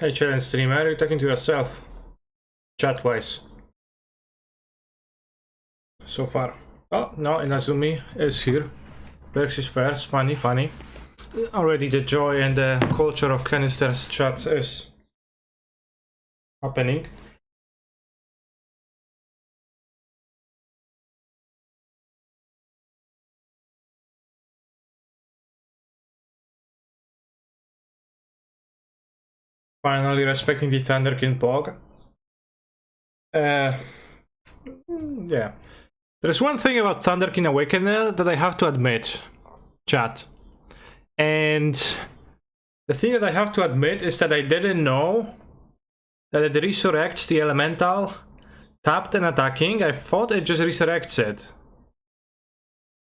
Hey, challenge streamer, you're talking to yourself. Chat-wise. So far. Oh, no, Inazumi is here. Perks is first. Funny, funny. Already the joy and the culture of Canister's chat is happening. Finally respecting the Thunderkin Pog. Yeah. There's one thing about Thunderkin Awakener that I have to admit, chat. And the thing that I have to admit is that I didn't know that it resurrects the elemental tapped and attacking. I thought it just resurrects it.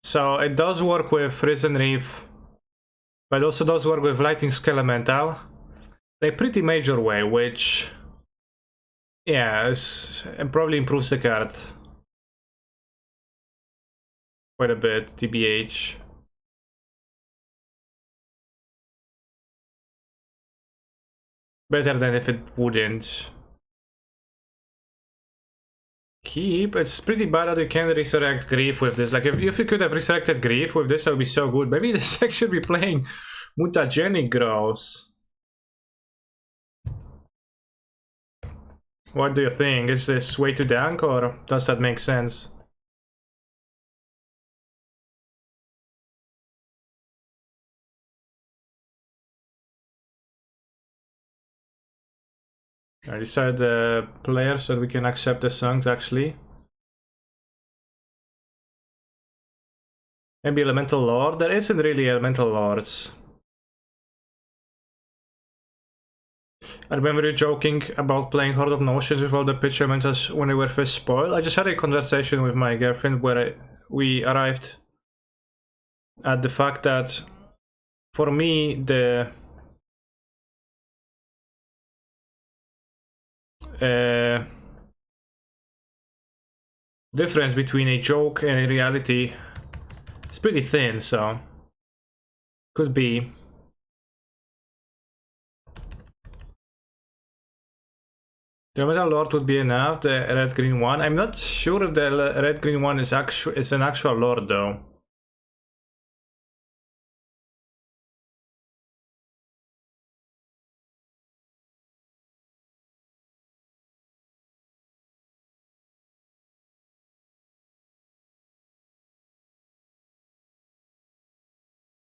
So it does work with Risen Reef, but it also does work with Lightning Skelemental in a pretty major way, which, yeah, it probably improves the card quite a bit, TBH. Better than if it wouldn't. Keep. It's pretty bad that you can resurrect Grief with this. Like, if you could have resurrected Grief with this, that would be so good. Maybe this deck should be playing Mutagenic Growth. What do you think? Is this way too dank, or does that make sense? I decided the players so we can accept the songs actually. Maybe Elemental Lord? There isn't really Elemental Lords. I remember you joking about playing Horde of Notions with all the pitch elementals when they were first spoiled. I just had a conversation with my girlfriend where we arrived at the fact that for me the difference between a joke and a reality is pretty thin, so could be. The Elemental Lord would be enough, the red-green one. I'm not sure if the red-green one is an actual lord though.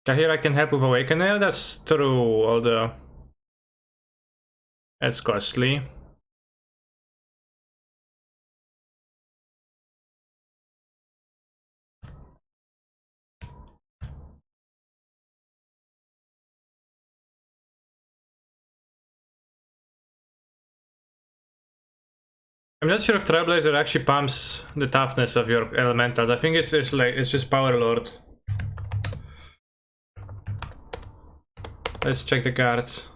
Here I can help with Awakener, that's true, although it's costly. I'm not sure if Trailblazer actually pumps the toughness of your elementals. I think it's just Power Lord. Let's check the cards.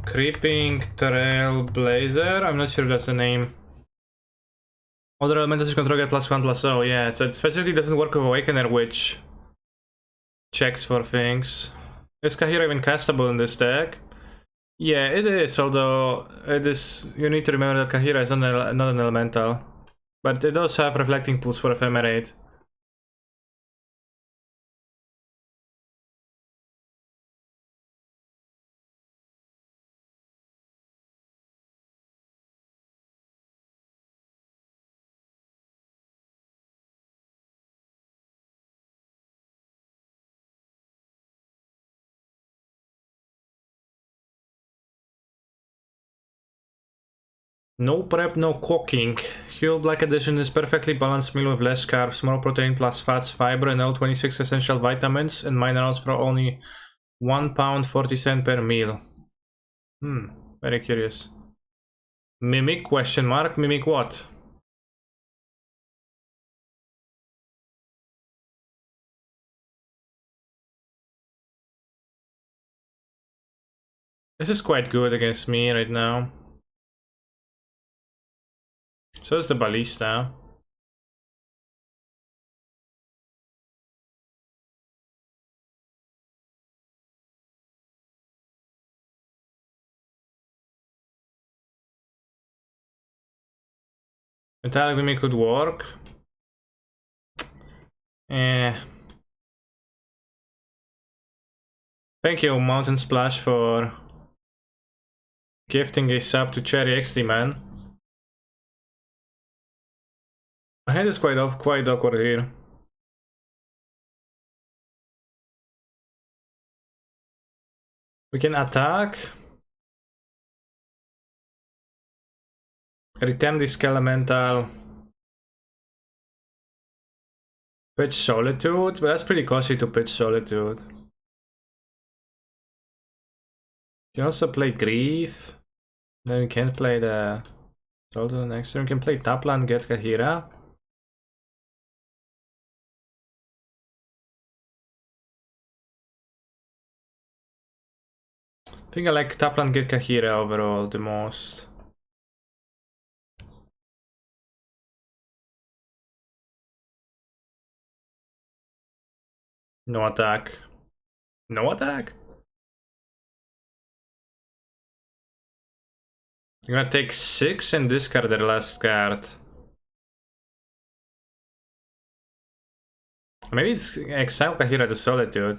Creeping Trailblazer. I'm not sure if that's the name. Other elementals you control get +1/+0. Yeah, so it specifically doesn't work with Awakener, which checks for things. Is Kahira even castable in this deck? Yeah, it is, although it is. You need to remember that Kahira is not an elemental. But it does have reflecting pools for Ephemerate. No prep, no cooking. Huel Black Edition is perfectly balanced meal with less carbs, more protein plus fats, fiber, and all 26 essential vitamins and minerals for only £1 40 per meal. Very curious. Mimic? Question mark. Mimic what? This is quite good against me right now. So is the Ballista. Metallic Mimic could work. Eh. Thank you, Mountain Splash, for gifting a sub to Cherry XD, man. My hand is quite awkward here. We can attack. Return this Elemental. Pitch Solitude, but that's pretty costly to pitch Solitude. You can also play Grief. Then we can't play the Solitude next turn. We can play Tapland, get Kahira. I think I like Tapland, get Kahira overall the most. No attack. No attack? You're gonna take 6 and discard their last card. Maybe it's exile Kahira to Solitude.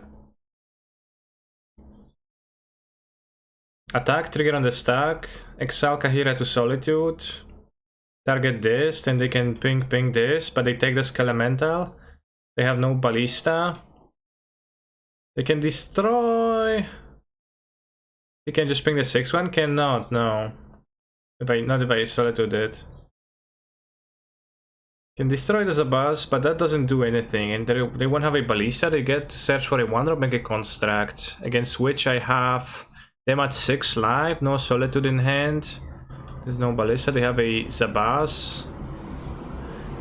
Attack trigger on the stack. Exile Kahira to Solitude. Target this, then they can ping this, but they take this Elemental. They have no Ballista. They can destroy. They can just ping the 6-1? Cannot, no. Not if I Solitude it. Can destroy the Zabaz, but that doesn't do anything. And they won't have a Ballista. They get to search for a 1-drop, make a construct. Against which I have them at 6 life, no Solitude in hand. There's no Ballista. They have a Zabaz.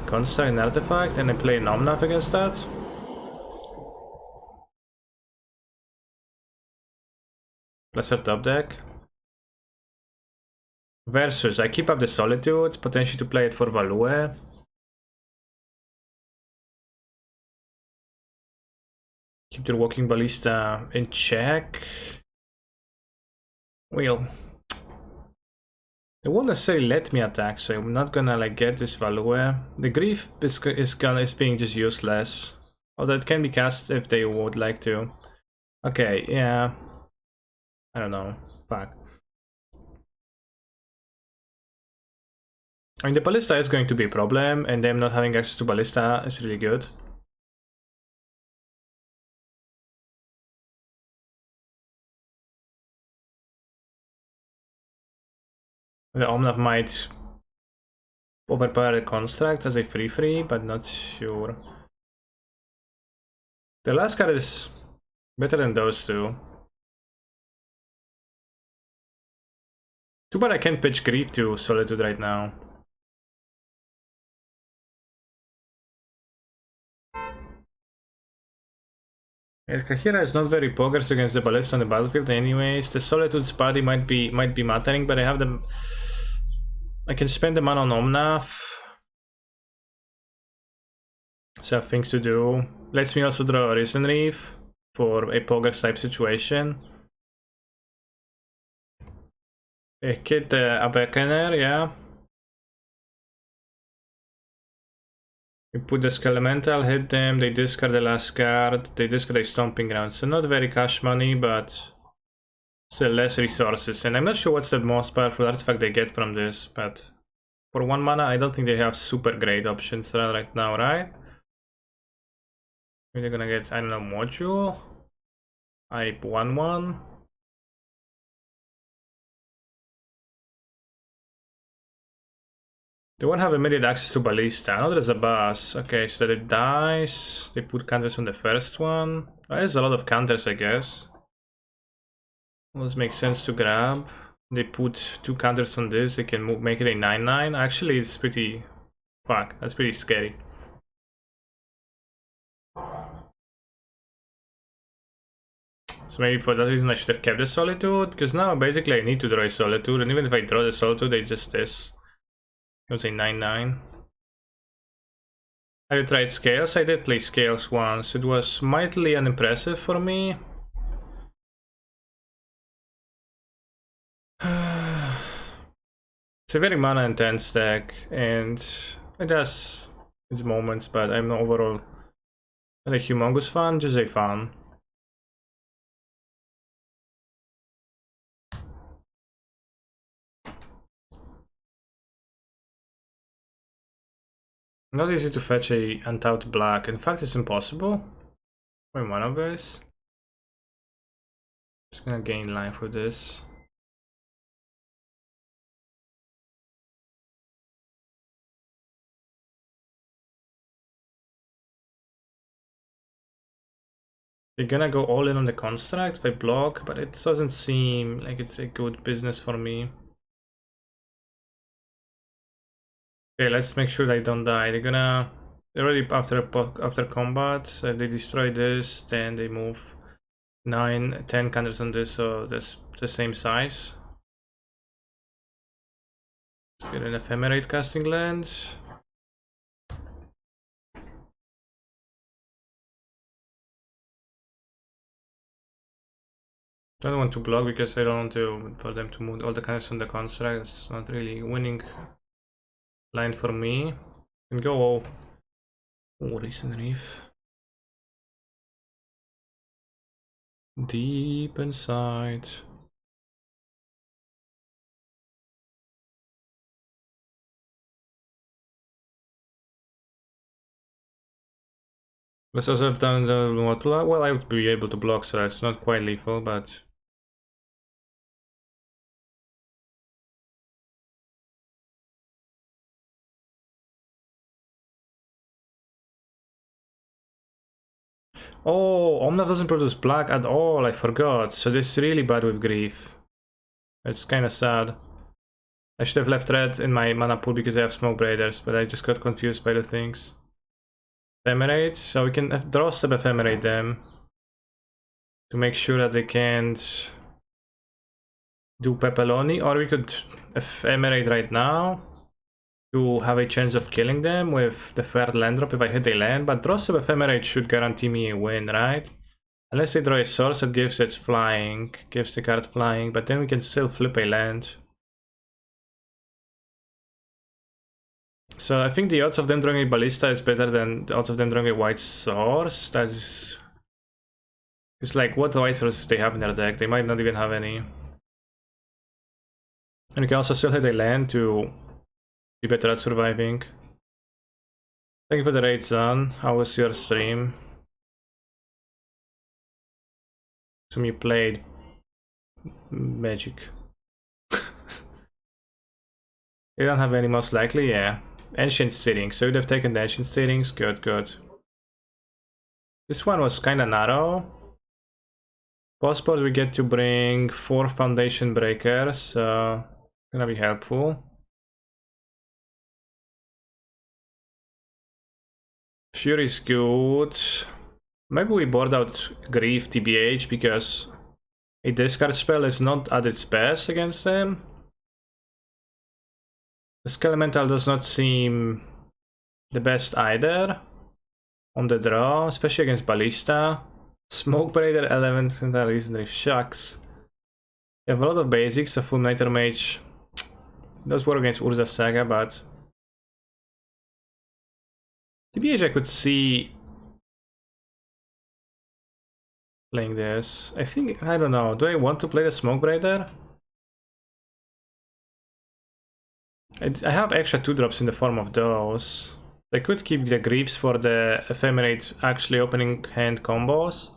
Construct an artifact, and I play an Omnath against that. Lesser top deck. Versus, I keep up the Solitude, potentially to play it for Value. Keep the Walking Ballista in check. Well, they won't necessarily let me attack, so I'm not gonna like get this Value. The Grief is being just useless. Although it can be cast if they would like to. Okay, yeah. I don't know. Fuck. I mean, the Ballista is going to be a problem, and them not having access to Ballista is really good. The Omnath might overpower the construct as a free, but not sure. The last card is better than those two. Too bad I can't pitch Grief to Solitude right now. Yeah, Kahira is not very poggers against the Ballista on the battlefield anyways. The Solitude's body might be mattering, but I have them. I can spend the mana on Omnath. So I have things to do. Lets me also draw a Risen Reef for a poggers type situation. Hit the Awakener, yeah. We put the Skelemental, hit them, they discard the last card, they discard a Stomping Ground. So not very cash money, but still less resources. And I'm not sure what's the most powerful artifact they get from this, but for 1 mana, I don't think they have super great options right now, right? Maybe they're gonna get, I don't know, Module? I 1-1. They won't have immediate access to Ballista. Now there's a boss. Okay, so that it dies. They put counters on the first one. There's a lot of counters, I guess. This makes sense to grab. They put 2 counters on this. They can make it a 9-9. Actually, it's pretty... Fuck, that's pretty scary. So maybe for that reason I should have kept the Solitude. Because now basically I need to draw a Solitude. And even if I draw the Solitude, they just this. It was a 9-9. Have you tried Scales? I did play Scales once. It was mightily unimpressive for me. It's It's a very mana intense deck, and it has its moments, but I'm not overall not a humongous fan, just a fan. Not easy to fetch a untapped black. In fact, it's impossible. Wait, one of this. Just gonna gain life with this. They're gonna go all in on the construct by block, but it doesn't seem like it's a good business for me. Okay, let's make sure they don't die. They're already after combat. They destroy this, then they move 9, 10 counters on this, so that's the same size. Let's get an Ephemerate casting land. I don't want to block because I don't want for them to move all the counters on the construct. It's not really winning line for me. Can go all. Oh, recent reef. Deep inside. Let's also have done the Motula. Well, I would be able to block, so it's not quite lethal, but. Oh, Omnav doesn't produce black at all, I forgot. So this is really bad with grief. It's kind of sad. I should have left red in my mana pool because I have smoke braiders, but I just got confused by the things. Ephemerate, so we can draw step Ephemerate them to make sure that they can't do Pepeloni, or we could Ephemerate right now to have a chance of killing them with the third land drop if I hit a land, but draw step Ephemerate should guarantee me a win, right? Unless they draw a source that gives it flying, gives the card flying, but then we can still flip a land. So I think the odds of them drawing a Ballista is better than the odds of them drawing a white source. That is... It's like, what white sources they have in their deck? They might not even have any. And you can also still hit a land to be better at surviving. Thank you for the raid, son. How was your stream? Assume you played Magic. You don't have any, most likely, yeah. Ancient Steerings, so you'd have taken the Ancient Steerings, good, good. This one was kinda narrow. Passport, we get to bring 4 Foundation Breakers, so gonna be helpful. Fury's good. Maybe we board out Grief TBH because a discard spell is not at its best against them. The Elemental does not seem the best either on the draw, especially against Ballista. Smoke Braider Elemental Reasonary shucks. You have a lot of basics, a Fulminator Mage does work against Urza Saga, but TBH I could see playing this. I think, I don't know, do I want to play the Smoke Braider? I have extra 2-drops in the form of those. I could keep the Griefs for the Ephemerate actually opening hand combos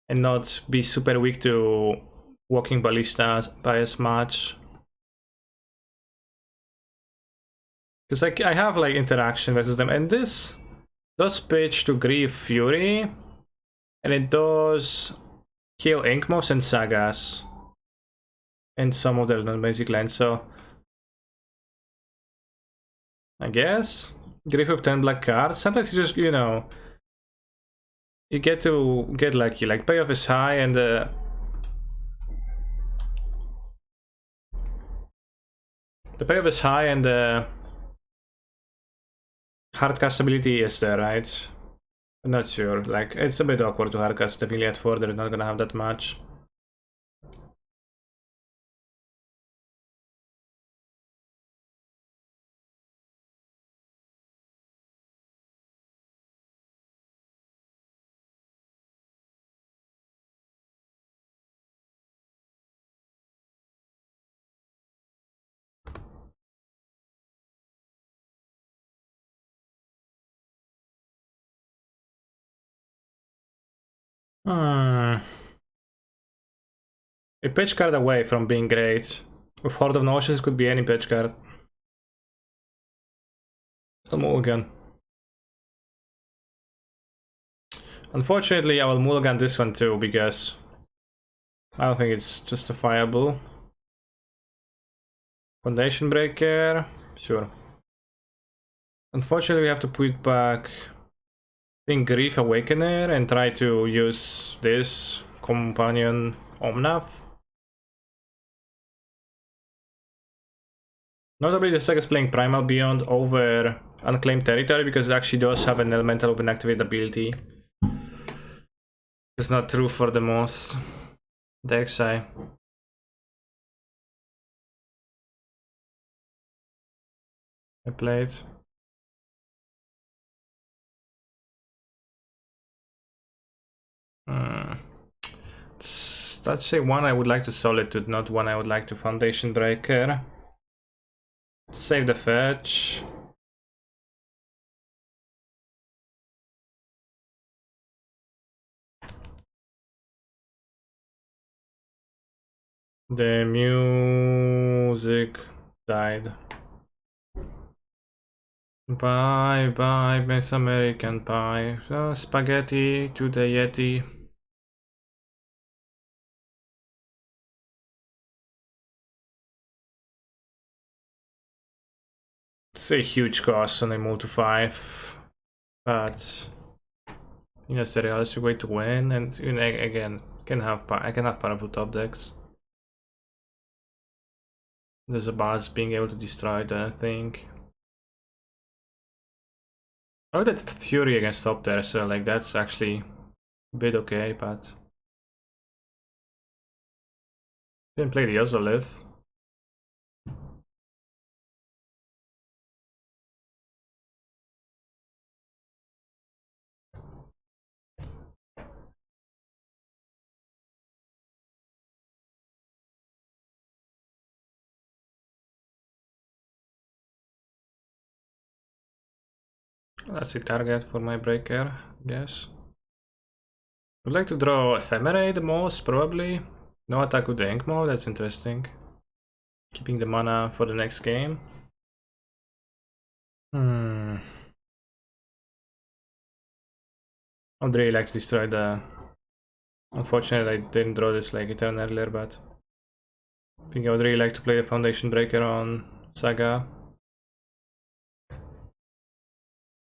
and not be super weak to Walking Ballista by as much. Because I have like interaction versus them, and this does pitch to Grief Fury, and it does kill Inkmoths and Sagas and some of their non-basic lands, so I guess Grief with 10 black cards. Sometimes you just, you know, you get to get lucky, like payoff is high and the payoff is high and the hardcast ability is there, right? I'm not sure, like it's a bit awkward to hardcast definitely at 4, they're not gonna have that much. A patch card away from being great. With Horde of Notions could be any patch card. A mulligan. Unfortunately, I will mulligan this one too, because I don't think it's justifiable. Foundation Breaker, sure. Unfortunately, we have to put back being Grief Awakener and try to use this Companion Omnath. Notably, the saga is playing Primal Beyond over Unclaimed Territory because it actually does have an Elemental Open Activate ability. It's not true for the most decks I played. Let's say one I would like to Solitude, not one I would like to Foundation Breaker. Save the fetch. The music died. Bye bye, Miss American Pie. Spaghetti to the Yeti. It's a huge cost on a move to 5, but you know, it's the realistic way to win, and you know, again, I can have powerful top decks. There's a buzz being able to destroy that thing. Oh, that Fury against top there, so like that's actually a bit okay, but didn't play the Ozolith. That's a target for my breaker, I guess. Would like to draw Ephemerate the most, probably. No attack with the ink mode, that's interesting. Keeping the mana for the next game. I would really like to destroy the... Unfortunately, I didn't draw this like a turn earlier, but... I think I would really like to play the Foundation Breaker on Saga.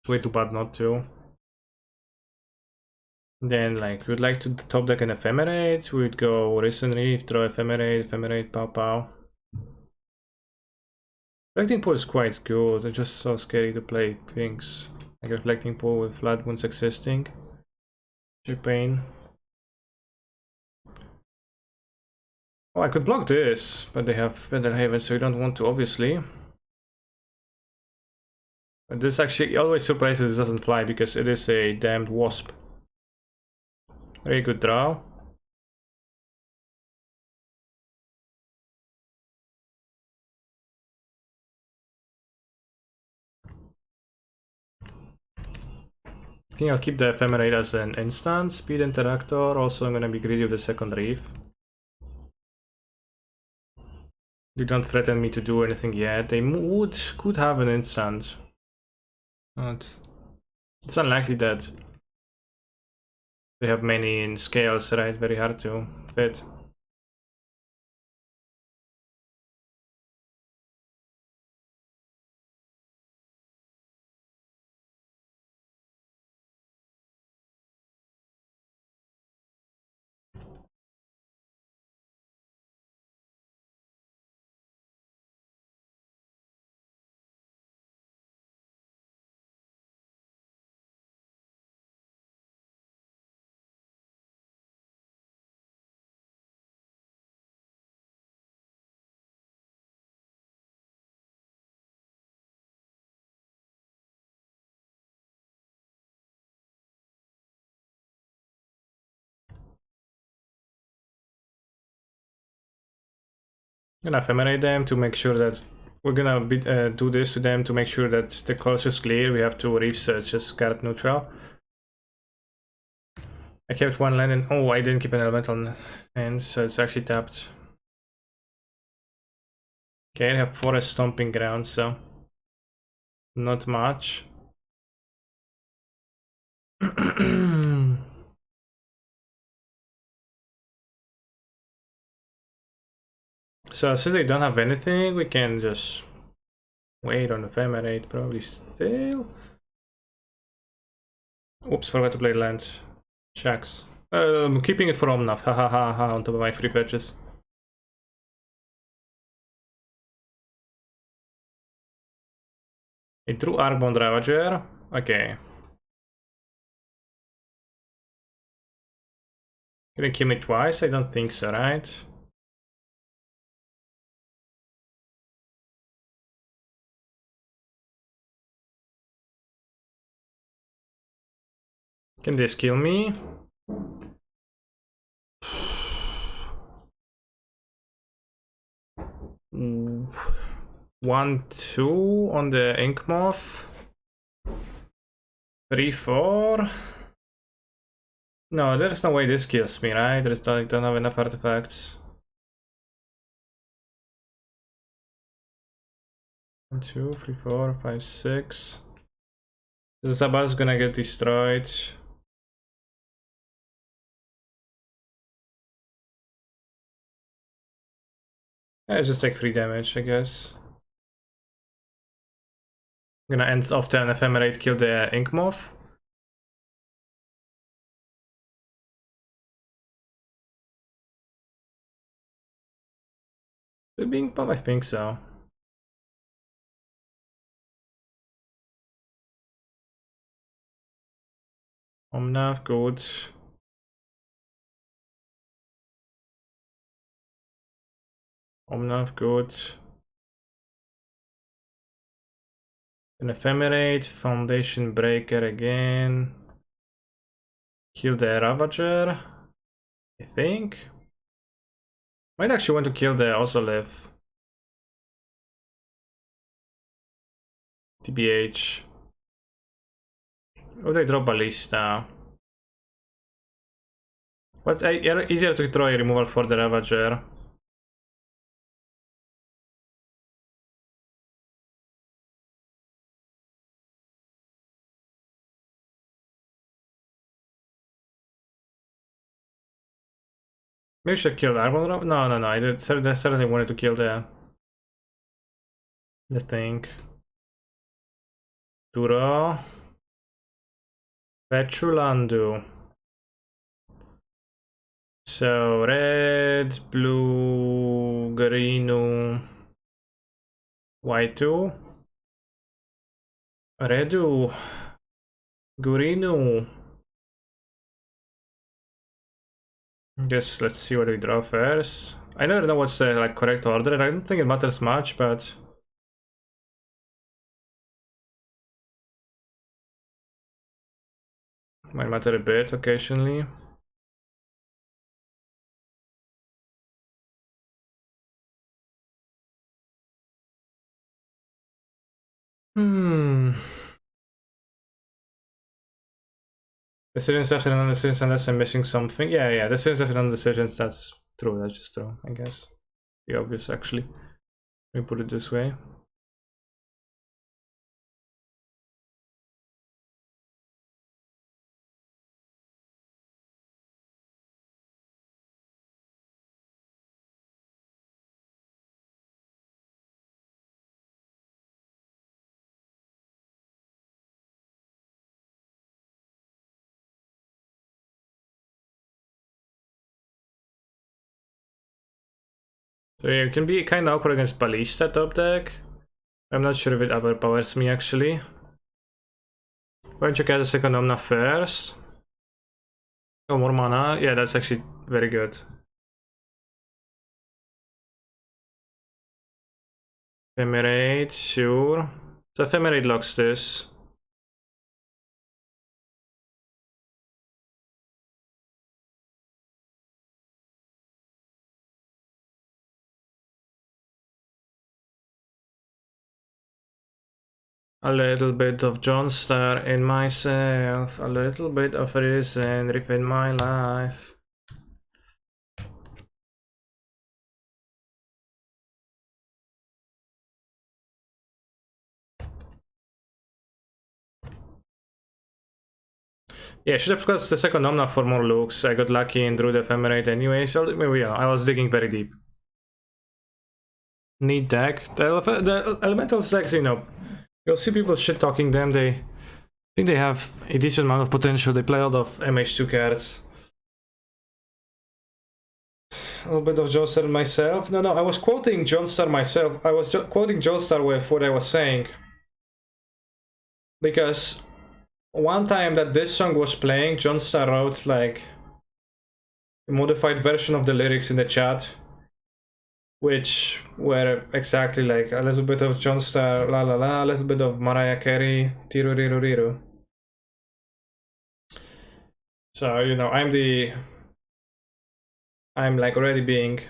It's way too bad not to. Then, like, we'd like to top deck an Ephemerate. We'd go Risen Reef, draw Ephemerate, pow pow. Reflecting Pool is quite good. It's just so scary to play things like Reflecting Pool with Flat Wounds existing. Pain. Oh, I could block this, but they have Pendelhaven, so you don't want to, obviously. But this actually always surprises doesn't fly because it is a damned wasp. Very good draw. I think I'll keep the Ephemerate as an instant speed interactor. Also, I'm gonna be greedy with the second Reef. They don't threaten me to do anything yet. They could have an instant. But it's unlikely that they have many in scales, right? Very hard to fit. Gonna Ephemerate them to make sure that we're gonna do this to them to make sure that the coast is clear. We have to research as card neutral. I kept one land and oh, I didn't keep an elemental and so it's actually tapped. Okay, I have forest stomping ground, so not much. So since they don't have anything, we can just wait on Ephemerate probably still. Oops, forgot to play land. Shacks. I'm keeping it for Omnath, ha ha ha ha, on top of my free fetches. It drew Arcbound Ravager. Okay. Can it kill me twice? I don't think so, right? Can this kill me? Ooh. 1-2 on the Ink Moth. 3-4. No, there's no way this kills me, right? There's not, I don't have enough artifacts. 1, 2, 3, 4, 5, 6. The Zabas gonna get destroyed. I just take 3 damage, I guess. I'm gonna end off turn Ephemerate, kill the Ink Moth. The Ink Moth, I think so. Omnath, good. Omnath, good. An Ephemerate, Foundation Breaker again. Kill the Ravager, I think. Might actually want to kill the Ozolive. TBH. Oh, they drop Ballista. But easier to throw a removal for the Ravager. Maybe I should kill the Arbon Ravager? No, no, no. I certainly wanted to kill the thing. Duro. Pechulandu. So red, blue, greenu, whiteu, redu, greenu. Guess let's see what we draw first. I don't know what's the like correct order. I don't think it matters much, but might matter a bit occasionally. Decisions after non-decisions unless I'm missing something. Yeah, decisions after non-decisions, that's true, that's just true, I guess. The obvious, actually. Let me put it this way. So yeah, it can be kind of awkward against Ballista top deck. I'm not sure if it overpowers me, actually. Why don't you cast a second Omna first? Oh, more mana. Yeah, that's actually very good. Ephemerate, sure. So Ephemerate locks this. A little bit of John Star in myself, a little bit of reason in my life. Yeah, should have pressed the second Omna for more looks. I got lucky and drew the Ephemerate anyway, so maybe yeah, I was digging very deep. Neat deck. The Elementals decks, you know, you'll see people shit-talking them. I think they have a decent amount of potential. They play a lot of MH2 cards. A little bit of Joestar myself. No, I was quoting Joestar myself. I was quoting Joestar with what I was saying. Because one time that this song was playing, Joestar wrote like a modified version of the lyrics in the chat, which were exactly like a little bit of Joestar, la la la, a little bit of Mariah Carey, tiru riru riru. So, you know, I'm like already being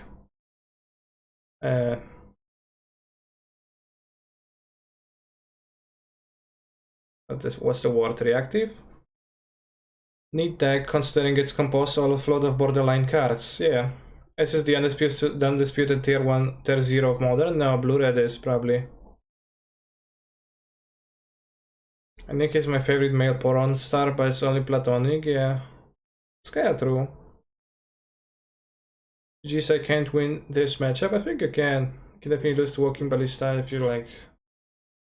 what's the word? Reactive? Neat deck, considering it's composed all of a lot of borderline cards. Yeah. This is the undisputed tier 1, tier 0 of Modern. No, Blue-Red is probably. And Nick is my favorite male porn star, but it's only platonic. Yeah. It's kinda true. Geez, I can't win this matchup. I think I can. You can definitely lose to Walking Ballista if you like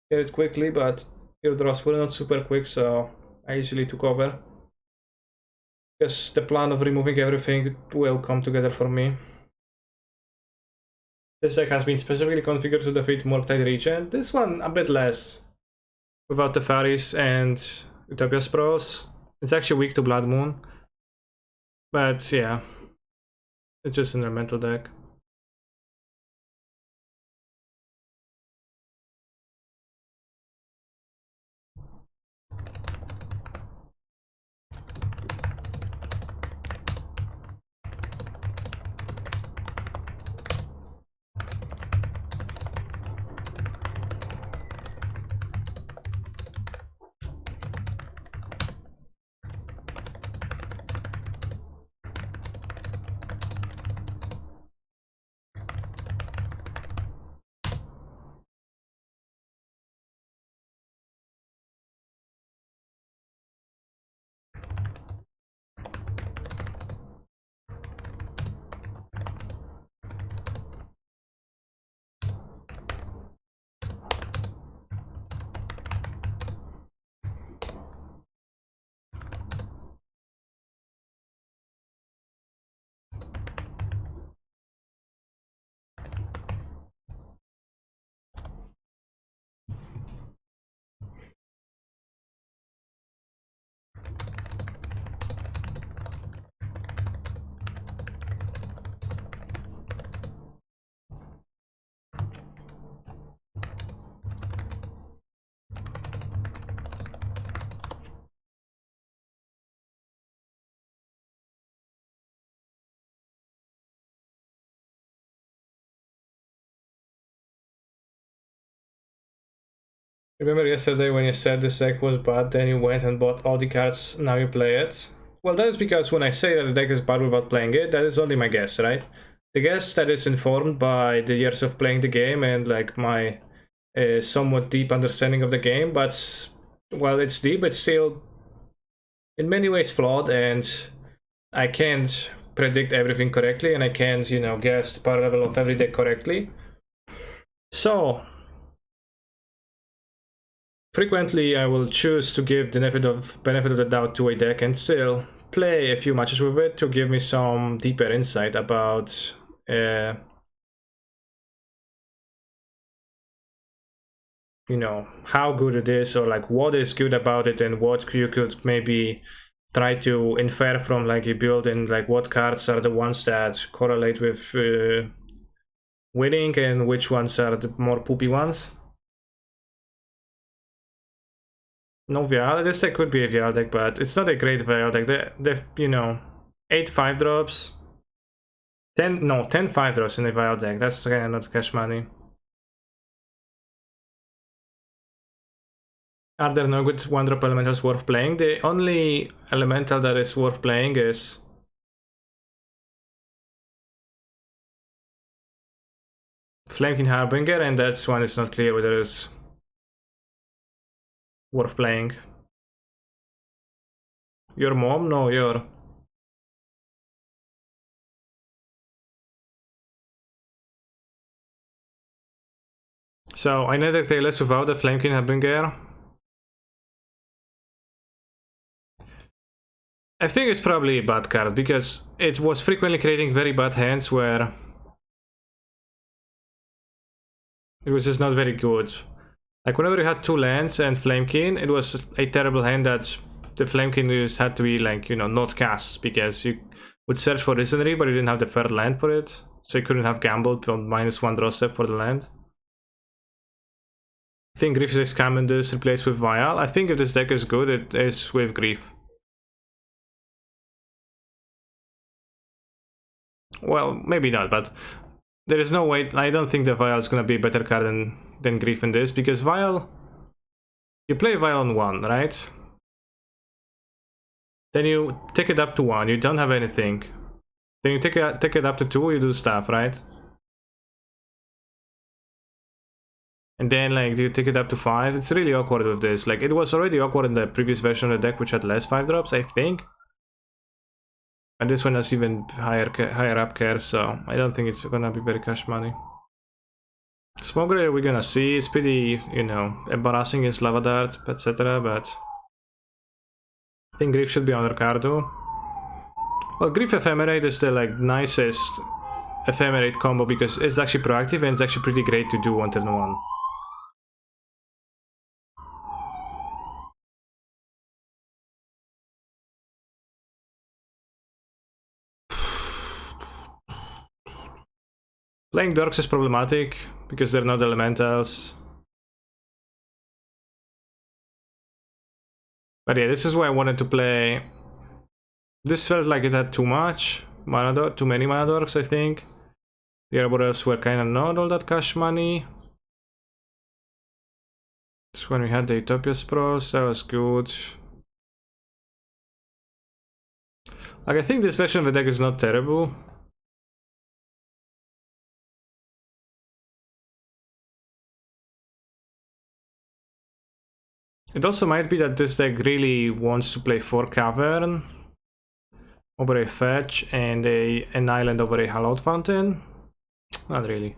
get it quickly, but your draws were not super quick, so I easily took over. Because the plan of removing everything will come together for me. This deck has been specifically configured to defeat Murktide region. This one a bit less. Without the Fairies and Utopia's Pros. It's actually weak to Blood Moon. But yeah. It's just an elemental deck. Remember yesterday when you said this deck was bad, then you went and bought all the cards, now you play it? Well, that is because when I say that the deck is bad without playing it, that is only my guess, right? The guess that is informed by the years of playing the game and like my somewhat deep understanding of the game, but while it's deep, it's still in many ways flawed, and I can't predict everything correctly, and I can't, you know, guess the power level of every deck correctly. So frequently, I will choose to give the benefit of the doubt to a deck and still play a few matches with it to give me some deeper insight about you know, how good it is, or like what is good about it and what you could maybe try to infer from like a build, and like what cards are the ones that correlate with winning and which ones are the more poopy ones. No Vial, this deck could be a Vial deck, but it's not a great Vial deck. They you know, 8 5-drops. 10 5-drops in a Vial deck. That's kind of not cash money. Are there no good 1-drop elementals worth playing? The only elemental that is worth playing is Flamekin Harbinger, and that's one is not clear whether it's worth playing. Your mom? No, your... So, I need to take less without the Flamekin Harbinger. I think it's probably a bad card, because it was frequently creating very bad hands where it was just not very good. Like, whenever you had 2 lands and Flamekin, it was a terrible hand that the Flamekin just had to be, like, you know, not cast, because you would search for Visionary, but you didn't have the 3rd land for it, so you couldn't have gambled on -1 draw step for the land. I think Grief is Scamandus replaced with Vial. I think if this deck is good, it is with Grief. Well, maybe not, but there is no way. I don't think the Vial is gonna be a better card than Grief in this, because Vial, you play Vial on 1, right? Then you take it up to 1, you don't have anything. Then you take it up to 2, you do stuff, right? And then, like, you take it up to 5. It's really awkward with this. Like, it was already awkward in the previous version of the deck, which had less 5-drops, I think. And this one has even higher up care, so I don't think it's gonna be very cash money. Smoke Ray we're gonna see. It's pretty, you know, embarrassing against Lava Dart, etc. But I think Grief should be on card too. Well, Grief Ephemerate is the like nicest Ephemerate combo because it's actually proactive and it's actually pretty great to do on turn 1. Playing Dorks is problematic because they're not elementals. But yeah, this is why I wanted to play. This felt like it had too much mana, too many mana dorks, I think. The Arborels were kind of not all that cash money. This is when we had the Utopia Sprawls, that was good. Like, I think this version of the deck is not terrible. It also might be that this deck really wants to play 4 Cavern over a Fetch and an Island over a Hallowed Fountain. Not really.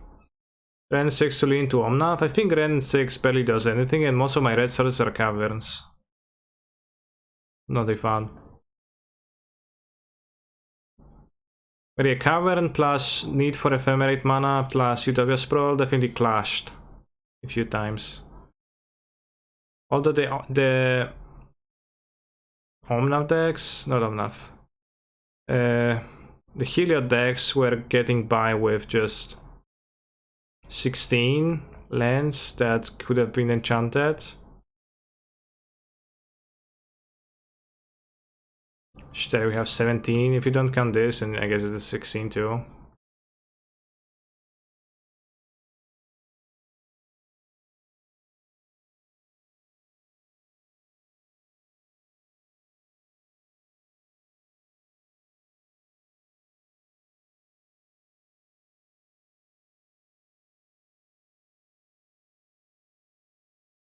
Ren 6 to lean to Omnath. I think Ren 6 barely does anything, and most of my red cards are Caverns. Not a fan. But yeah, Cavern plus need for Ephemerate mana plus Utopia Sprawl definitely clashed a few times. Although the Omnath decks, not Omnath, the Heliod decks were getting by with just 16 lands that could have been enchanted. There we have 17. If you don't count this, and I guess it is 16 too.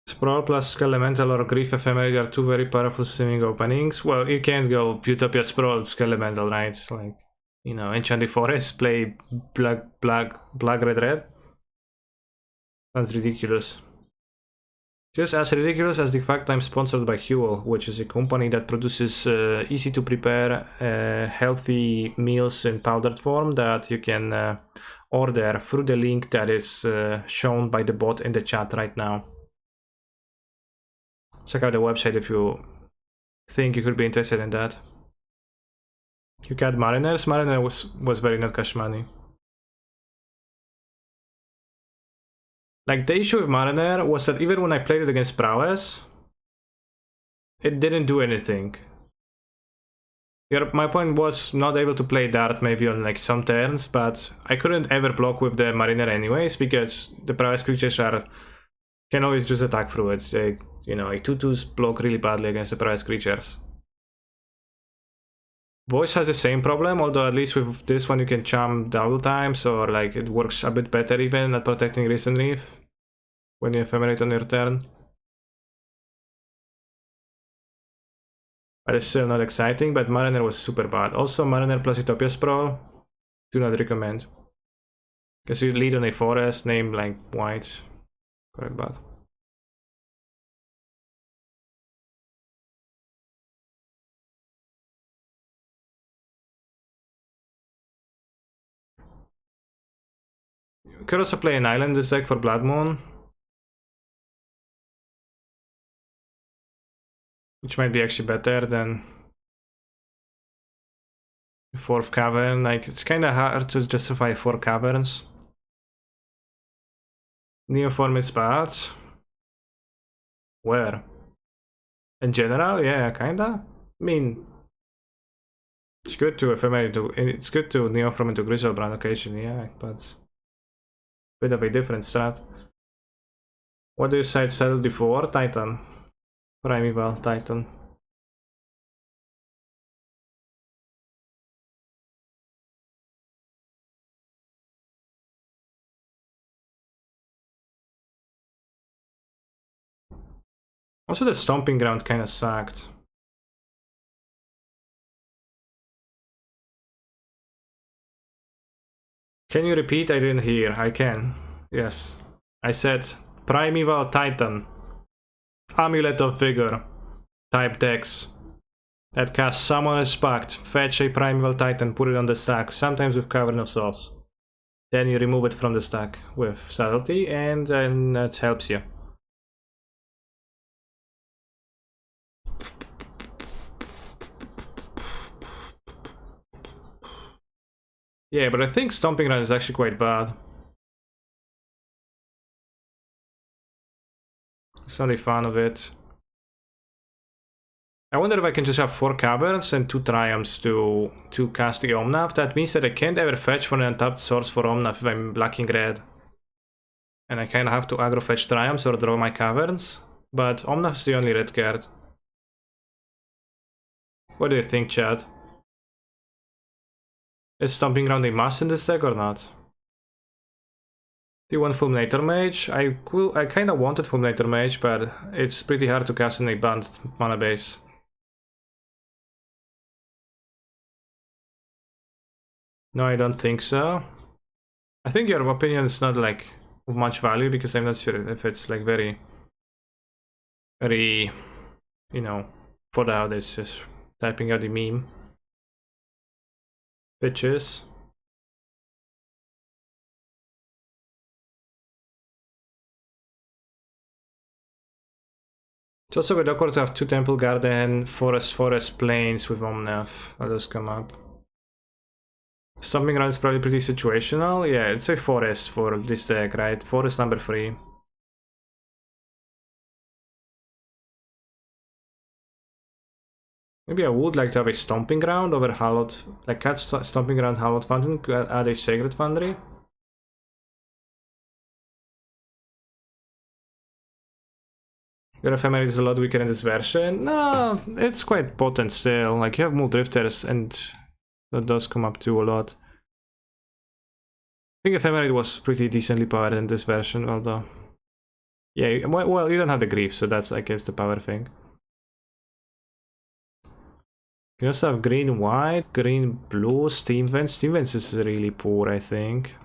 Sprawl plus Skelemental or Grief Ephemerate are 2 very powerful swimming openings. Well, you can't go Utopia Sprawl Skelemental, right? Like, you know, Enchanted Forest, play black, red, red. That's ridiculous. Just as ridiculous as the fact I'm sponsored by Huel, which is a company that produces easy to prepare healthy meals in powdered form that you can order through the link that is shown by the bot in the chat right now. Check out the website if you think you could be interested in that. You got Mariners. Mariner was very not cash money. Like, the issue with Mariner was that even when I played it against Prowess, it didn't do anything. My point was not able to play Dart maybe on like some turns, but I couldn't ever block with the Mariner anyways because the Prowess creatures can always just attack through it. you know, like 2/2s block really badly against the prize creatures. Voice has the same problem, although at least with this one you can charm double times, or like it works a bit better even at protecting Risen Reef when you ephemerate on your turn. But it's still not exciting, but Mariner was super bad. Also, Mariner plus Utopia Sprawl, do not recommend. Because you lead on a forest, name like white. Quite bad. You could also play an island this deck for Blood Moon, which might be actually better than 4th Cavern. Like, it's kinda hard to justify 4 Caverns. Neoform is bad. Where? In general, yeah, kinda. I mean, it's good to ephemerate it's good to Neoform into Griselbrand occasionally, yeah, but bit of a different strat. What do you side saddle before? Titan. Primeval Titan. Also, the Stomping Ground kind of sucked. Can you repeat? I didn't hear. I can. Yes. I said Primeval Titan. Amulet of Vigor. Type decks. That casts Summoner's Pact. Fetch a Primeval Titan, put it on the stack, sometimes with Cavern of Souls. Then you remove it from the stack with Subtlety, and then that helps you. Yeah, but I think Stomping Ground is actually quite bad. It's not a fan of it. I wonder if I can just have 4 Caverns and 2 Triumphs to cast the Omnath. That means that I can't ever fetch for an untapped source for Omnath if I'm blocking red. And I kinda have to aggro fetch Triumphs or draw my Caverns. But Omnath's the only red card. What do you think, Chad? Is Stomping Ground a must in this deck or not? Do you want Fulminator Mage? I kinda wanted Fulminator Mage, but it's pretty hard to cast in a banned mana base. No, I don't think so. I think your opinion is not like of much value, because I'm not sure if it's like very, you know, thought out. It's just typing out the meme. Bitches. It's also a bit awkward to have 2 Temple Garden, Forest, Plains with Omnath. I'll just come up. Stomping Ground is probably pretty situational. Yeah, it's a Forest for this deck, right? Forest number 3. Maybe I would like to have a Stomping Ground over Hallowed, like cut Stomping Ground, Hallowed Fountain, add a Sacred Foundry. Your Ephemerate is a lot weaker in this version. No, it's quite potent still. Like, you have Muldrifters, and that does come up to a lot. I think Ephemerate was pretty decently powered in this version, although... Yeah, well, you don't have the Grief, so that's, I guess, the power thing. You also have green, white, green, blue, Steam Vents. Steam Vents is really poor, I think.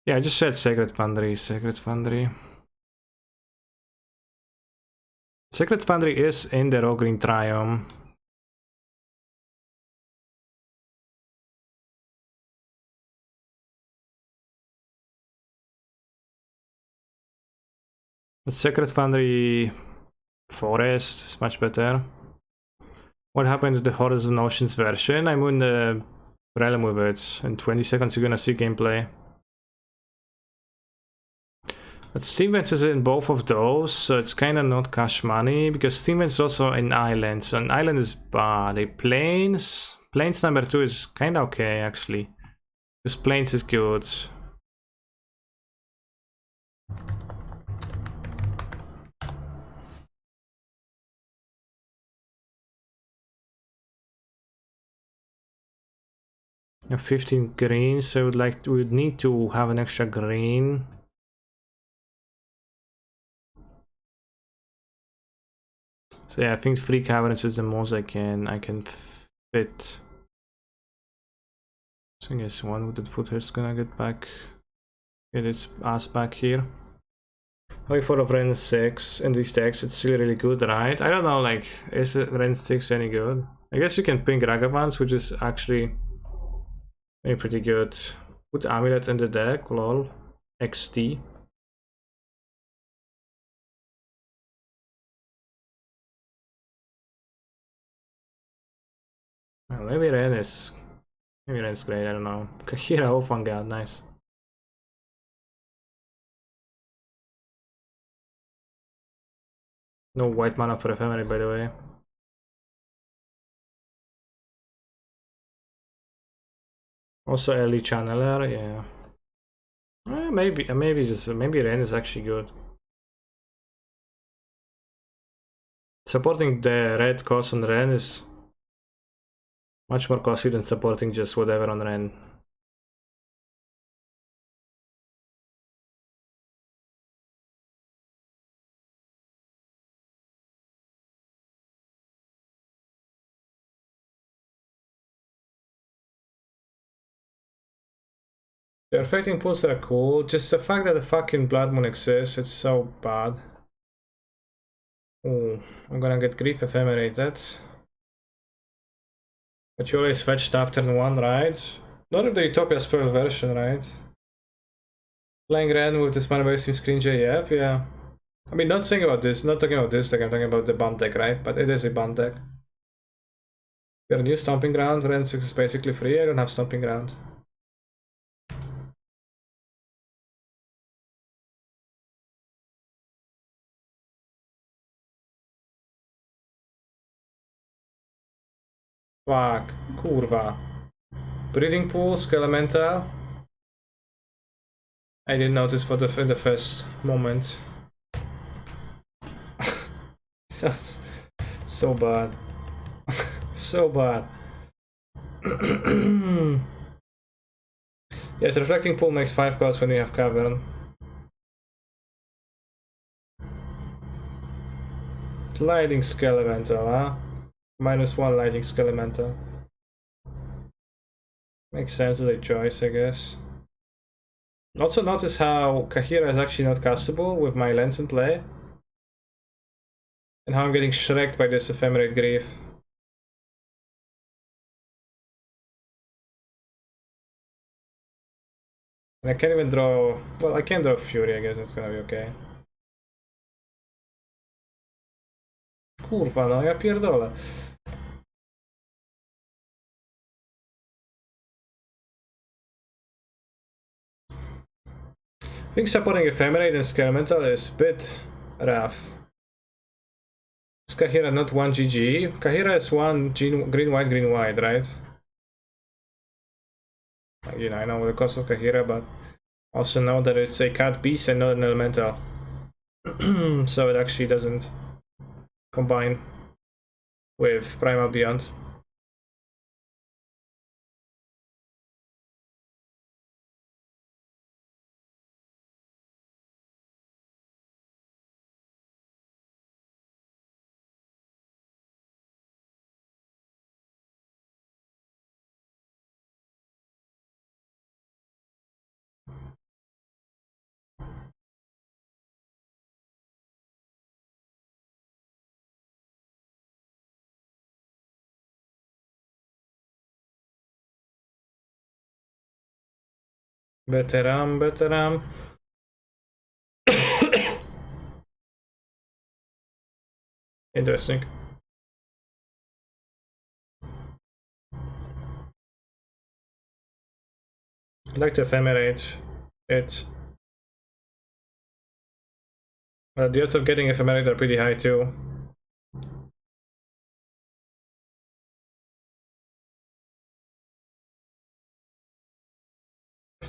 Yeah, I just said Sacred Foundry, Sacred Foundry. Sacred Foundry is in the raw green Triumph. But Sacred Foundry Forest is much better. What happened to the Horizon Oceans version? I'm in the realm with it. In 20 seconds you're gonna see gameplay. But Steam Vents is in both of those, so it's kinda not cash money, because Steam Vents is also an island, so an island is bad. A Plains, Planes number 2 is kinda okay, actually. Because planes is good. Yeah, 15 green, so we would need to have an extra green. So yeah, I think 3 caverns is the most I can fit. So I guess one wooded footer's gonna get its ass back here. Wait for Ren 6 in these decks, it's still really good, right? I don't know, like, is Ren 6 any good? I guess you can ping Ragavans, which is actually pretty good. Put Amulet in the deck, lol. XT. Well, maybe Ren's great, I don't know. Kahira, oh fun god, nice. No white mana for Ephemerate, by the way. Also early channeler, yeah. Maybe Ren is actually good. Supporting the red cost on Ren is much more costly than supporting just whatever on Ren. The affecting pools are cool, just the fact that the fucking Blood Moon exists, it's so bad. Oh, I'm gonna get Grief Ephemerated. But you always fetch tap turn 1, right? Not if the Utopia Spell version, right? Playing Ren with this mana based screen JF, yeah. I mean, not talking about this deck, I'm talking about the band deck, right? But it is a band deck. Got a new Stomping Ground, Ren 6 is basically free, I don't have Stomping Ground. Fuck, kurwa. Breeding Pools, Elemental. I didn't notice for the first moment. So bad. So bad. Yes, Reflecting Pool makes 5 cards when you have Cavern. Lightning Skelemental, huh? -1 Lightning Skelemental. Makes sense as a choice, I guess. Also notice how Kahira is actually not castable with my lens in play. And how I'm getting shreked by this Ephemerate Grief. And I can't even draw... Well, I can draw Fury, I guess it's gonna be okay. Kurwa, no ja pierdolę. I think supporting Ephemerate and Skelemental is a bit rough. Is Kahira not 1 GG? Kahira is 1 green, white, right? You know, I know the cost of Kahira, but also know that it's a cat beast and not an elemental. So it actually doesn't combine with Primal Beyond. Beteram. Interesting. I'd like to ephemerate it. The odds of getting ephemerate are pretty high too.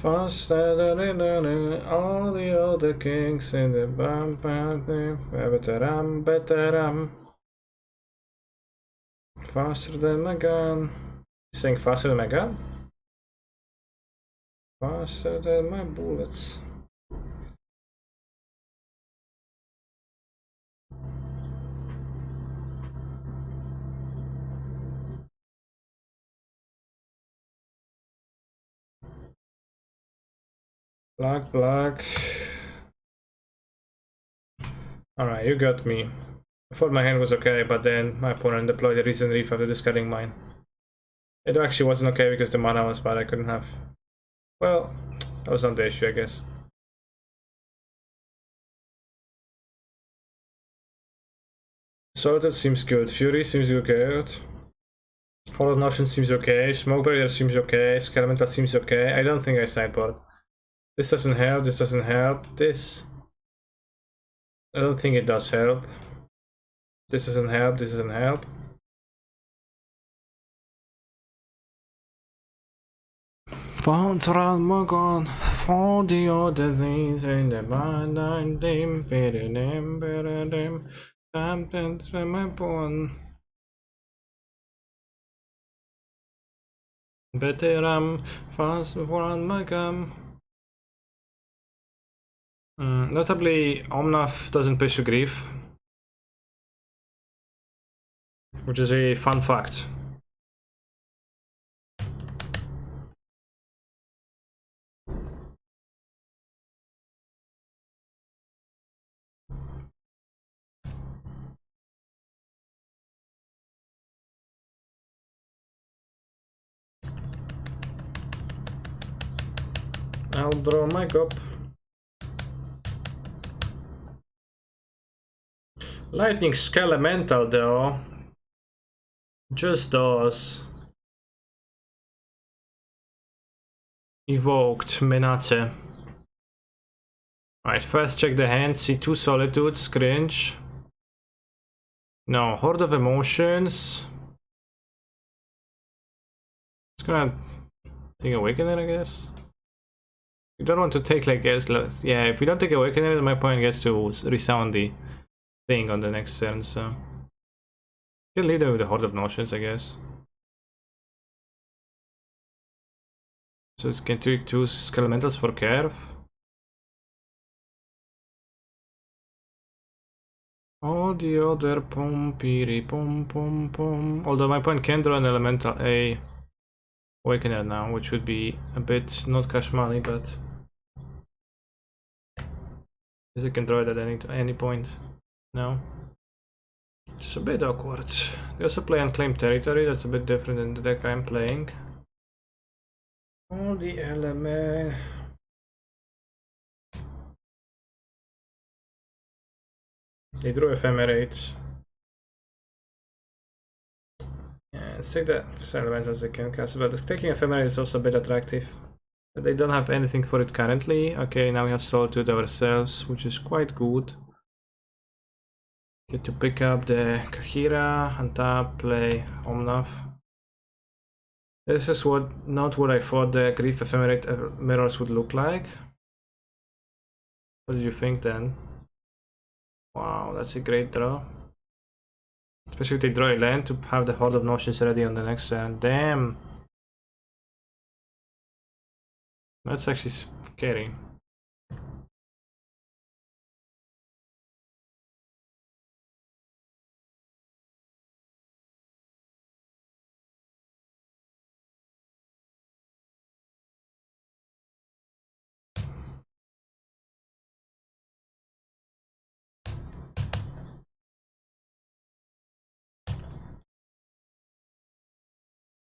Faster than all the other kings in the bam bam better faster than my gun. Saying faster than my gun? Faster than my bullets. Black, black. Alright, you got me. I thought my hand was okay, but then my opponent deployed a Reason Reef after discarding mine. It actually wasn't okay because the mana was bad, I couldn't have. Well, that was not the issue, I guess. Sorted seems good, Fury seems good. Hollow Notion seems okay, Smoke Barrier seems okay, Skelemental seems okay. I don't think I sideboard. This doesn't help, this doesn't help, this... I don't think it does help. This doesn't help, this doesn't help. Found around my gun for the other things in the mind I'm dim, something's in my bone. Better fast around my gum. Notably, Omnath doesn't push to grief, which is a fun fact. I'll draw my cup. Lightning Skelemental though just does evoked Menace. Alright, first check the hand, see two Solitudes, cringe. No, Horde of Emotions. It's gonna take Awakener, I guess. You don't want to take like yeah, if you don't take Awakener, my point gets to resound the thing on the next turn, so you can leave them with the Horde of Notions, I guess. So it's can take two Skelementals for Curve. All the other pom piri pom pom pom. Although my point can draw an elemental a Awakener now, which would be a bit not cash money, but as I can draw it at any point. No. It's a bit awkward. They also play Unclaimed Territory, that's a bit different than the deck I'm playing. All the element. They drew Ephemerates. Yeah, let's take that Elementals they can cast, but taking Ephemerate is also a bit attractive. But they don't have anything for it currently. Okay, now we have Solitude ourselves, which is quite good. Get to pick up the Kahira, untap, play Omnath. This is not what I thought the Grief Ephemerate mirrors would look like. What did you think then? Wow, that's a great draw. Especially if they draw a land to have the Horde of Notions ready on the next turn. Damn! That's actually scary.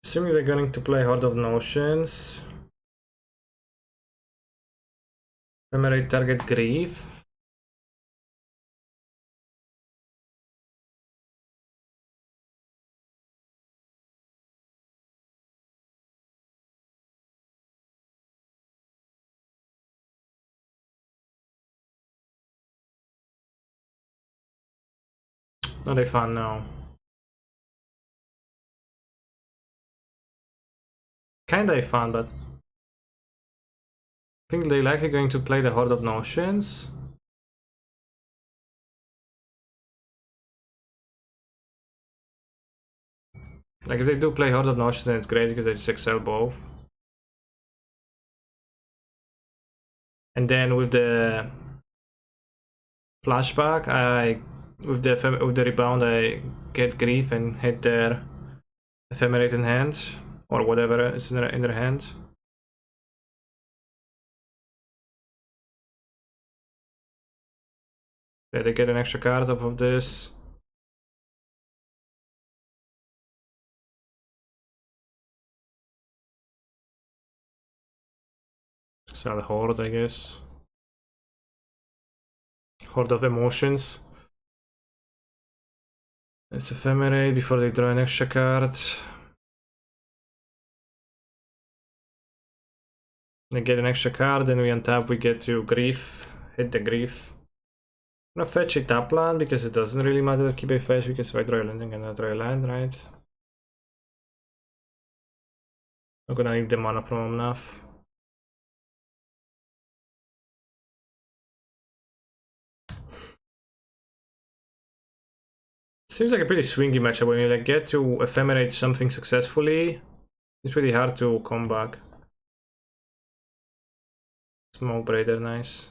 Assuming they're going to play Horde of Notions. Ephemerate target Grief. Not a fun now. Kinda fun, but think they're likely going to play the Horde of Notions. Like, if they do play Horde of Notions, then it's great because they just excel both. And then with the flashback, with the rebound, I get grief and hit their ephemerate in hand, or whatever is in their hand. Yeah, they get an extra card off of this. Sell Horde, I guess. Horde of Emotions. It's Ephemerate before they draw an extra card. They get an extra card, and we untap, we get to Grief. Hit the Grief. I'm gonna fetch a tap land because it doesn't really matter to keep a fetch because if I draw a land, I'm gonna draw a land, right? I'm gonna need the mana from Omnath. Seems like a pretty swingy matchup. When you like get to ephemerate something successfully, it's pretty hard to come back. Smoke Braider, nice.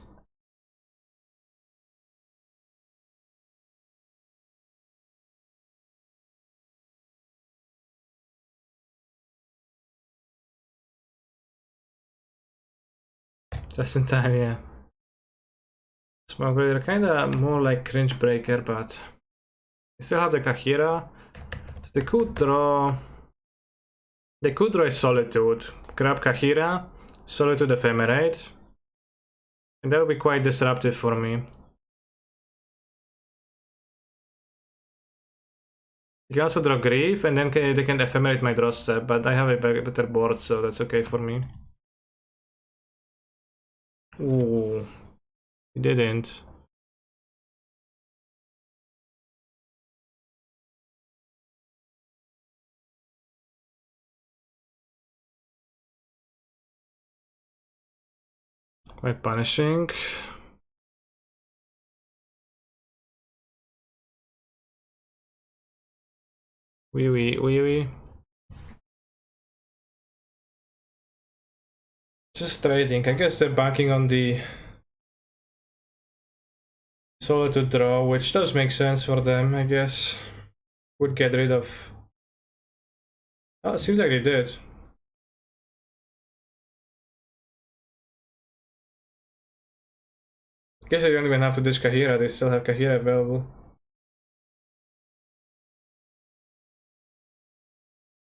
Just in time, yeah. Smoke Braider, kinda more like Cringe Breaker, but you still have the Kahira. So they could draw. They could draw a Solitude. Grab Kahira, Solitude Ephemerate. And that would be quite disruptive for me. You can also draw Grief, and then they can ephemerate my draw step, but I have a better board, so that's okay for me. Ooh, he didn't. Quite punishing. Wee. Just trading. I guess they're banking on the solo to draw, which does make sense for them, I guess. Would get rid of... Oh, it seems like they did. Guess they don't even have to ditch Kahira, they still have Kahira available.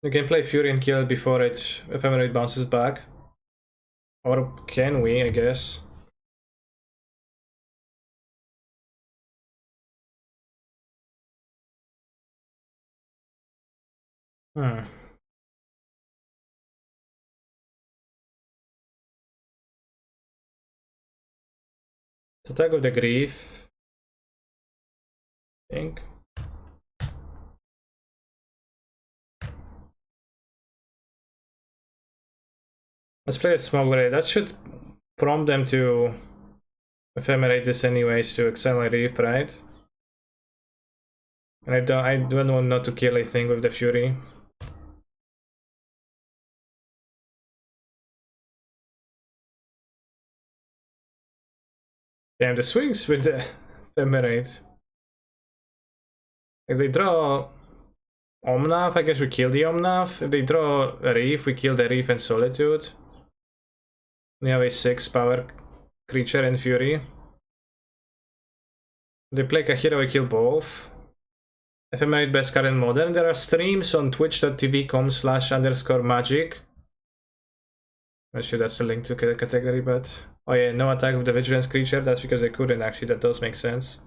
You can play Fury and kill it before it Ephemerate bounces back. Or can we, I guess. Hmm. Let's attack with the Grief. I think. Let's play a Smoke Blade. That should prompt them to ephemerate this anyways to accelerate Reef, right? And I don't want not to kill a thing with the Fury. Damn, the swings with the ephemerate. If they draw Omnath, I guess we kill the Omnath. If they draw a Reef, we kill the Reef and Solitude. We have a 6 power creature and Fury. They play Kahira, we kill both. Ephemerate best card in Modern. There are streams on twitch.tv/com/magic. Not sure that's the link to the category, but... Oh yeah, no attack with the Vigilance creature. That's because they couldn't, actually. That does make sense.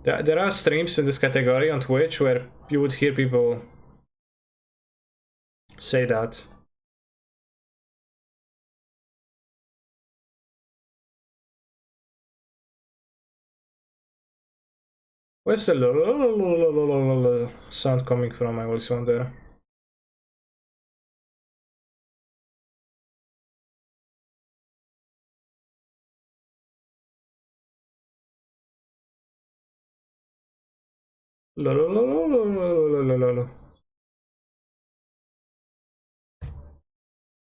There are streams in this category on Twitch where you would hear people say that. Where's the sound coming from? I always wonder.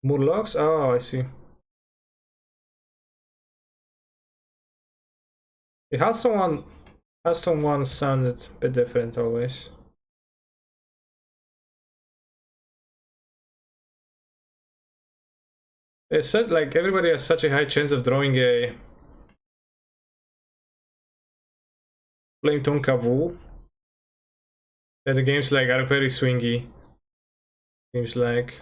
Murlocs? Oh, I see. The Hearthstone one sounded a bit different always. It said like everybody has such a high chance of drawing a Flame Tongue Kavu that the games like are very swingy. Seems like.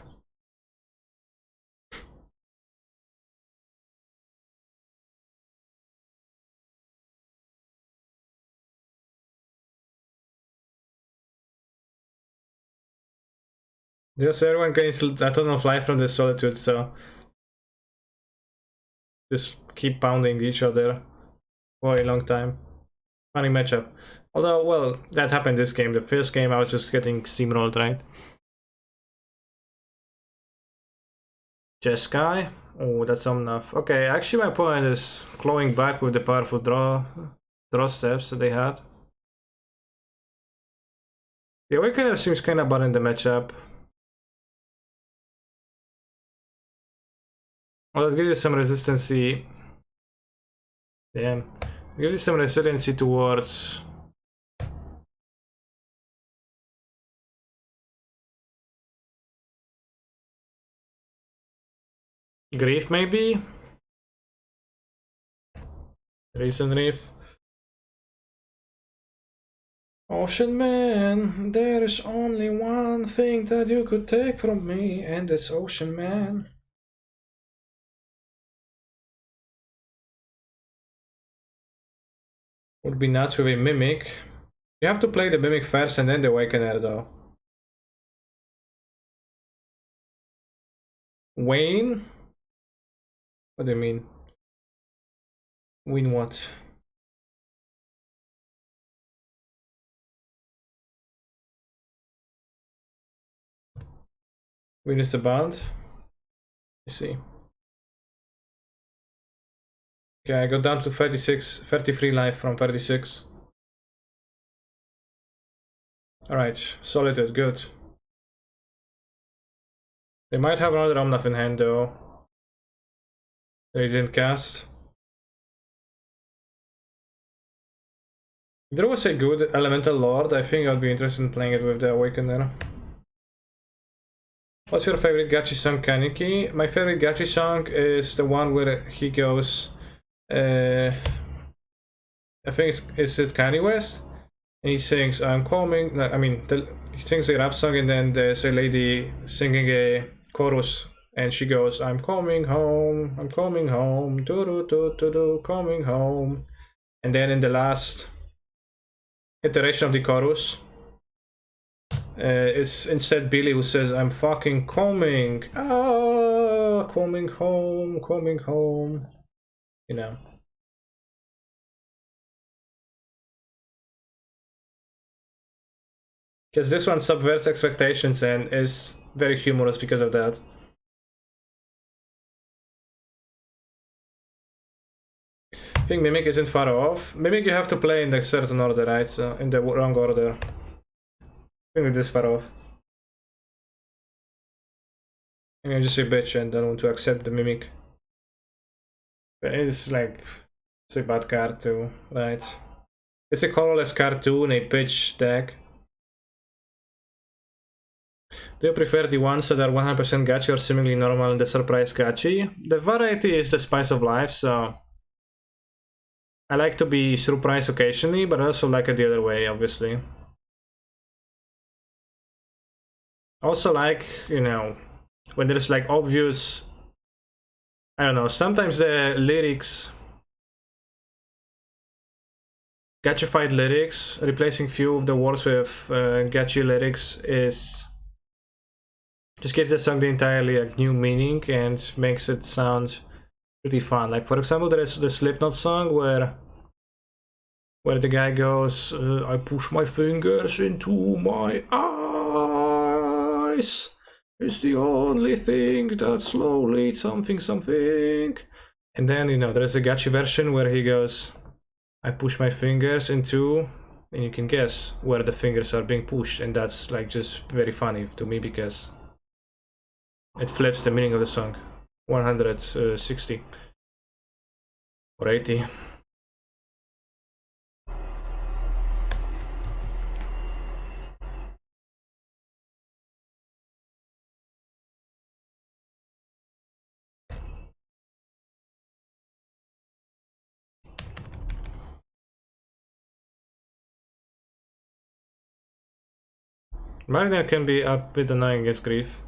Just everyone gains a ton of life from the solitude, so just keep pounding each other for a long time. Funny matchup. Although, well, that happened this game. The first game I was just getting steamrolled, right? Jeskai? Oh, that's enough. Okay, actually my opponent is clawing back with the powerful draw steps that they had. The Awakener seems kinda bad in the matchup. Well, let's give you some resistancy. Damn. Gives you some resiliency towards Grief, maybe? Recent Reef. Ocean Man, there is only one thing that you could take from me, and it's Ocean Man. Would be nuts with a Mimic. You have to play the Mimic first and then the Awakener, though. Wayne? What do you mean? Win what? Win is the band? I see. Okay, I got down to 33 life from 36. Alright, Solitude, good. They might have another Omnath in hand though. They didn't cast. If there was a good Elemental Lord, I think I'd be interested in playing it with the Awakener. What's your favorite Gachi song, Kaneki? My favorite Gachi song is the one where he goes... I think it's it Kanye West? And he sings, I'm coming... I mean, he sings a rap song and then there's a lady singing a chorus and she goes, I'm coming home, do-do-do-do-do, coming home. And then in the last iteration of the chorus, it's instead Billy who says, I'm fucking coming, coming home, you know. Because this one subverts expectations and is very humorous because of that. I think Mimic isn't far off. Mimic you have to play in the certain order, right? So in the wrong order. I think it is far off. And I'm just a bitch and don't want to accept the Mimic. But it's like, it's a bad card too, right? It's a colorless card too in a pitch deck. Do you prefer the ones that are 100% gachi or seemingly normal and the surprise gachi? The variety is the spice of life, so... I like to be surprised occasionally, but I also like it the other way, obviously. I also like, you know, when there's like obvious... I don't know, sometimes the lyrics... Gachified lyrics, replacing few of the words with gachi lyrics is... just gives the song the entirely like, new meaning and makes it sound pretty fun. Like for example, there is the Slipknot song where where the guy goes, I push my fingers into my eyes. It's the only thing that slowly something something. And then, you know, there's a gacha version where he goes, I push my fingers into, and you can guess where the fingers are being pushed, and that's like just very funny to me because it flips the meaning of the song. 160 or 80. Mariner can be a bit annoying against Grief.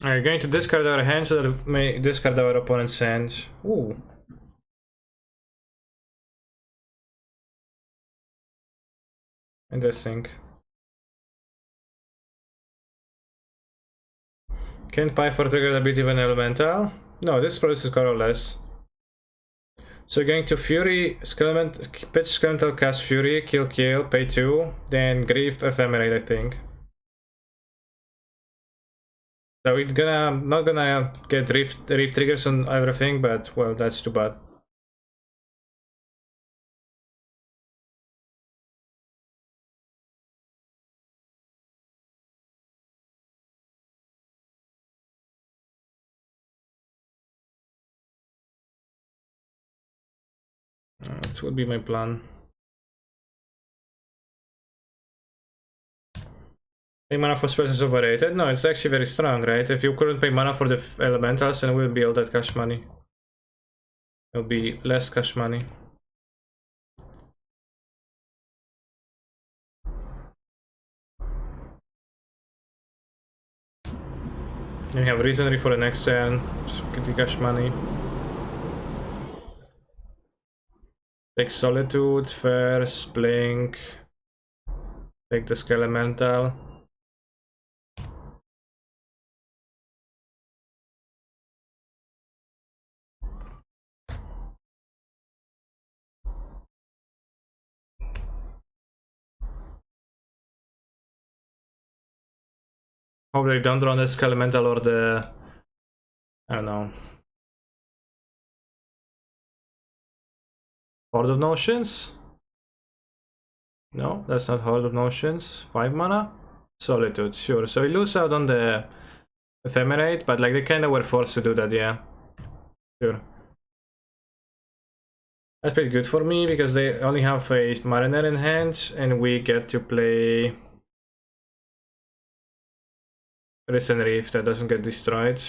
Alright, going to discard our hand so that it may discard our opponent's hand. Ooh. Interesting. Can't pay for trigger ability of an elemental? No, this produces colorless. So going to Fury, pitch Skelemental, cast Fury, kill, pay 2, then Grief, Ephemerate, I think. So it's not gonna get Rift triggers on everything, but well, that's too bad. This would be my plan. Pay mana for spells is overrated? No, it's actually very strong, right? If you couldn't pay mana for the elementals, then it wouldn't be all that cash money. It'll be less cash money. Then you have Reasonry for the next turn, just get the cash money. Take Solitude first, Blink. Take the Skelemental. Hope they don't run the Skelemental or the... I don't know. Horde of Notions? No, that's not Horde of Notions. 5 mana? Solitude, sure. So we lose out on the Ephemerate, but like they kinda were forced to do that, yeah. Sure. That's pretty good for me because they only have a Mariner in hand and we get to play Risen Reef that doesn't get destroyed.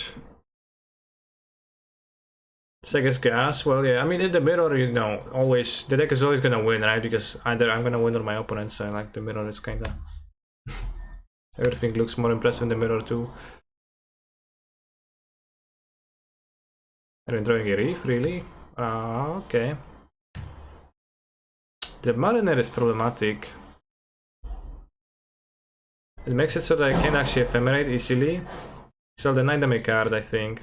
Sega's Gas, well yeah, I mean in the mirror, you know, always, the deck is always gonna win, right? Because either I'm gonna win or my opponent's side, like the mirror is kinda... Everything looks more impressive in the mirror too. Are you drawing a Reef, really? Okay. The Mariner is problematic. It makes it so that I can actually ephemerate easily. So the Dynamic card, I think.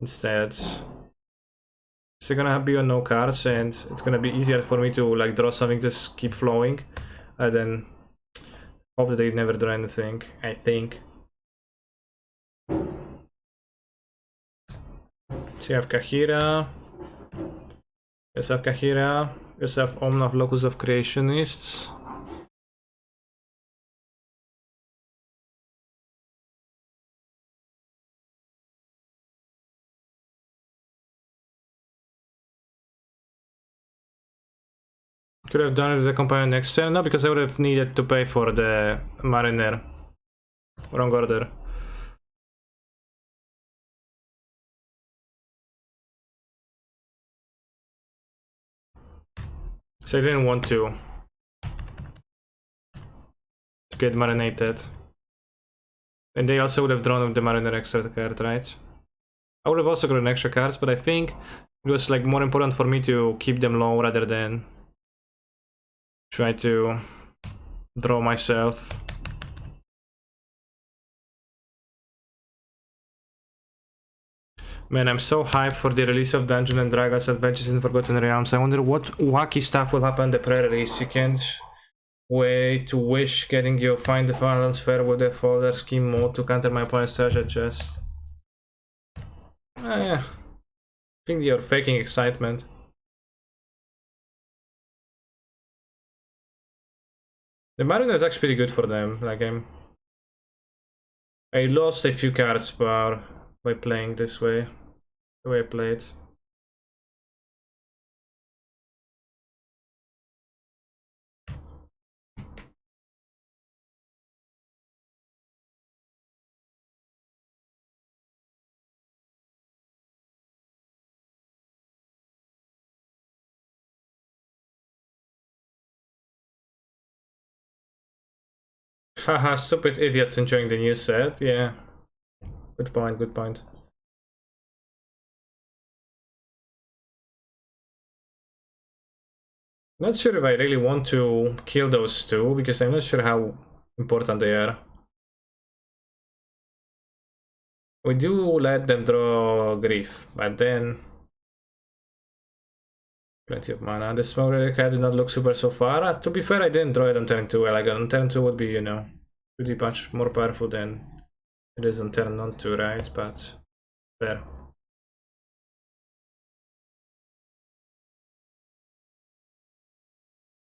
Instead, it's gonna be on no cards, and it's gonna be easier for me to like draw something, just keep flowing, and then hope that they never draw anything. I think. So you have Kahira. Yes, I have Kahira. Yes, I have Omnath, Locus of Creationists. Could have done it with the companion next turn. No, because I would have needed to pay for the Mariner. Wrong order. So I didn't want to. get marinated. And they also would have drawn with the Mariner extra card, right? I would have also gotten extra cards, but I think it was like more important for me to keep them low rather than try to draw myself. Man, I'm so hyped for the release of Dungeons and Dragons Adventures in Forgotten Realms. I wonder what wacky stuff will happen in the pre-release. You can't wait to wish getting you find the balance fair with the folder scheme mode to counter my opponent's treasure chest. I think you're faking excitement. The Mariner is actually pretty good for them. Like I lost a few cards by playing this way. The way I played. Haha, stupid idiots enjoying the new set. Yeah. Good point, good point. Not sure if I really want to kill those two, because I'm not sure how important they are. We do let them draw Grief, but then... Plenty of mana. The small relic card did not look super so far. To be fair, I didn't draw it on turn 2. Like on turn 2 would be, you know, pretty much more powerful than it is on turn 2, right? But fair.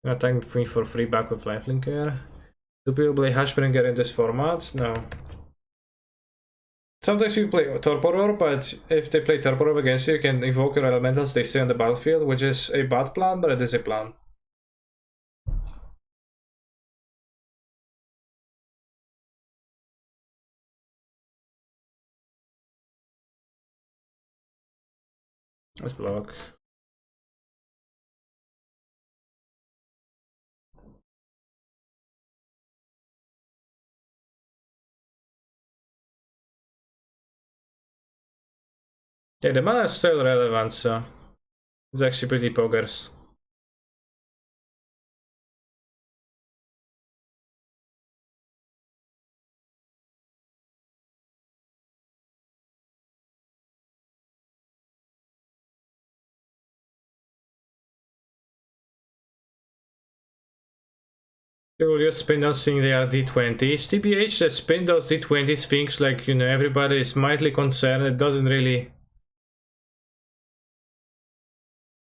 Attacking me for free back with Lifelinker. Do people play Hashbringer in this format? No. Sometimes we play Torpor, but if they play Torpor against you, you can invoke your elementals, they stay on the battlefield, which is a bad plan, but it is a plan. Let's block. Yeah, the mana is still relevant, so it's actually pretty poggers. You will just spin those things, they are D20s. TBH, the spin those D20s things like, you know, everybody is mildly concerned. It doesn't really...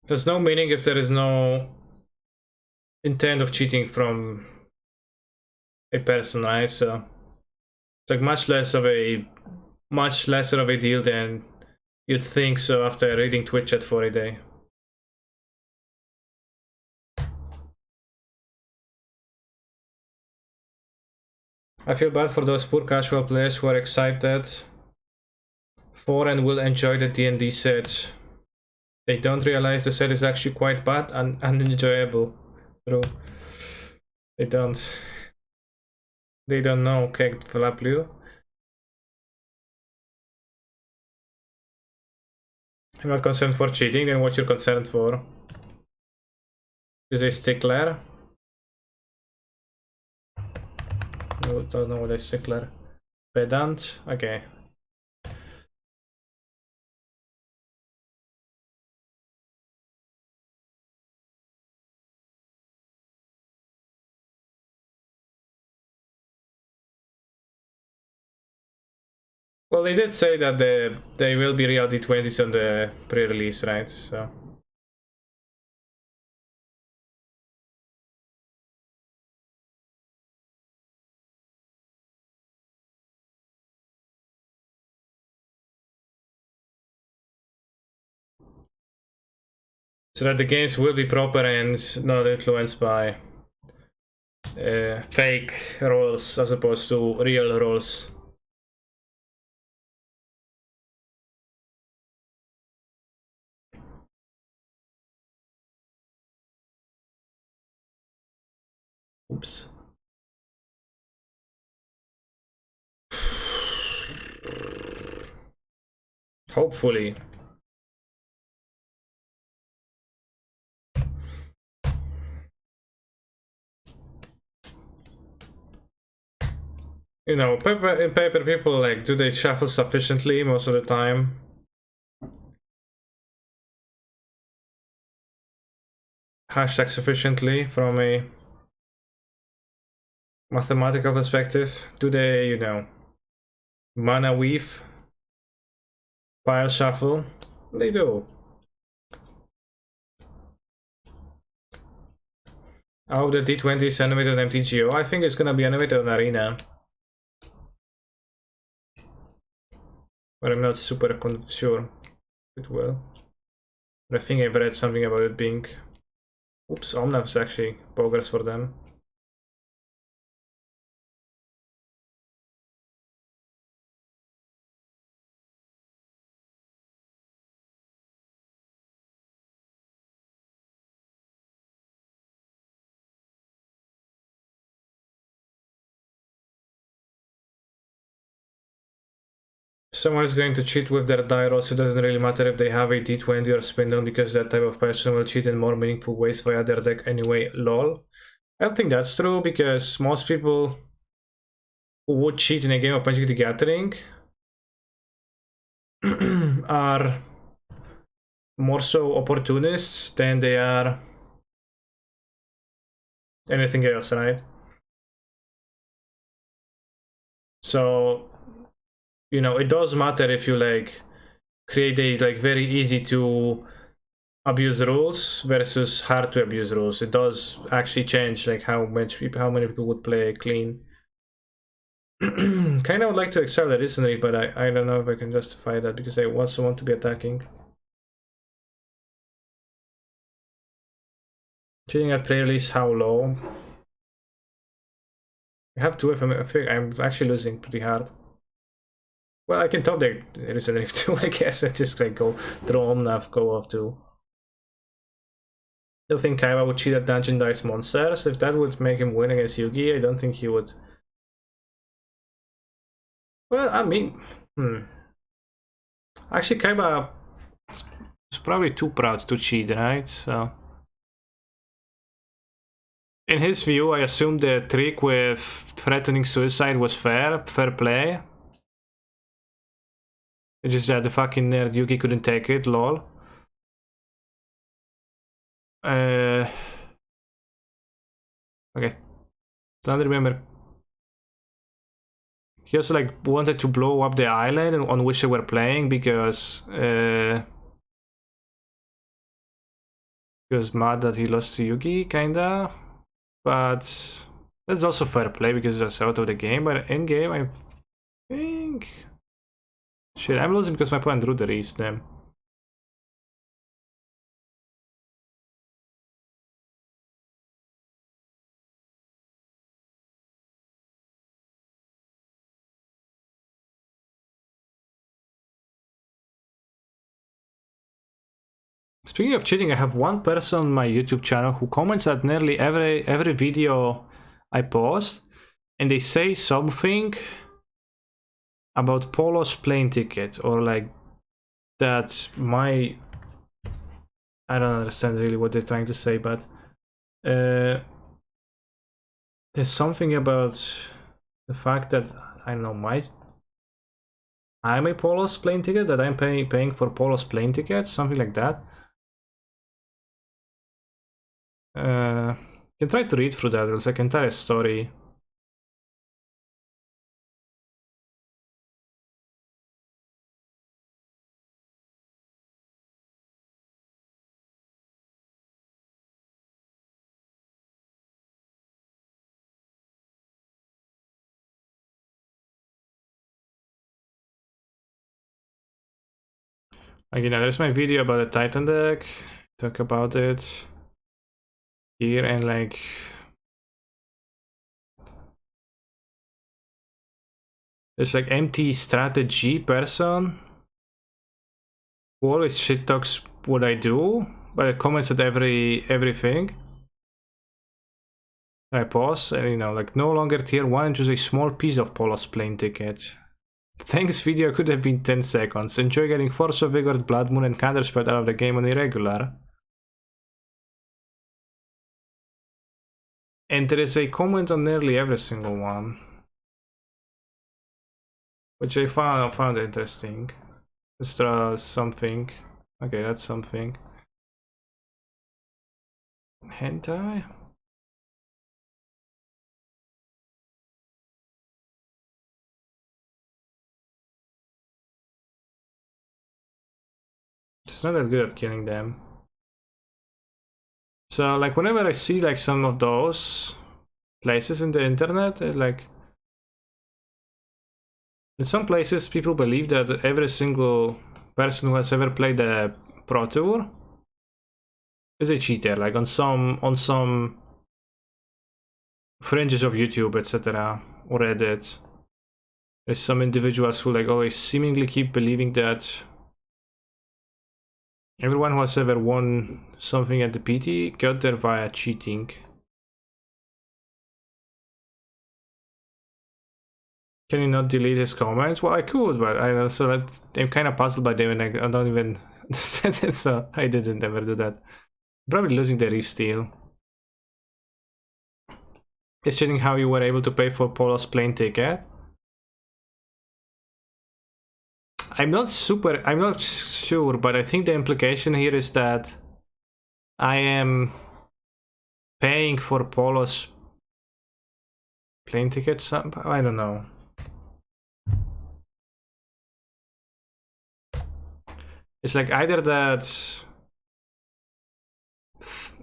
There's no meaning if there is no intent of cheating from a person, right? So it's like much lesser of a deal than you'd think so after reading Twitch chat for a day. I feel bad for those poor casual players who are excited for and will enjoy the D&D set. They don't realize the set is actually quite bad and unenjoyable. True. They don't. They don't know, Keg Flaplio. I'm not concerned for cheating, then what you're concerned for? Is a stickler? No, don't know what a stickler. Pedant? Okay. Well, they did say that they will be real D20s on the pre-release, right? So that the games will be proper and not influenced by fake rolls as opposed to real rolls. Oops. Hopefully. You know, in paper people, like, do they shuffle sufficiently most of the time? Hashtag sufficiently from a mathematical perspective. Do they, you know, mana weave, pile shuffle? They do. Oh, the D20 is animated on MTGO. I think it's gonna be animated on Arena. But I'm not super sure it will. But I think I've read something about it being... Oops, Omnav's actually progress for them. Someone is going to cheat with their die rolls. It doesn't really matter if they have a D20 or spin down, because that type of person will cheat in more meaningful ways via their deck anyway. Lol. I don't think that's true, because most people who would cheat in a game of Magic the Gathering are more so opportunists than they are anything else, right? So, you know, it does matter if you like create a like very easy to abuse rules versus hard to abuse rules. It does actually change like how many people would play clean. Kind of would like to excel the listening, but I don't know if I can justify that, because I also want to be attacking. Cheating at play release, how low? I have two if I'm actually losing pretty hard. Well, I can top deck Resident Evil 2, I guess. I just like go draw Omnav, go off 2. I don't think Kaiba would cheat at Dungeon Dice Monsters. If that would make him win against Yugi, I don't think he would. Well, I mean, actually, Kaiba is probably too proud to cheat, right? So, in his view, I assume the trick with threatening suicide was fair play. It's just that the fucking nerd Yugi couldn't take it, lol. Okay, don't remember. He also like wanted to blow up the island on which they were playing because he was mad that he lost to Yugi, kinda. But that's also fair play because it's out of the game. But in game, I think shit, I'm losing because my opponent drew the Reese. Damn. Speaking of cheating, I have one person on my YouTube channel who comments at nearly every video I post, and they say something about Polo's plane ticket, or like that I don't understand really what they're trying to say, but there's something about the fact that I don't know, I'm a Polo's plane ticket, that I'm paying for Polo's plane ticket, something like that. You can try to read through that. There's like an entire story. Again, there's my video about the Titan deck. Talk about it here, and like there's like empty strategy person who always shit talks what I do, but it comments at everything. I pause and, you know, like no longer tier 1 and choose a small piece of Polo's plane ticket. Thanks video could have been 10 seconds. Enjoy getting Force of Vigor, Blood Moon and Counterspell out of the game on irregular. And there is a comment on nearly every single one, which I found interesting. Let's draw something. Okay, that's something. Hentai? It's not that good at killing them. So like whenever I see like some of those places in the internet, like in some places people believe that every single person who has ever played the Pro Tour is a cheater, like on some fringes of YouTube, etc. or Reddit. There's some individuals who like always seemingly keep believing that everyone who has ever won something at the PT got there via cheating. Can you not delete his comments? Well, I could, but I'm kind of puzzled by them and I don't even understand it, so I didn't ever do that. Probably losing the Reef Steel. It's checking how you were able to pay for Polo's plane ticket. I'm not sure, but I think the implication here is that I am paying for Polo's plane ticket somehow. I don't know. It's like either that,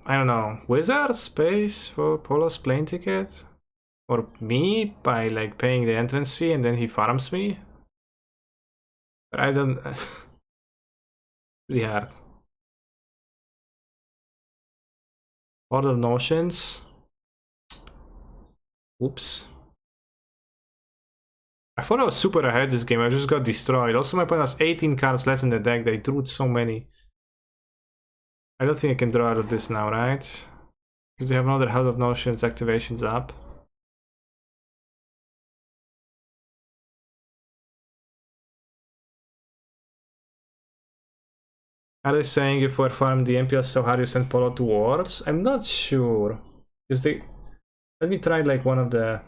I don't know, Wizards pays for Polo's plane ticket, or me by like paying the entrance fee and then he farms me. But I don't. Pretty hard. Horde of Notions. Oops. I thought I was super ahead this game, I just got destroyed. Also my opponent has 18 cards left in the deck, they drew so many. I don't think I can draw out of this now, right? Because they have another Horde of Notions activations up. Are they saying if we're farming the MPS so hard you send Polo to Wars? I'm not sure. Because they... Let me try like one of the...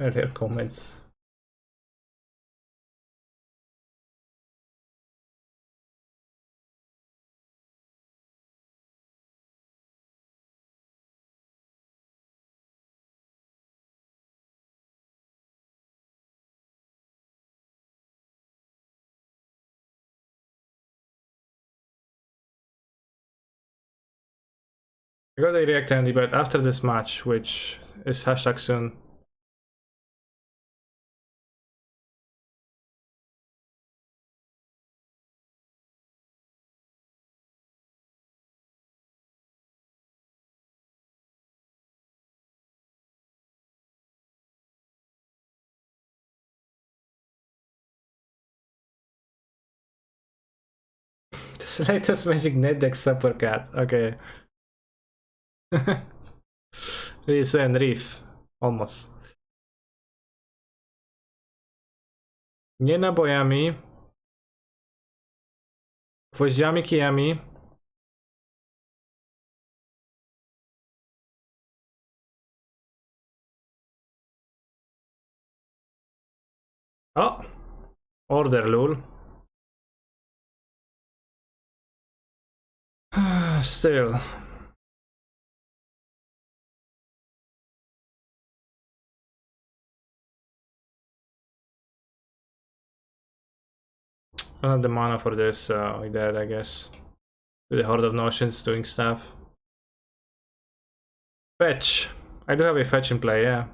earlier comments. I got a react Andy, but after this match, which is hashtag soon. The latest Magic Net deck Supercat. Okay. Listen, Reef. Almost. Nie nabojami. Gwoździami, kijami. O! Order, lul. Still. I don't have the mana for this, so like that, I guess. With the Horde of Notions doing stuff. Fetch. I do have a fetch in play, yeah.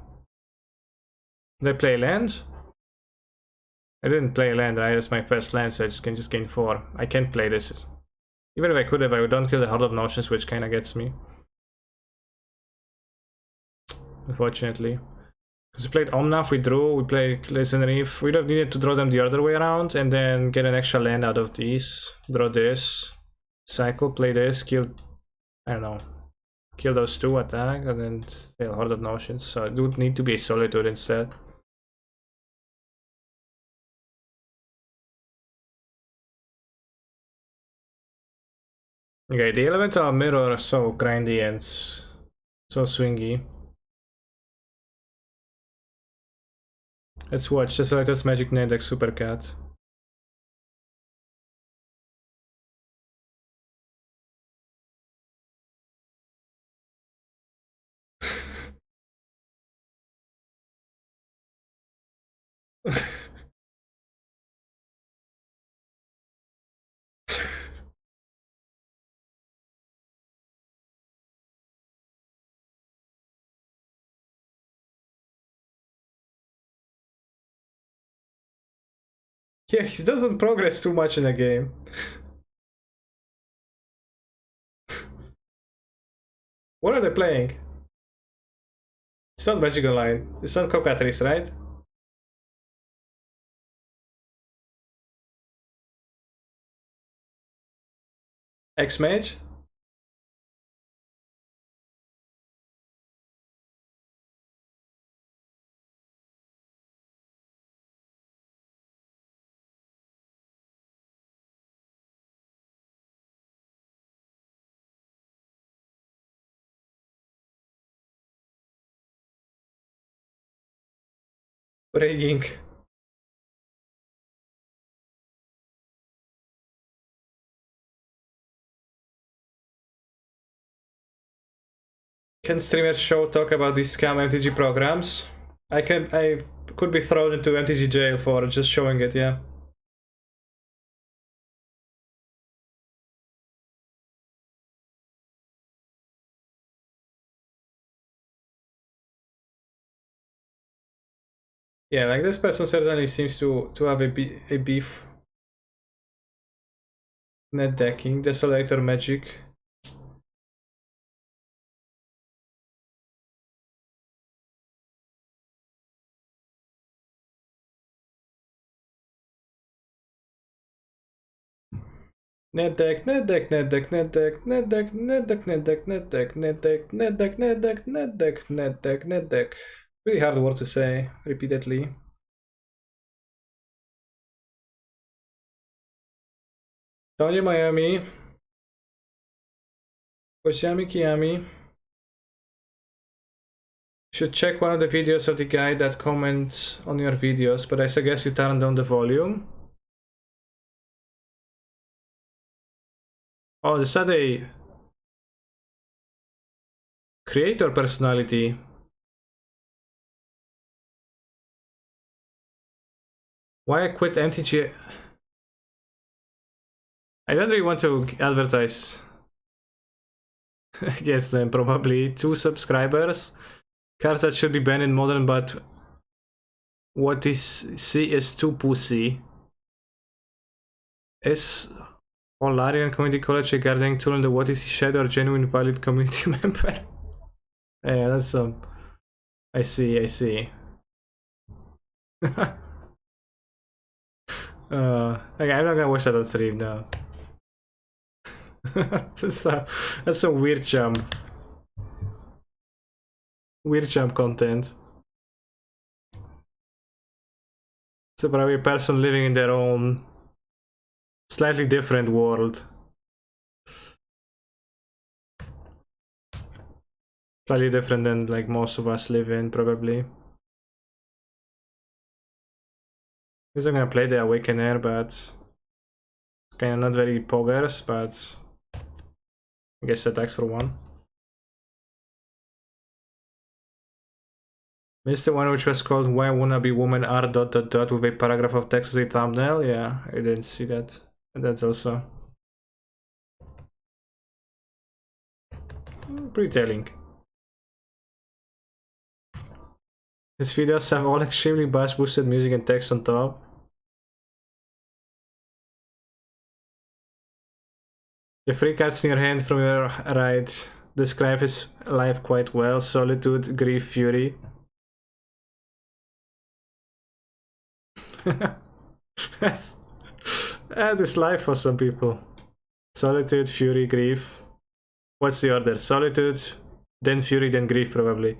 Did I play land? I didn't play land, right? That's my first land, so I can just gain 4. I can't play this. Even if I could have, I don't kill the Horde of Notions, which kinda gets me. Unfortunately. Because we played Omnath, we drew, we played Listen Reef. We'd have needed to draw them the other way around and then get an extra land out of these. Draw this. Cycle, play this, kill... I don't know. kill those two, attack, and then still Horde of Notions. So it would need to be a Solitude instead. Okay, the Elemental Mirror are so grindy and so swingy. Let's watch the Selector's Magic Nedex Super Cat. Yeah, he doesn't progress too much in the game. What are they playing? It's not Magic Online. It's not Cockatrice, right? X-Mage? Rigging. Can streamers show talk about these scam MTG programs? I could be thrown into MTG jail for just showing it, yeah. Yeah, like this person certainly seems to have a beef. Net decking, Desolator Magic. Net deck, net deck, net deck, net deck, net deck, net deck, net deck, net deck, net deck, net deck, net deck, net deck, net deck, net deck. Really hard word to say repeatedly. Tony Miami. Koshami Kiami. Should check one of the videos of the guy that comments on your videos, but I suggest you turn down the volume. Oh, is that a creator personality? Why I quit MTG? I don't really want to advertise against them. Probably 2 subscribers. Cards that should be banned in Modern, but what is C is too pussy. Is Olarian Community College a gardening tool in the What is he Shadow or genuine valid community member? Yeah, that's some. I see, I see. Okay, I'm not gonna watch that on stream now. That's a weird jump. Weird jump content. It's probably a person living in their own slightly different world. Slightly different than like most of us live in, probably. Guess I'm gonna play the Awakener, but it's kinda not very poggers, but I guess attacks for 1. Missed the one which was called Why Wannabe Woman Are ... with a paragraph of text as a thumbnail? Yeah, I didn't see that. And that's also pretty telling. His videos have all extremely bass boosted music and text on top. The 3 cards in your hand from your right describe his life quite well. Solitude, Grief, Fury. That's this life for some people. Solitude, Fury, Grief. What's the order? Solitude, then Fury, then Grief, probably.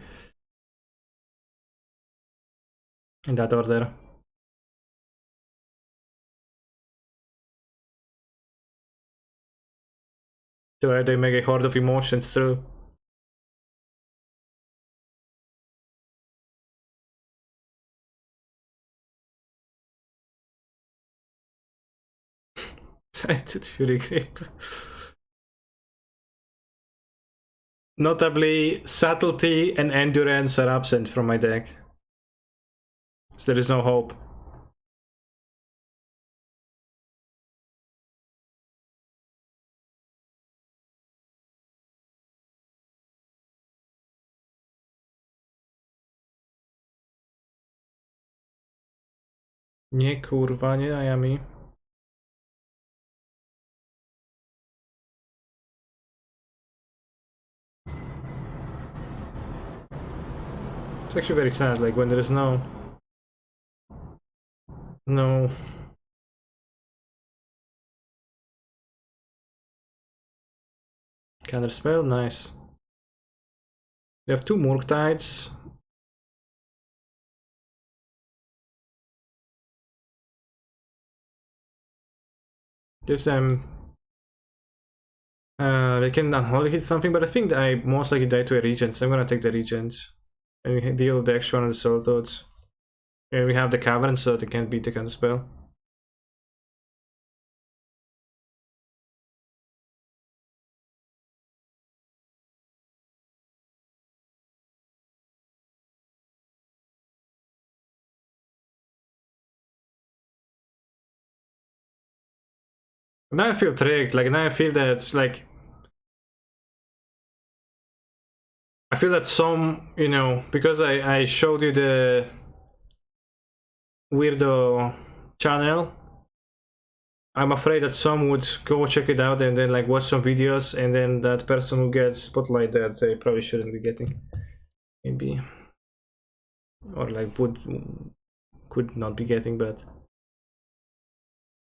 In that order. So they make a Horde of Emotions through. It's Fury Grip. Notably, subtlety and endurance are absent from my deck. So there is no hope. Nie kurwa, nie Miami. It's actually very sad, like when there is no counter spell. Nice. We have 2 Murktides. Gives them they can unholy hit something, but I think I most likely die to a Regent, so I'm gonna take the Regent. And we deal the extra one on the Soul Toads. And we have the Cavern, so they can't beat the counter spell. Now I feel tricked, like now I feel that it's like I feel that some, you know, because I showed you the weirdo channel, I'm afraid that some would go check it out and then like watch some videos, and then that person who gets spotlight that they probably shouldn't be getting, maybe, or like could not be getting, but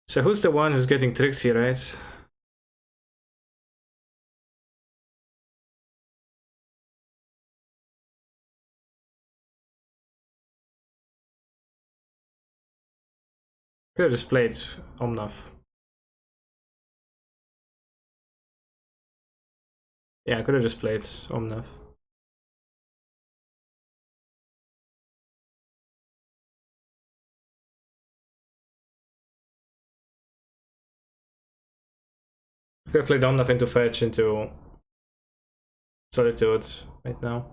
so who's the one who's getting tricked here, right? Could have just played Omnath. Yeah, I could have just played Omnath. I could have played Omnath into fetch into Solitude right now.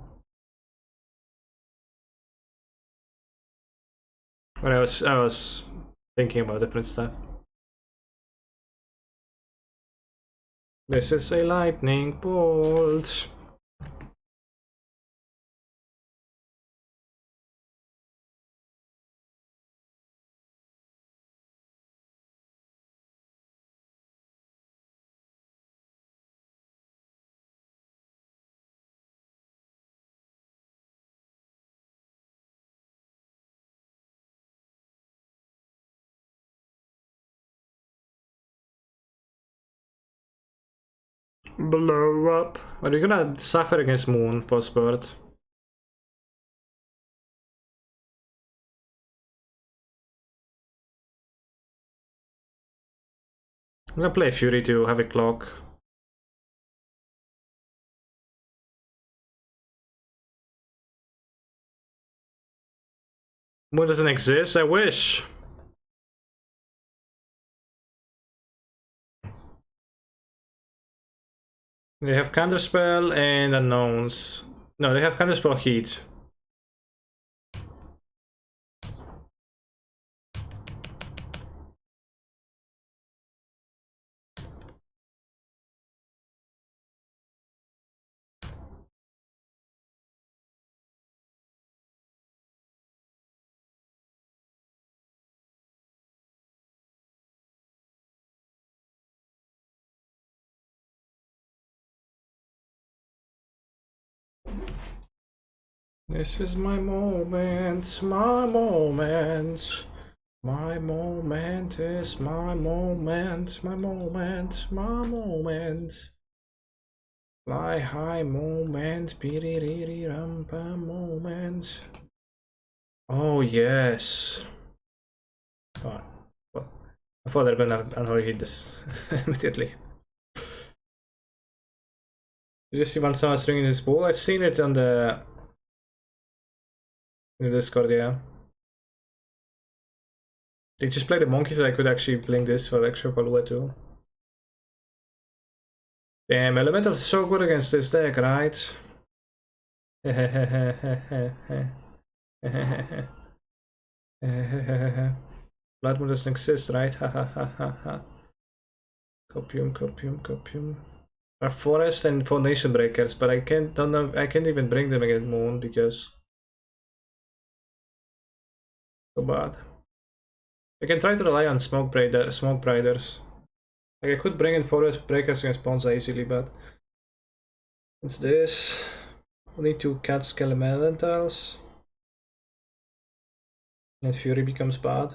But I was thinking about different stuff. This is a lightning bolt. Blow up. Are you gonna suffer against Moon post-bird? I'm gonna play Fury to have a clock. Moon doesn't exist? I wish! They have Counterspell and Unknowns. No, they have Counterspell Heat. This is my moment, my moment. My moment is my moment, my moment, my moment. Fly high moment, piriri rampa moment. Oh yes. Oh, well, I thought they're gonna hit this immediately. Did you see when someone's ringing his ball? I've seen it on the in the Discord, yeah. They just play the monkey so I could actually blink this for extra Palua too. Damn, Elemental is so good against this deck, right? Blood moon doesn't exist, right? Copium, copium, copium. Are forest and foundation breakers, but I can't even bring them against moon because so bad. I can try to rely on smoke riders. Like I could bring in forest breakers against Ponza easily, but it's this. I need to catch Elementals. And Fury becomes bad.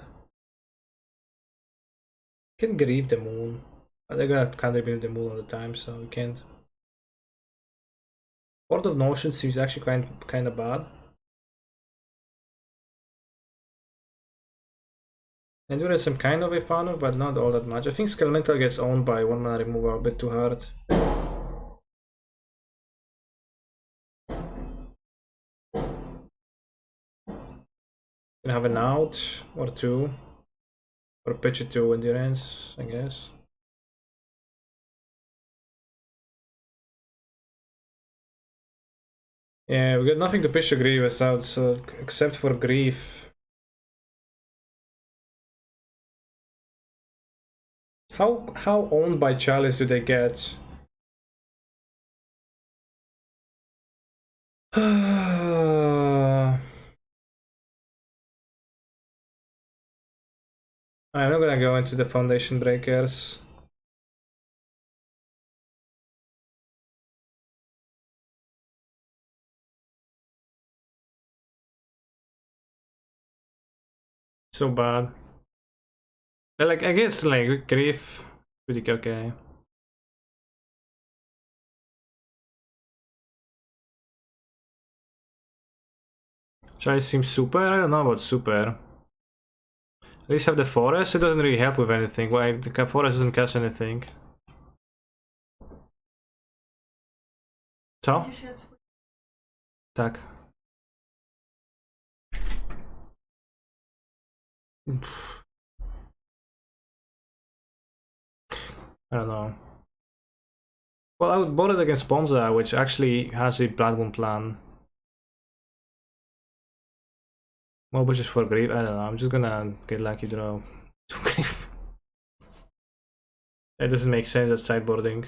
Can grieve the moon. But I can't rebuild the moon all the time, so we can't. Board of Notion seems actually kind of bad. Endurance I'm kind of a fan of, but not all that much. I think Skelemental gets owned by 1-mana removal a bit too hard. Can have an out or two. Or pitch it to Endurance, I guess. Yeah, we got nothing to pitch to Grievous out, so except for Grief. How owned by Chalice do they get? I'm not gonna go into the Foundation Breakers. So bad. Like I guess like Grief pretty okay. Chalice seems super. I don't know about super. At least have the forest. It doesn't really help with anything. Why the forest doesn't cast anything. Co? Tak. I don't know. Well, I would board it against Bonza, which actually has a Blood Moon plan. More bushes for Grief. I don't know. I'm just gonna get lucky draw. Grief. It doesn't make sense at sideboarding.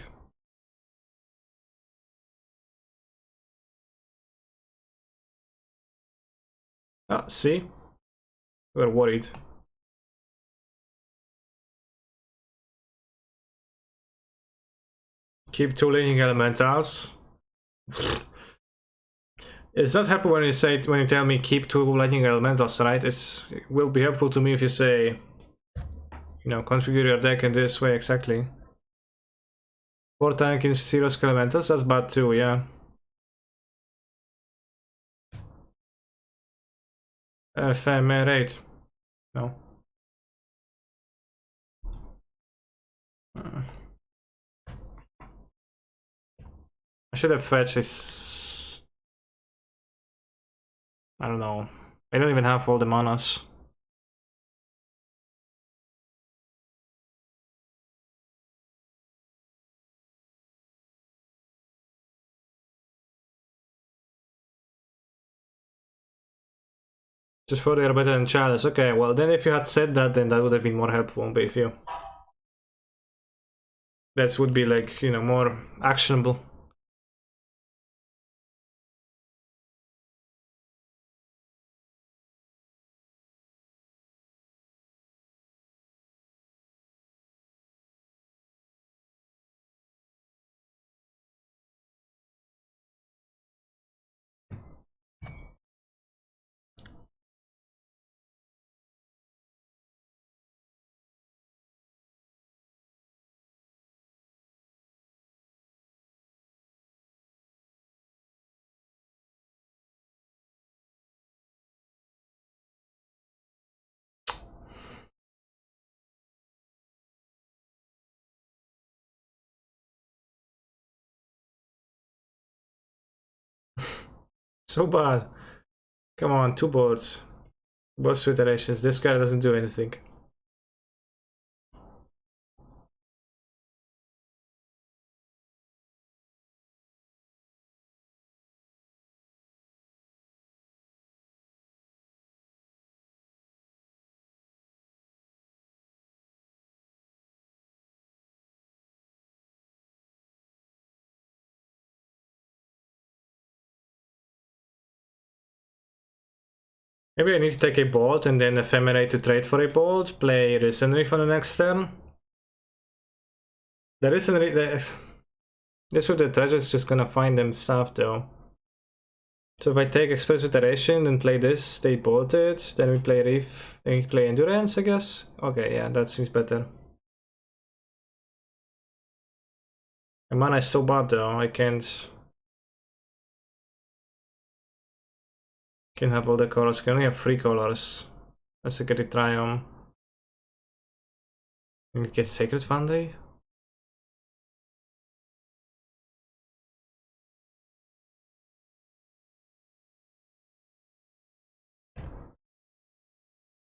Ah, see? We're worried. Keep two Lightning Elementals. It's not helpful when you tell me keep two Lightning Elementals, right? It will be helpful to me if you say, you know, configure your deck in this way exactly. 4 tank in 0 Elementals, that's bad too, yeah. Ephemerate. No. I should have fetched this. I don't know. I don't even have all the manas. Just for they're better than Chalice. Okay, well then if you had said that, then that would have been more helpful, but if you... That would be like, you know, more actionable. So bad. Come on, 2 bolts. Both iterations. This guy doesn't do anything. Maybe I need to take a bolt and then ephemerate to trade for a bolt, play Resenry for the next turn. The Resenry... This with the treasure is just gonna find them stuff though. So if I take Express Iteration and play this, stay bolted, then we play Reef, and we play Endurance, I guess? Okay, yeah, that seems better. My mana is so bad though, I can't have all the colors, I can only have 3 colors. Let's get a Triumph. And get Sacred Foundry?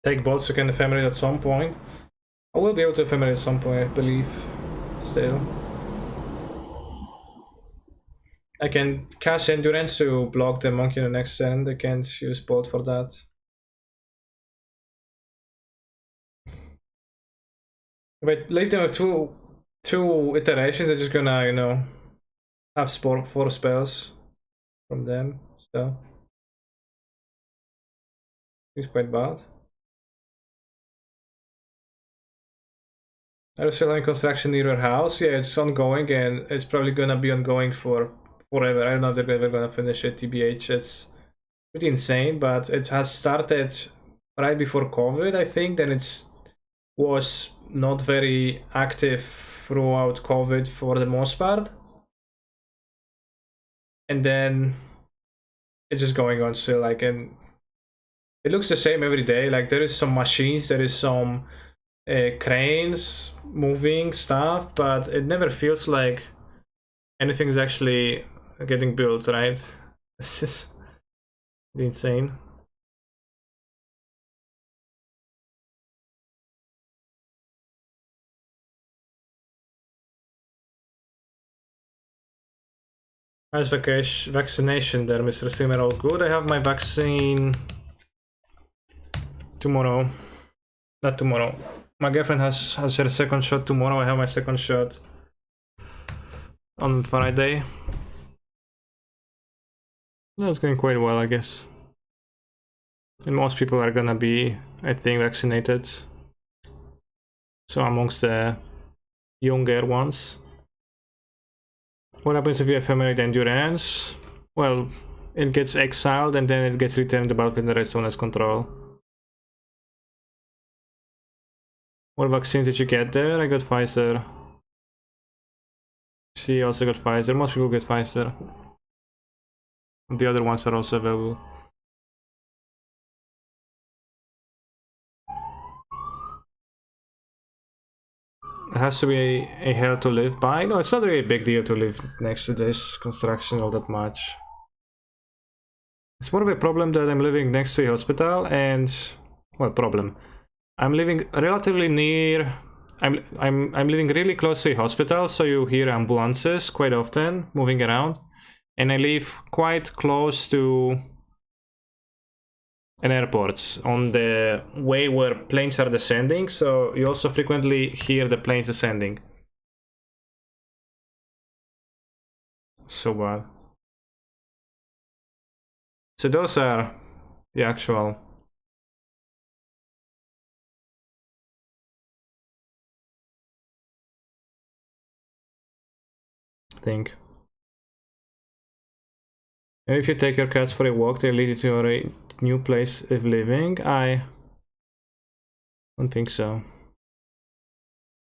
Take bolts, so I can ephemerate at some point. I will be able to ephemerate at some point, I believe. Still. I can cast Endurance to block the monkey on the next turn. I can't use bolt for that. But leave them with two iterations, they're just gonna, you know, have 4 spells from them, so it's quite bad. Are you still having construction near your house? Yeah, it's ongoing and it's probably gonna be ongoing for forever. I don't know if they're ever gonna finish it, TBH. It's pretty insane, but it has started right before COVID, I think. Then it's was not very active throughout COVID for the most part. And then it's just going on still, like, and it looks the same every day. Like, there is some machines, there is some cranes moving stuff, but it never feels like anything's actually getting built, right? It's just insane. How's vaccination there, Mr. Simmer? All good. I have my vaccine tomorrow. Not tomorrow. My girlfriend has her second shot tomorrow. I have my second shot on Friday. That's going quite well, I guess. And most people are gonna be, I think, vaccinated. So amongst the younger ones. What happens if you ephemerate Endurance? Well, it gets exiled and then it gets returned about when the redstone has control. What vaccines did you get there? I got Pfizer. She also got Pfizer. Most people get Pfizer. The other ones are also available. It has to be a hell to live by. No, it's not really a big deal to live next to this construction all that much. It's more of a problem that I'm living next to a hospital and, well, problem. I'm living relatively near. I'm living really close to a hospital, so you hear ambulances quite often moving around, and I live quite close to an airport on the way where planes are descending, so you also frequently hear the planes descending. So bad. So those are the actual thing. Maybe if you take your cats for a walk, they lead you to a new place of living. I don't think so.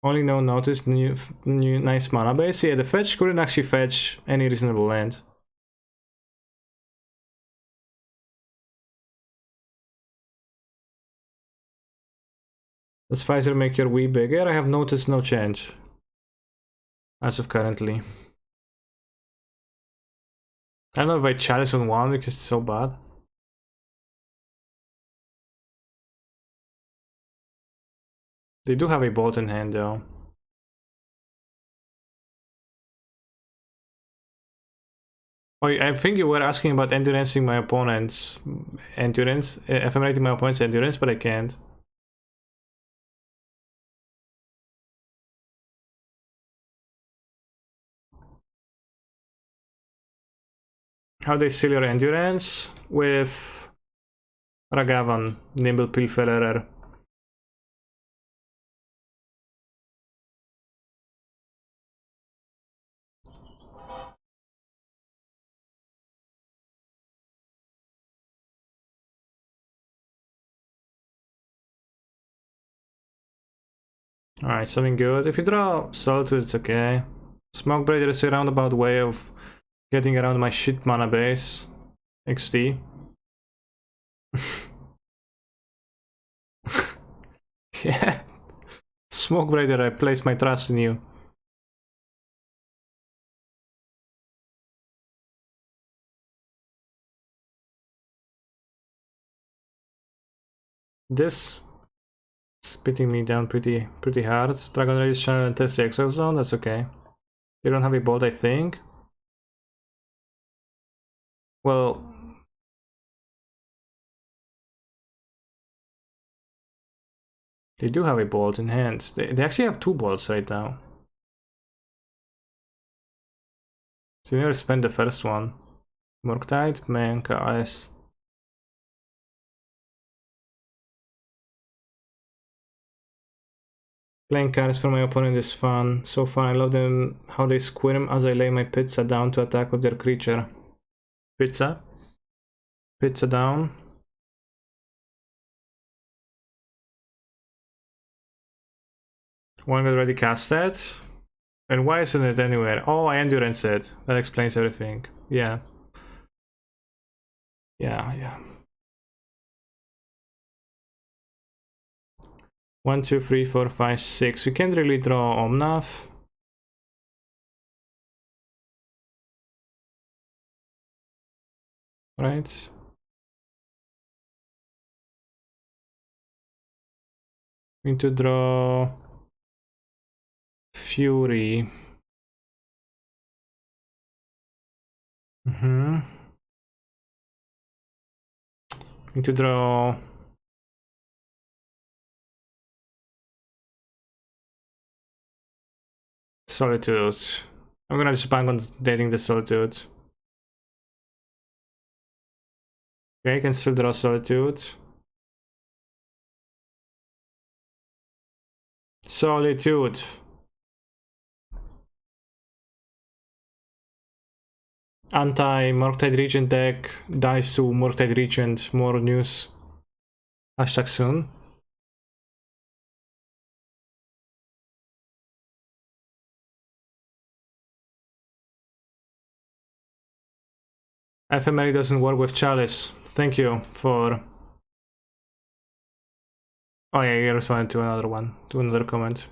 Only no notice new nice mana base. Yeah, the fetch couldn't actually fetch any reasonable land. Does Pfizer make your Wii bigger? I have noticed no change as of currently. I don't know if I chalice on one because it's so bad. They do have a bolt in hand though. Oh, I think you were asking about endurancing my opponent's endurance, ephemerating my opponent's endurance, but I can't. How they seal your endurance? With Ragavan, Nimble Pilferer. Alright, something good. If you draw Solitude, it's okay. Smoke Braider is a roundabout way of getting around my shit mana base. XD. Yeah. Smoke Braider, I place my trust in you. This spitting me down pretty hard. Dragon Rage Channel and test the Exile Zone, that's okay. They don't have a bolt, I think. Well, they do have a bolt in hand. They actually have two bolts right now. So they never spent the first one. Murktide, Manka, Ice. Playing cards for my opponent is fun. So fun, I love them how they squirm as I lay my pizza down to attack with their creature. Pizza? Pizza down. One got already casted. And why isn't it anywhere? Oh, I endurance it. That explains everything. Yeah. Yeah. 1, 2, 3, 4, 5, 6. We can't really draw Omnath. Right? We need to draw Fury. Need to draw Solitude. I'm gonna just bank on dating the Solitude. Okay, I can still draw Solitude. Solitude. Anti-Murktide Regent deck dies to Murktide Regent. More news. Hashtag soon. Ephemerate doesn't work with Chalice. Thank you for... Oh yeah, you responded to another one. To another comment.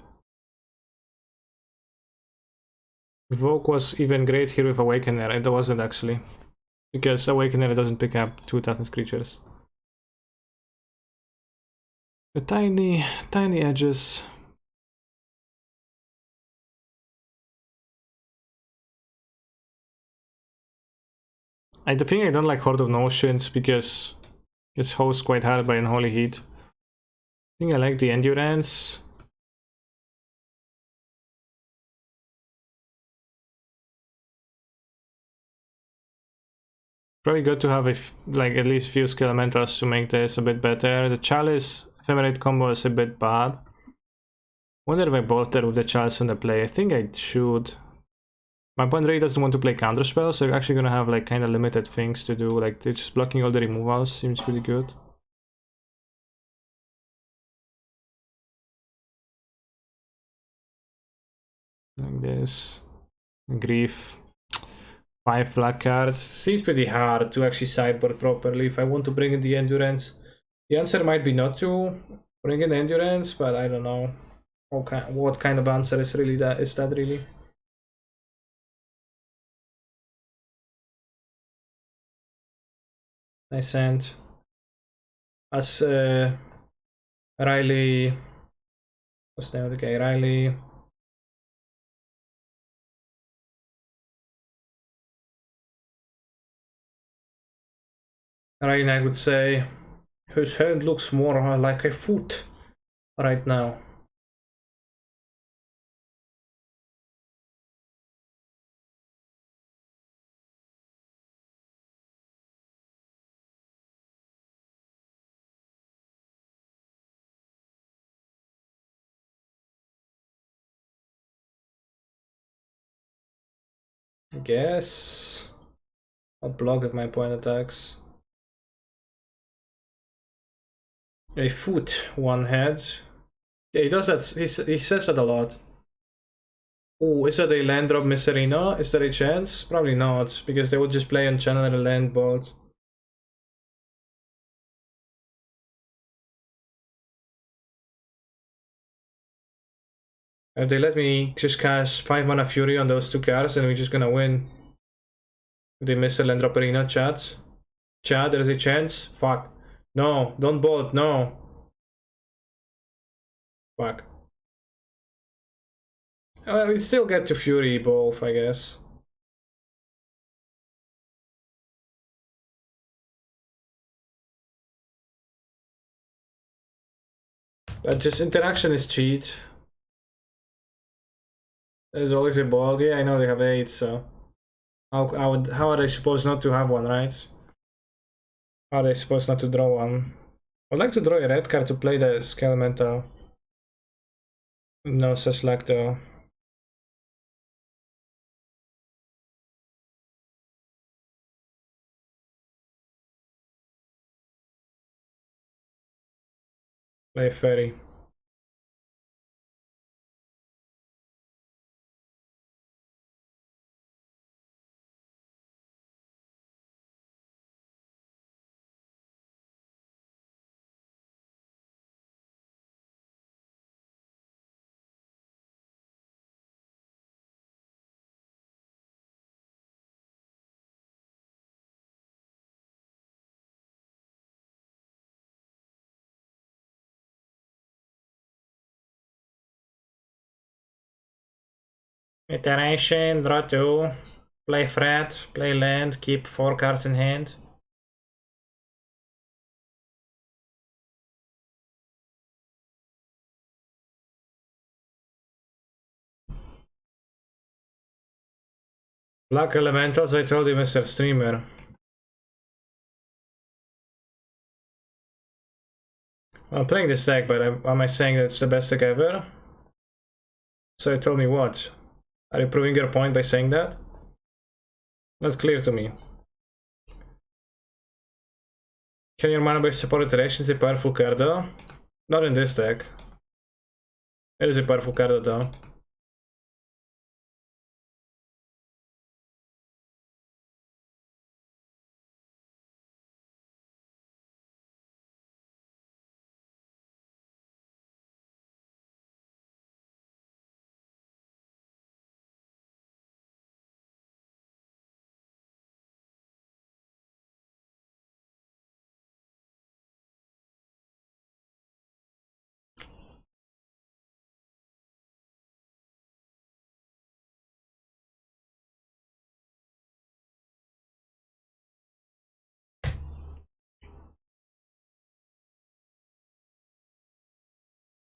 Evoke was even great here with Awakener. It wasn't actually. Because Awakener doesn't pick up 2 toughness creatures. The tiny edges. I think I don't like Horde of Notions because it's hosted quite hard by Unholy Heat. I think I like the Endurance. Probably good to have like at least few skill elementals to make this a bit better. The Chalice Ephemerate combo is a bit bad. Wonder if I bolter with the Chalice on the play. I think I should. My opponent really doesn't want to play counter spells, so you're actually gonna have like kind of limited things to do. Like just blocking all the removals seems pretty good. Like this. Grief. 5 black cards. Seems pretty hard to actually sideboard properly if I want to bring in the Endurance. The answer might be not to bring in Endurance, but I don't know. Okay, what kind of answer is really that? Is that really? I sent as Riley. What's the name of the guy? Riley. Riley, I would say his hand looks more like a foot right now. I guess I'll block with my point attacks. A foot, one head. Yeah, he does that. He says that a lot. Oh, is that a land drop Miserino? Is there a chance? Probably not, because they would just play on channel and a land board. If they let me just cast 5 mana Fury on those 2 cards, then we're just gonna win. If they miss a land drop arena, chat. Chat, there is a chance? Fuck. No, don't bolt, no. Fuck. We still get to Fury both, I guess. But just interaction is cheat. There's always a ball. Yeah, I know they have 8, so how are they supposed not to have one, right? How are they supposed not to draw one? I'd like to draw a red card to play the Skelemental. No such luck though. Play Fairy. Iteration, draw 2. Play threat, play land, keep 4 cards in hand. Black Elementals, I told you, Mr. Streamer. I'm playing this deck, but am I saying that it's the best deck ever? So you told me what? Are you proving your point by saying that? Not clear to me. Can your mana base support iterations a powerful card though? Not in this deck. It is a powerful card though.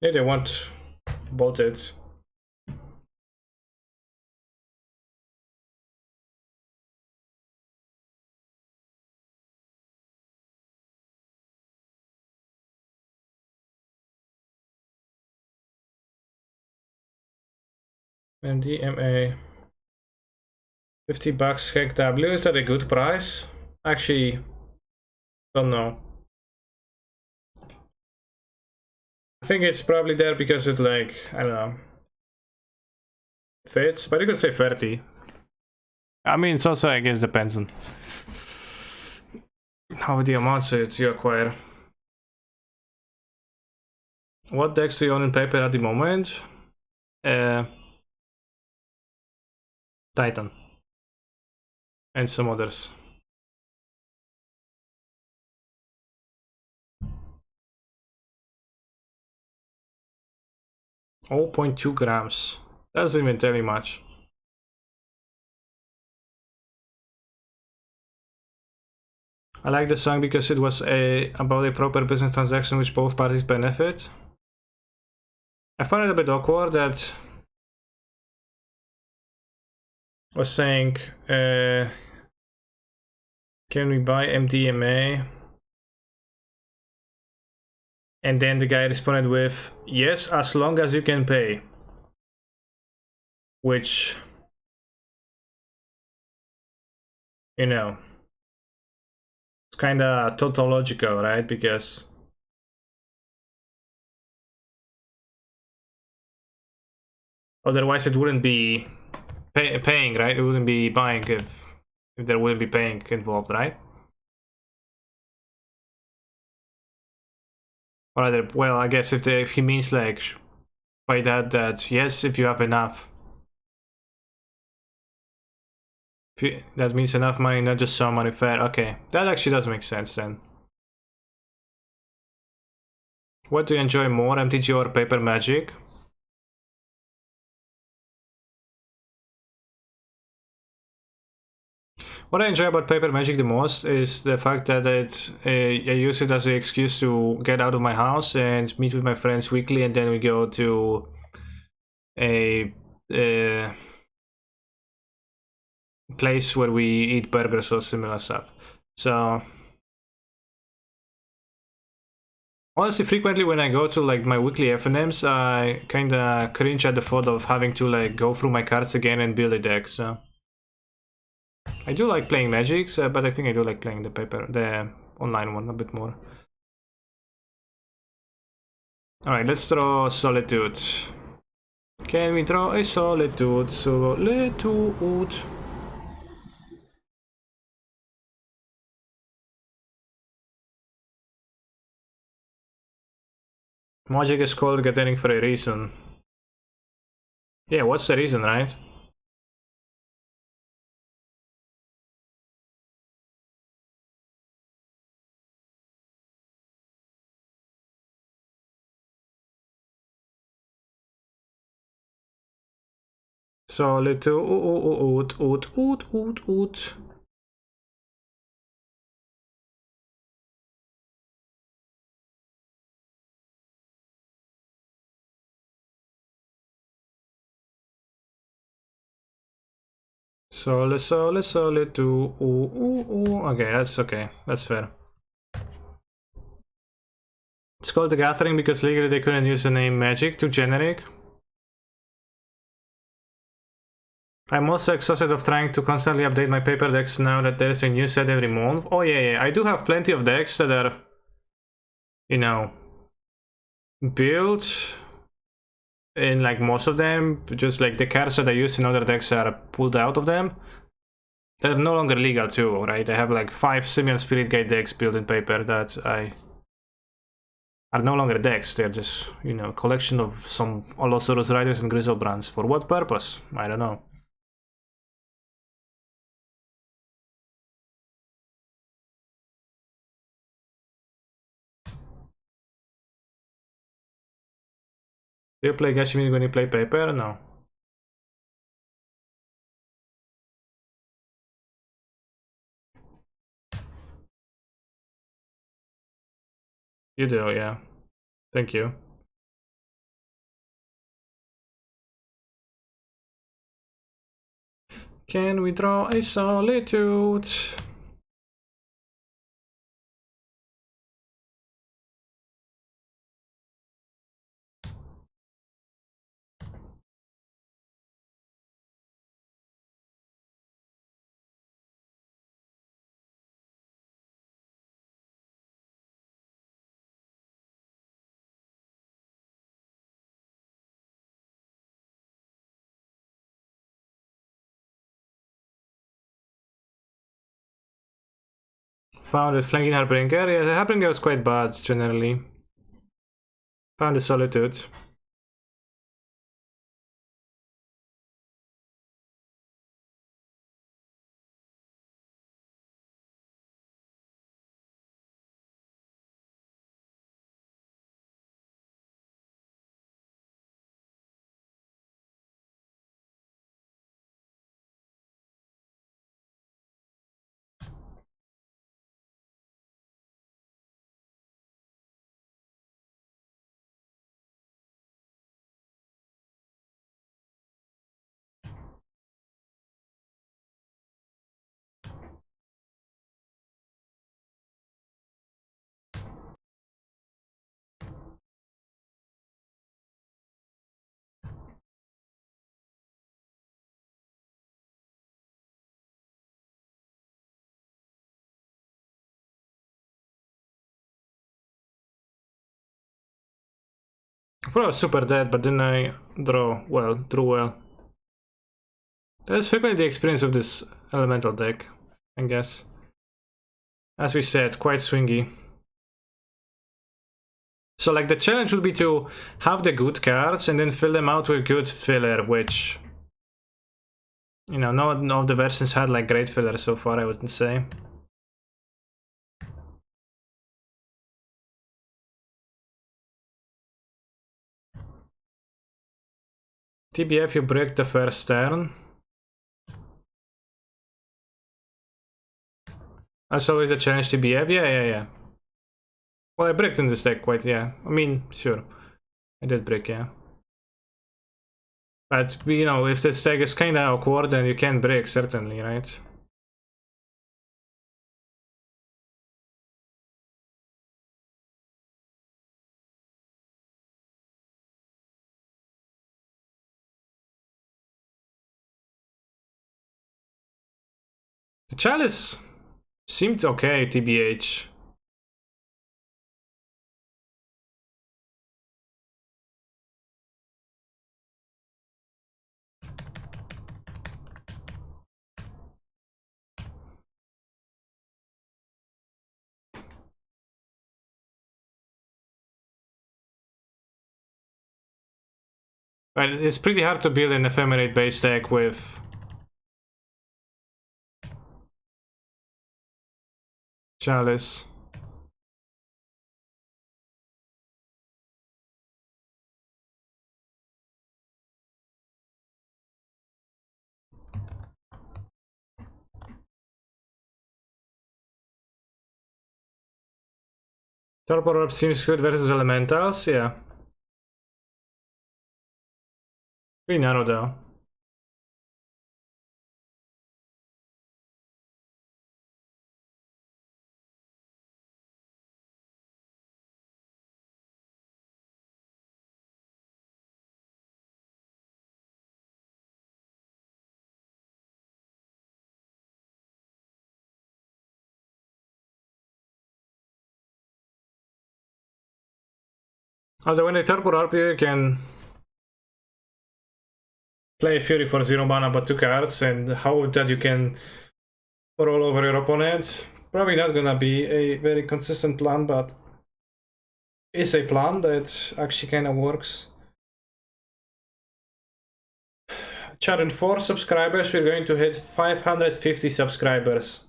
Yeah, they want bolted. MDMA. 50 bucks Hack W, is that a good price? Actually, don't know. I think it's probably there because it like, I don't know, fits, but you could say 30. I mean, it's also, I guess, depends on how the amounts you acquire. What decks do you own in paper at the moment? Titan. And some others. 0.2 grams. That doesn't even tell me much. I like the song because it was about a proper business transaction which both parties benefit. I found it a bit awkward that was saying, can we buy MDMA? And then the guy responded with, yes, as long as you can pay. Which, you know, it's kind of tautological, right? Because otherwise it wouldn't be paying, right? It wouldn't be buying if there wouldn't be paying involved, right? Or either, well, I guess if he means like by that yes, if you have enough. That means enough money, not just some money fair. Okay, that actually does make sense then. What do you enjoy more, MTG or paper magic? What I enjoy about paper magic the most is the fact that I use it as an excuse to get out of my house and meet with my friends weekly, and then we go to a place where we eat burgers or similar stuff. So honestly, frequently when I go to like my weekly FNMs, I kinda cringe at the thought of having to like go through my cards again and build a deck. So I do like playing Magic, but I think I do like playing the online one a bit more. Alright, let's draw Solitude. Can we draw a Solitude? Solitude. Magic is called Gathering for a reason. Yeah, what's the reason, right? Solitude. Solitude. Okay, that's okay. That's fair. It's called The Gathering because legally they couldn't use the name Magic, too generic. I'm also exhausted of trying to constantly update my paper decks now that there's a new set every month. Oh yeah, I do have plenty of decks that are, you know, built in like most of them, just like the cards that I use in other decks are pulled out of them. They're no longer legal too, right? I have like 5 Simian Spirit Guide decks built in paper that are no longer decks. They're just, you know, a collection of some Allosaurus Riders and Griselbrands. For what purpose? I don't know. Do you play Gacha when you play paper? No. You do, yeah. Thank you. Can we draw a Solitude? Found it, flanking Harbinger. Yeah, the Harbinger was quite bad, generally. Found the Solitude. thought I was super dead, but then I drew well. That's frequently the experience of this elemental deck, I guess. As we said, quite swingy. So like the challenge would be to have the good cards and then fill them out with good filler, which, you know, none of the versions had like great filler so far, I wouldn't say. TBF, you break the first turn. That's always a challenge, TBF. Yeah. Well, I bricked in this deck quite, yeah. I mean, sure. I did brick, yeah. But, you know, if this deck is kinda awkward, then you can brick, certainly, right? The chalice seemed okay, TBH. But it's pretty hard to build an ephemerate base deck with chalice. Torpor Orb seems good versus elementals, yeah. Pretty narrow though. Although when they Torpor Orb, you can play Fury for 0 mana but 2 cards, and how that you can roll over your opponent. Probably not gonna be a very consistent plan, but it's a plan that actually kind of works. Chat, in 4 subscribers, we're going to hit 550 subscribers.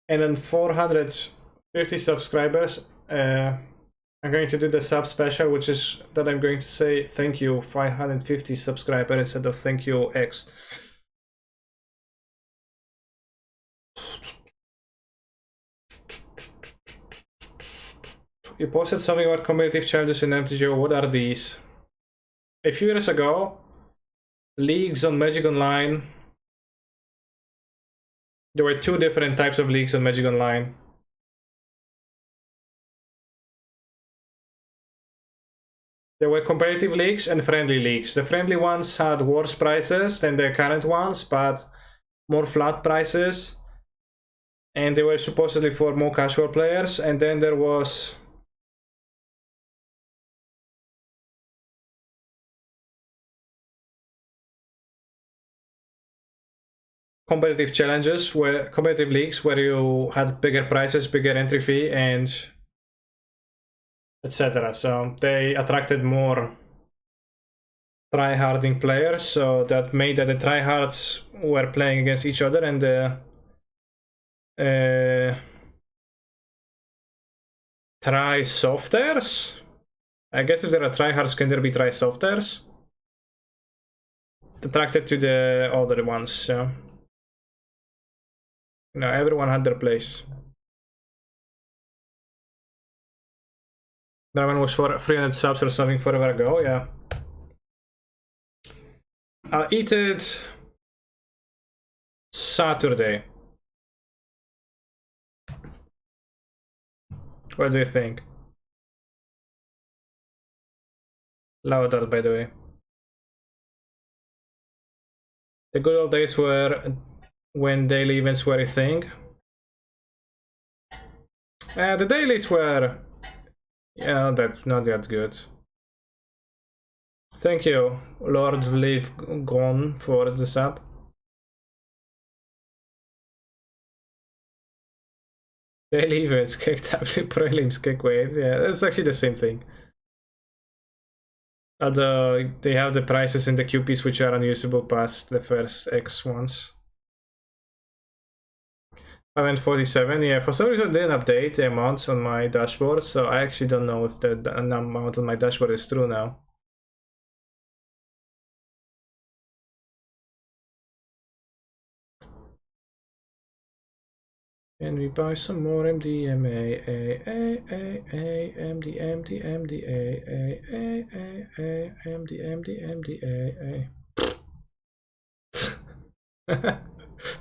And in 450 subscribers, I'm going to do the sub special, which is that I'm going to say thank you 550 subscriber instead of thank you X. You posted something about competitive challenges in MTGO. What are these? A few years ago, leagues on Magic Online. There were 2 different types of leagues on Magic Online. There were competitive leagues and friendly leagues. The friendly ones had worse prices than the current ones, but more flat prices. And they were supposedly for more casual players. And then there was competitive challenges, where competitive leagues where you had bigger prices, bigger entry fee, and etc. So they attracted more try-harding players, so that made that the try-hards were playing against each other, and the try-softers? I guess if there are try-hards, can there be try-softers? Attracted to the other ones, so... No, everyone had their place. That one was for 300 subs or something forever ago, yeah. I'll eat it Saturday. What do you think? Louder, by the way. The good old days were when daily events were a thing. The dailies were Yeah, that's not that good. Thank you, Lord Live Gone, for the sub. Daily events, kick tablet, prelims, kick weight. Yeah, that's actually the same thing. Although they have the prices in the QPs which are unusable past the first X ones. I went 47, yeah, for some reason I didn't update the amounts on my dashboard, so I actually don't know if the amount on my dashboard is true now. And we buy some more MDMA, MD, MD, MDA.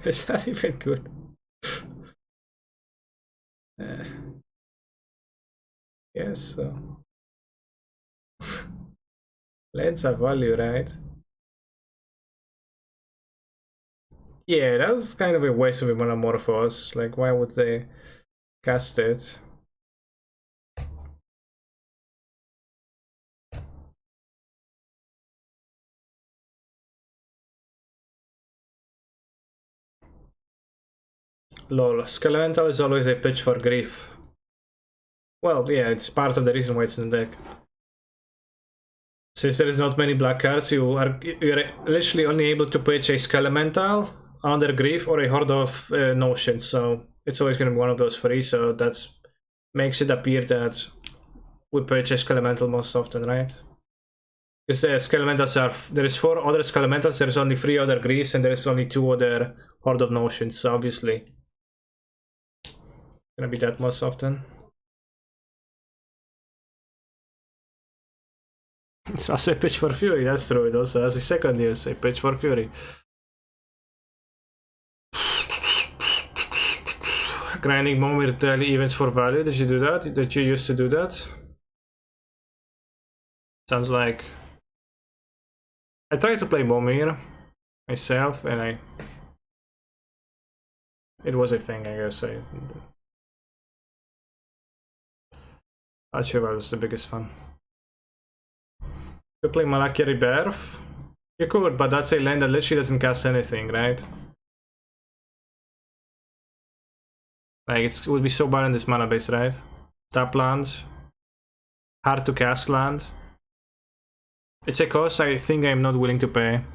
Is that even good? Yes, so. Lens are value, right? Yeah, that was kind of a waste of a monomorphos. Like, why would they cast it? Lol, Skelemental is always a pitch for grief. Well, yeah, it's part of the reason why it's in the deck. Since there is not many black cards, you're literally only able to pitch a Skelemental, Under Grief, or a Horde of Notions, so it's always going to be one of those three, so that makes it appear that we pitch a Skelemental most often, right? Because the Skelementals are... there is 4 other Skelementals, there is only 3 other Griefs, and there is only 2 other Horde of Notions, so obviously gonna be that most often. So I say pitch for Fury, that's true. It also has a second use, a pitch for Fury. Grinding moment daily events for value. Did you do that? Did you used to do that? Sounds like... I tried to play Momir myself and it was a thing, I guess. Not sure what was the biggest fun. You play Malakia Rebirth? You could, but that's a land that literally doesn't cast anything, right? Like, it would be so bad in this mana base, right? Tap land. Hard to cast land. It's a cost I think I'm not willing to pay.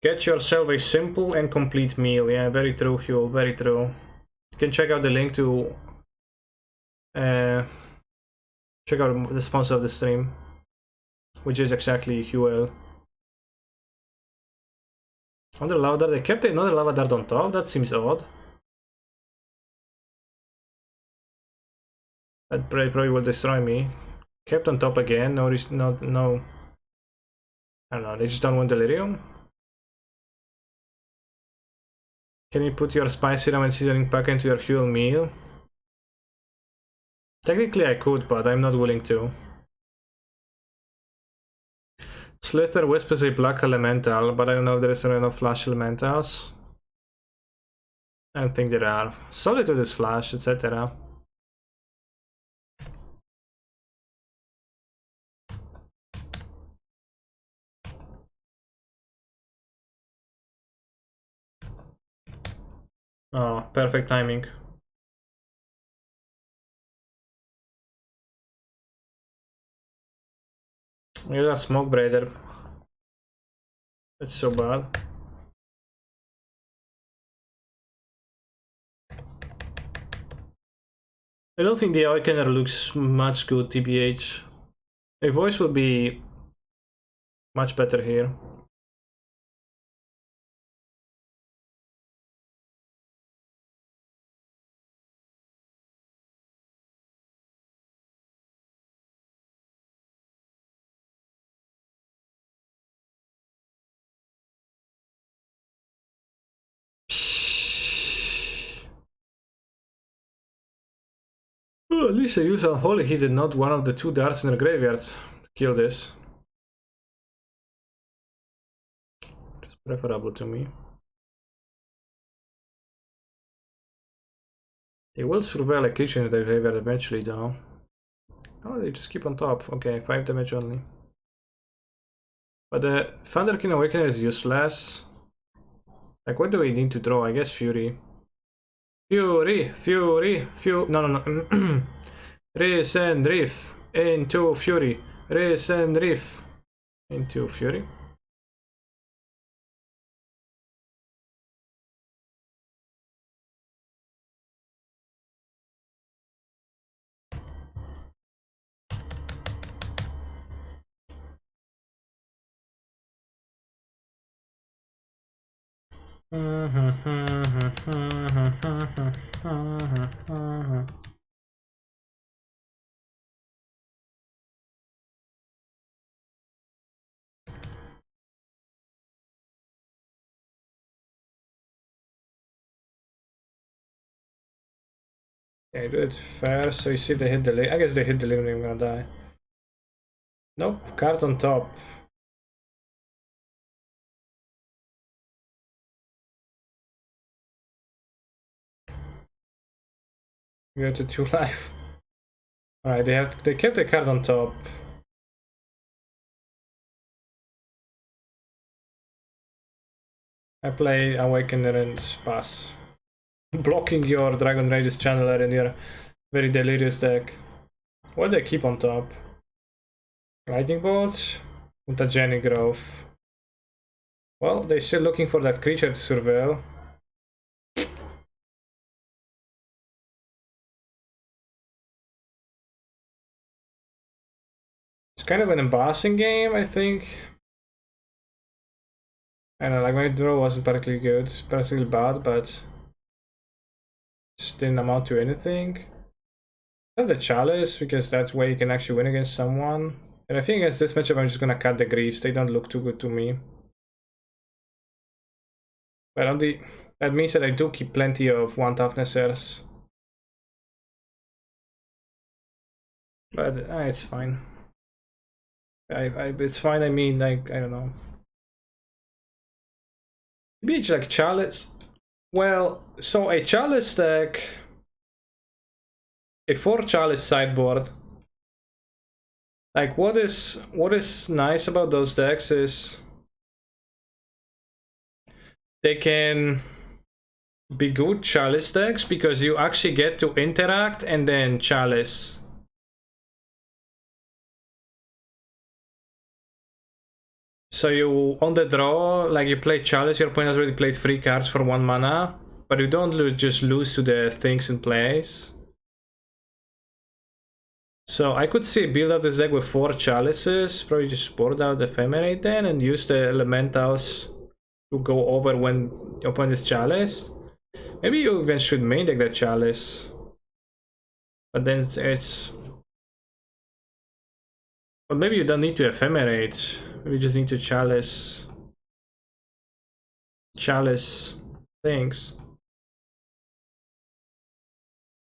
Get yourself a simple and complete meal. Yeah, very true, Huel, very true. You can check out the link to... check out the sponsor of the stream, which is exactly Huel. Another lava dart. They kept another lava dart on top. That seems odd. That probably will destroy me. Kept on top again. No, no. I don't know. They just don't want delirium. Can you put your spicy ramen seasoning pack into your Huel meal? Technically, I could, but I'm not willing to. Slither whispers a black elemental, but I don't know if there is enough flash elementals. I don't think there are. Solitude is flash, etc. Oh, perfect timing. You're a smoke braider. It's so bad. I don't think the Awakener looks much good, TBH. A voice would be much better here. Oh, at least I use Unholy. He did not one of the 2 darts in the graveyard to kill this. It's preferable to me. They will surveil a creature in their graveyard eventually, though. Oh, they just keep on top. Okay, 5 damage only. But the Thunderkin Awakener is useless. Like, what do we need to draw? I guess Fury. Fury! Fury! Fury! No, no, no. Race and Reef into Fury. Race and Reef into Fury. Okay, do it first, so you see they hit the lane. I guess they hit the lane, I'm gonna die. Nope, card on top. You have to 2 life. Alright, they kept the card on top. I play Awakener and pass. Blocking your Dragon Rage's Channeler in your very delirious deck. What do they keep on top? Lightning Bolts? Mutagenic Growth. Well, they're still looking for that creature to surveil. It's kind of an embarrassing game, I think. I don't know, like my draw wasn't particularly good, particularly bad, but just didn't amount to anything. I have the Chalice, because that's where you can actually win against someone. And I think against this matchup I'm just gonna cut the Greaves, they don't look too good to me. But on the... that means that I do keep plenty of 1 Toughnesers. But it's fine. It's fine, I mean, like, I don't know. Maybe it's like Chalice. Well, so a Chalice deck... a 4 Chalice sideboard. Like, what is nice about those decks is... they can be good Chalice decks because you actually get to interact and then Chalice. So you, on the draw, like you play Chalice, your opponent has already played 3 cards for 1 mana, but you don't just lose to the things in place. So I could see build up this deck with 4 Chalices, probably just board out the Ephemerate then and use the Elementals to go over when your opponent is Chalice. Maybe you even should main deck that Chalice. But then it's... but maybe you don't need to Ephemerate. Maybe you just need to Chalice. Chalice things.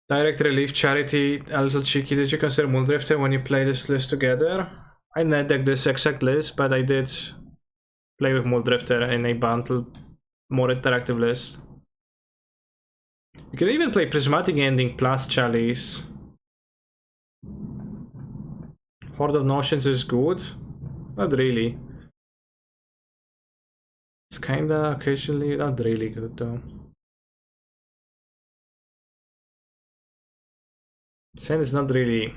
Direct Relief, Charity, a little cheeky. Did you consider Muldrifter when you play this list together? I net decked this exact list, but I did play with Muldrifter in a bundle, more interactive list. You can even play Prismatic Ending plus Chalice. Horde of Notions is good? Not really. It's kinda occasionally not really good though. Sand is not really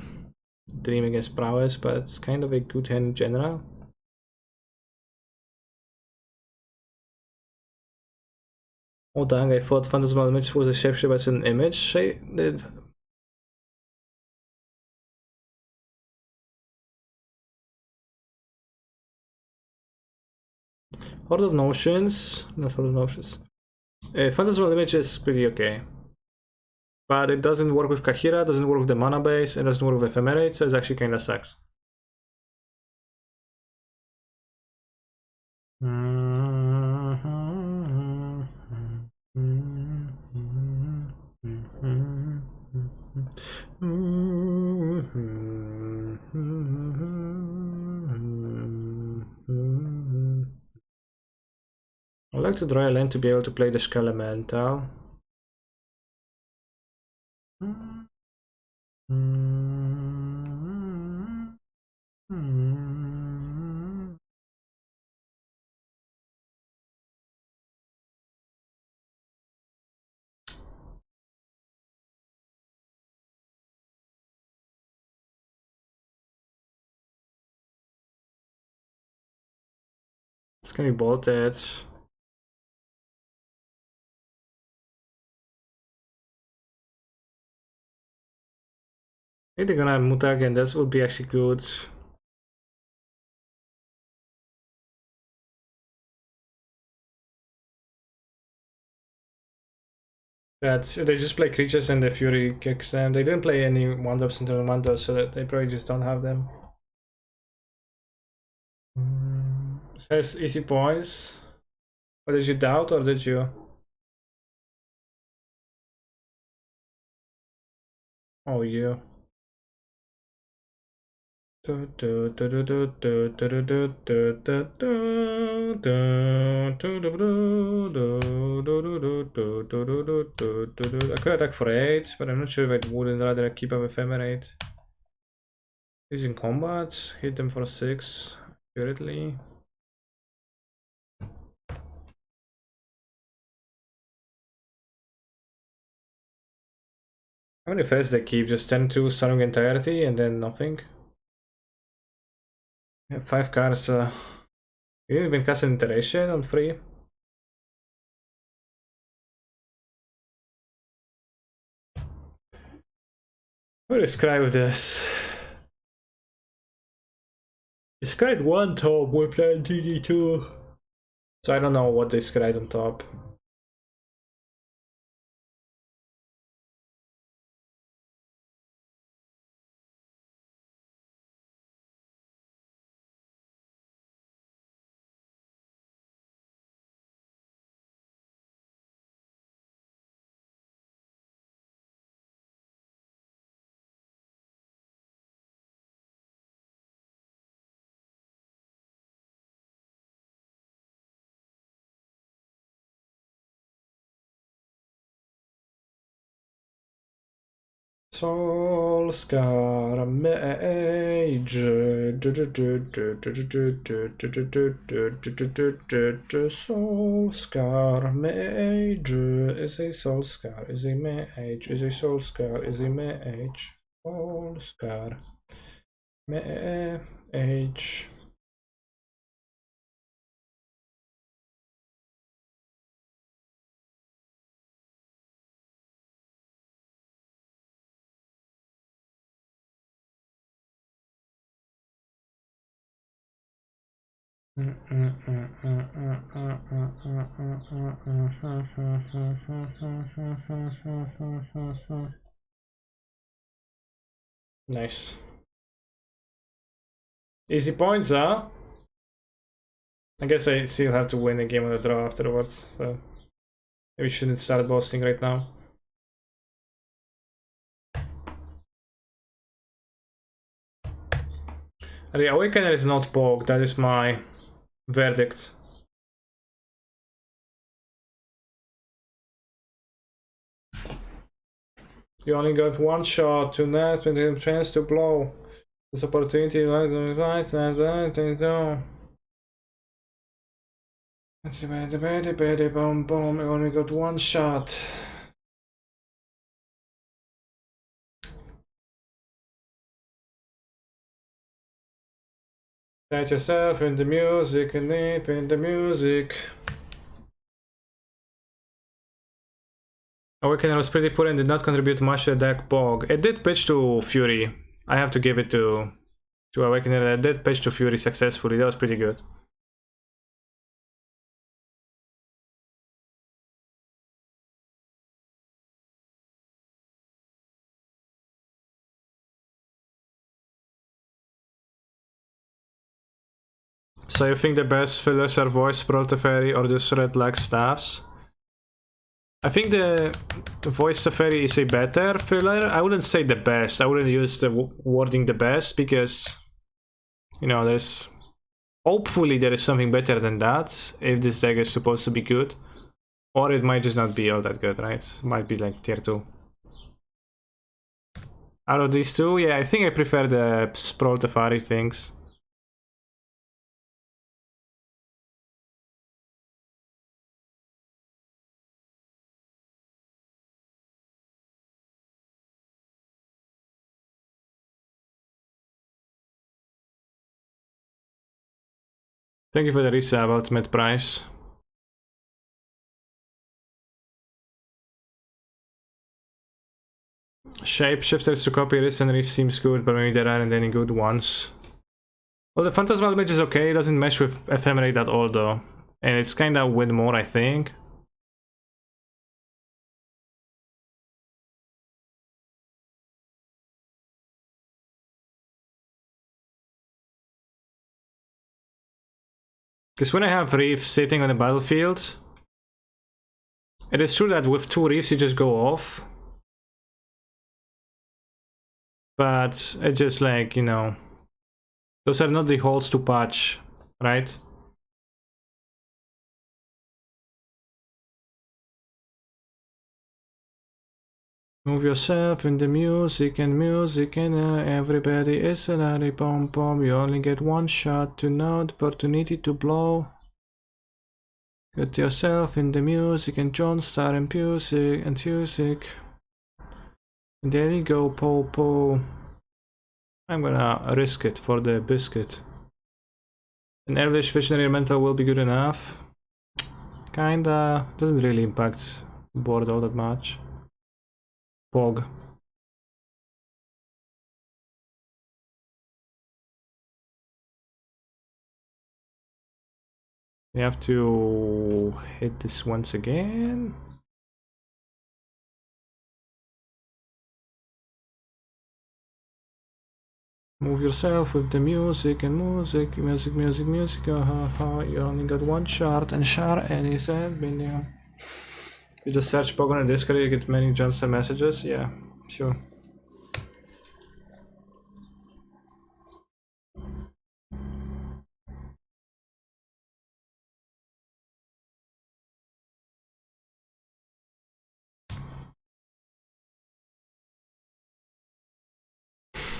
Dream against Prowess, but it's kind of a good hand in general. Oh dang, I thought Phantasmal Image was a shapeshift as an image. I did. Horde of Notions, not Horde of Notions. Phantasmal Image is pretty okay. But it doesn't work with Kahira, doesn't work with the mana base, it doesn't work with Ephemerate, so it's actually kinda sucks. I'd like to draw a land to be able to play the Skull Elemental. It's gonna be bolted. Maybe they're gonna muta again, that would be actually good. But they just play creatures and the Fury kicks them. They didn't play any 1-drops into the 1-drops, so that they probably just don't have them. Has easy points. Or did you doubt, or did you? Oh, you. I could attack for 8, but I'm not sure if I wouldn't rather keep up Ephemerate. He's in combat, hit them for 6, accurately. How many fails they keep? Just 10-2 stunning entirety and then nothing? Yeah, 5 cards. You didn't even cast an iteration on 3. I'll describe this. Describe one top with TD2. So I don't know what they scried on top. Soulscar Mage. Soulscar Mage is a Soulscar, is a mage, is a Soulscar, is a mage. Soulscar Mage. Nice. Easy points, huh? I guess I still have to win a game on the draw afterwards, so maybe we shouldn't start boasting right now. The Awakener is not Pog, that is my verdict. You only got one shot to net with a chance to blow. This opportunity lies on the right and so. Boom boom, you only got one shot. Set yourself in the music and live in the music. Awakener was pretty poor and did not contribute much to the deck Pog. It did pitch to Fury. I have to give it to Awakener. It did pitch to Fury successfully. That was pretty good. So you think the best fillers are Voice, Sprawl Teferi, or just Red Lag Staffs? I think the Voice Teferi is a better filler. I wouldn't say the best. I wouldn't use the wording the best because, you know, there's... Hopefully there is something better than that if this deck is supposed to be good. Or it might just not be all that good, right? It might be like tier 2. Out of these two, yeah, I think I prefer the Sprawl Tefari things. Thank you for the resub, ultimate price. Shapeshifters to copy Risen Reef seems good, but maybe there aren't any good ones. Well, the Phantasmal Mage is okay, it doesn't mesh with Ephemerate at all though. And it's kinda win more, I think. Because when I have Reef sitting on the battlefield, it is true that with 2 Reefs you just go off. But it just like, you know, those are not the holes to patch, right? Move yourself in the music and everybody is a lady pom pom. You only get one shot to know the opportunity to blow. Get yourself in the music and John Star and music. And there you go, po. I'm gonna risk it for the biscuit. An Elvish Visionary Elemental will be good enough. Kinda doesn't really impact board all that much. Pog. We have to hit this once again. Move yourself with the music and music. You only got one shard and he said, you just search Pog on the Discord, you get many Johnson messages. Yeah, sure.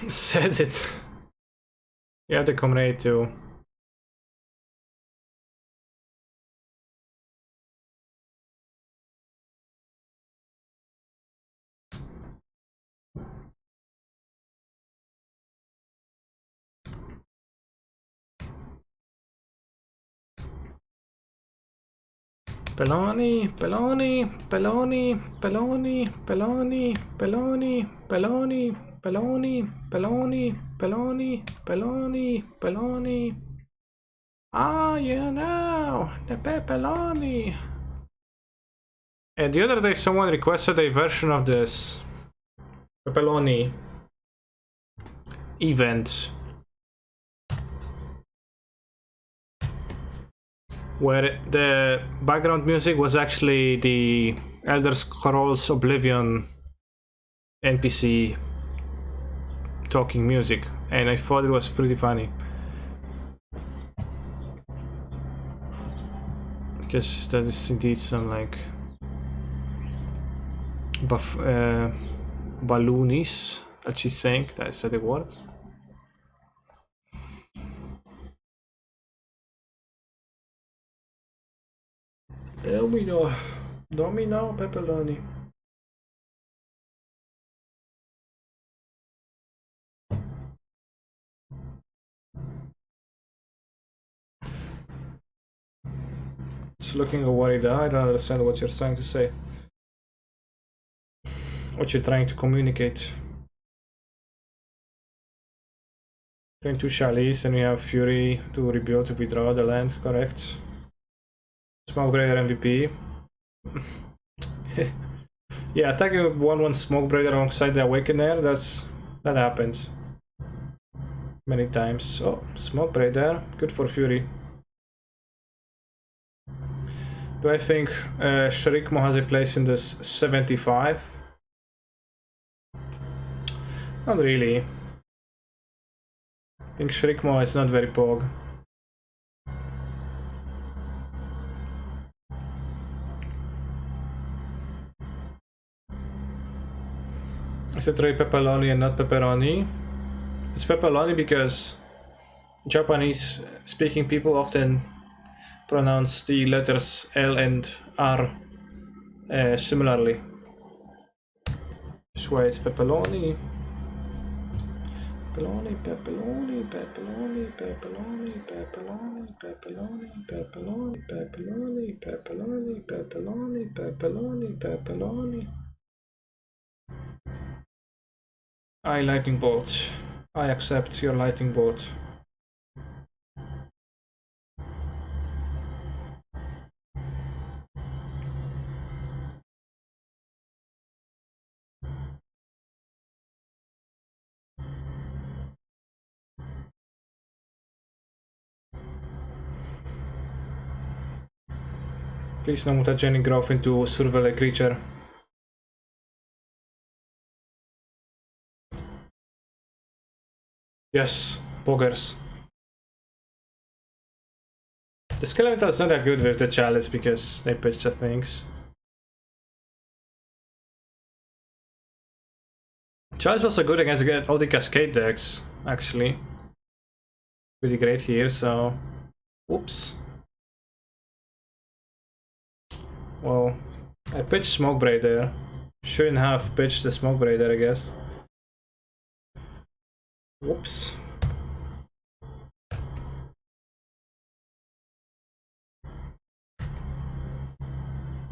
Said it. Yeah, the Comrade too. Peloni. Ah, you know, the pepperoni. And the other day someone requested a version of this pepperoni event where the background music was actually the Elder Scrolls Oblivion NPC talking music, and I thought it was pretty funny. Because that is indeed some like balloonies that she's saying. That is the word. Domino pepperoni. Just looking at what I don't understand what you're trying to say. What you're trying to communicate. Playing 2 Chalice and we have Fury to rebuild to withdraw the land, correct? Smokebreaker MVP. Yeah, attacking with 1/1 Smokebreaker alongside the Awakener, that happens many times. Oh, Smokebreaker, good for Fury. Do I think Shrikmo has a place in this 75? Not really. I think Shrikmo is not very pog. Is it really pepperoni and not pepperoni? It's pepperoni because Japanese speaking people often pronounce the letters L and R similarly. That's why it's pepperoni. Pepperoni, pepperoni, pepperoni, pepperoni, pepperoni, pepperoni, pepperoni, pepperoni, pepperoni, pepperoni, pepperoni, pepperoni. I lightning bolt. I accept your lightning bolt. Please no mutagenic growth into surveillance creature. Yes, boggers. The skeletal is not that good with the chalice because they pitch the things. Chalice is also good against all the cascade decks, actually. Pretty great here, so... Oops. Well, I pitched Smoke Braid there. Shouldn't have pitched the Smoke Braid there, I guess. Whoops.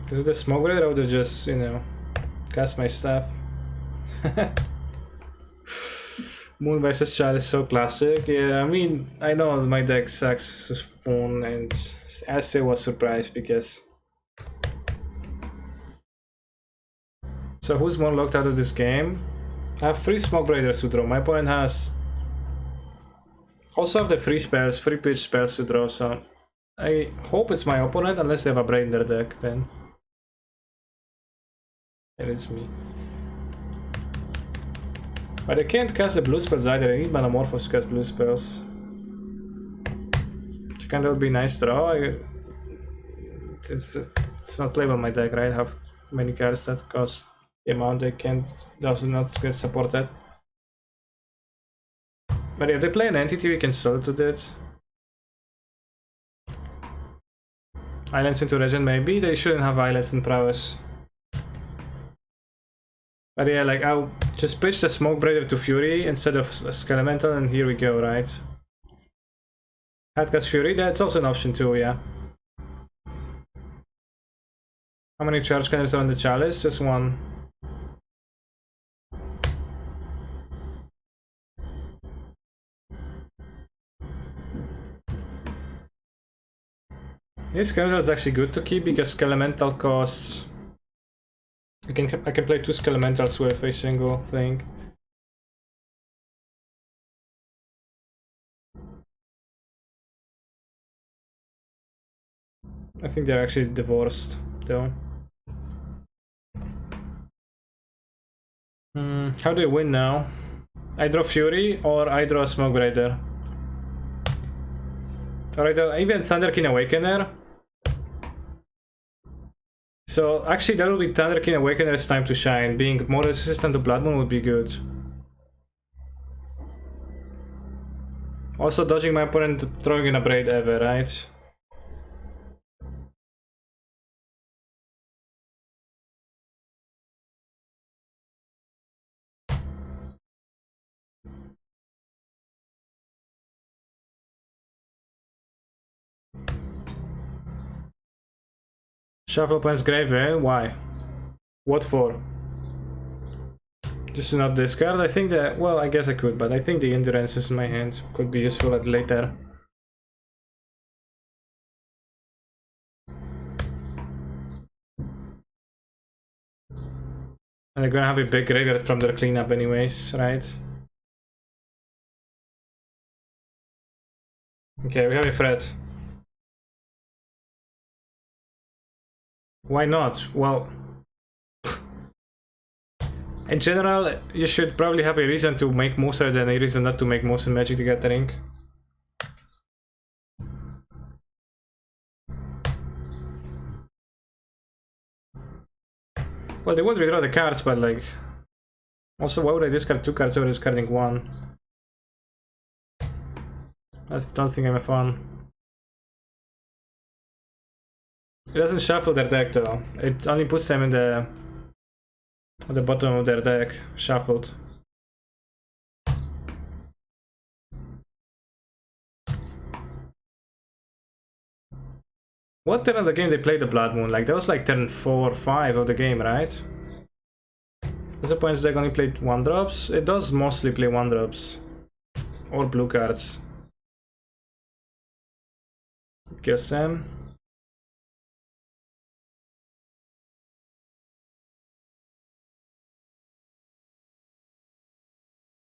With the Smoke Braid, I would have just, you know, cast my stuff. Moon versus Chalice is so classic. Yeah, I mean, I know my deck sucks with Moon, and I still was surprised because... So who's more locked out of this game? I have 3 Smoke Braiders to draw. My opponent has... Also have the free spells, free pitch spells to draw, so... I hope it's my opponent, unless they have a Braid in their deck, then... It is me. But I can't cast the blue spells either, I need Manamorphose to cast blue spells. Which kind of be a nice draw. It's not playable on my deck, right? I have many cards that cost the amount they does not get supported. But if they play an entity, we can sell it to that. Islands into Regent, maybe? They shouldn't have Islands in Prowess. But yeah, like, I'll just pitch the Smoke Braider to Fury instead of Skelemental, and here we go, right? Hadcast Fury, that's also an option too, yeah. How many charge cannons are on the Chalice? Just one. This Skelemental is actually good to keep because Skelemental costs... I can play 2 Skelementals with a single thing. I think they're actually divorced, though. How do I win now? I draw Fury or I draw Smoke Braider? Or I draw even Thunderkin Awakener? So actually that would be Thunderkin Awakener's time to shine. Being more resistant to Blood Moon would be good. Also dodging my opponent throwing in a Braid ever, right? Shuffle opponent's grave, eh? Why? What for? Just to not discard? I think that... Well, I guess I could, but I think the Endurance is in my hand. Could be useful at later. And they're gonna have a big graveyard from their cleanup anyways, right? Okay, we have a threat. Why not? Well... In general, you should probably have a reason to make moves rather than a reason not to make moves in Magic the Gathering. Well, they won't redraw the cards, but like... Also, why would I discard 2 cards over discarding 1? I don't think I'm a fan. It doesn't shuffle their deck though. It only puts them in the at the bottom of their deck, shuffled. What turn of the game they played the Blood Moon? Like that was like turn 4 or 5 of the game, right? This opponent's deck only played 1-drops. It does mostly play 1-drops. Or blue cards. Guess them.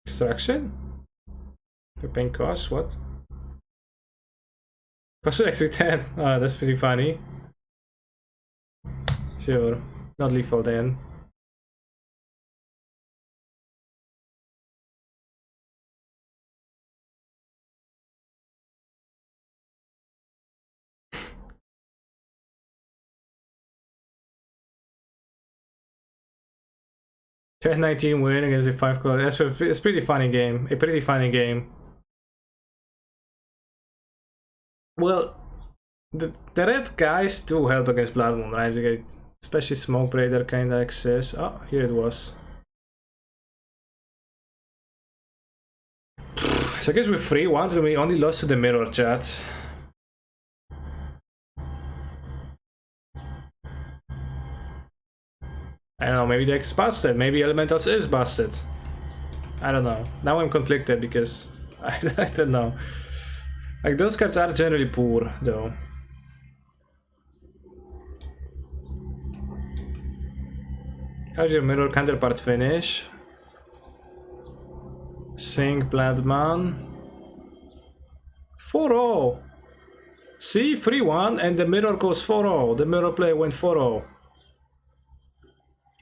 Extraction? You're paying cost? What? Cost to execute 10. Oh, that's pretty funny. Sure. Not lethal then. Turn 19 win against a 5 color. It's a pretty funny game. A pretty funny game. Well, the red guys do help against Blood Moon, right? Especially Smoke Braider kinda access. Oh, here it was. So I guess with 3-1 we only lost to the mirror, chat. I don't know, maybe the deck's busted, maybe Elementals is busted. I don't know. Now I'm conflicted because I don't know. Like those cards are generally poor though. How's your mirror counterpart finish? Sing Bloodman. 4-0. See, 3-1 and the mirror goes 4-0. The mirror play went 4-0.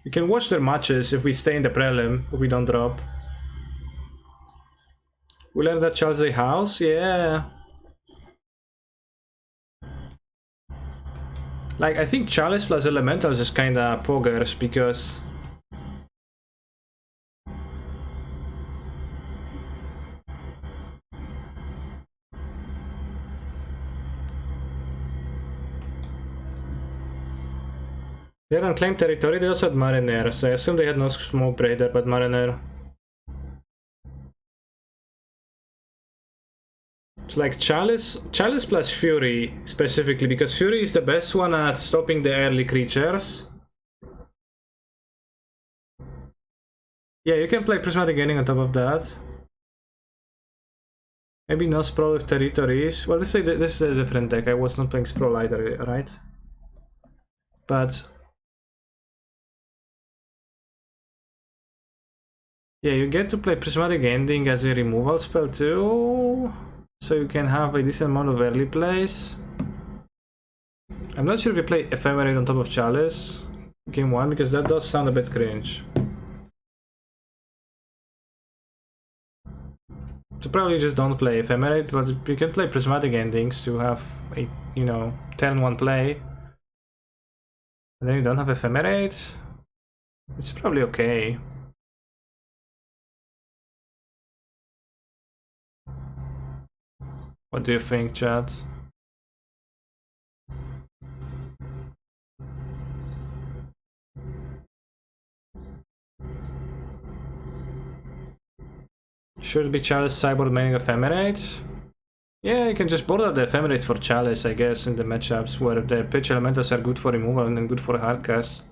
You can watch their matches if we stay in the prelim, if we don't drop. We learned that Chelsea house, yeah. Like, I think Chalice plus Elementals is kinda poggers because they had unclaimed territory, they also had Mariner, so I assume they had no Smoke Braider, but Mariner. It's like Chalice plus Fury, specifically, because Fury is the best one at stopping the early creatures. Yeah, you can play Prismatic Ending on top of that. Maybe no Sprawl with territories. Well, let's say this is a different deck. I was not playing Sprawl either, right? But yeah, you get to play Prismatic Ending as a removal spell too, so you can have a decent amount of early plays. I'm not sure if we play Ephemerate on top of Chalice game 1, because that does sound a bit cringe. So probably just don't play Ephemerate, but you can play Prismatic Endings to have a, you know, turn 1 play. And then you don't have Ephemerate. It's probably okay. What do you think, chat? Should be Chalice Cyborg maining Ephemerate? Yeah, you can just border the Ephemerate for Chalice, I guess, in the matchups where the pitch elementals are good for removal and then good for hardcast.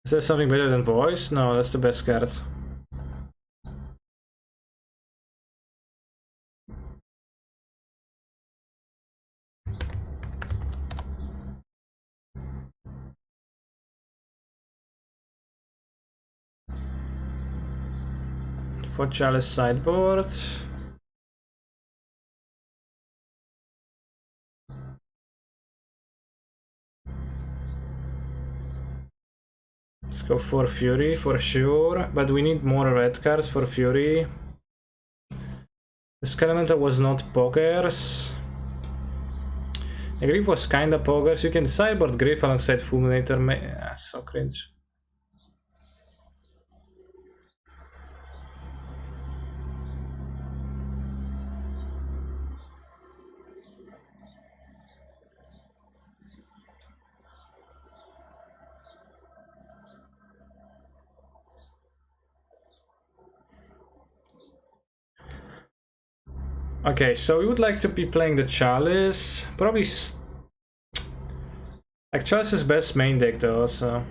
Is there something better than Voice? No, that's the best card. For Chalice sideboard. Let's go for Fury for sure, but we need more red cards for Fury. This Elemental was not pokers. The Grief was kinda pokers. You can sideboard Grief alongside Fulminator. So cringe. Okay, so we would like to be playing the Chalice. Probably like Chalice is best main deck though, so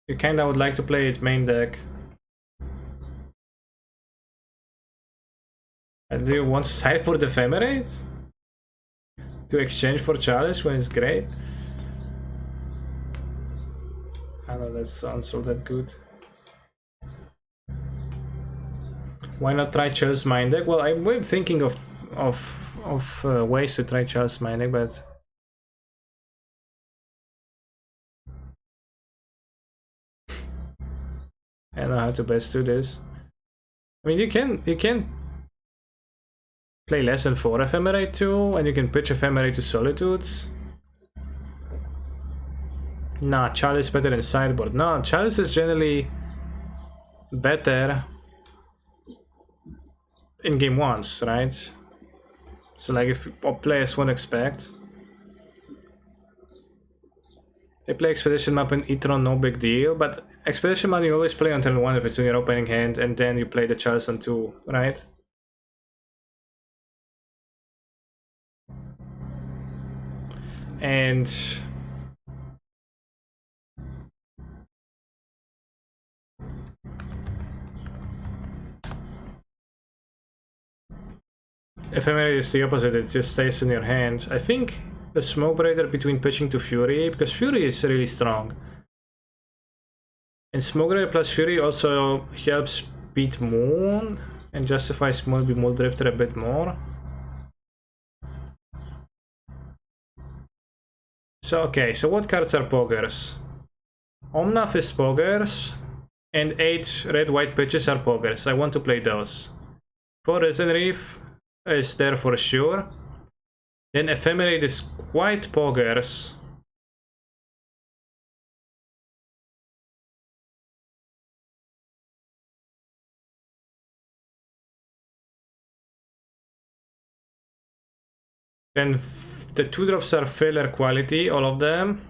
you kinda would like to play it main deck. And do you want to sideboard Ephemerate? To exchange for Chalice when it's great? I don't know, that sounds so that good. Why not try Chalice main deck? Well, I'm thinking of ways to try Chalice main deck, but I don't know how to best do this. I mean, you can play less than 4 Ephemerate too, and you can pitch Ephemerate to Solitudes. Nah, Chalice better than sideboard. No, Chalice is generally better in game ones, right? So like if players won't expect. They play Expedition map in Etron, no big deal, but Expedition map you always play on turn 1 if it's in your opening hand, and then you play the Chalice on 2, right? And Ephemerate is the opposite, it just stays in your hand. I think the Smoke Breaker between pitching to Fury, because Fury is really strong. And Smoke Breaker plus Fury also helps beat Moon and justifies maybe Moon Drifter a bit more. So okay, so what cards are pokers? Omnath is pokers, and 8 red-white pitches are pokers. I want to play those. 4 Resin Reef is there for sure. Then Ephemerate is quite pokers. Then the 2-drops are failure quality, all of them.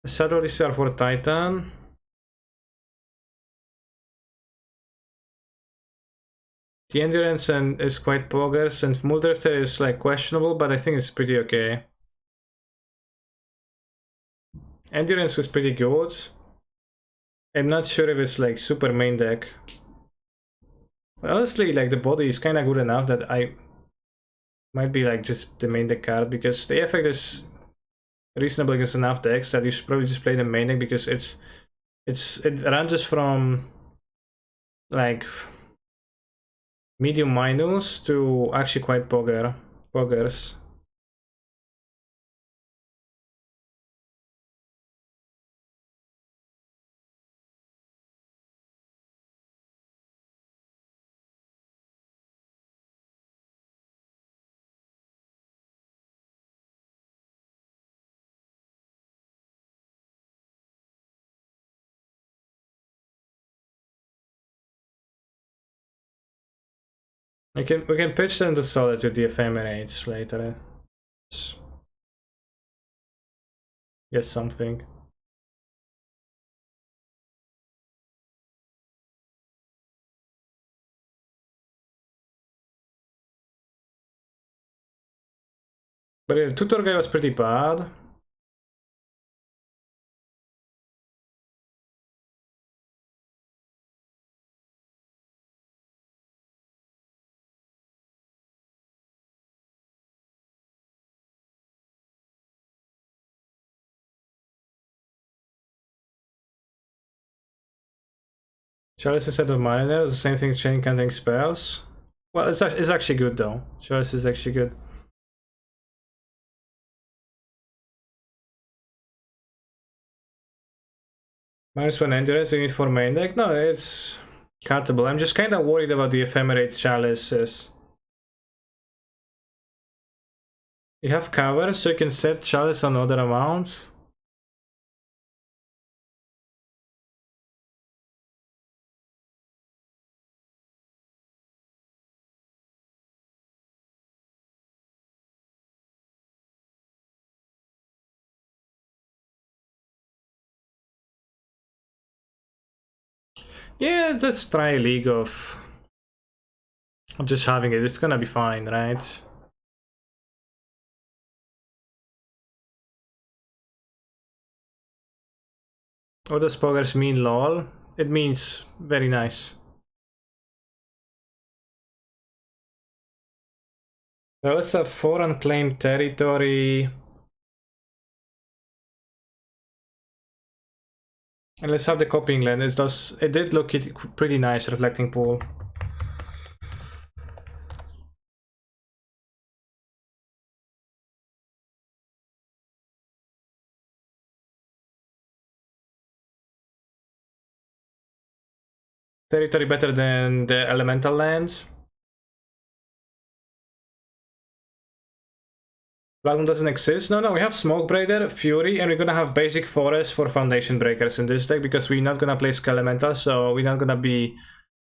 The subtleties are for Titan. The endurance is quite pokers, and Muldrifter is like questionable, but I think it's pretty okay. Endurance was pretty good. I'm not sure if it's like super main deck. But honestly, like the body is kind of good enough that I might be like just the main deck card, because the effect is reasonable against enough decks that you should probably just play the main deck, because it ranges from like medium minus to actually quite pokers. We can pitch them to Solitude, the Ephemerates later. Get something. But yeah, the tutor guy was pretty bad. Chalice instead of Mariner is the same thing as Chain Counting Spells. Well, it's actually good though. Chalice is actually good. -1 endurance, you need for main deck? No, it's cuttable. I'm just kind of worried about the Ephemerate Chalices. You have cover, so you can set Chalice on other amounts. Yeah, let's try a League of... I'm just having it, it's gonna be fine, right? What does poggers mean, lol? It means very nice. Well, let's have 4 unclaimed territory. And let's have the copying land. It did look pretty nice, reflecting pool. Territory better than the elemental land. Bloodmoon doesn't exist. No, we have Smokebreaker, Fury, and we're gonna have basic forest for foundation breakers in this deck because we're not gonna play Skelemental, so we're not gonna be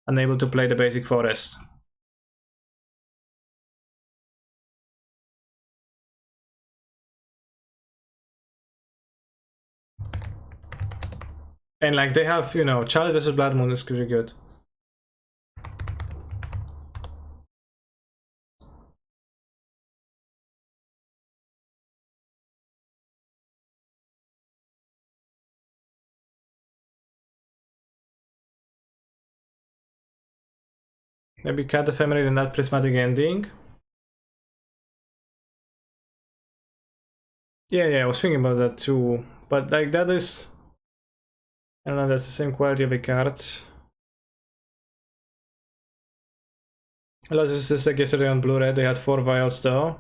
unable to play the basic forest. And like they have, you know, Chalice versus Bloodmoon is pretty good. Maybe cut Ephemerate and not Prismatic Ending. Yeah, I was thinking about that too. But like that is... I don't know, that's the same quality of a card. I lost this deck yesterday on Blue-Red, they had 4 vials though.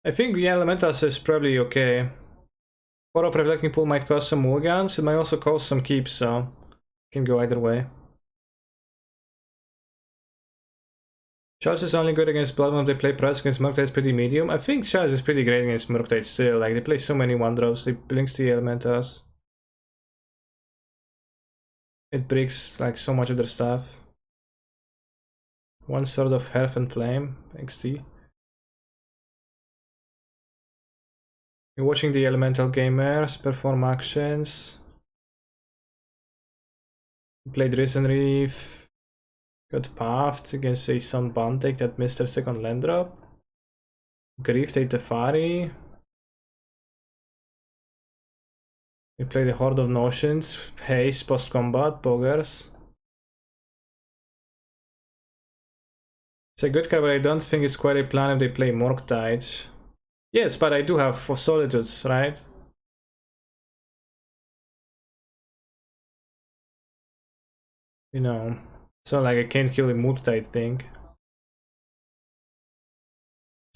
I think the Elementals is probably okay. 4 of Reflecting Pool might cost some mulligans, it might also cost some keeps, so can go either way. Chalice is only good against Blood when they play Press, against Murktide is pretty medium. I think Chalice is pretty great against Murktide still, like they play so many 1-drops, they blinks the Elementals. It breaks like so much of their stuff. 1 Sword of Hearth and Flame, XD. You're watching the Elemental Gamers perform actions. Played Risen Reef. Got Pathed against a Sun Bantek that missed their second land drop. Grief a Tefari. We play the Horde of Notions. Haste post combat, Poggers. It's a good card, but I don't think it's quite a plan if they play Morgtides. Yes, but I do have for Solitudes, right? You know, so like I can't kill a Moodtide thing.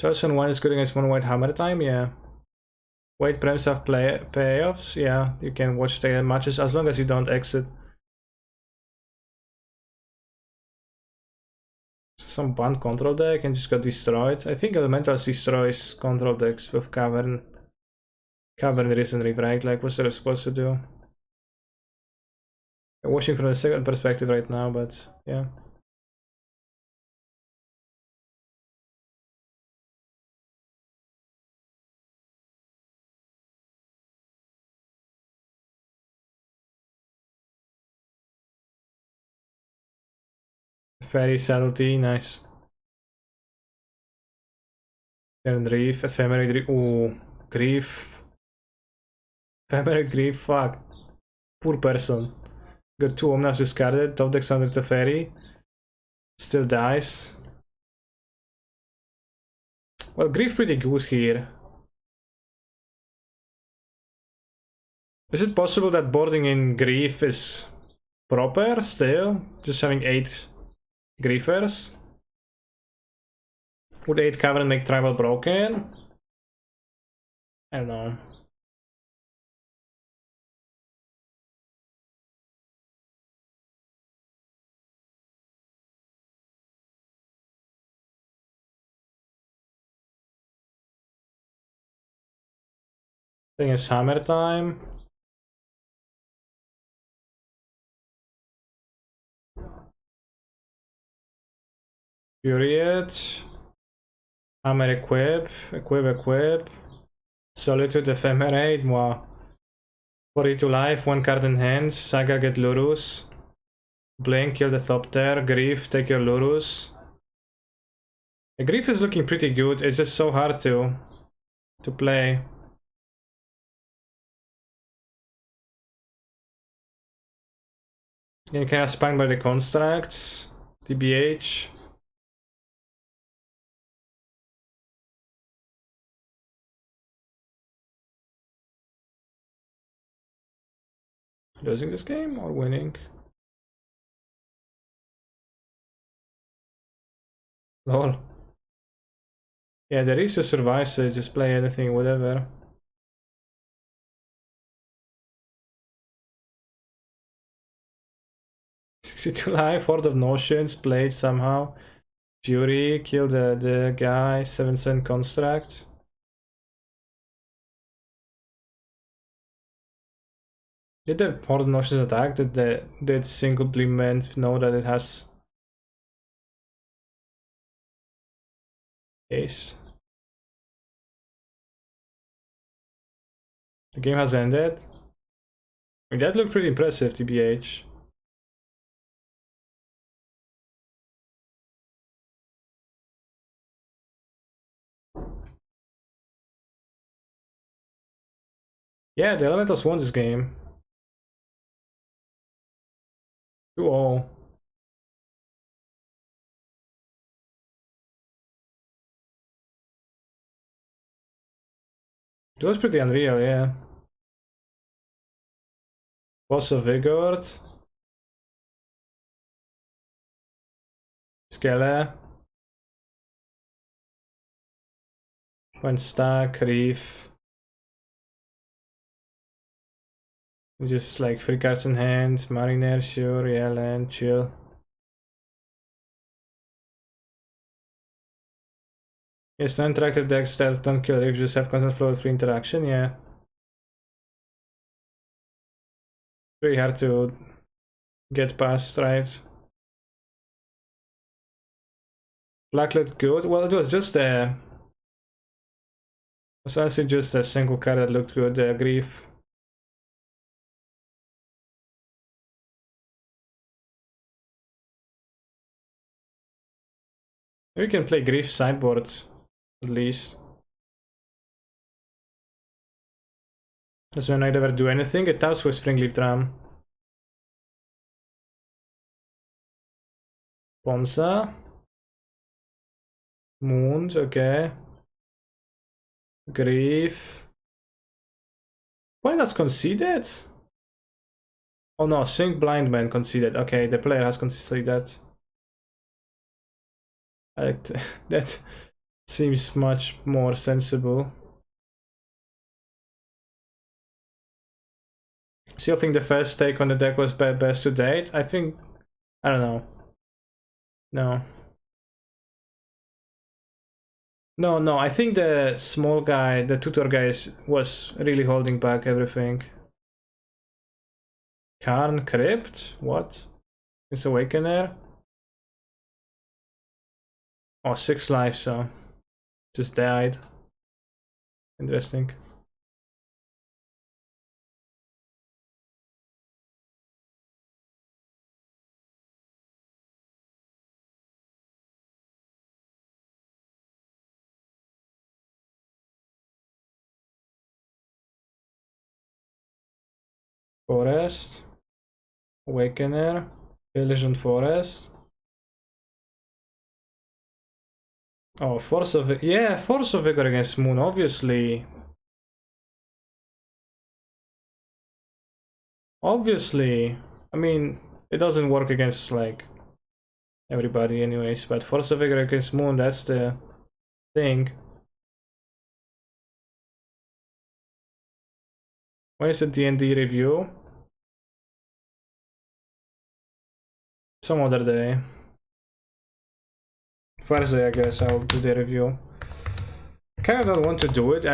Chosen 1 is good against 1 white Hammer Time, yeah. White Prems have payoffs, yeah. You can watch the matches as long as you don't exit. Some banned control deck and just got destroyed. I think Elementals destroys control decks with Cavern Risen Reef, right? Like what's they're supposed to do? I'm watching from the second perspective right now, but yeah. Fairy Subtlety, nice. And Reef, Ephemerate Reef, ooh, Grief. Ephemerate Grief, fuck. Poor person. Got 2 Omnavs discarded, top decks under the Fairy. Still dies. Well, Grief pretty good here. Is it possible that boarding in Grief is proper still? Just having 8 Griefers? Would 8 Cavern make Tribal broken? I don't know. Thing is hammer time. Period. Hammer equip. Equip. Solitude Ephemerate. Moi. 42 life, 1 card in hand. Saga get Lurus. Blink, kill the Thopter. Grief, take your Lurus. The Grief is looking pretty good. It's just so hard to play. You can cast Spine by the Constructs. TBH. Losing this game or winning? Lol. Yeah, there is a survive, so just play anything, whatever. To life, Horde of Notions, played somehow. Fury, kill the guy, 7/7 construct. Did the Horde of Notions attack? Did single Bleement know that it has ace? The game has ended. I mean, that looked pretty impressive, TBH. Yeah, the Elementals won this game. 2-0. It was pretty unreal, yeah. Boss of Vigor. Skele. One stack, Reef. Just like 3 cards in hand, Mariner, sure, yeah, land, chill. Yes, non-interactive decks that don't kill if you just have constant flow of free interaction, yeah. Very hard to get past, right? Black looked good. Well, it was just a... It was honestly just a single card that looked good, Grief. We can play Grief sideboard, at least. That's when I never do anything. It taps with Springleaf Drum. Bonza. Moons, okay. Grief. Why not conceded? Oh no, Sync Blind Man conceded. Okay, the player has conceded. That seems much more sensible. Still think the first take on the deck was best to date? I think... I don't know. No. No, I think the small guy, the tutor guy, was really holding back everything. Karn Crypt? What? It's Awakener? Oh, 6 lives, so... Just died. Interesting. Forest. Awakener. Illusion Forest. Oh, Force of... Yeah, Force of Vigor against Moon, obviously. Obviously. I mean, it doesn't work against, like, everybody anyways, but Force of Vigor against Moon, that's the thing. When is the D&D review? Some other day. Thursday, I guess I'll do the review. I kind of don't want to do it.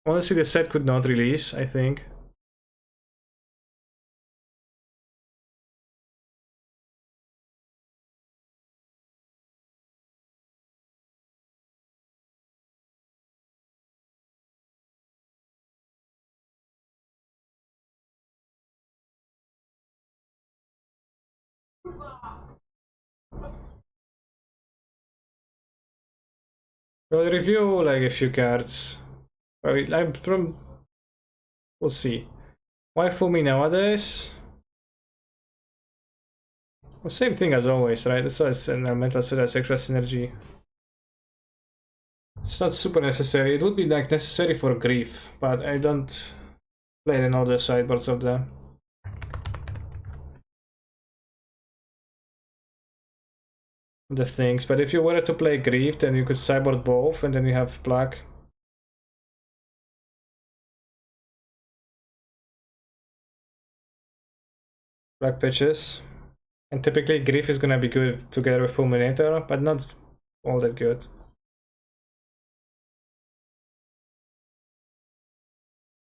Honestly, the set could not release, I think. We'll review like a few cards. I'm from. We'll see. Why for me nowadays? Well, same thing as always, right? It's an elemental, so that's extra synergy. It's not super necessary. It would be like necessary for grief, but I don't play in all the sideboards of the things. But if you were to play grief, then you could sideboard both, and then you have black. Black pitches. And typically grief is gonna be good together with fulminator, but not all that good.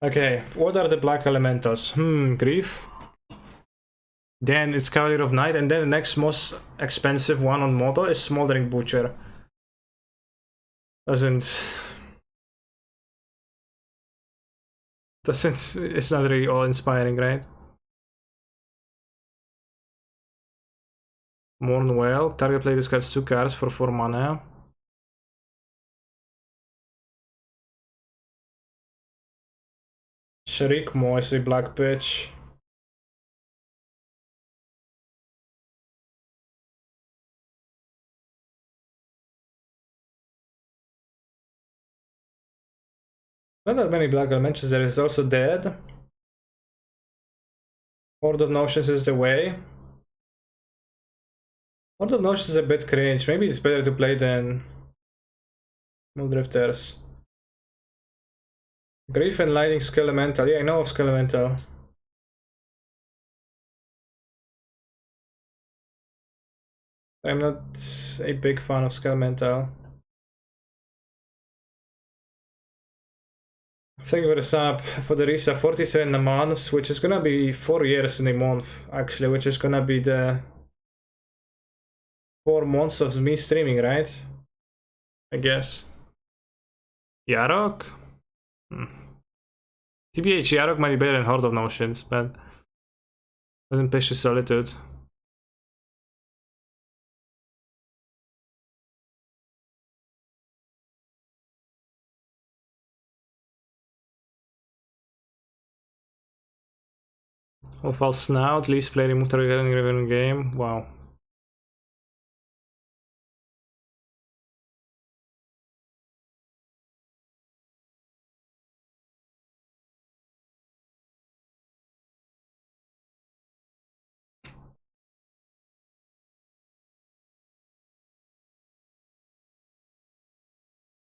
Okay, what are the black elementals? Grief. Then it's Cavalier of Night, and then the next most expensive one on Moto is Smoldering Butcher. It's not really all inspiring, right? Mourn Well, target player discards 2 cards for 4 mana. Sharik Mo is a black pitch. Not that many black elementals, there is also Dead. Horde of Notions is the way. Horde of Notions is a bit cringe, maybe it's better to play than Mulldrifters. Grief and Lightning Skelemental, yeah I know of Skelemental. I'm not a big fan of Skelemental. Thank you for the sub for the Risa 47 a month, which is gonna be 4 years in a month, actually, which is gonna be the 4 months of me streaming, right? I guess. Yarok? TBH, Yarok might be better than Horde of Notions, but doesn't push to Solitude. Oh, False Snout, least play remove target in given game. Wow.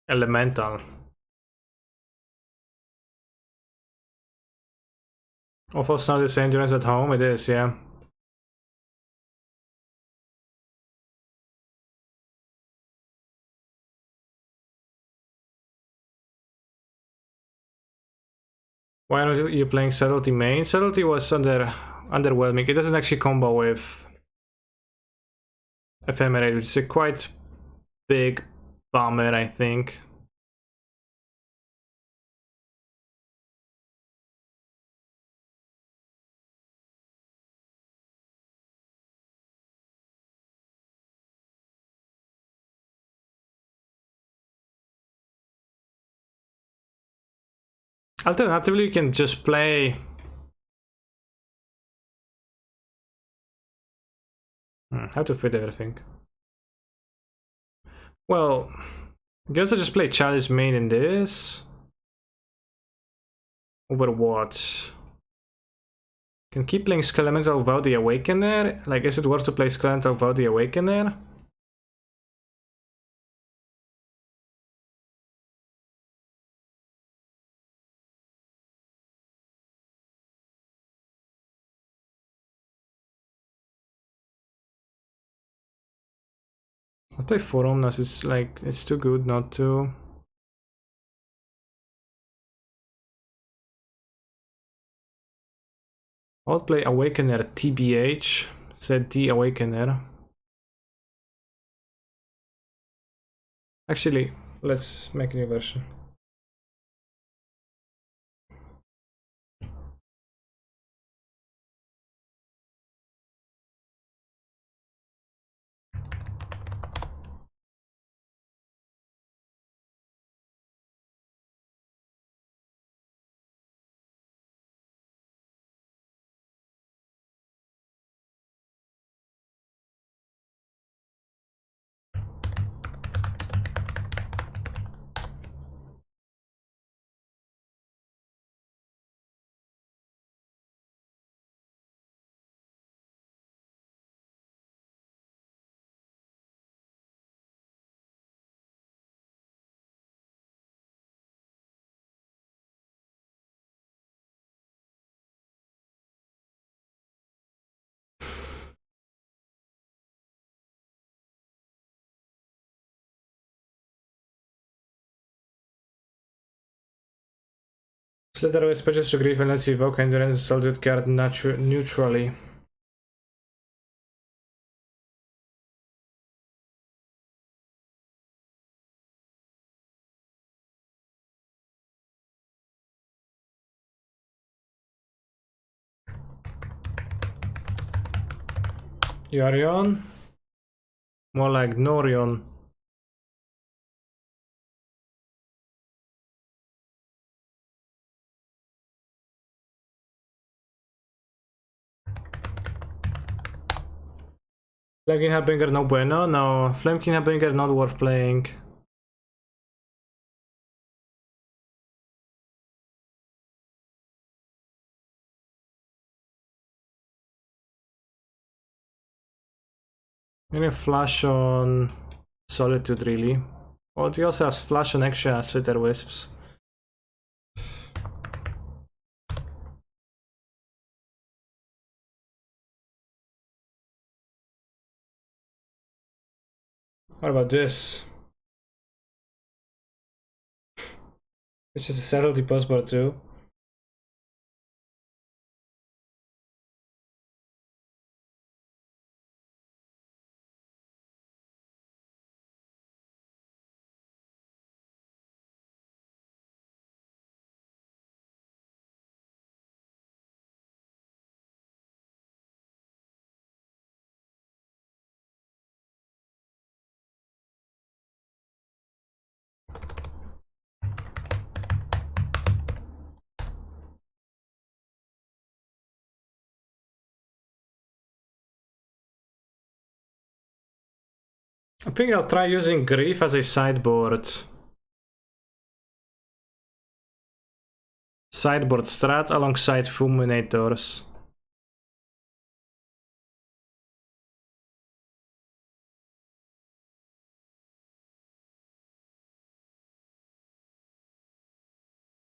Elemental. Oh, False Snout is endurance at home? It is, yeah. Why are you playing Subtlety main? Subtlety was underwhelming. It doesn't actually combo with Ephemerate, which is a quite big bummer, I think. Alternatively, you can just play... how to fit everything? Well, I guess I just play Chalice main in this. Over what? Can keep playing Skelemental without the Awakener? Like, is it worth to play Skelemental without the Awakener? I'll play 4 Omnas, it's like, it's too good not to. I'll play Awakener TBH. Said the Awakener. Actually, let's make a new version. Slither always patches to grief unless you evoke endurance solitude card neutrally. Yarion? More like Norion. Flamekin Hellbringer no bueno, no. Flamekin Hellbringer not worth playing. I'm gonna flash on Solitude really. Well, he also has flash on extra Slither Wisps. What about this? Which is a subtlety postbar too. I think I'll try using Grief as a sideboard. Sideboard strat alongside Fulminators.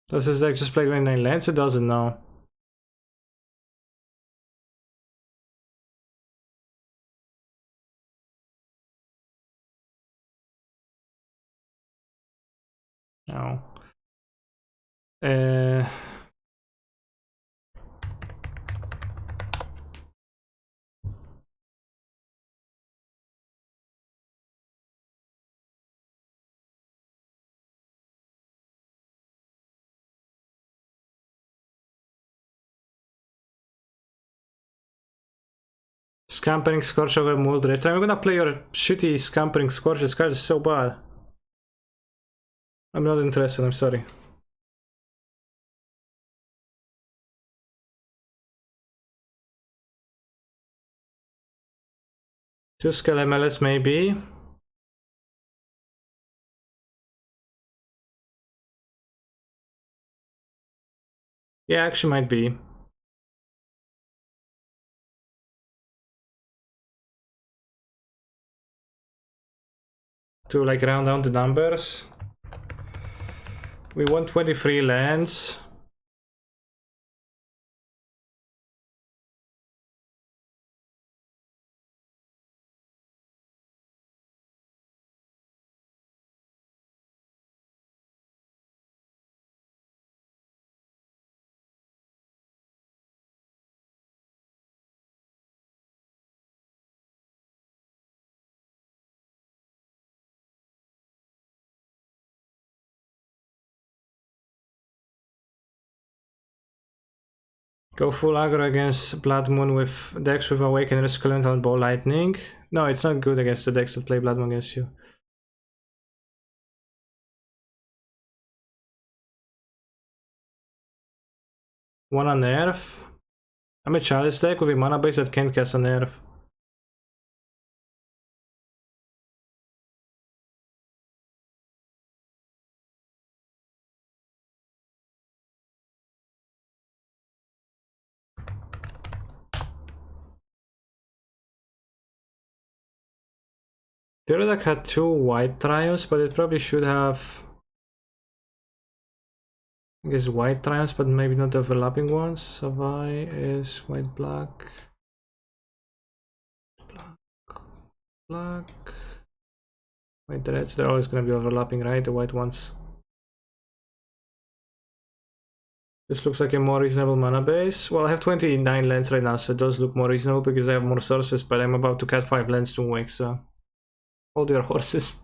Does this deck just play 29 lands? It doesn't know. No. Scampering Scorch over Muldrift. I'm gonna play your shitty Scampering Scorch. This card is so bad. I'm not interested, I'm sorry. Two Scale MLS maybe. Yeah, actually might be. To like round down the numbers. We want 23 lands. Go full aggro against Blood Moon with decks with Awaken, Risk Elemental, and Ball Lightning. No, it's not good against the decks that play Blood Moon against you. One on nerf. I'm a Chalice deck with a mana base that can't cast a nerf. The other deck had 2 white triumphs, but it probably should have, I guess, white triumphs, but maybe not the overlapping ones. Savai is white black. Black. White reds, they're always gonna be overlapping, right? The white ones. This looks like a more reasonable mana base. Well, I have 29 lands right now, so it does look more reasonable because I have more sources, but I'm about to cut 5 lands to week, so hold your horses.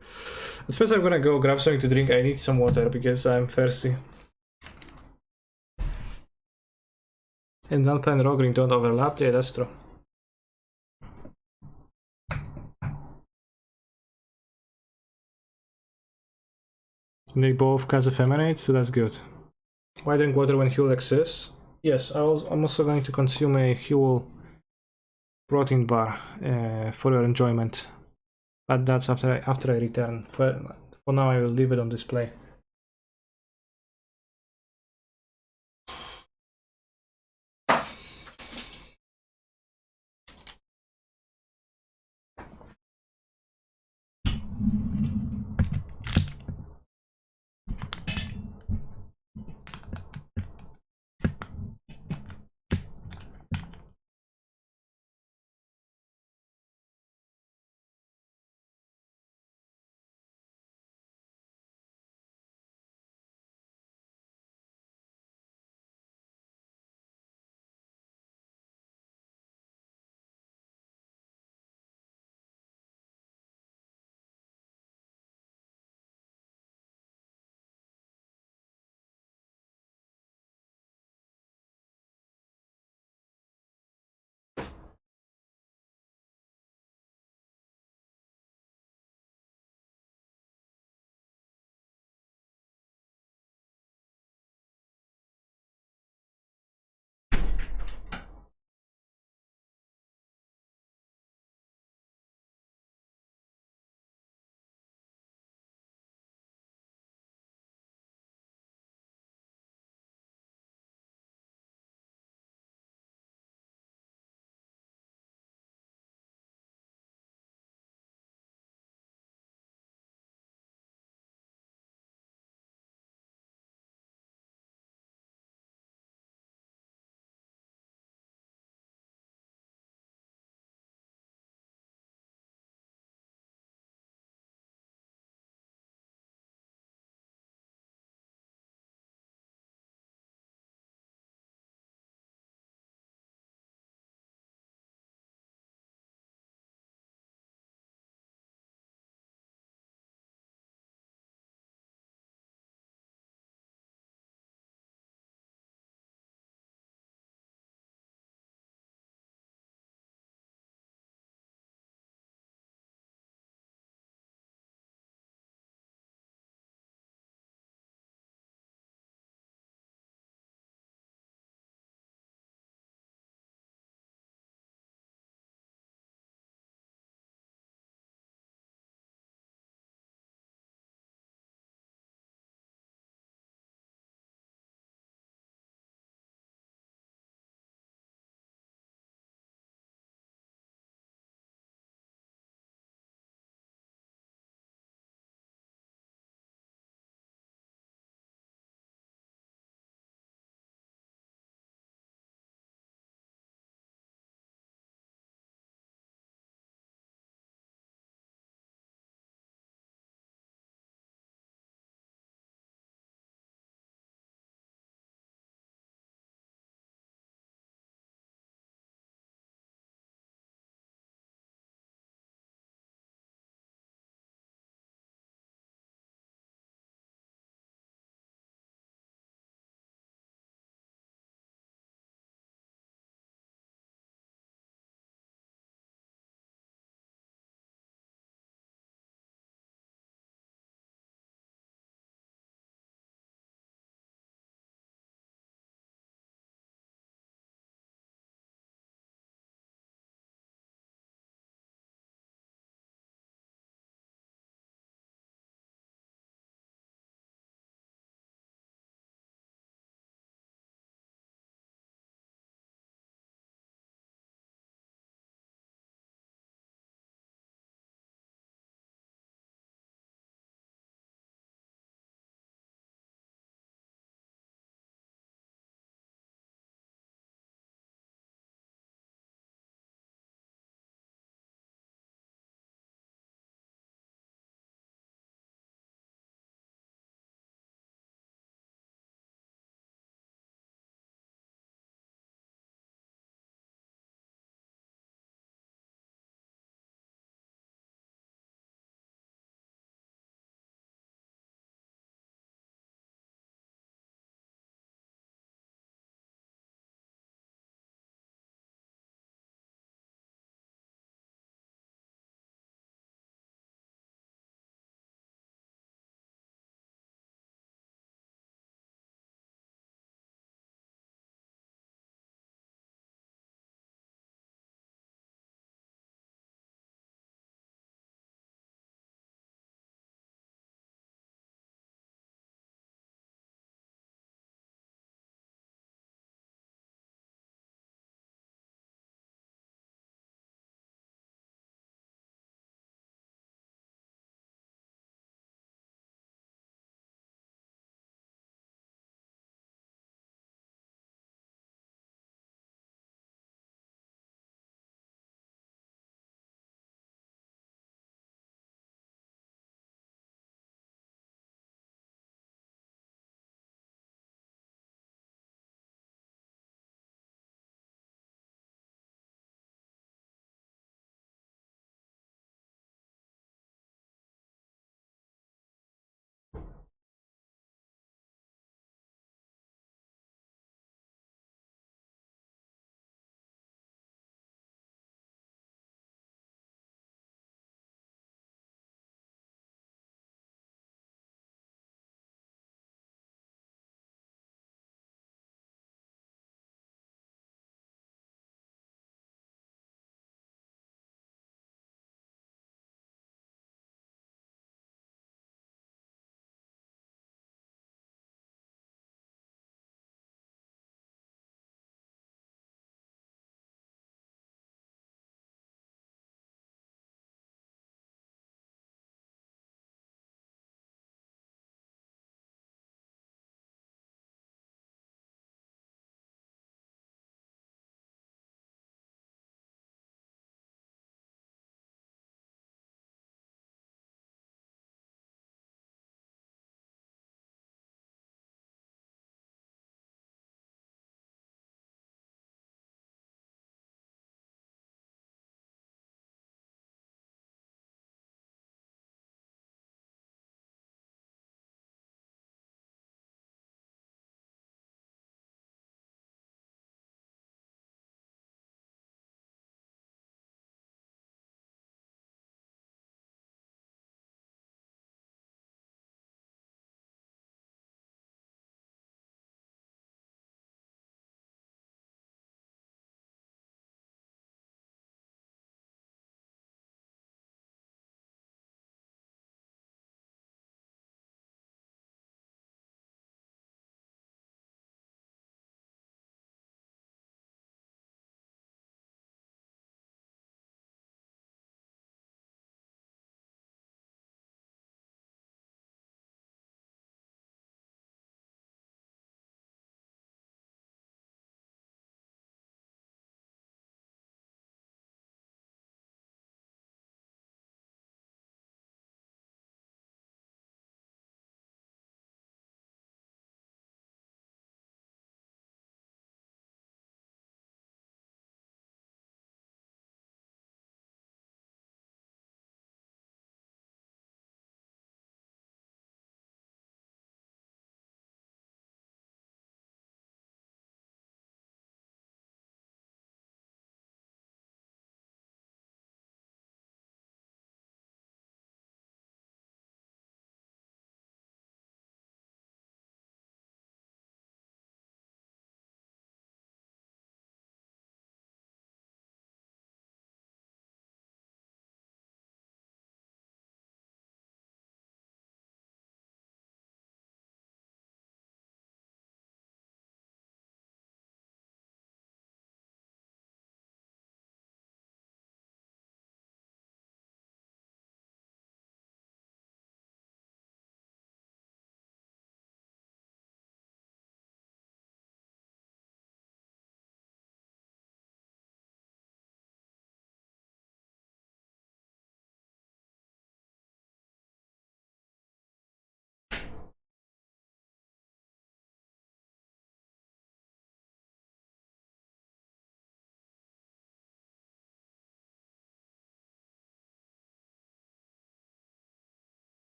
At first I'm gonna go grab something to drink. I need some water because I'm thirsty. And Danta and Rogring don't overlap. Yeah, that's true. They both cast Ephemerate, so that's good. Why drink water when Huel exists? Yes, I'm also going to consume a Huel protein bar for your enjoyment. But that's after I return. For now, I will leave it on display.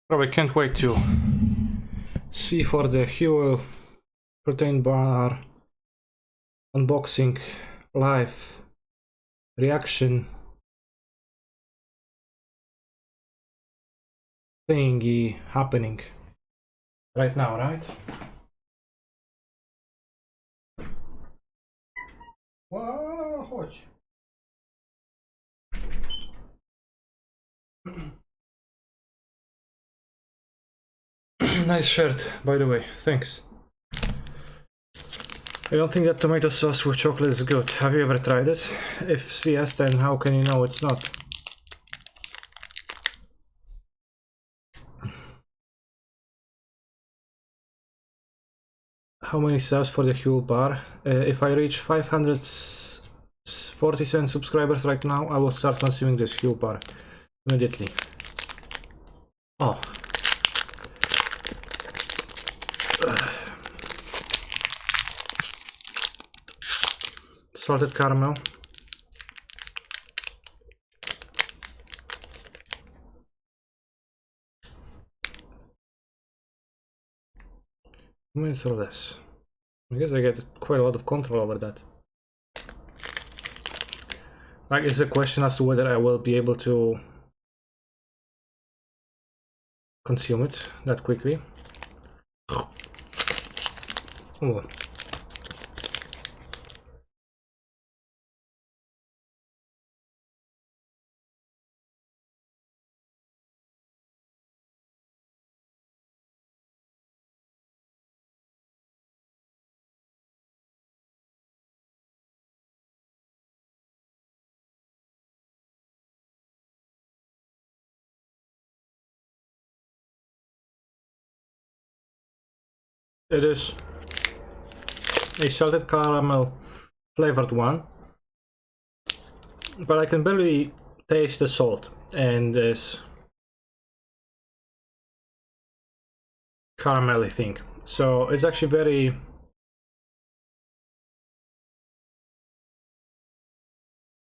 Probably can't wait to see for the Huel protein bar unboxing live reaction thingy happening right now, right? Wow, chodź. Nice shirt, by the way, thanks. I don't think that tomato sauce with chocolate is good. Have you ever tried it? If yes, then how can you know it's not? How many subs for the Huel bar? If I reach 547 subscribers right now, I will start consuming this Huel bar immediately. Oh. Salted caramel. How many of this? I guess I get quite a lot of control over that. Like, it's a question as to whether I will be able to consume it that quickly. Oh. It is a salted caramel flavored one, but I can barely taste the salt and this caramelly thing. So it's actually very...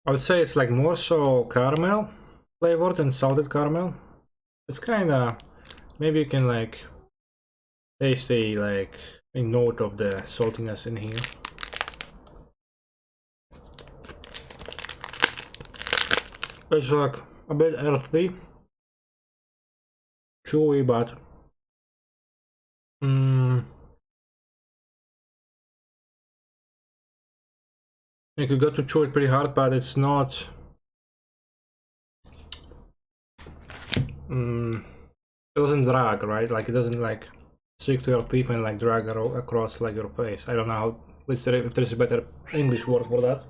I would say it's like more so caramel flavored than salted caramel. It's kinda... maybe you can like taste a note of the saltiness in here. It's like a bit earthy, chewy, but like you got to chew it pretty hard, but it's not it doesn't drag, right? Like it doesn't like stick to your teeth and like drag across like your face. I don't know how, if there's a better English word for that.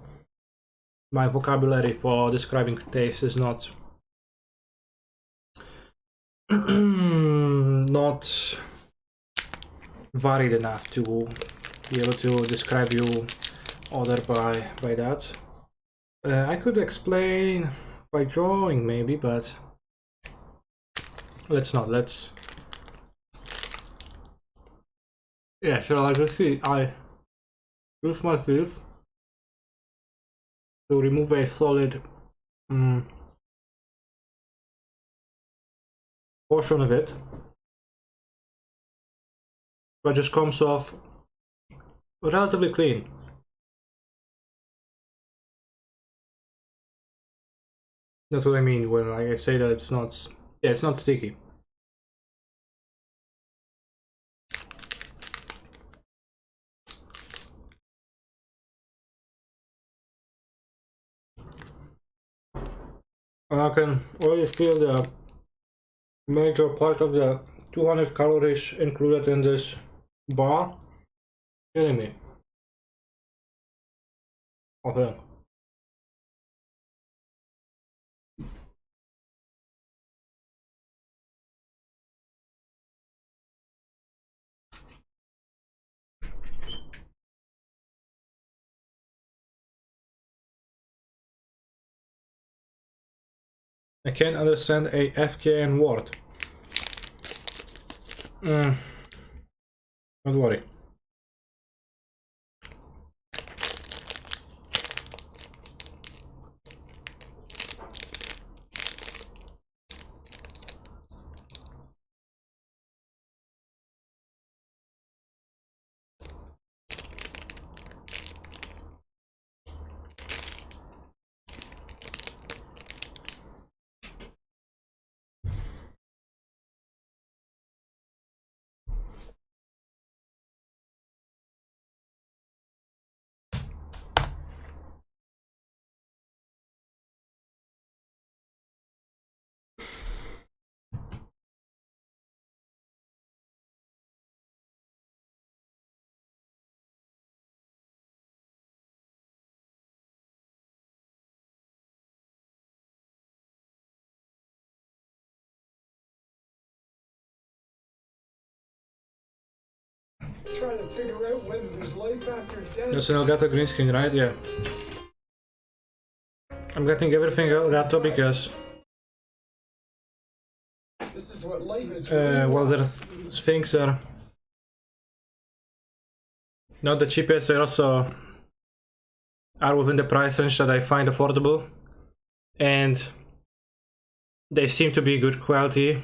My vocabulary for describing taste is not not varied enough to be able to describe you other by that. I could explain by drawing maybe, but let's not. Let's... yeah, so like let's see. I use my teeth to remove a solid portion of it, but just comes off relatively clean. That's what I mean when like I say that it's not... yeah, it's not sticky. And I can already feel the major part of the 200 calories included in this bar killing me. Okay. I can't understand a FKN word. Don't worry. Trying to figure out whether there's life after death. Yes, and Elgato green screen, right? Yeah. I'm getting everything Elgato because... This is what life is. well, the things are not the cheapest, they also are within the price range that I find affordable. And they seem to be good quality.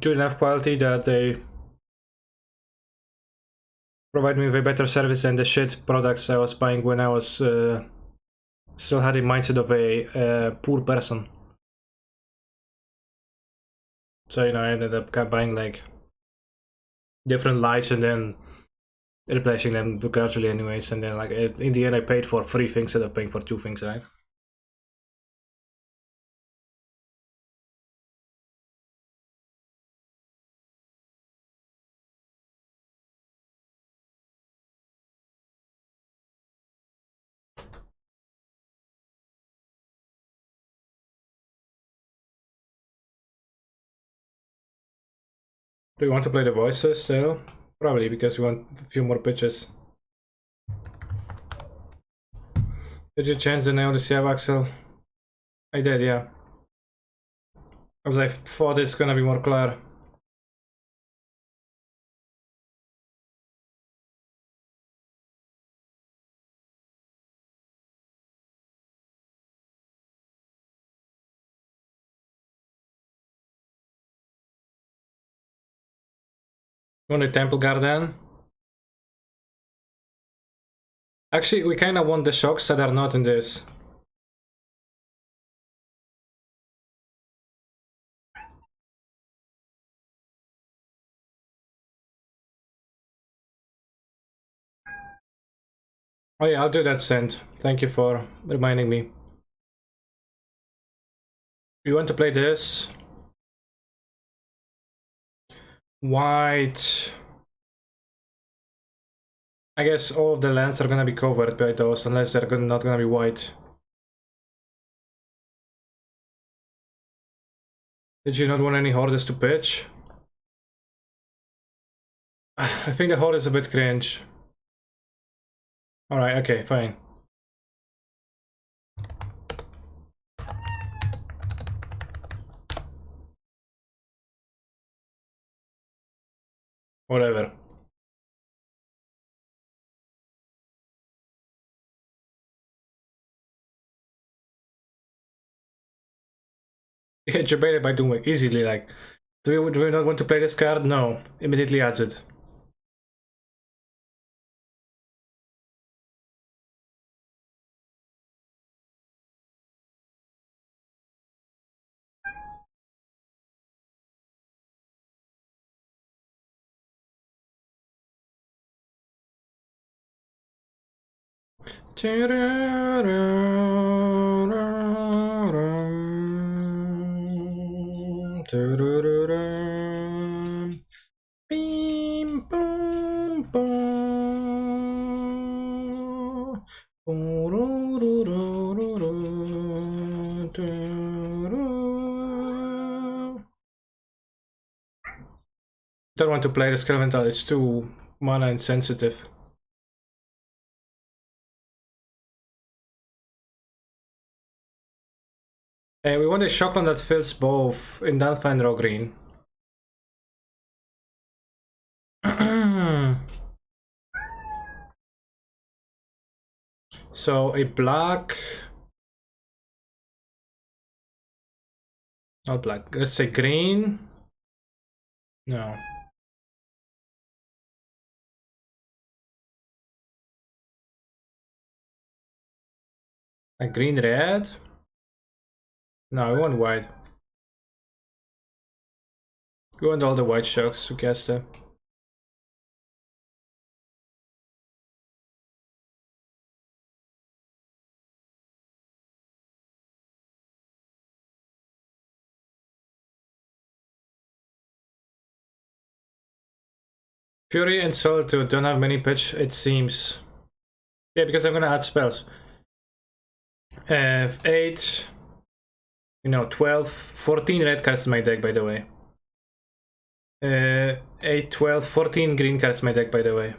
Good enough quality that they provide me with a better service than the shit products I was buying when I was still had the mindset of a poor person. So, you know, I ended up buying like different lights and then replacing them gradually anyways, and then like in the end I paid for 3 things instead of paying for 2 things, right? Do you want to play the voices still? Probably, because we want a few more pitches. Did you change the name of the CF Axel? I did, yeah. As I thought it's gonna be more clear. On the Temple Garden? Actually, we kinda want the shocks that are not in this. Oh yeah, I'll do that, Sent. Thank you for reminding me. You want to play this? White. I guess all of the lands are gonna be covered by those, unless they're not gonna be white. Did you not want any hordes to pitch? I think the horde is a bit cringe. Alright, okay, fine. Whatever. Yeah, debated by doing easily, like, do we not want to play this card? No. Immediately adds it. Beam, boom, boom. Don't want to play this Elemental, it's too mana insensitive. And we want a Shockland that fills both in Danfa and Raw Green. So a black, not black, let's say green. No. A green red? No, we want white. We want all the white sharks to cast them. Fury and Solitude don't have many pitch, it seems. Yeah, because I'm gonna add spells. 8, 12, 14 red cards in my deck, by the way. 8, 12, 14 green cards in my deck, by the way.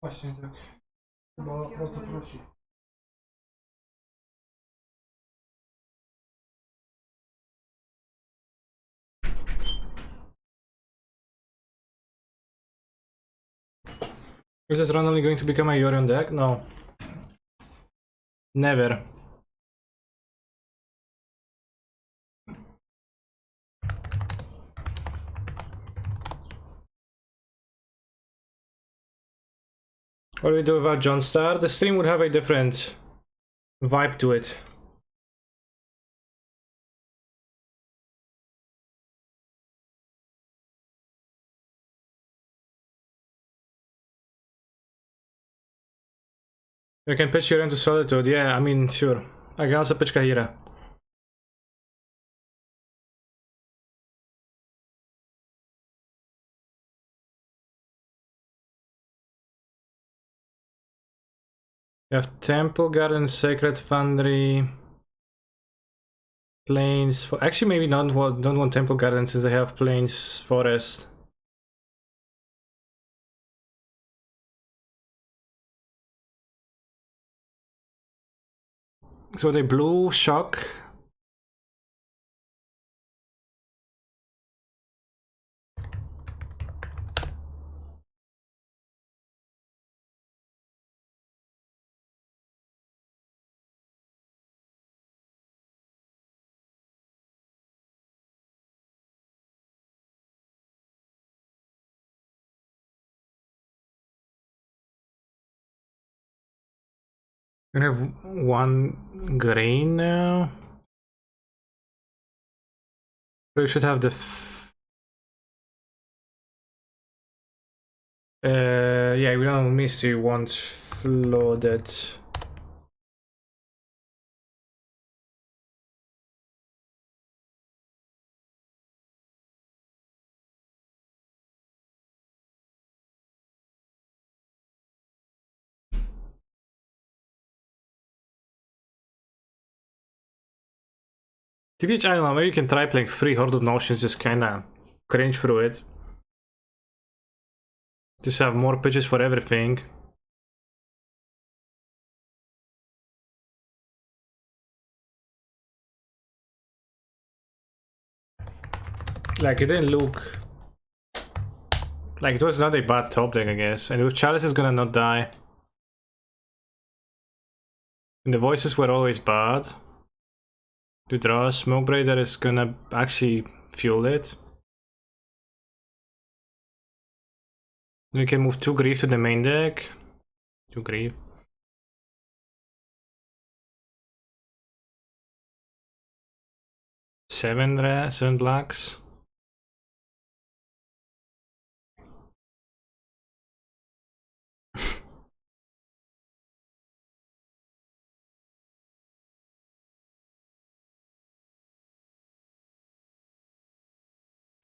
Właśnie tak. Chyba o to prosi. Is this randomly going to become a Yorion deck? No. Never. What do we do without John Star? The stream would have a different vibe to it. You can pitch Yorion to Solitude. Yeah, I mean, sure. I can also pitch Kahira. You have Temple Garden, Sacred Foundry, Plains. Actually, maybe don't want Temple Garden since they have Plains Forest. So they blue shock. We have one green now. We should have the. Yeah, we don't miss. We want flooded. TBH, I don't know, maybe you can try playing free Horde of Notions, just kinda cringe through it. Just have more pitches for everything. Like, it didn't look... Like, it was not a bad top deck, I guess. And with Chalice is gonna not die. And the voices were always bad. To draw a Smoke Braider is gonna actually fuel it. We can move 2 Grief to the main deck. 2 Grief. Seven blacks.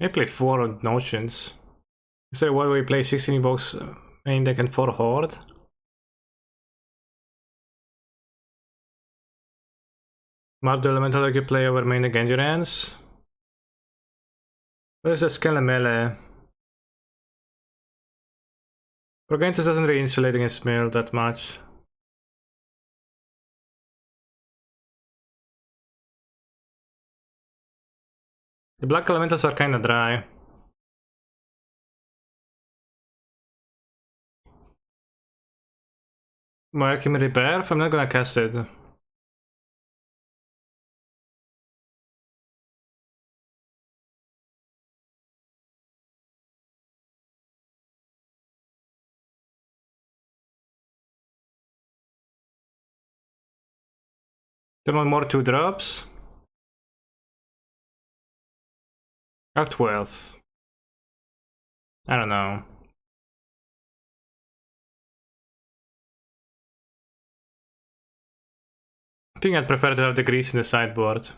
They play 4 Notions. Is there a way we play 16 evokes main deck and 4 horde? Map the elemental deck you play over main deck endurance. Where's the Skele melee? Progentus doesn't really insulate against mill that much. The black elementals are kinda dry. Well, I can repair if I'm not gonna cast it. Don't want more 2-drops. I have 12. I don't know. I think I'd prefer to have the grease in the sideboard.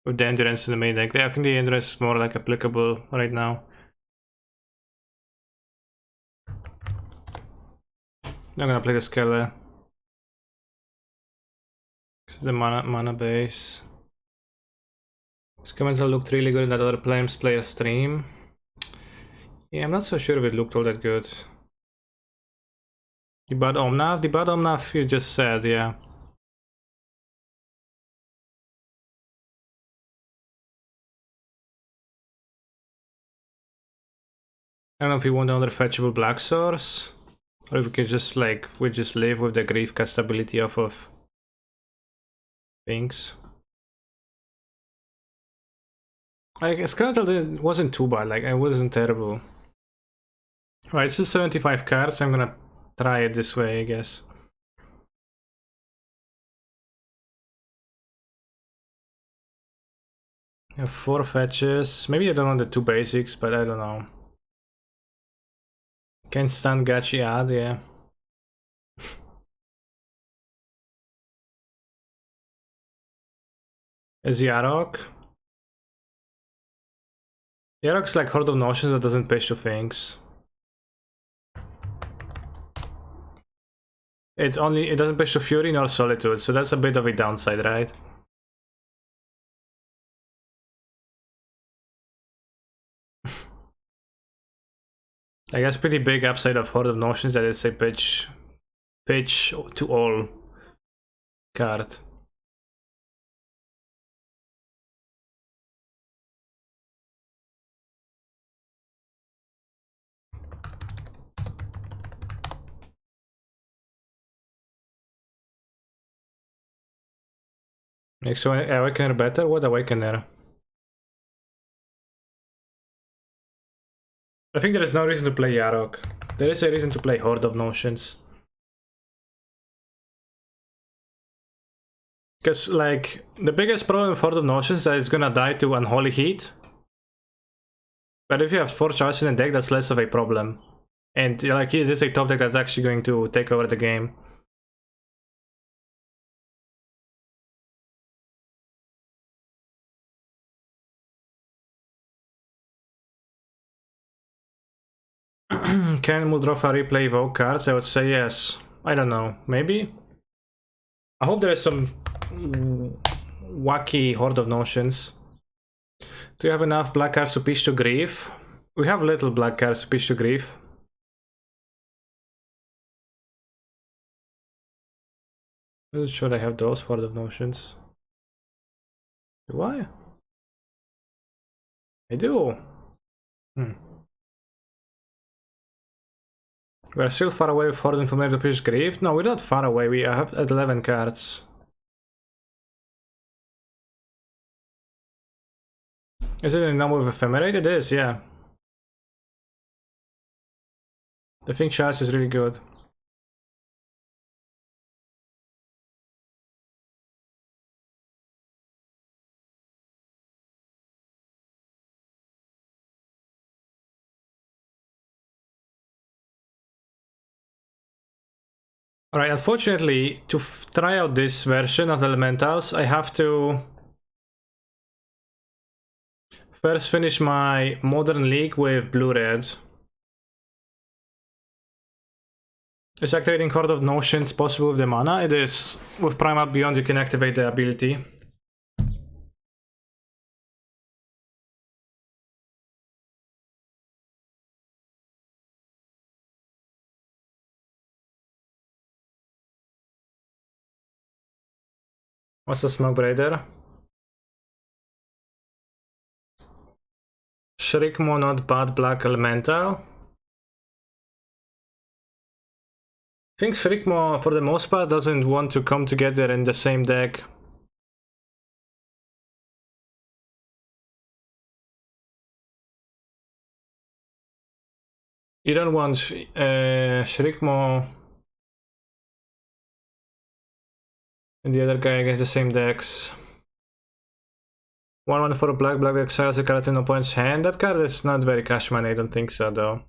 With the endurance in the main deck. I think the endurance is more like applicable right now. Not gonna play the Skele. The mana base. This commenter looked really good in that other Flames player stream. Yeah, I'm not so sure if it looked all that good. The Bad Omnath? The Bad Omnath you just said, yeah. I don't know if you want another fetchable black source. Or if we could just like, we just live with the grief castability off of things. Like, Skeletal wasn't too bad, like, it wasn't terrible. Right, this is 75 cards, I'm gonna try it this way, I guess. I have 4 fetches. Maybe I don't want the 2 basics, but I don't know. Can't stand Gachi ad, yeah. Is Yarok? Yarok's like Horde of Notions that doesn't pitch to things. It doesn't pitch to Fury nor Solitude, so that's a bit of a downside, right? I guess pretty big upside of Horde of Notions that it's a pitch to all card. Next one, Awakener better? What Awakener? I think there is no reason to play Yarok. There is a reason to play Horde of Notions. Because, like, the biggest problem with Horde of Notions is that it's gonna die to Unholy Heat. But if you have 4 choices in the deck, that's less of a problem. And, like, this is a top deck that's actually going to take over the game. Can Muldroffa replay Evoke cards? I would say yes. I don't know. Maybe? I hope there is some wacky Horde of Notions. Do you have enough black cards to pitch to Grief? We have little black cards to pitch to Grief. I'm not sure I have those Horde of Notions. Do I? I do. We are still far away with Horde from to pitch Grief? No, we're not far away. We have at 11 cards. Is it in number with Ephemerate? It is, yeah. The Think Chalice is really good. Alright, unfortunately, to try out this version of Elementals, I have to first finish my Modern League with Blue-Red. Is activating Chord of Notions possible with the mana? It is. With Primal Beyond you can activate the ability. What's the Smoke Braider? Shrikmo, not bad, Black Elemental. I think Shrikmo, for the most part, doesn't want to come together in the same deck. You don't want Shrikmo and the other guy against the same decks. 1/1 for a black, black exiles a card in opponent's hand. That card is not very cash money, I don't think so though.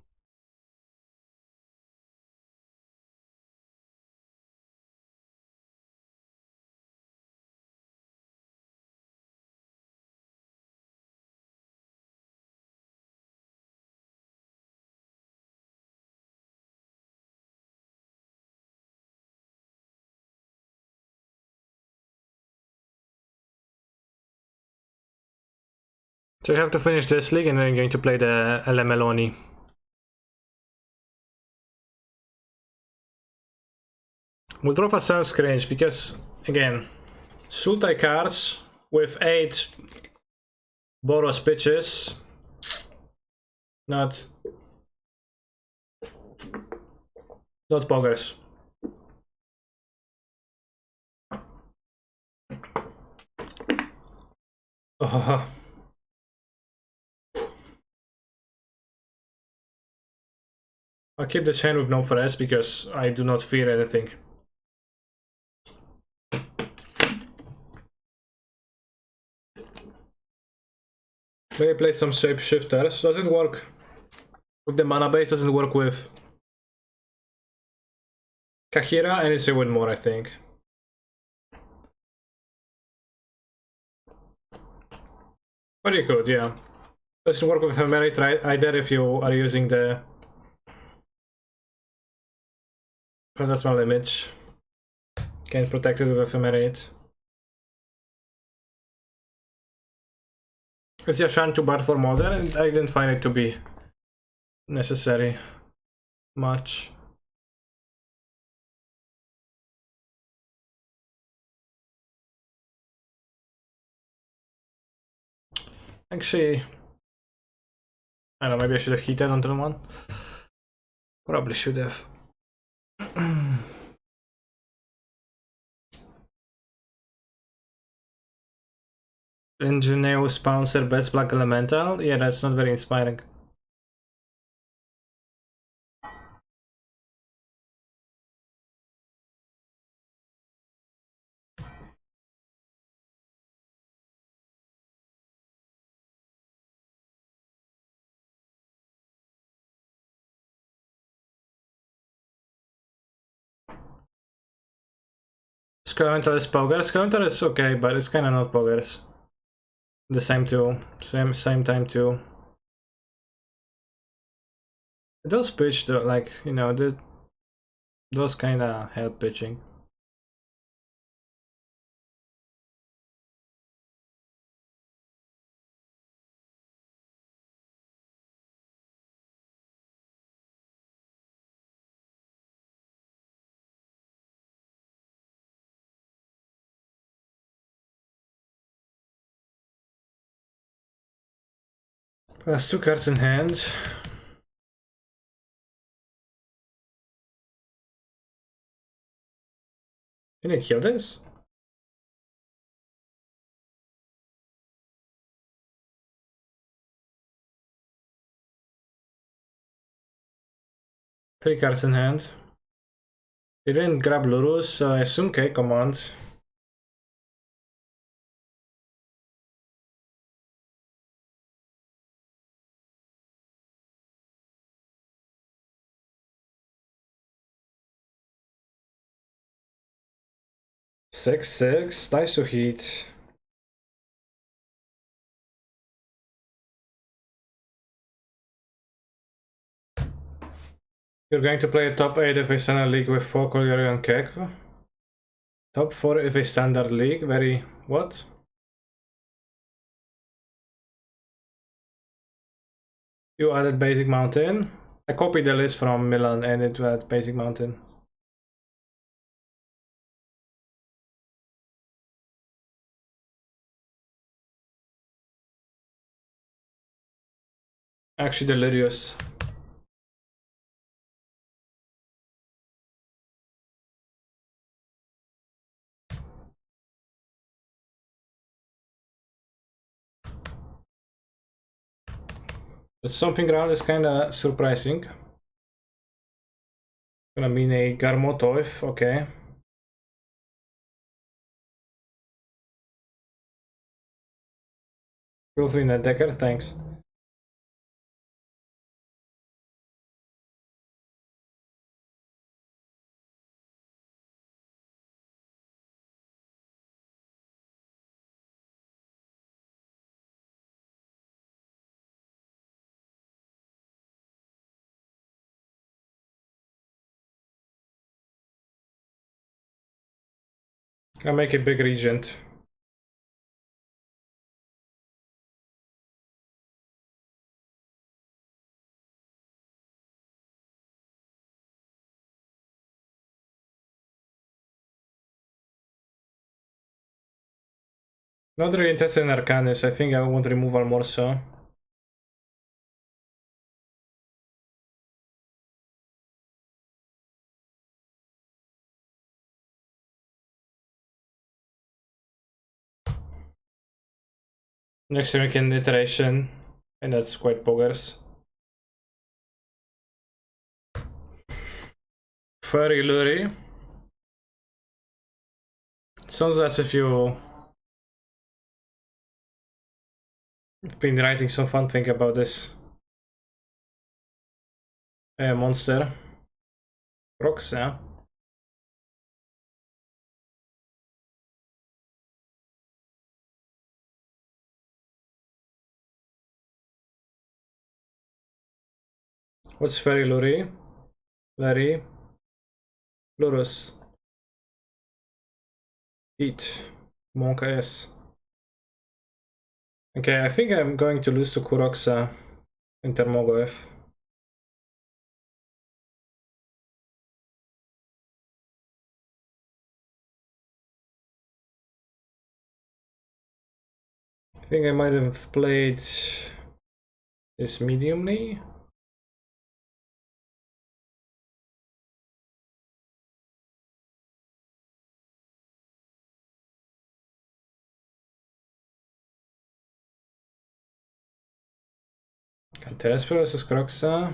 So you have to finish this league and then you're going to play the Elemeloni. Muldrova sounds cringe because, again, Sultai cards with 8 Boros pitches. Not poggers. Oh. I'll keep this hand with no threats because I do not fear anything. Maybe play some shapeshifters. Doesn't work with the mana base, doesn't work with Kahira, and it's a win more, I think. Very good, yeah. Doesn't work with Ephemerate either if you are using the... Oh, that's my image. Can't protect it with Ephemerate. Is Yashan too bad for modern? And I didn't find it to be necessary much. Actually, I don't know, maybe I should have heated onto the one. Probably should have. Ingenue sponsor best black elemental? Yeah, that's not very inspiring. Skeletal is Poggers. Skeletal is okay, but it's kinda not Poggers. The same too. Same time too. Those pitch though, like, you know, those kinda help pitching. That's 2 cards in hand. Can I kill this? Three cards in hand. They didn't grab Lurus, so I assume K command. Six, dice to heat. You're going to play a top 8 if a standard league with 4 Colliery and Kekv. Top 4 if a standard league. Very... what? You added Basic Mountain. I copied the list from Milan and it had Basic Mountain. Actually, delirious. But stomping ground is kinda surprising. Gonna mean a Garmotov, okay. Wolverine and Decker, thanks. Gonna make a big regent. Not really interested in Arcanis, I think I want removal more so. Next time we can iteration, and that's quite poggers. Furry Lurie. Sounds as if you've been writing some fun thing about this monster. Rocks, yeah. What's Furry Lurie? Larry. Lurus. Eat. Monk S. Okay, I think I'm going to lose to Kuroxa in Termogoev. I think I might have played this mediumly. Tesper versus Kroxa.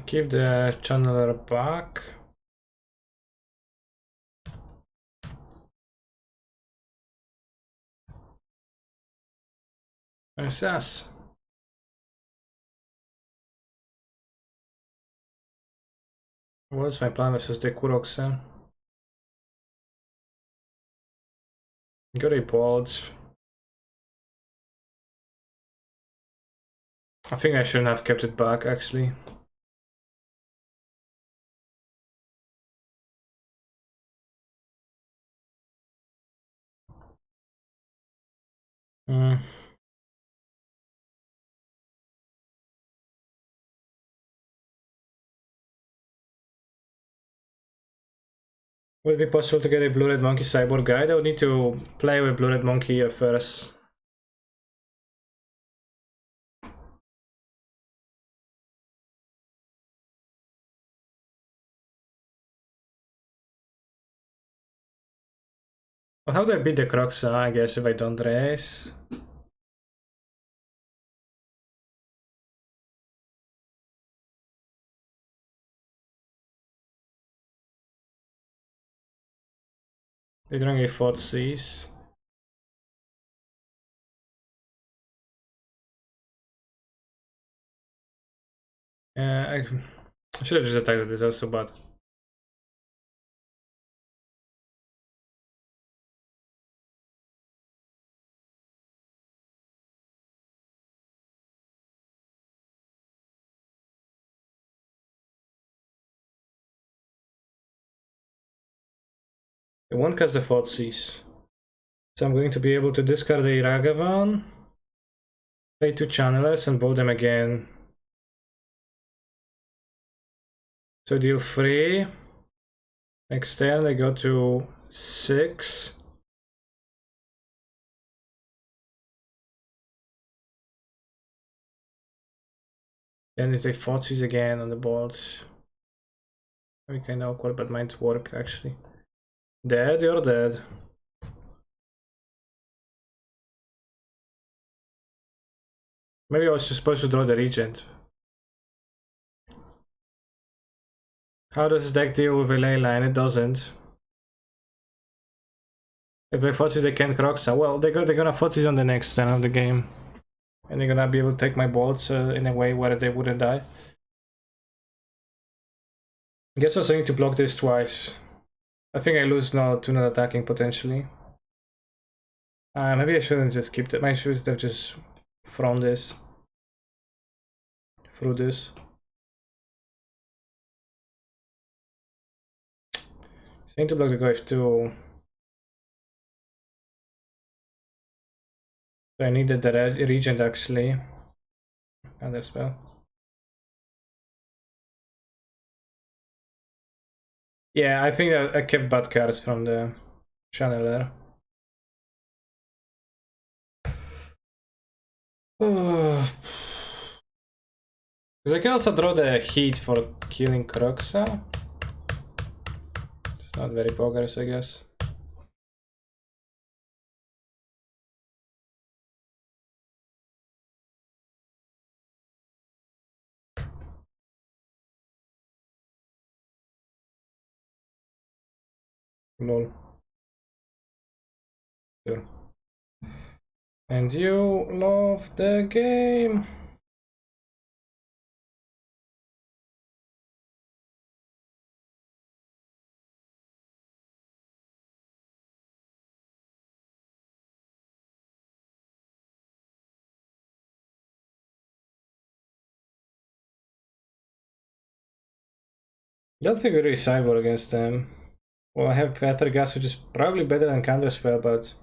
Keep the channeler back. SS. What's my plan versus the Kuroxa? Got a pods. I think I shouldn't have kept it back actually. Hmm. Would it be possible to get a Blue Red Monkey Cyborg guide? I would need to play with Blue Red Monkey first. But how do I beat the Kroxa, I guess, if I don't race? They drawing a 4Cs. I should have just attacked with this also, but it won't cast the 4Cs. So I'm going to be able to discard a Ragavan, play 2 channelers and bow them again. So deal 3. Next turn they go to 6. Then they take 4Cs again on the board. Very kind of awkward, but might work actually. Dead, you're dead. Maybe I was supposed to draw the Regent. How does this deck deal with a ley line? It doesn't. If they forces they can't Croxa. Well, they're gonna forces on the next turn of the game. And they're gonna be able to take my bolts in a way where they wouldn't die. I guess I also need to block this twice. I think I lose now to not attacking potentially. Maybe I shouldn't just keep it. I should have just thrown this. Through this. I need to block the go F2. So I needed the Regent actually. And the spell. Yeah, I think I kept bad cards from the channeler. Because I can also draw the heat for killing Croxa. It's not very poggers, I guess. Lol. Sure. And you love the game. Don't think we really sideboard against them. Well, I have Better Gas, which is probably better than Counterspell, but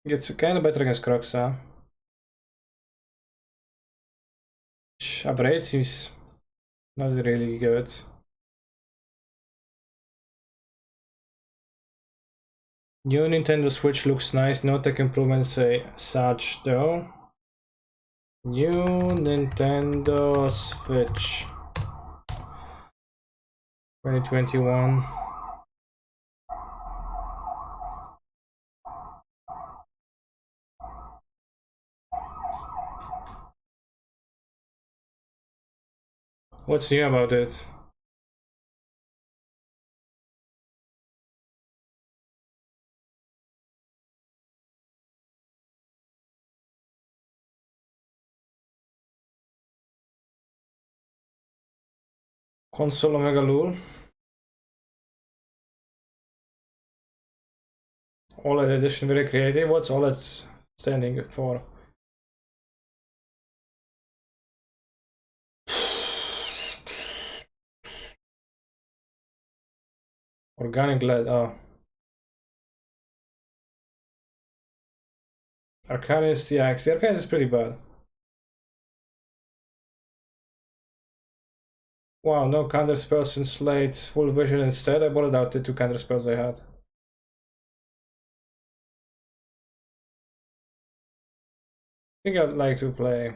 it's kind of better against Croxa. Abrade seems not really good. New Nintendo Switch looks nice, no tech improvements say such though. New Nintendo Switch 2021. What's new about it? Console Omega Lul. OLED edition, very creative. What's OLED standing for? Organic LED, oh. Arcanist, yeah, the Arcanist is pretty bad. Wow, no counter spells in Slate, full vision instead. I bought out the 2 counter spells I had. I think I'd like to play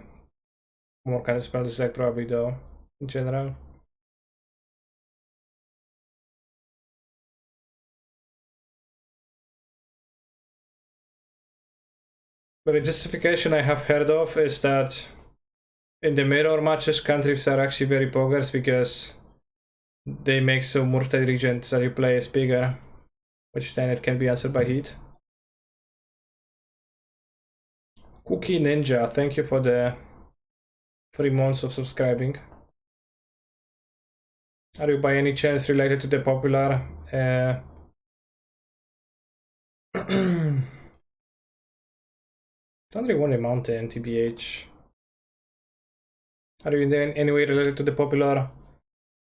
more counter spells this deck probably though, in general. But the justification I have heard of is that in the mirror matches, cantrips are actually very poggers because they make so Murktide Regent that you play is bigger, which then it can be answered by heat. Cookie Ninja, thank you for the 3 months of subscribing. Are you by any chance related to the popular don't really want a mountain, TBH. Are you in any way related to the popular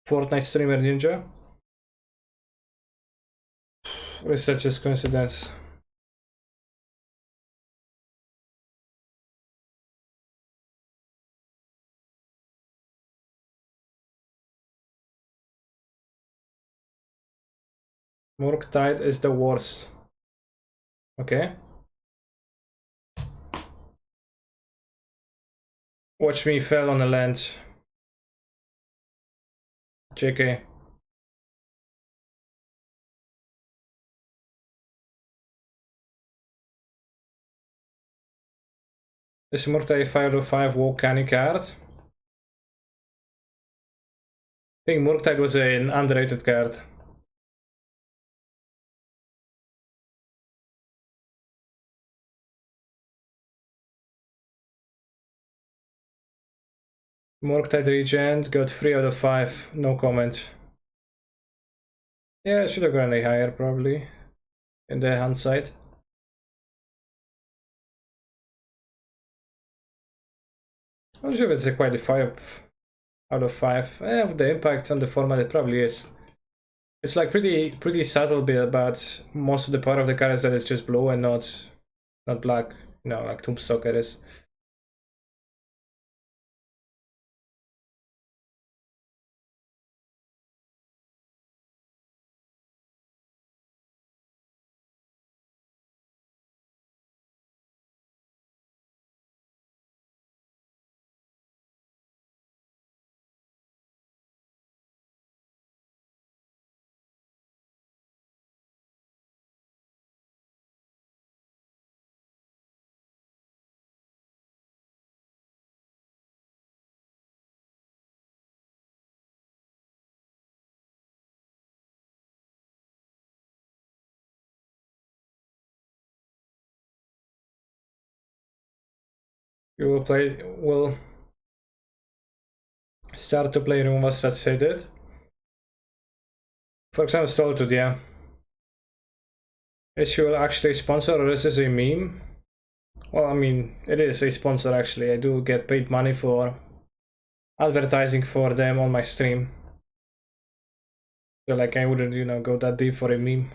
Fortnite streamer Ninja? Or is that just coincidence? Murktide is the worst. Okay. Watch me fell on the land. JK. Is Murktide 505 volcanic card? I think Murktide was an underrated card. Murktide Regent got 3 out of 5. No comment. Yeah, I should have gone any higher probably. In the hand side. I'm not sure if it's quite a 5 out of 5. With the impact on the format, it probably is. It's like pretty subtle bit, but most of the part of the card is that it's just blue and not black. You know, like Tombstalker is. You will start to play Rumas that say that. For example, Solitude, yeah. Is she actually a sponsor or is this a meme? Well, I mean, it is a sponsor actually. I do get paid money for advertising for them on my stream. So like I wouldn't, you know, go that deep for a meme.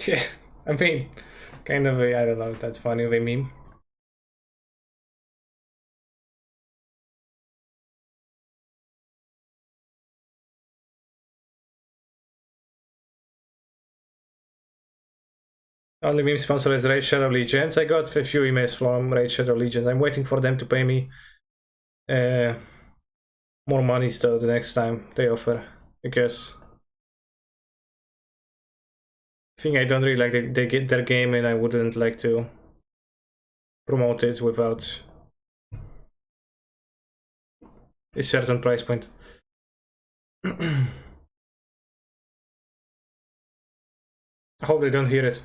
Yeah, I mean, kind of a, I don't know if that's funny of a meme. Only meme sponsor is Raid Shadow Legends. I got a few emails from Raid Shadow Legends. I'm waiting for them to pay me more money still the next time they offer, because I think I don't really like they get their game and I wouldn't like to promote it without a certain price point. I hope they don't hear it.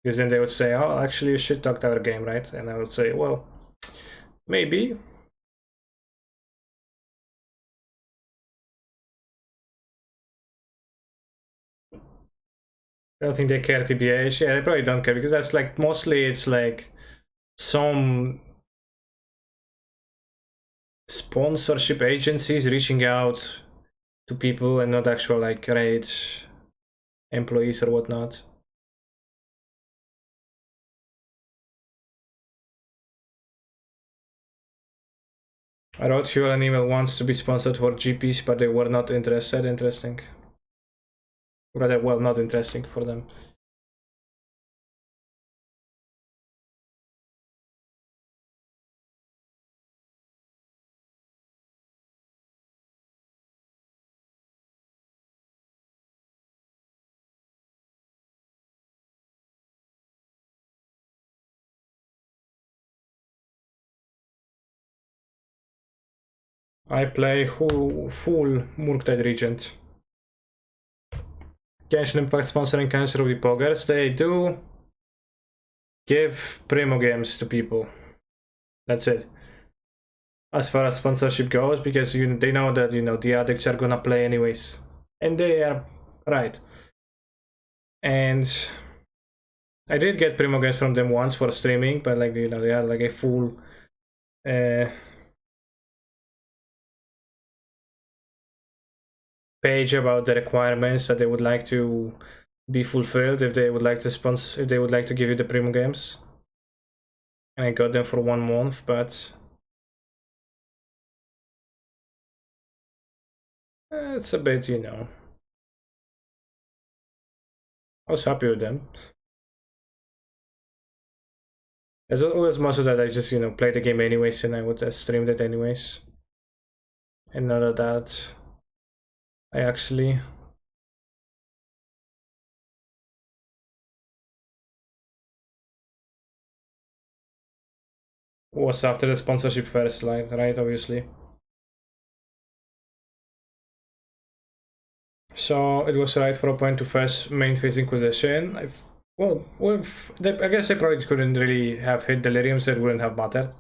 Because then they would say, oh, actually you shit talked our game, right? And I would say, well, maybe. I don't think they care, TBH. Yeah, they probably don't care, because that's like, mostly it's like some sponsorship agencies reaching out to people and not actual like Raid employees or whatnot. I wrote you an email once to be sponsored for GPs, but they were not interested. Interesting. Rather, well, not interesting for them. I play full Murktide Regent. Genshin Impact sponsoring Cancer with Poggers. They do give Primo games to people. That's it. As far as sponsorship goes, because they know that the addicts are gonna play anyways, and they are right. And I did get Primo games from them once for streaming, but like they had like a full page about the requirements that they would like to be fulfilled if they would like to sponsor, if they would like to give you the Primo games. And I got them for 1 month, but it's a bit, I was happy with them. There's always most of that I just, play the game anyways, and I would have streamed it anyways. And none of that I actually was after the sponsorship first, like, right, obviously. So it was right for a point to first main phase Inquisition. I guess they probably couldn't really have hit Delirium, so it wouldn't have mattered.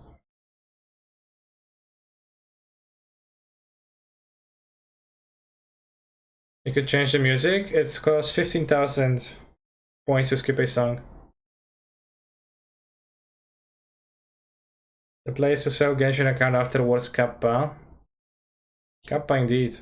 You could change the music. It costs 15,000 points to skip a song. The place to sell Genshin account afterwards, Kappa. Kappa indeed.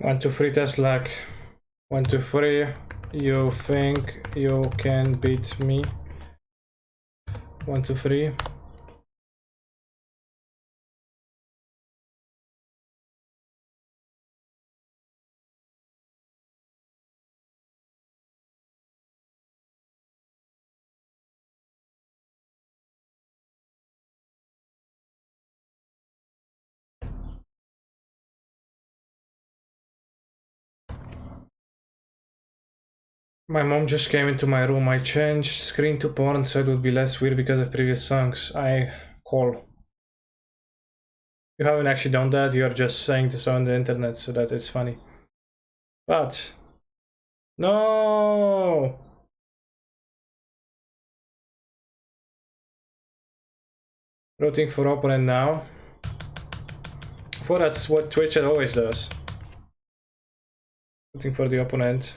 One, two, three, test lag. 1, 2, 3. You think you can beat me? 1, 2, 3. My mom just came into my room. I changed screen to porn so it would be less weird because of previous songs. I call. You haven't actually done that, you're just saying this on the internet so that it's funny. But no. Rooting for opponent now. For that's what Twitch always does. Rooting for the opponent.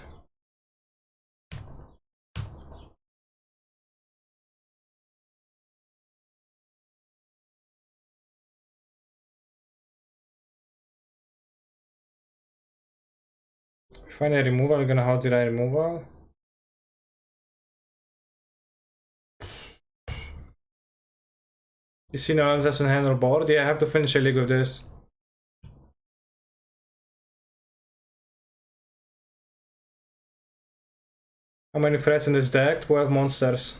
Find a removal, we're gonna hold the removal. You see no investment hand or board? Yeah, I have to finish a league with this. How many threats in this deck? 12 monsters.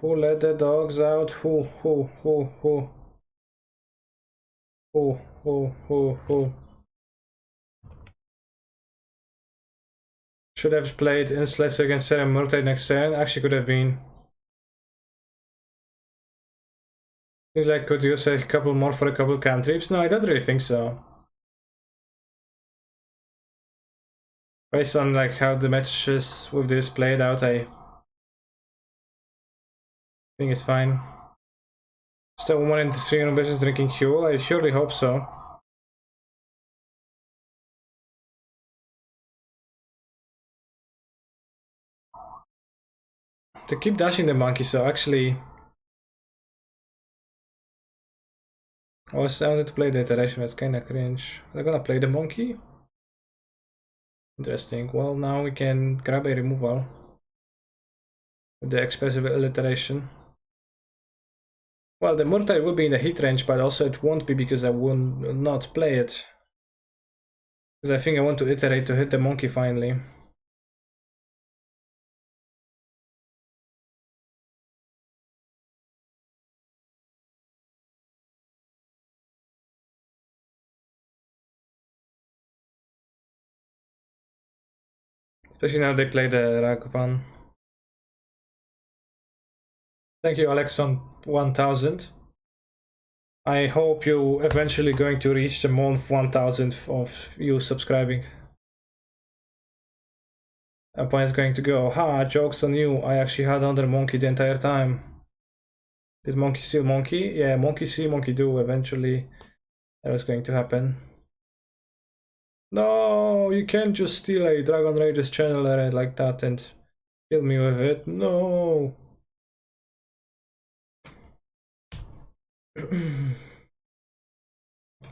Who let the dogs out? Who? Should have played Inslash against Sarah Murtay next turn. Actually could have been. Seems like could use a couple more for a couple cantrips. No, I don't really think so. Based on like how the matches with this played out, I think it's fine. Still 1 in 3 ambitions drinking fuel? I surely hope so. To keep dashing the monkey, so actually I wanted to play the iteration, that's kinda cringe. They're gonna play the monkey? Interesting. Well, now we can grab a removal with the expressive alliteration. Well, the Murtai will be in the hit range, but also it won't be because I will not play it. Because I think I want to iterate to hit the monkey finally. Especially now they play the Raghavan. Thank you, Alex, on 1000. I hope you eventually going to reach the month 1000 of you subscribing. Opponent's going to go, ha, joke's on you, I actually had under monkey the entire time. Did monkey steal monkey? Yeah, monkey see, monkey do, eventually that was going to happen. No, you can't just steal a Dragon Rage's channel array like that and kill me with it. No.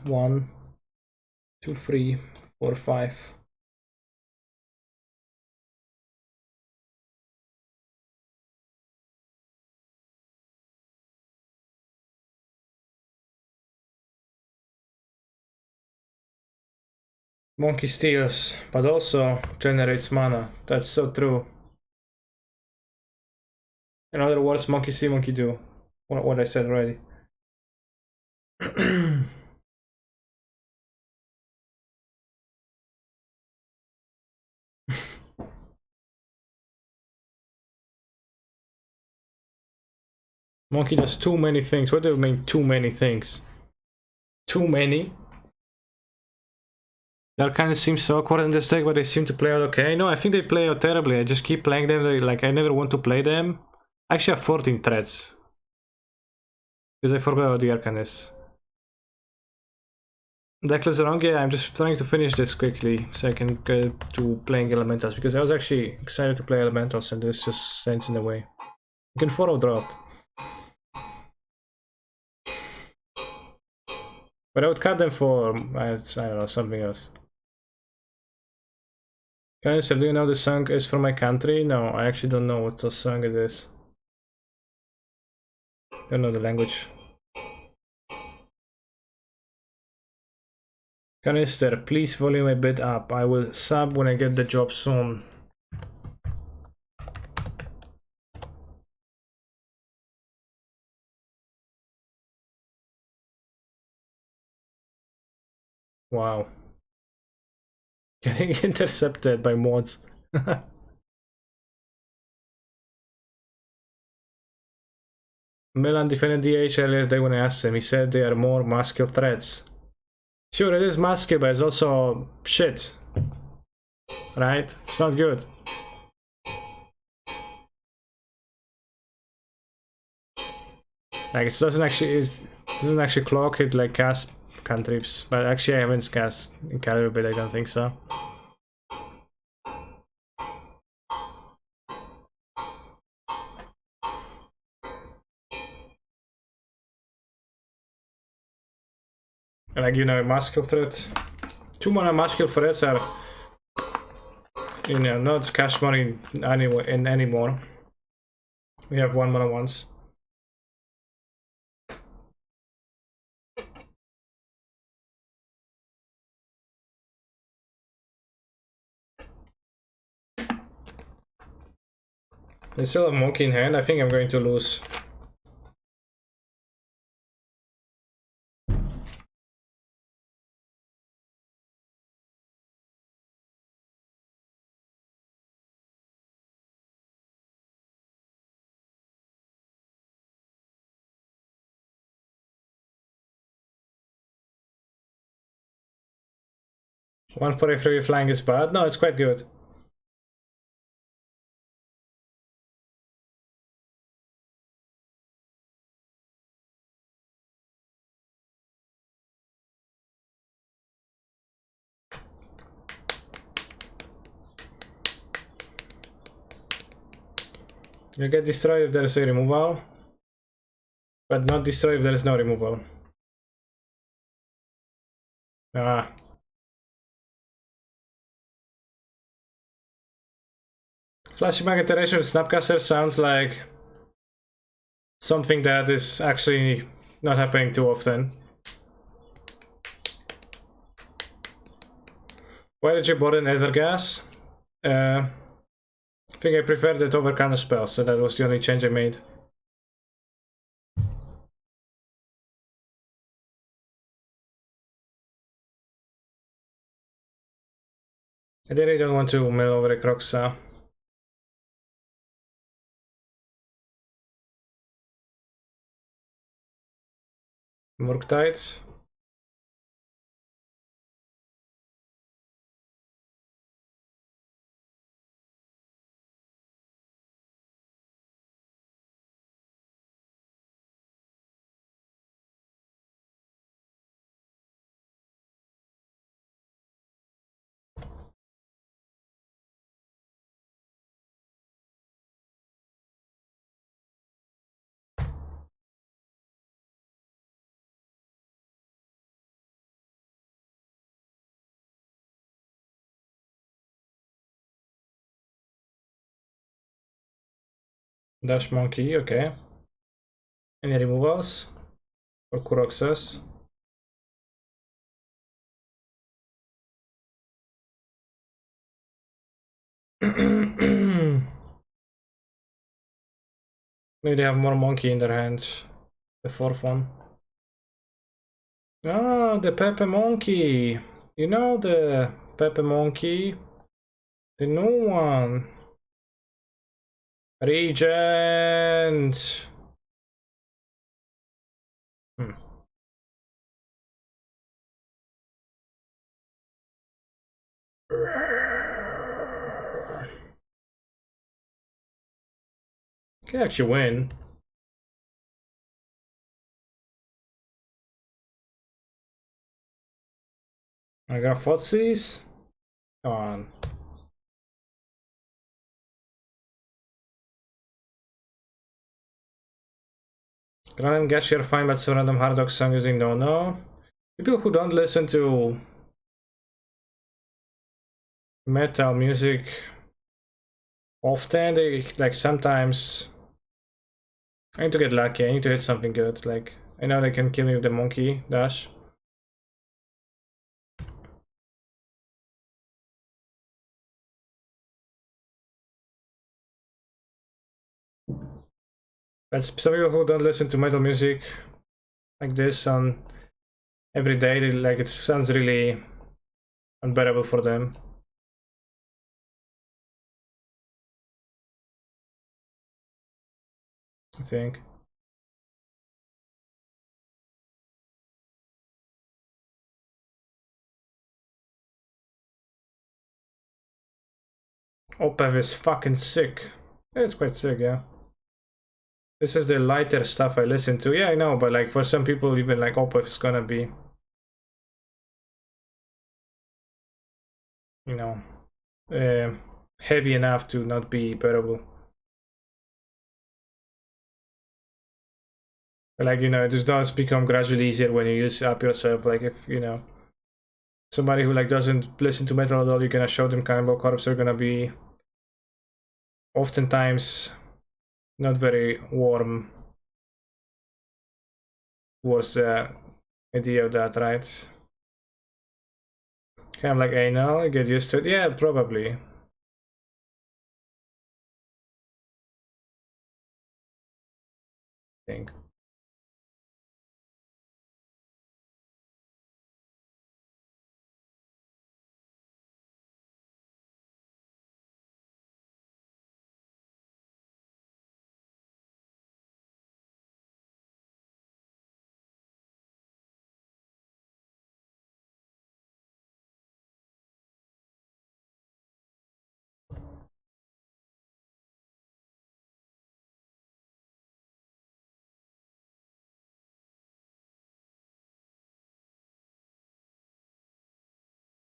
1, 2, 3, 4, 5. Monkey steals, but also generates mana. That's so true. In other words, monkey see, monkey do. What I said already. Monkey does too many things. What do you mean too many things? Too many? That kind of seems so awkward in this deck, but they seem to play out okay. No, I think they play out terribly. I just keep playing them. Like I never want to play them. I actually have 14 threats. Because I forgot about the Arcanist. Deckless wrong, yeah, I'm just trying to finish this quickly so I can get to playing Elementals. Because I was actually excited to play Elementals and this just stands in the way. You can follow drop. But I would cut them for, I don't know, something else. Guys, do you know the song is for my country? No, I actually don't know what the song it is. Don't know the language. Canister, please volume a bit up. I will sub when I get the job soon. Wow. Getting intercepted by mods. Milan defended DH earlier today when I asked him. He said they are more muscle threats. Sure, it is muscle, but it's also shit. Right? It's not good. Like it doesn't actually clock it like cast cantrips, but actually I haven't cast in Caliber, but I don't think so. Like, you know, a muscle threat. 2 mana muscle threats are, you know, not cash money anymore. We have 1 mana ones. They still have Monkey in hand. I think I'm going to lose. One for a free flying is bad. No, it's quite good. You get destroyed if there is a removal, but not destroyed if there is no removal. Ah. Flashback iteration with Snapcaster sounds like something that is actually not happening too often. Why did you bought an Ether Gas? I think I preferred it over counter spell, so that was the only change I made. I really don't want to mill over a Croxa. Murktide. Dash Monkey, okay. Any removals? For Kuroxas? Maybe they have more monkey in their hands. The 4th one. Ah, the Pepe Monkey. You know the Pepe Monkey? The new one. Regent. Can actually win. I got Footsies. Come on. Granum Get Your Fine but some random hard rock song using no. People who don't listen to metal music often, they like sometimes. I need to get lucky. I need to hit something good. Like I know they can kill me with the monkey dash. But some people who don't listen to metal music like this on every day, they, like it sounds really unbearable for them. I think. Opev is fucking sick. It's quite sick, yeah. This is the lighter stuff I listen to. Yeah, I know, but like for some people, even like Opev is gonna be, you know, heavy enough to not be bearable. Like, you know, it does become gradually easier when you use up yourself. Like if, you know, somebody who like doesn't listen to metal at all, you're gonna show them Cannibal Corpse, they're gonna be oftentimes not very warm towards the idea of that, right? Kind of like anal, get used to it. Yeah, probably. I think.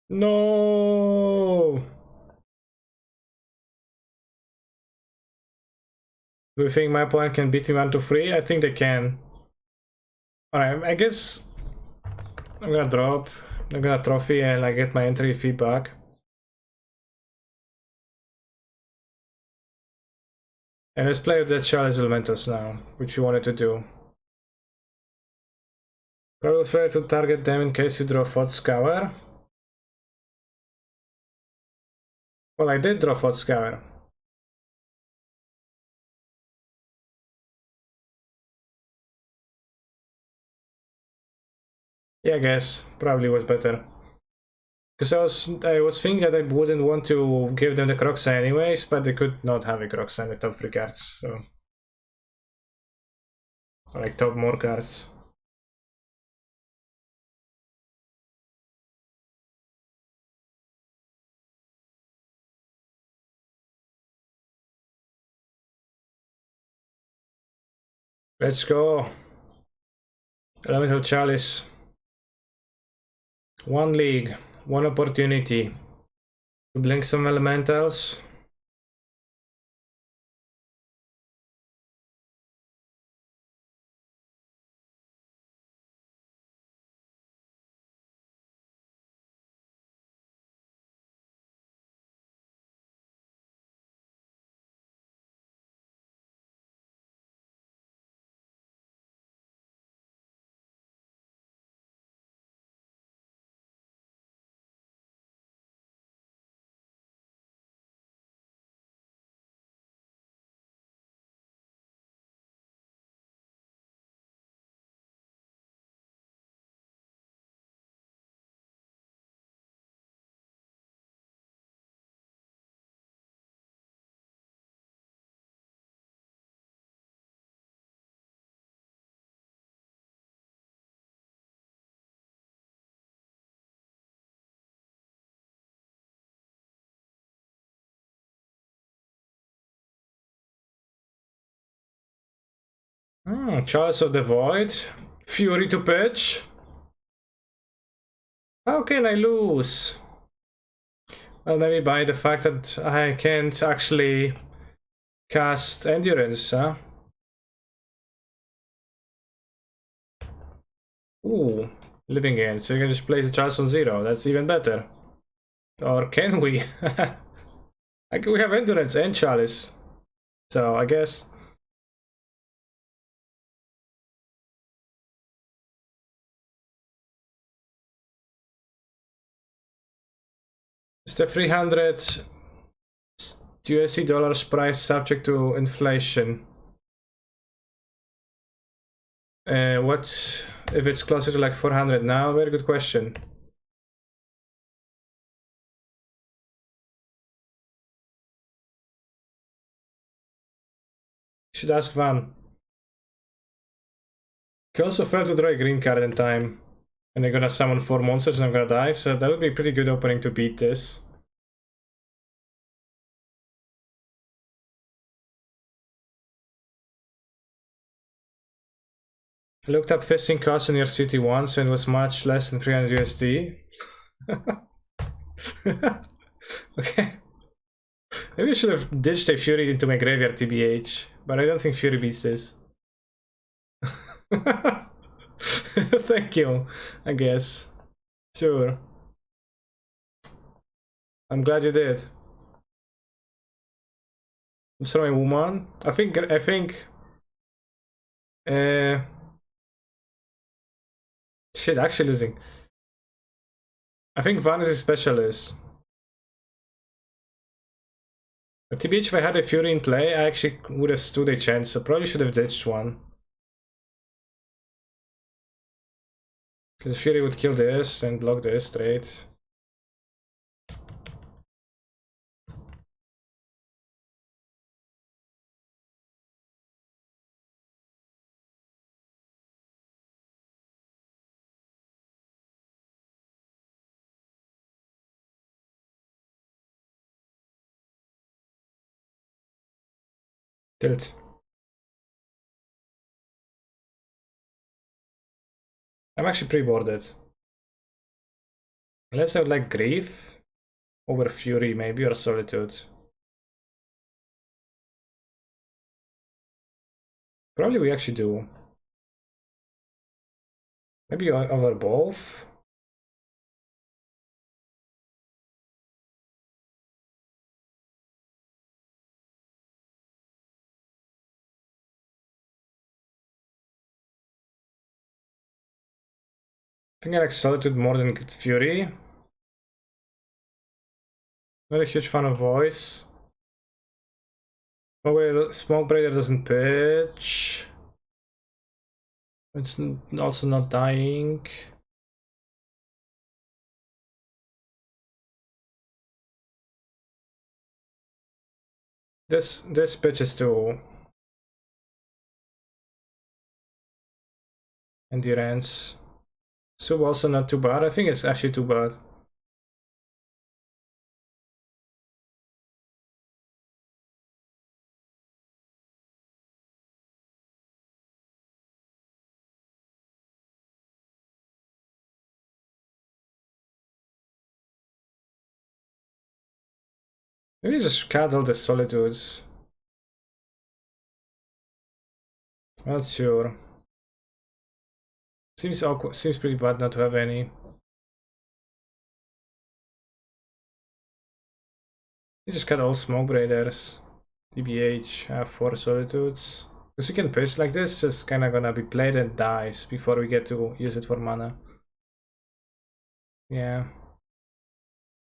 No. Do you think my opponent can beat me 1-3? I think they can. Alright, I guess I'm gonna drop. I'm gonna trophy and like get my entry fee back. And let's play with the Chalice Elementals now, which we wanted to do. Probably fair to target them in case you draw Fort Scour. Well, I did draw Fort Scour. Yeah, I guess probably was better. Because I was thinking that I wouldn't want to give them the Croxa anyways, but they could not have a Croxa in the top 3 cards, so. Or like top more cards. Let's go. Elemental Chalice. One league, one opportunity to blink some elementals. Chalice of the Void. Fury to pitch. How can I lose? Well, maybe by the fact that I can't actually cast Endurance, huh? Ooh, Living End. So you can just place the Chalice on 0. That's even better. Or can we? We have Endurance and Chalice. So I guess. It's the 300 USD dollars price subject to inflation. What if it's closer to like 400 now? Very good question. Should ask Van. Can also fail to draw a green card in time. And they're gonna summon 4 monsters and I'm gonna die, so that would be a pretty good opening to beat this. I looked up fishing costs in your city once and it was much less than 300 USD. Okay. Maybe I should have ditched a Fury into my graveyard TBH, but I don't think Fury beats this. Thank you, I guess. Sure. I'm glad you did. I'm sorry, woman. I think shit, actually losing. I think Van is a specialist. But TBH, if I had a Fury in play, I actually would have stood a chance, so probably should have ditched one. Because Fury would kill this and block this straight. Tilt. I'm actually pre-boarded. Unless I would like Grief over Fury maybe, or Solitude. Probably we actually do. Maybe over both. I think I like Solitude more than Fury. Not a huge fan of Voice. Smoke Breaker doesn't pitch. It's also not dying. This pitches too. Endurance. Sub also not too bad. I think it's actually too bad. Maybe just cuddle the Solitudes. Not sure. Seems awkward. Seems pretty bad not to have any. You just cut all Smoke Breakers. TBH, have 4 Solitudes. Because we can pitch like this, just kinda gonna be played and dies before we get to use it for mana. Yeah.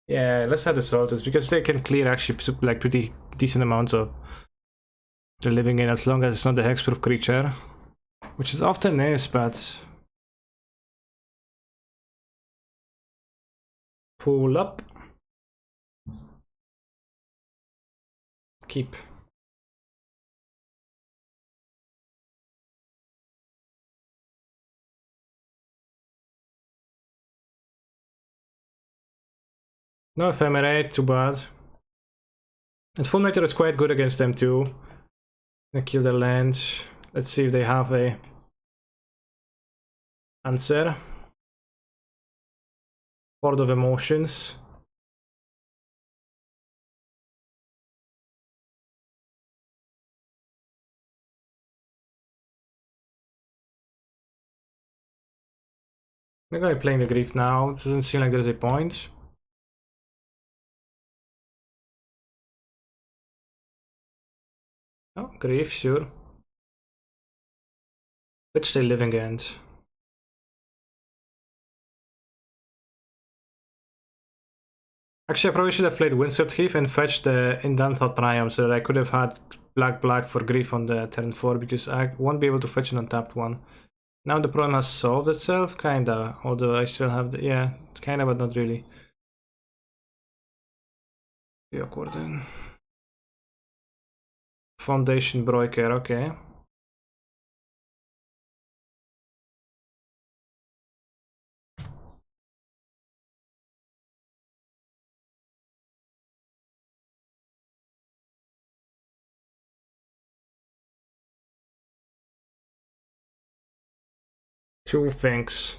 Yeah, let's have the Solitudes, because they can clear actually like pretty decent amounts of the living in, as long as it's not the hexproof creature. Which is often is, but... Pull up. Keep. No Ephemerate, too bad. And Full Meter is quite good against them too. They kill the land. Let's see if they have a answer. Horde of Emotions. They're gonna be playing the Grief now. It doesn't seem like there's a point. Oh, Grief, sure. Which they Living End. Actually, I probably should have played Windswept Heath and fetched the Indanthal Triumph so that I could have had black for Grief on the turn 4, because I won't be able to fetch an untapped one. Now the problem has solved itself, kinda, although I still have the, yeah, kinda, but not really. Be awkward then. Foundation Breaker, okay. Two things.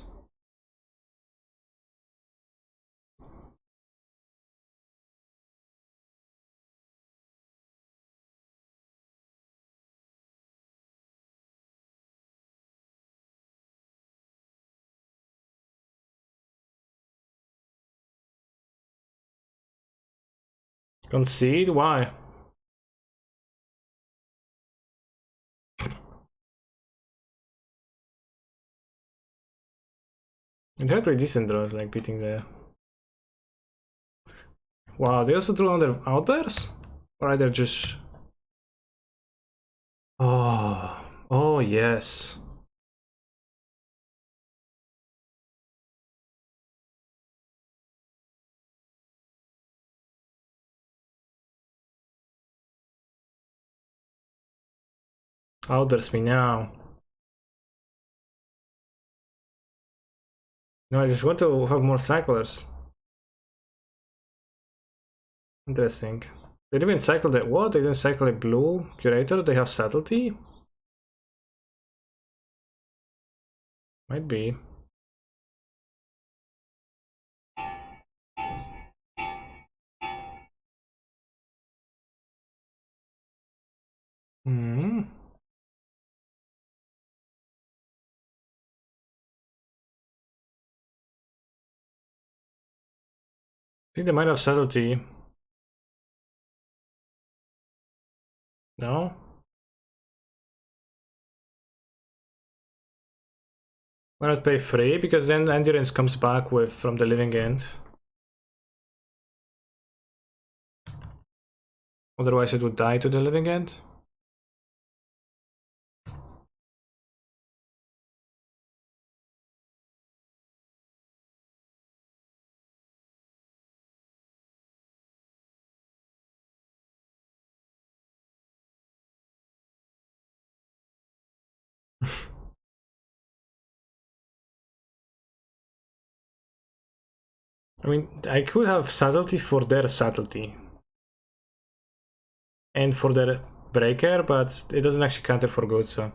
Concede? Why? It had pretty decent draws, like beating there. Wow, they also drew on their outbursts? Or either just... Oh, oh yes. Outburst me now. No, I just want to have more cyclers. Interesting. They didn't cycle that. What? They didn't cycle a blue curator? They have subtlety? Might be. Hmm. I think they might have subtlety. No? Why not pay 3? Because then endurance comes back with from the living end. Otherwise it would die to the living end. I mean, I could have subtlety for their subtlety. And for their breaker, but it doesn't actually counter for good, so...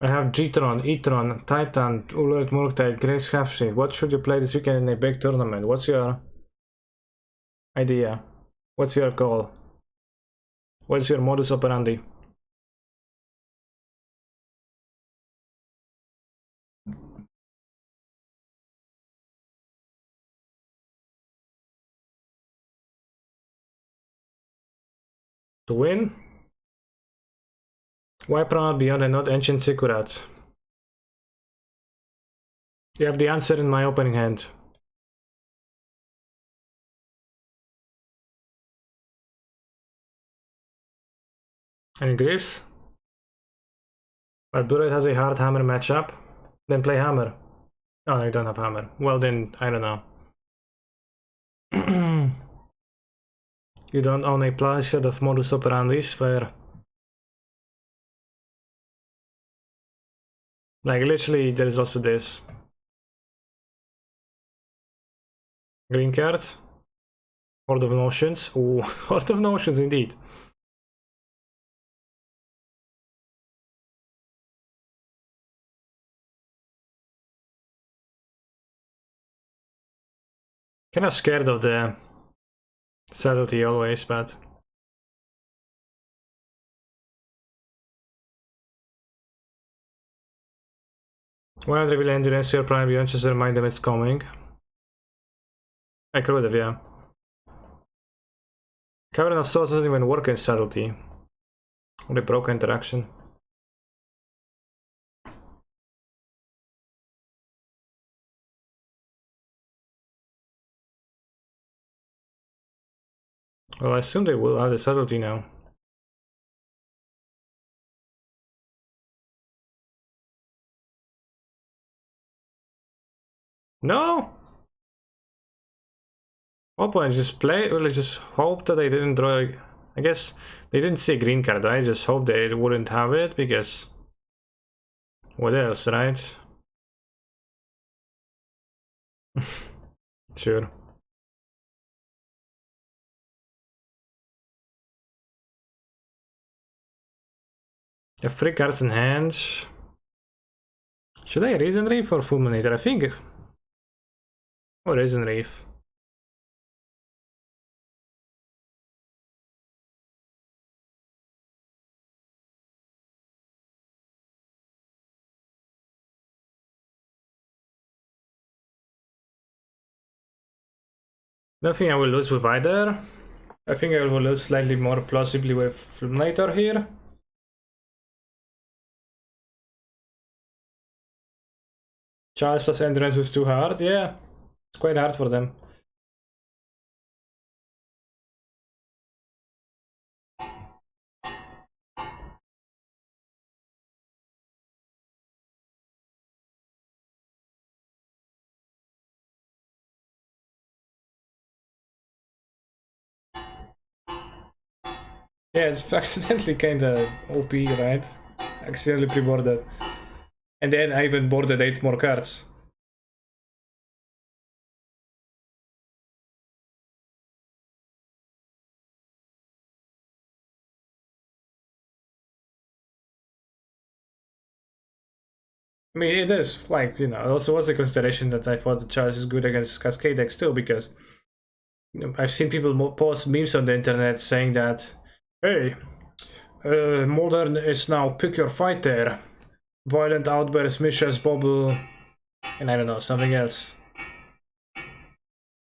I have G-Tron, E-Tron, Titan, Ulert, Murktide, Grace Halfshift. What should you play this weekend in a big tournament? What's your idea? What's your call? What's your modus operandi? To win? Why Prana Beyond and not Ancient Sikurat? You have the answer in my opening hand. Any griefs? But Blue has a hard hammer matchup. Then play hammer. Oh, no, you don't have hammer. Well then, I don't know. You don't own a plus set of modus operandis, fair. Like literally, there is also this. Green card. Horde of Notions. Ooh, Horde of Notions indeed. Kinda scared of the subtlety always, but... When I reveal endurance to your prime beyond, just remind them it's coming. I could have, yeah. Cavern of Souls doesn't even work in subtlety. Only broken interaction. Well, I assume they will have the subtlety now. No! Open, just play, well, I just hope that they didn't draw... I guess they didn't see a green card, right? I just hope they wouldn't have it, because... What else, right? Sure. have 3 cards in hand. Should I Raisin Reef or Fulminator? I think... Oh, Raisin Reef. Nothing I will lose with either. I think I will lose slightly more plausibly with Fulminator here. Charge plus Endurance is too hard, yeah. It's quite hard for them. Yeah, it's accidentally kinda OP, right? Accidentally pre-boarded. And then I even boarded 8 more cards. I mean, it is, like, you know, it also was a consideration that I thought the charge is good against Cascade decks too, because you know, I've seen people post memes on the internet saying that, hey, Modern is now pick your fighter, Violent Outburst, Mishra's Bobble, and I don't know, something else.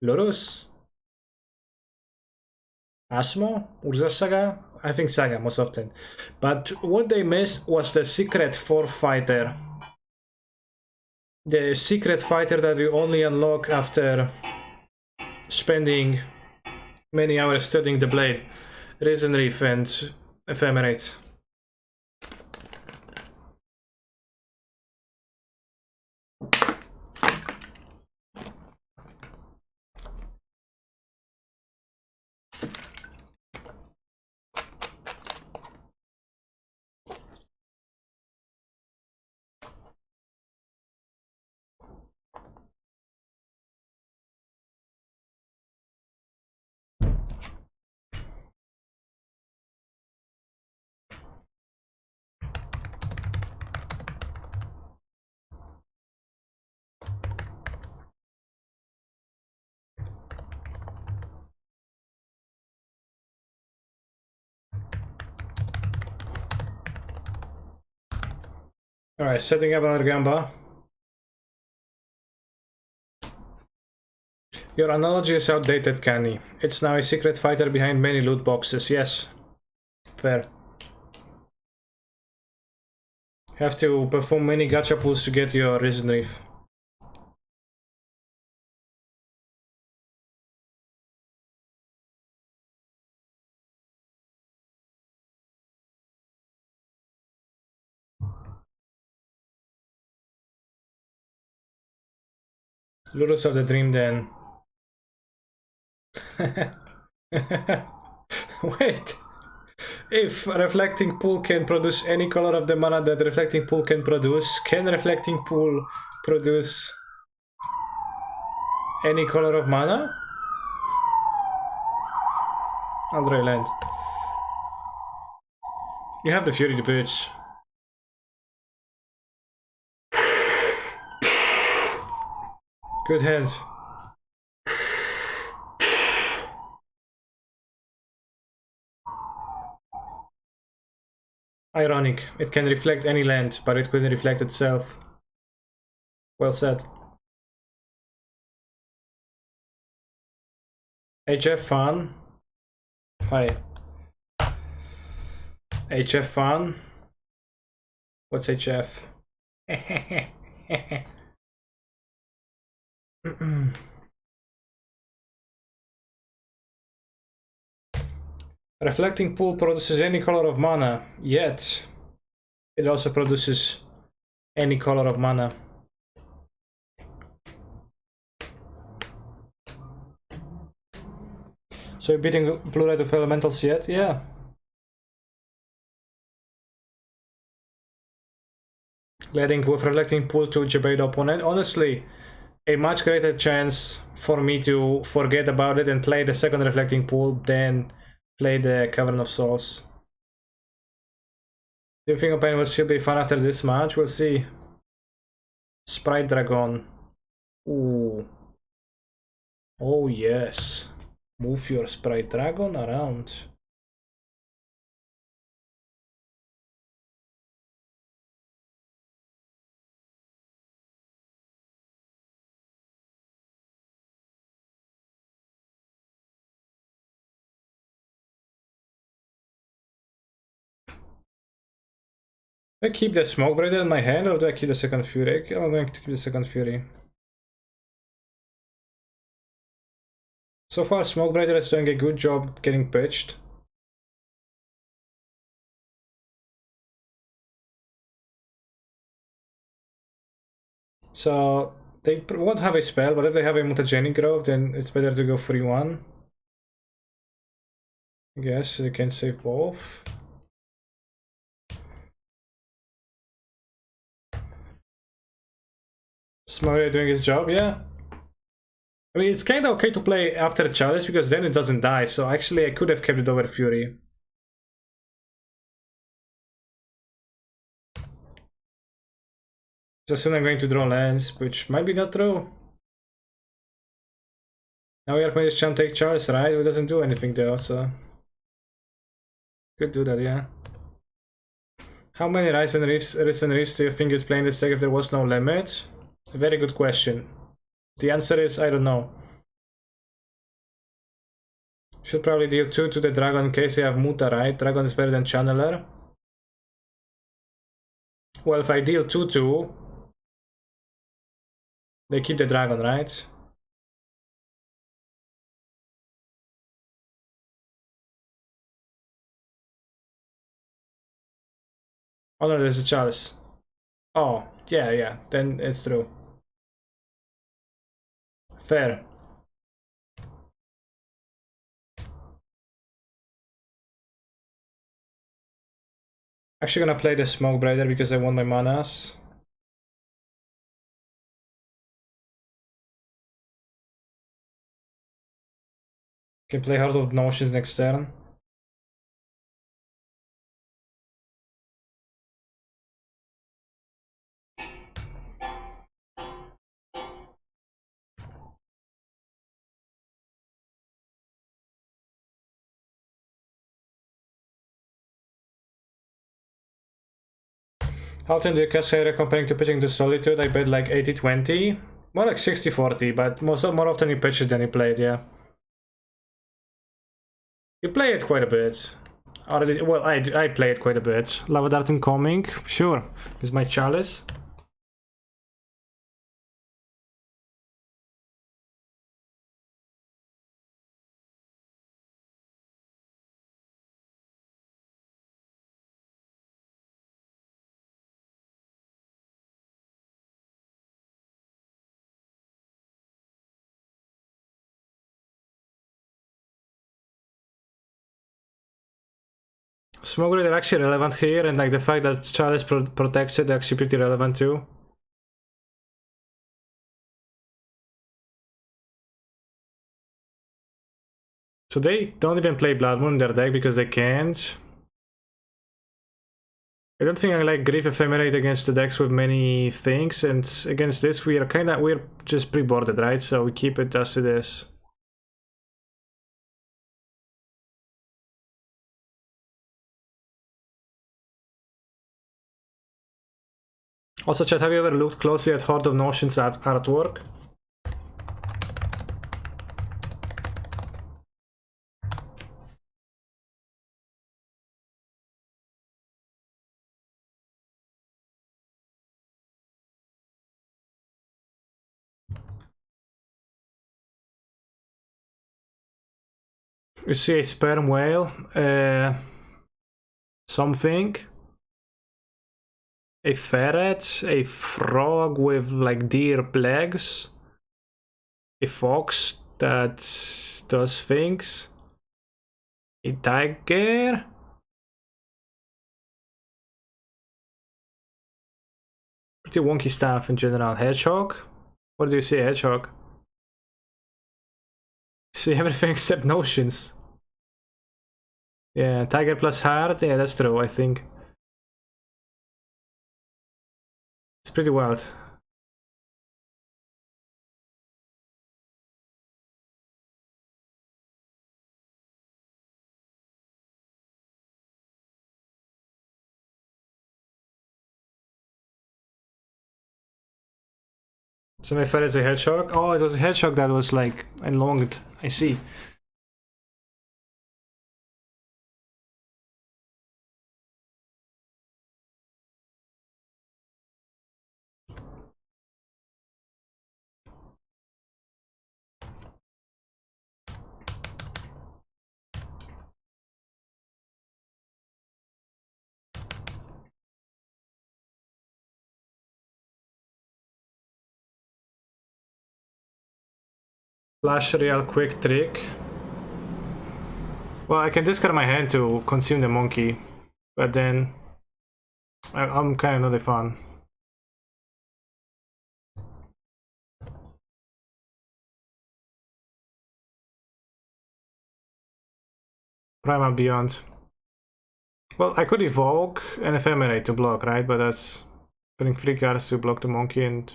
Lorus? Asmo? Urza Saga? I think Saga most often. But what they missed was the secret 4th fighter. The secret fighter that you only unlock after spending many hours studying the blade. Raisin Reef and Ephemerate. Alright, setting up another Gamba. Your analogy is outdated, Canny. It's now a secret fighter behind many loot boxes. Yes. Fair. Have to perform many gacha pulls to get your Raisin Reef. Lurus of the Dream then. Wait. If Reflecting Pool can produce any color of the mana that Reflecting Pool can produce, can Reflecting Pool produce any color of mana? Andre Land. You have the Fury to pitch. Good hand. Ironic. It can reflect any land, but it couldn't reflect itself. Well said. HF fan. Hi. HF fan. What's HF? Reflecting Pool produces any color of mana, yet it also produces any color of mana. So you're beating Blue-Red of Elementals yet? Yeah. Letting with Reflecting Pool to jebait the opponent. Honestly, a much greater chance for me to forget about it and play the second Reflecting Pool than play the Cavern of Souls. Do you think Open will still be fun after this match? We'll see. Sprite Dragon. Ooh. Oh yes. Move your Sprite Dragon around. Do I keep the Smoke Breeder in my hand or do I keep the second Fury? I'm going to keep the second Fury. So far, Smoke Breeder is doing a good job getting pitched. So they won't have a spell, but if they have a mutagenic growth, then it's better to go 3-1. I guess they can save both. Smoke doing his job, yeah. I mean, it's kind of okay to play after Chalice because then it doesn't die. So actually, I could have kept it over Fury. So soon I'm going to draw lands, which might be not true. Now we are going to champ take Chalice, right? It doesn't do anything though, so could do that, yeah. How many Rise and Reefs do you think you'd play in this deck if there was no limit? A very good question. The answer is I don't know. Should probably deal 2 to the Dragon in case they have Muta, right? Dragon is better than Channeler. Well, if I deal 2-2, they keep the Dragon, right? Oh no, there's a Chalice. Oh, yeah, then it's true. Fair. Actually gonna play the Smoke Brider because I want my manas. Can play Heart of Notions next turn. How often do you cast Hera comparing to pitching to Solitude? I bet like 80-20. More like 60-40, but more often you pitch it than you play it, yeah. You play it quite a bit. Already, well, I play it quite a bit. Lava Dart incoming, sure. Is my Chalice. Smoke are actually relevant here, and like the fact that Chalice protects it actually pretty relevant too. So they don't even play Blood Moon in their deck because they can't. I don't think I like Grief Ephemerate against the decks with many things, and against this we're just pre-boarded, right? So we keep it as it is. Also, chat, have you ever looked closely at Heart of Notions artwork? You see a sperm whale, something, a ferret, a frog with like deer legs, a fox that does things, a tiger, pretty wonky stuff in general. Hedgehog? What do you see, hedgehog? You see everything except notions. Yeah, tiger plus heart, yeah, that's true, I think. It's pretty wild. So my friend is a hedgehog. Oh, it was a hedgehog that was like elongated. I see. Flash real quick trick. Well, I can discard my hand to consume the monkey, but then I'm kind of not a fan. Prime and Beyond. Well, I could evoke an Ephemerate to block, right? But that's putting 3 cards to block the monkey, and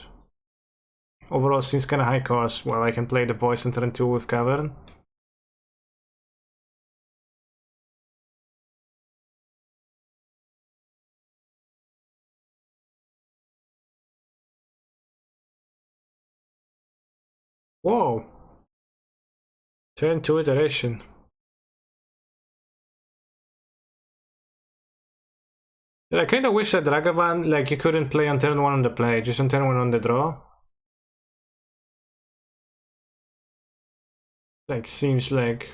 overall seems kind of high cost. Well, I can play the voice on turn 2 with Cavern. Whoa! Turn 2 iteration. I kind of wish that Dragavan, like, you couldn't play on turn 1 on the play, just on turn 1 on the draw. Like, seems like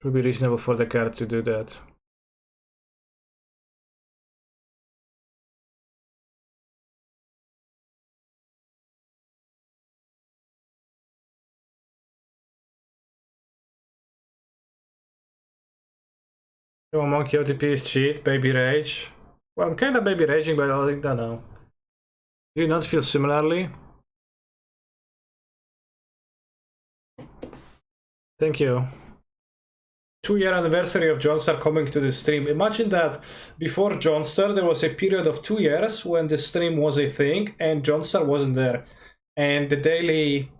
it would be reasonable for the card to do that. Oh, Monkey OTP is cheat, Baby Rage. Well, I'm kind of Baby Raging, but I don't know. Do you not feel similarly? Thank you. 2-year anniversary of Johnstar coming to the stream. Imagine that before Johnstar there was a period of 2 years when the stream was a thing and Johnstar wasn't there. And the daily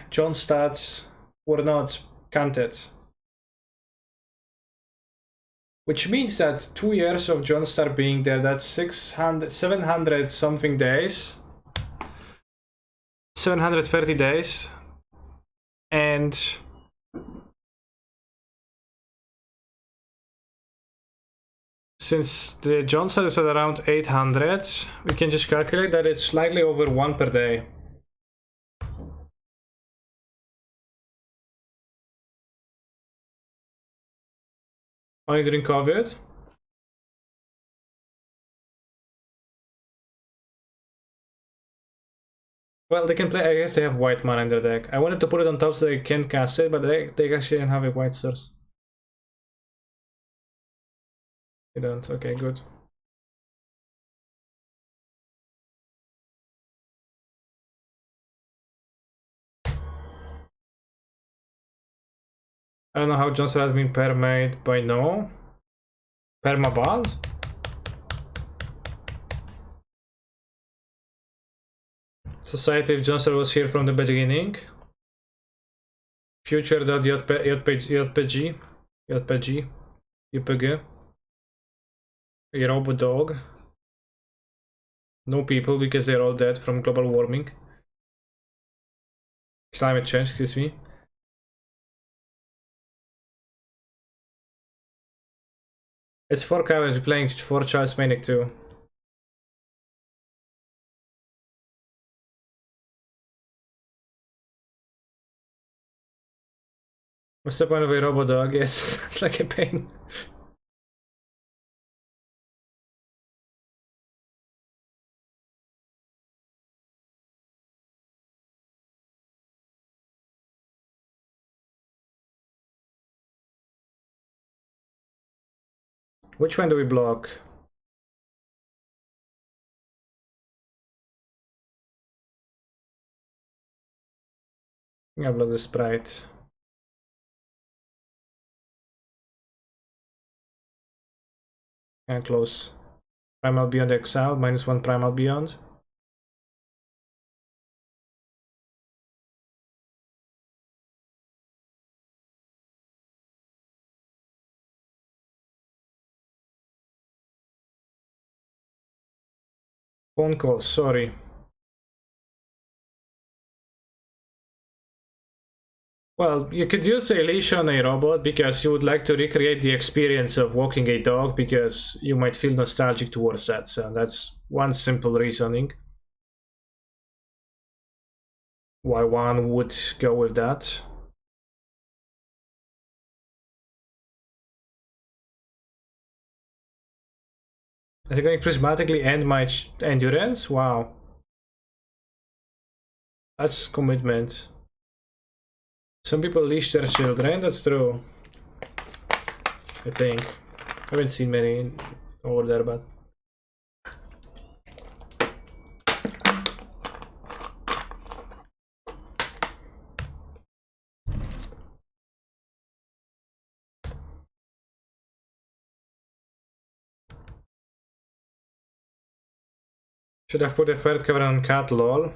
John stats were not counted. Which means that 2 years of Johnstar being there, that's 700 something days. 730 days. And since the Johnstar is at around 800, we can just calculate that it's slightly over 1 per day. Only during COVID? Well, they can play, I guess they have white mana in their deck. I wanted to put it on top so they can cast it, but they actually don't have a white source. They don't, okay, good. I don't know how Johnson has been permade by no. Permaband? Society of Johnson was here from the beginning. Future.jpg. JPG. Robot dog. No people because they're all dead from global warming. Climate change, excuse me. It's 4 cowards playing 4 Charles Manic too. What's the point of a robot dog? Yes, it's like a pain. Which one do we block? I block the sprite. And close. Primal Beyond exiled, -1 Primal Beyond. Phone call, sorry. Well, you could use a leash on a robot because you would like to recreate the experience of walking a dog because you might feel nostalgic towards that. So that's one simple reasoning why one would go with that. Are you going to prismatically end my endurance? Wow. That's commitment. Some people leash their children, that's true. I think. I haven't seen many over there, but... Should have put a third cover on cat, lol.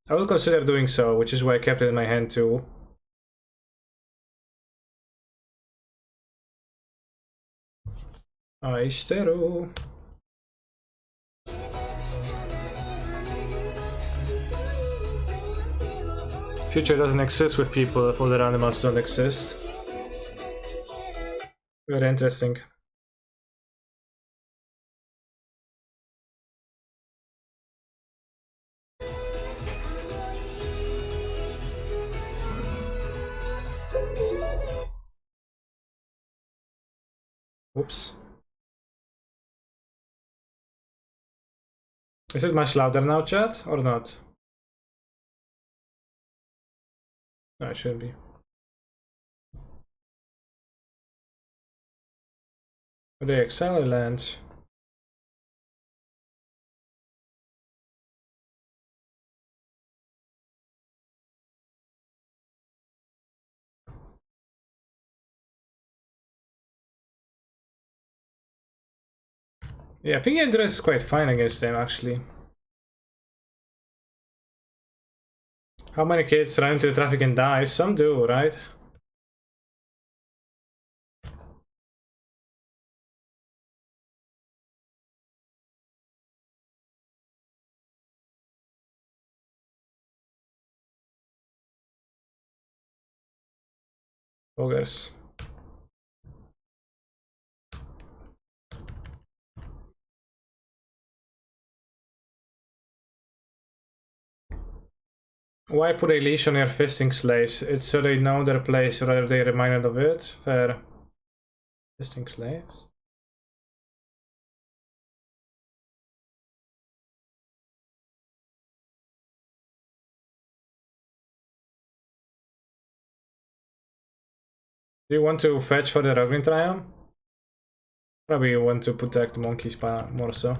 I will consider doing so, which is why I kept it in my hand too. Aisteru. Future doesn't exist with people if other animals don't exist. Very interesting. Oops. Is it much louder now, chat, or not? No, it shouldn't be. The Excel land. Yeah, I think endurance is quite fine against them, actually. How many kids run into the traffic and die? Some do, right? Ogres. Why put a leash on your fisting slaves? It's so they know their place, rather they reminded of it. Fair. Fisting slaves? Do you want to fetch for the Rogrin Triumph? Probably you want to protect the monkeys more so.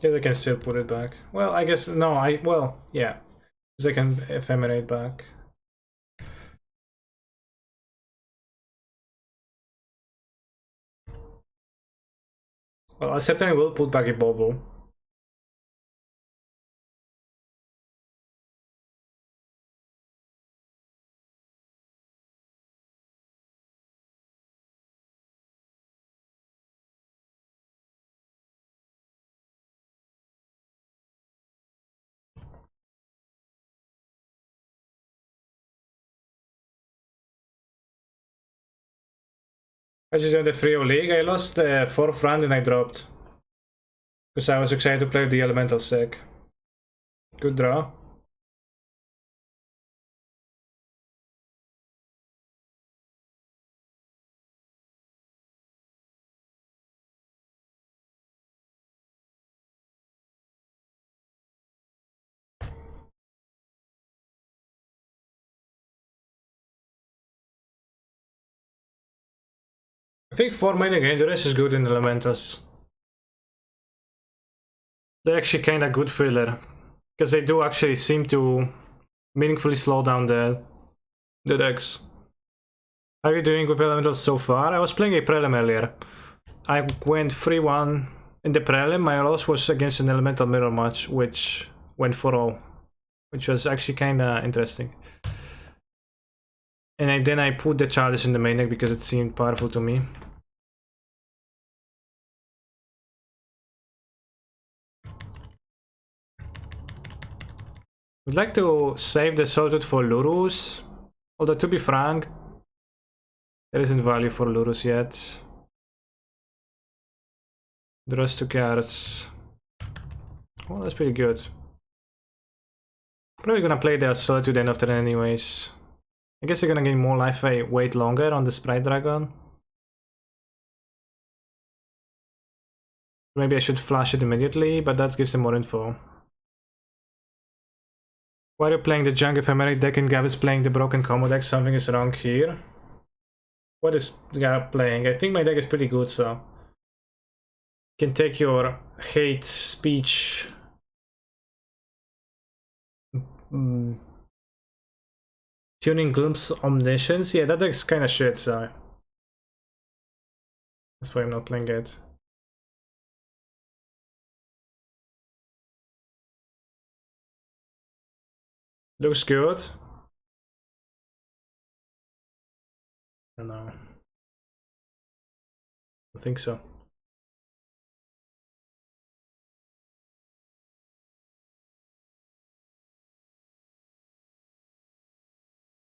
Yes, I can still put it back. Well, I guess, no, well, yeah. Because I can ephemerate back. Well, I certainly will put back a Bobo. I just did the 3-0 league. I lost the 4th round and I dropped. Because I was excited to play with the Elemental deck. Good draw. I think 4 mining endurance is good in Elementals. They're actually kinda good filler. Because they do actually seem to meaningfully slow down the decks. How are you doing with elementals so far? I was playing a prelim earlier. I went 3-1 in the prelim. My loss was against an elemental mirror match, which went 4-0, which was actually kinda interesting. And then I put the challenge in the main deck because it seemed powerful to me. Would like to save the Solitude for Lurus, although to be frank, there isn't value for Lurus yet. Draws 2 cards. Well, that's pretty good. Probably gonna play the Solitude end of turn anyways. I guess they're gonna gain more life if I wait longer on the Sprite Dragon. Maybe I should flash it immediately, but that gives them more info. Why are you playing the junk Ephemerate deck and Gav is playing the broken combo deck? Something is wrong here. What is Gav playing? I think my deck is pretty good, so... You can take your hate speech... Tuning Gloom's Omniscience? Yeah, that deck's kinda shit, so... That's why I'm not playing it. Looks good. I don't know. I think so.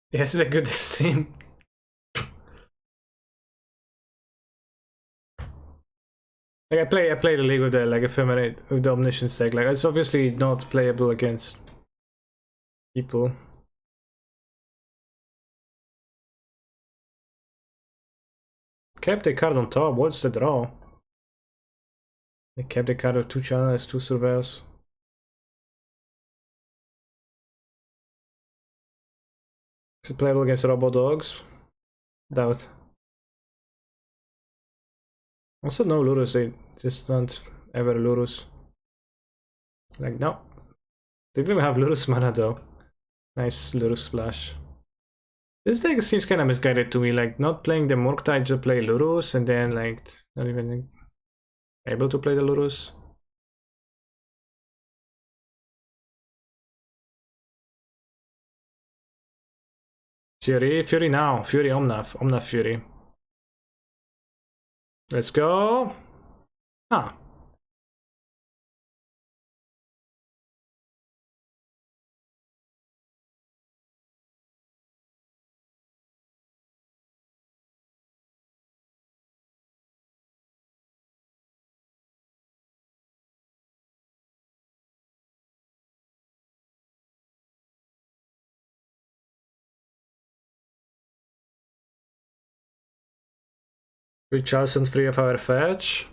Yes, it's a good stream. Like I play the league with the like Ephemerate with the Omniscience deck. Like it's obviously not playable against people. Kept a card on top. What's the draw? They kept a card with 2 channels, 2 surveyors. Is it playable against Robo Dogs? Doubt. Also no Lurus, they just don't ever Lurus. Like no. They didn't even have Lurus mana though. Nice Lurus splash. This deck seems kind of misguided to me, like not playing the Murktide, just play Lurus and then like not even able to play the Lurus. Fury now, Fury Omnath, Omnath Fury. Let's go. Ah. We Charleston free of our fetch.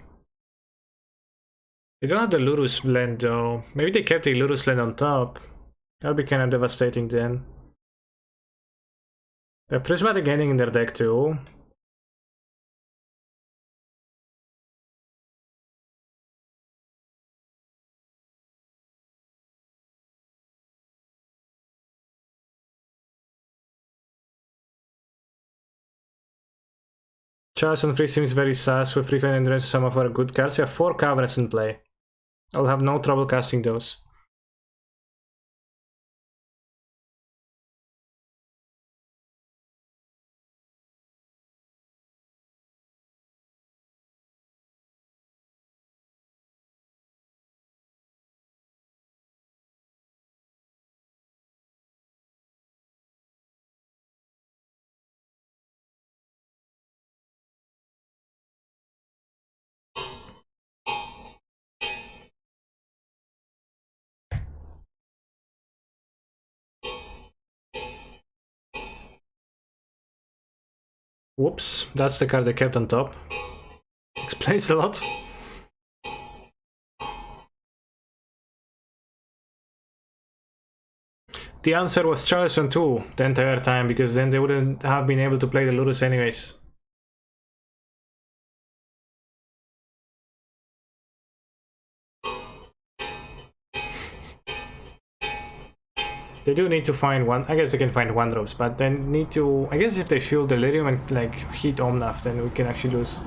We don't have the Lurus land though. Maybe they kept the Lurus land on top. That'll be kind of devastating then. They have Prismatic Ending in their deck too. Charleston free seems very sus with free fan and some of our good cards. We have 4 Caverns in play. I'll have no trouble casting those. Whoops, that's the card they kept on top. Explains a lot. The answer was Charleston 2 the entire time, because then they wouldn't have been able to play the Lurus anyways. They do need to find one. I guess they can find one drops, but they need to. I guess if they fuel delirium and like heat Omnath, then we can actually lose.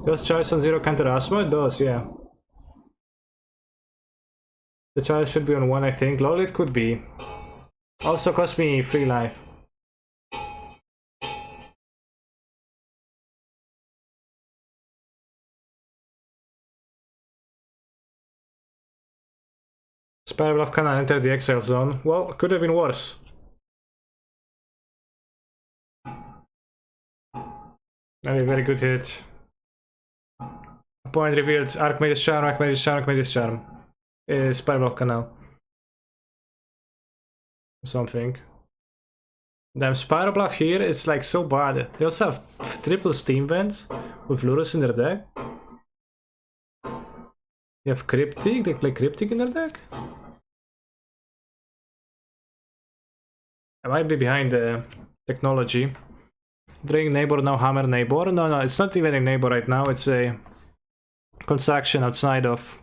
Does Charge on 0 counter Asmo? It does, yeah. The charge should be on 1, I think. Lol, it could be. Also cost me 3 life. Spiral of Cannon entered the exile zone. Well, could have been worse. A very good hit. Point revealed. Archmage's Charm, Archmage's Charm, Archmage's Charm. Spiral of Canal. Something. Damn, Spiral Bluff here is like so bad. They also have triple Steam Vents with Lurus in their deck. They have Cryptic, they play Cryptic in their deck? I might be behind the technology. Drink Neighbor, now Hammer Neighbor. No, it's not even a Neighbor right now, it's a construction outside of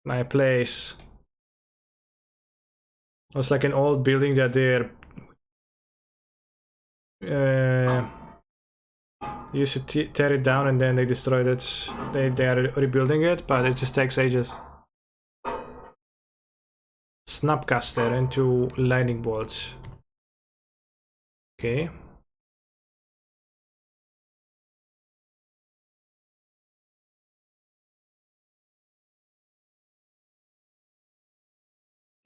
my place. It was like an old building that they're used to tear it down and then they destroyed it. They are rebuilding it, but it just takes ages. Snapcaster into lightning bolts. Okay.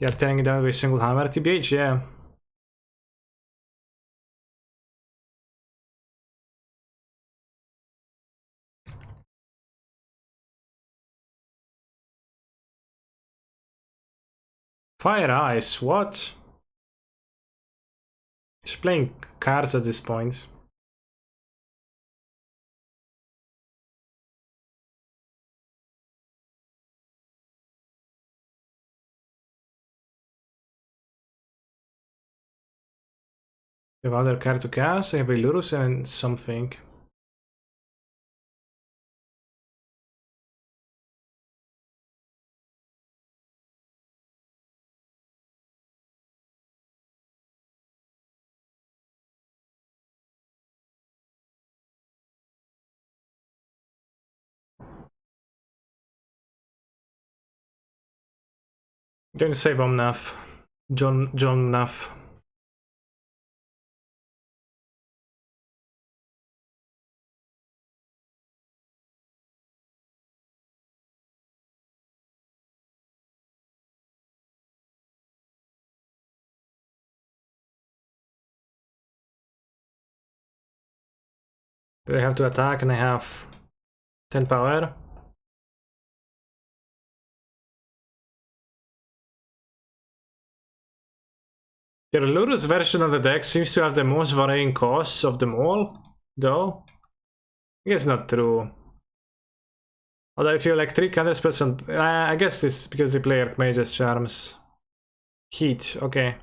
Yeah, tearing it down with a single hammer. TBH, yeah. Fire Ice, what? He's playing cards at this point. They have other card to cast, they have a Lurus and something. Going to save Omnath. John Nuff. Do I have to attack and I have 10 power? Their Lurus version of the deck seems to have the most varying costs of them all, though. I guess not true. Although I feel like 3 counters on... I guess it's because they play Archmage's Charms. Heat, okay.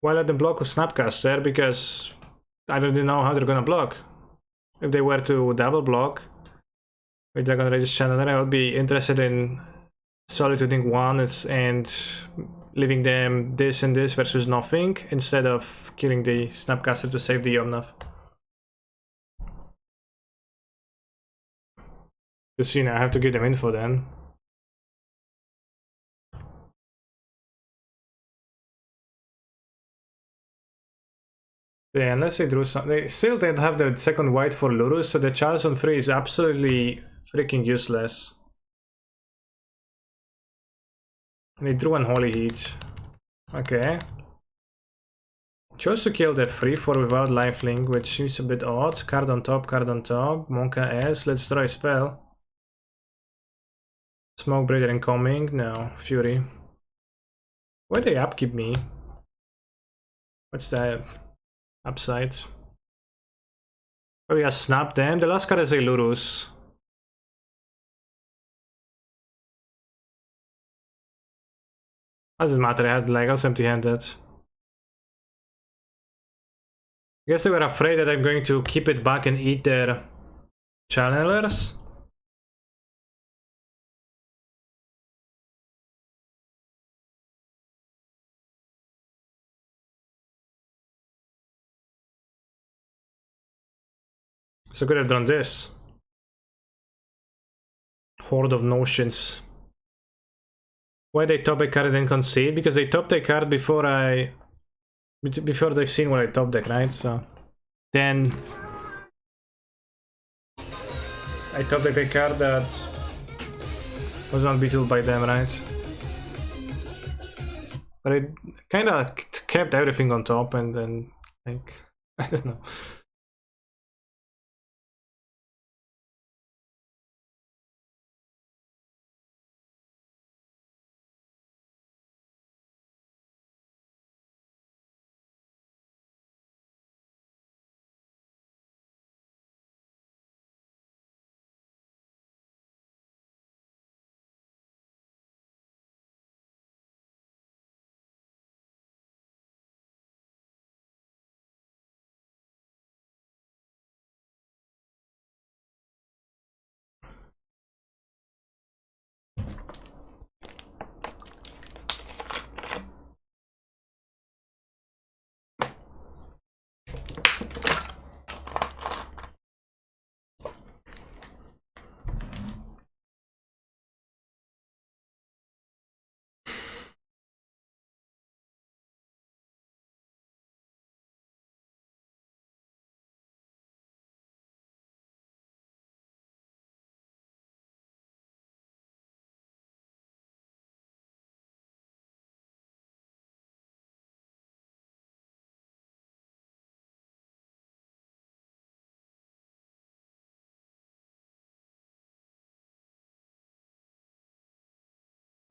Why let them block with Snapcaster? Because I don't know how they're gonna block. If they were to double block with Dragon Rage's Channeler, I would be interested in solituding one and leaving them this and this versus nothing, instead of killing the Snapcaster to save the Omnath. Because, you know, I have to give them info then. Yeah, unless they drew some... They still don't have the second white for Lurus, so the Charles on 3 is absolutely freaking useless. And they drew Unholy Heat. Okay. Chose to kill the 3/4 without lifelink, which seems a bit odd. Card on top, Monka S, let's try spell. Smoke Breather incoming, no, Fury. Why they upkeep me? What's the upside? Oh, we got Snap them. The last card is a Lurus. Doesn't matter, I was empty-handed. I guess they were afraid that I'm going to keep it back and eat their channelers. So I could have done this. Horde of Notions. Why they top a card and then concede? Because they topped a card before they've seen what I top deck, right? So then I top deck a card that was not beaten by them, right? But it kind of kept everything on top, and then like I don't know.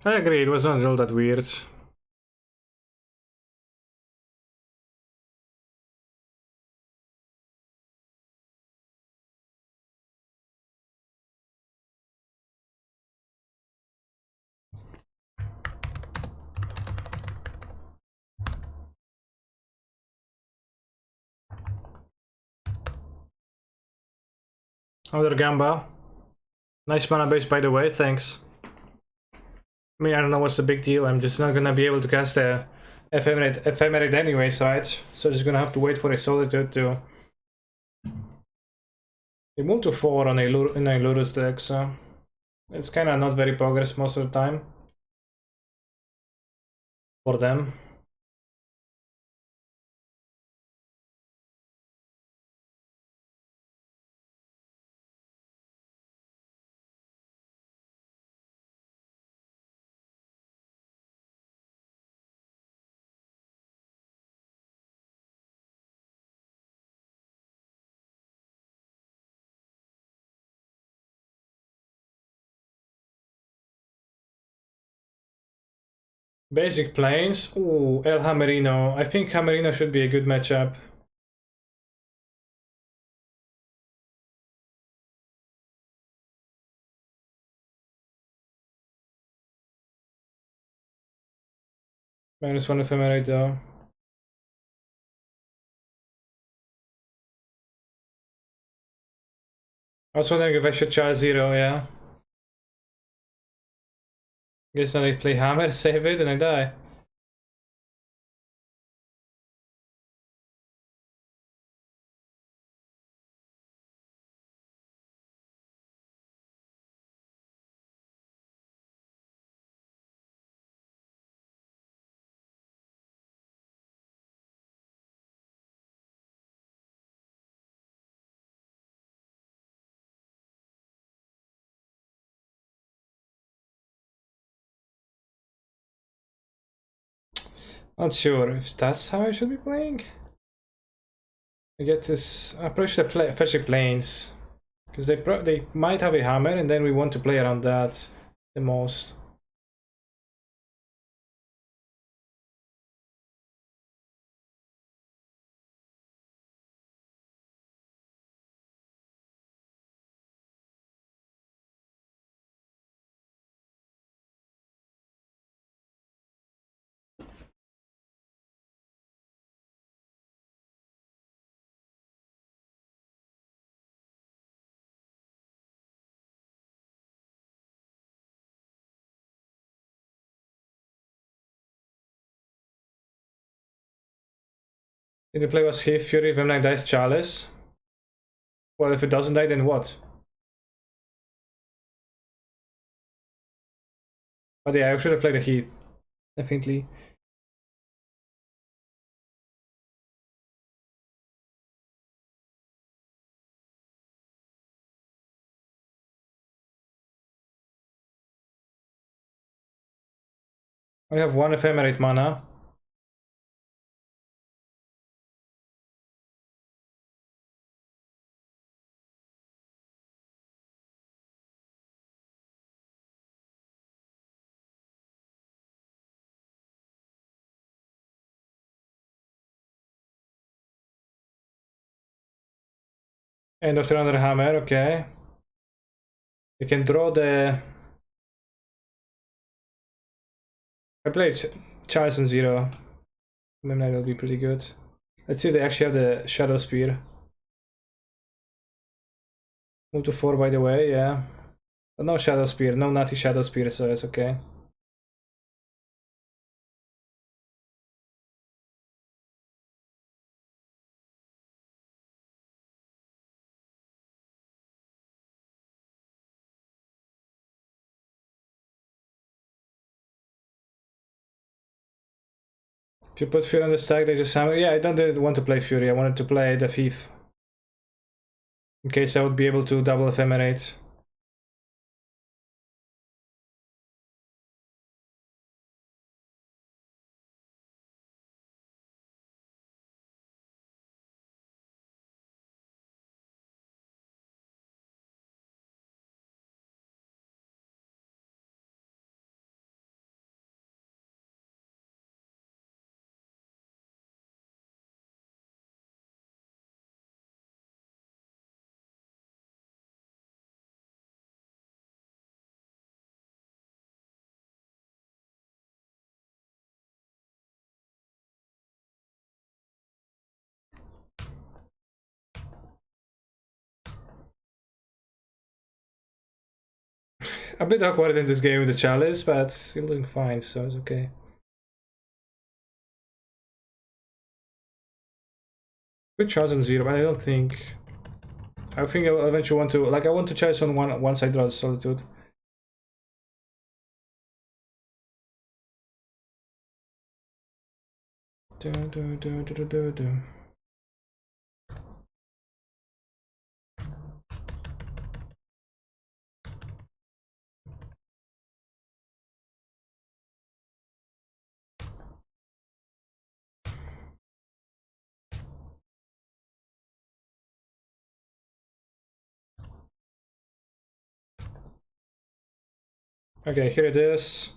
I agree, it was not all that weird. Other Gamba. Nice mana base, by the way, thanks. I mean, I don't know what's the big deal. I'm just not gonna be able to cast a Ephemerate anyways, right? So just gonna have to wait for a Solitude to... They move to 4 on a Lurus deck, so... It's kinda not very progress most of the time. For them. Basic planes. Ooh, El Hammerino. I think Hammerino should be a good matchup. -1 Ephemerate though. I was wondering if I should try 0, yeah. Guess now I play Hammer, save it, and I die. Not sure if that's how I should be playing. I get this approach the fetching planes. Because they might have a hammer, and then we want to play around that the most. Did the play was Heath, Fury, Vemnak dies, Chalice? Well, if it doesn't die, then what? But yeah, I should have played the Heath. Definitely. I have one Ephemerate mana. End of turn hammer, okay. You can draw the... I played Charles on 0. Maybe that will be pretty good. Let's see if they actually have the Shadow Spear. Move to 4 by the way, yeah. But no Shadow Spear, no Nutty Shadow Spear, so it's okay. If you put Fury on the stack, they just hammer. Yeah, I don't want to play Fury, I wanted to play the Thief. In case I would be able to double Ephemerate. A bit awkward in this game with the Chalice, but still doing fine, so it's okay. Good Charles on 0, but I don't think... I think I will eventually want to... Like, I want to Chalice on one once I draw Solitude. Okay, here it is.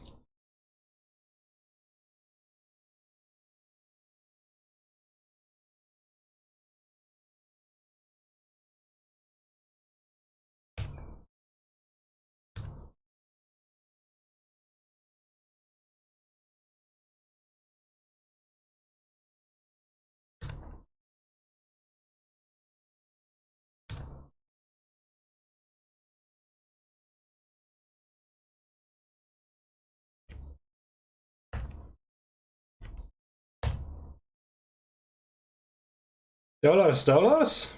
Dollars?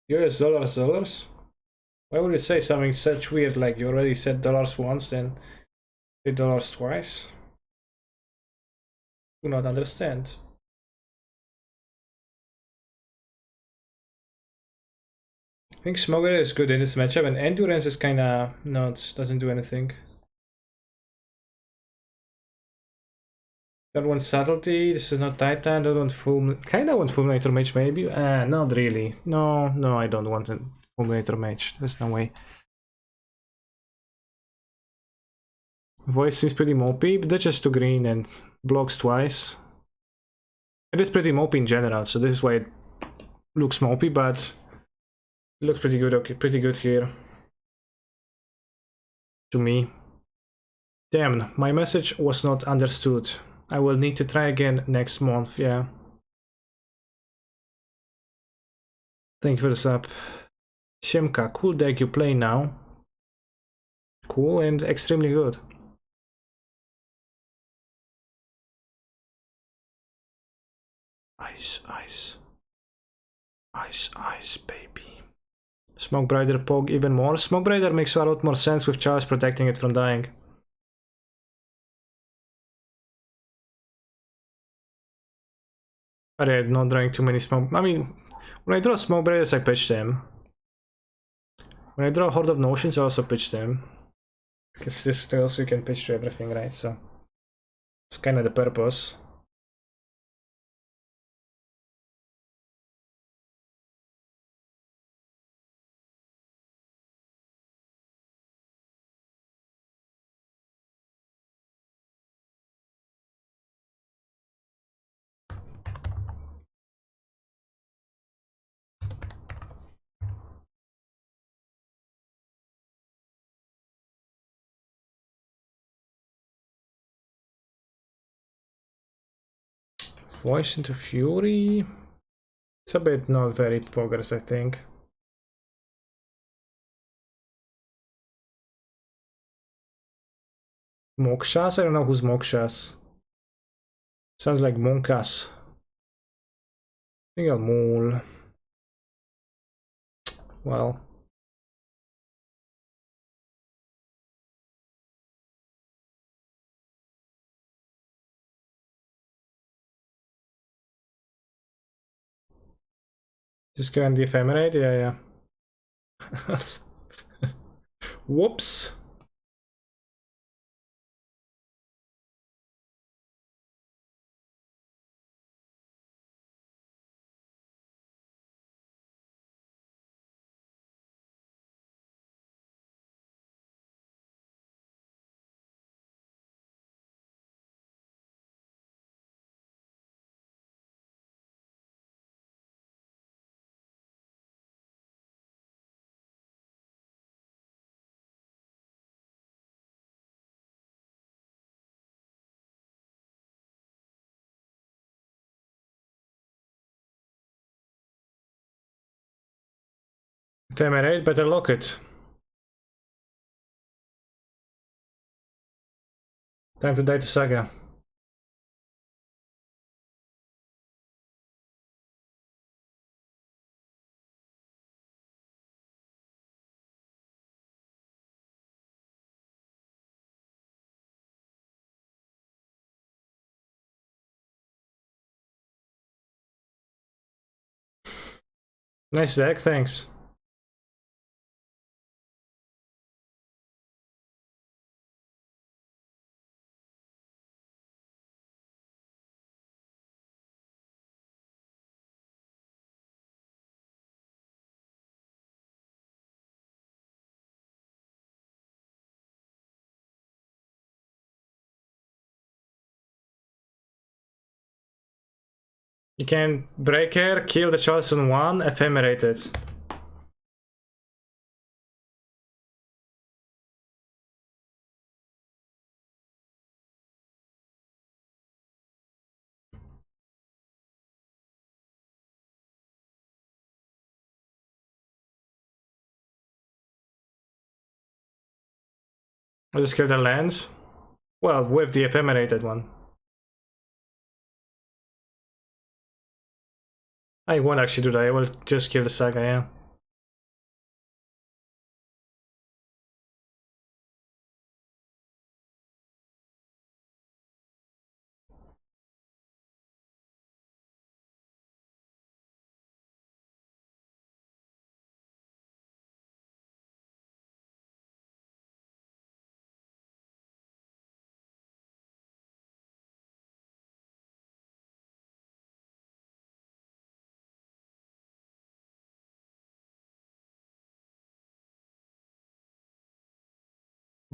US dollars? Why would you say something such weird, like you already said dollars once, then say dollars twice? Do not understand. I think Smoker is good in this matchup, and Endurance is kinda not, doesn't do anything. Don't want Subtlety, this is not Titan, don't want kinda want Fulminator Mage maybe? Not really. No, I don't want a Fulminator Mage, there's no way. Voice seems pretty mopey, but that's just 2 green and blocks twice. It is pretty mopey in general, so this is why it looks mopey, but it looks pretty good, okay, pretty good here. To me. Damn, my message was not understood. I will need to try again next month, yeah. Thank you for the sub. Shemka, cool deck you play now. Cool and extremely good. I Ice, ice. Ice, ice, baby. Smoke Brider Pog even more. Smoke Brider makes a lot more sense with Charles protecting it from dying. Alright, not drawing too many smoke. I mean, when I draw Smoke Briders, I pitch them. When I draw Horde of Notions, I also pitch them. Because this tells you can pitch to everything, right? So it's kind of the purpose. Voice into Fury. It's a bit not very progress, I think. Mokshas? I don't know who's Mokshas. Sounds like Monkas. I think I'll Mool. Well. Just go on the Ephemerate? Yeah, yeah. Whoops. Ephemerate, better lock it. Time to die to Saga. Nice deck, thanks. You can Breaker, kill the chosen one, Ephemerate it. I'll just kill the lands. Well, with the Ephemerated one. I won't actually do that, I will just kill the Saga, yeah.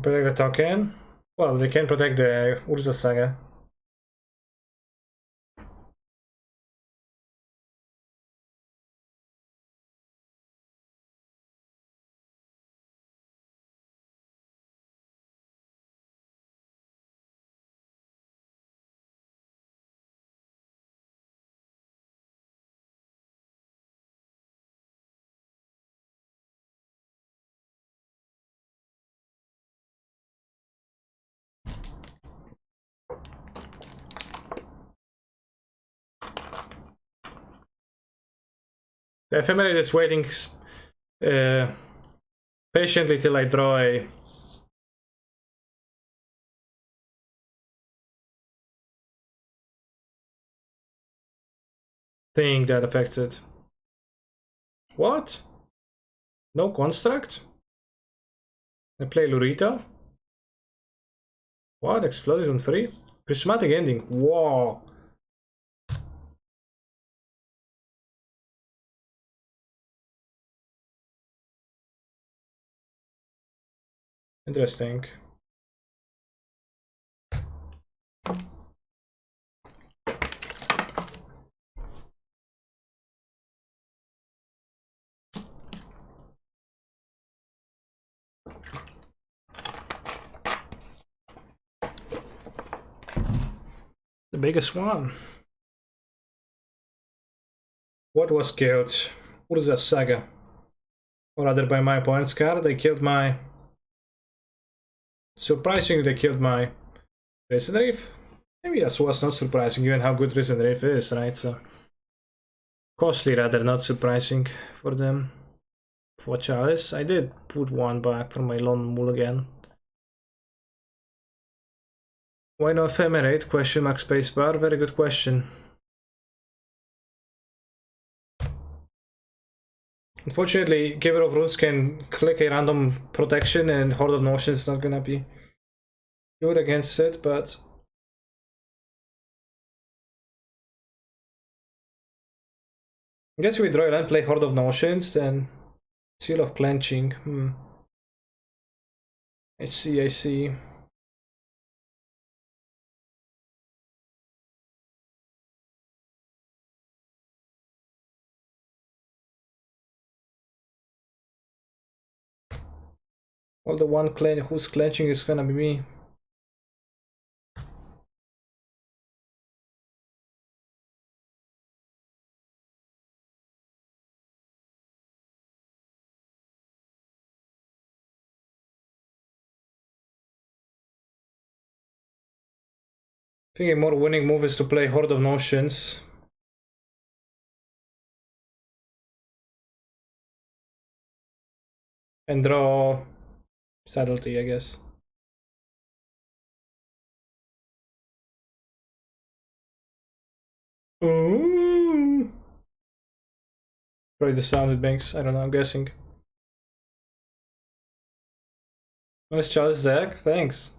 Protect the token. Well, they can protect the Urza Saga. The Ephemerate is waiting patiently till I draw a thing that affects it. What? No construct? I play Lurita? What? Explode isn't free? Prismatic ending. Whoa. Interesting. The biggest one. What was killed? Urza Saga. Or rather by my opponent's card, they killed my... Surprisingly, they killed my Risen Reef. Maybe that was not surprising, given how good Risen Reef is, right? So costly rather, not surprising for them. For Chalice, I did put one back for my Lone Mulligan. Why no Ephemerate? Question mark spacebar. Very good question. Unfortunately, Giver of Runes can click a random protection and Horde of Notion is not gonna be good against it, but I guess we draw a land, play Horde of Notions, then Seal of Clenching. I see, I see. Well, the one who's clenching is gonna be me. I think a more winning move is to play Horde of Notions. And draw Subtlety, I guess. Ooh. Probably the sound it makes, I don't know, I'm guessing. Nice Chalice deck, thanks.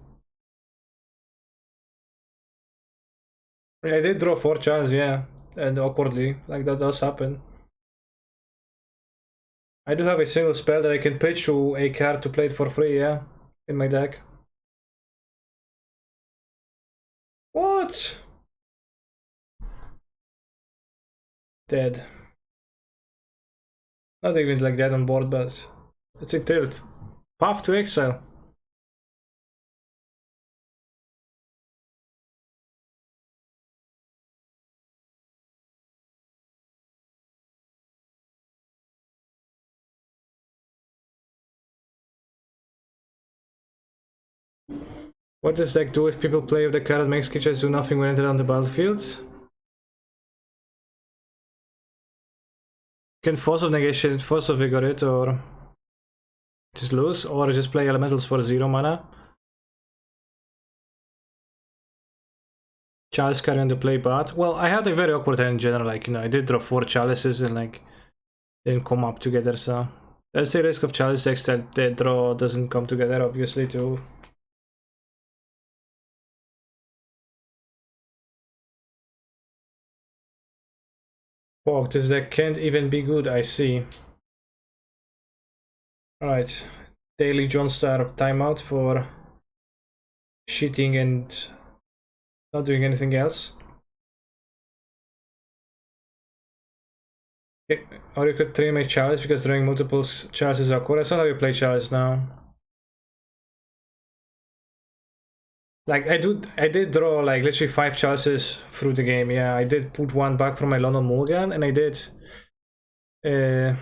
I did draw 4 Chalice, yeah. And awkwardly, like that does happen. I do have a single spell that I can pitch to a card to play it for free, yeah. In my deck. What? Dead. Not even like that on board, but it's a tilt. Path to exile. What does deck do if people play with the card that makes creatures do nothing when entered on the battlefield? You can force of negation, force of vigor it, or just lose, or just play elementals for 0 mana. Chalice carry on the play path. Well, I had a very awkward hand in general, like, I did draw 4 chalices and like didn't come up together, so there's a risk of chalice decks that the draw doesn't come together, obviously, too. Fuck, this deck can't even be good, I see. Alright, daily Johnstar timeout for cheating and not doing anything else. Okay. Or you could trim a chalice because drawing multiple chalices is awkward. That's not how you play chalice now. Like I did draw like literally 5 chalices through the game. Yeah, I did put one back from my London Mulligan, and I did. Uh,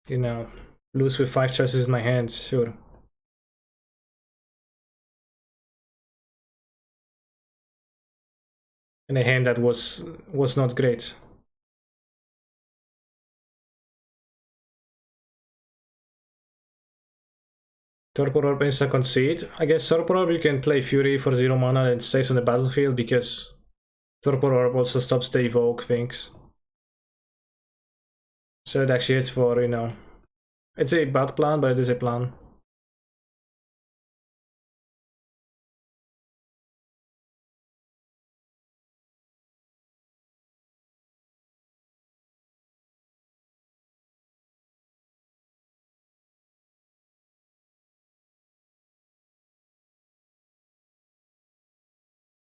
you know, lose with 5 choices in my hand, sure. In a hand that was not great. Torpor Orb insta concede. I guess Torpor Orb you can play Fury for 0 mana and stays on the battlefield because Torpor Orb also stops the evoke things. So it actually hits for, you know, it's a bad plan, but it is a plan.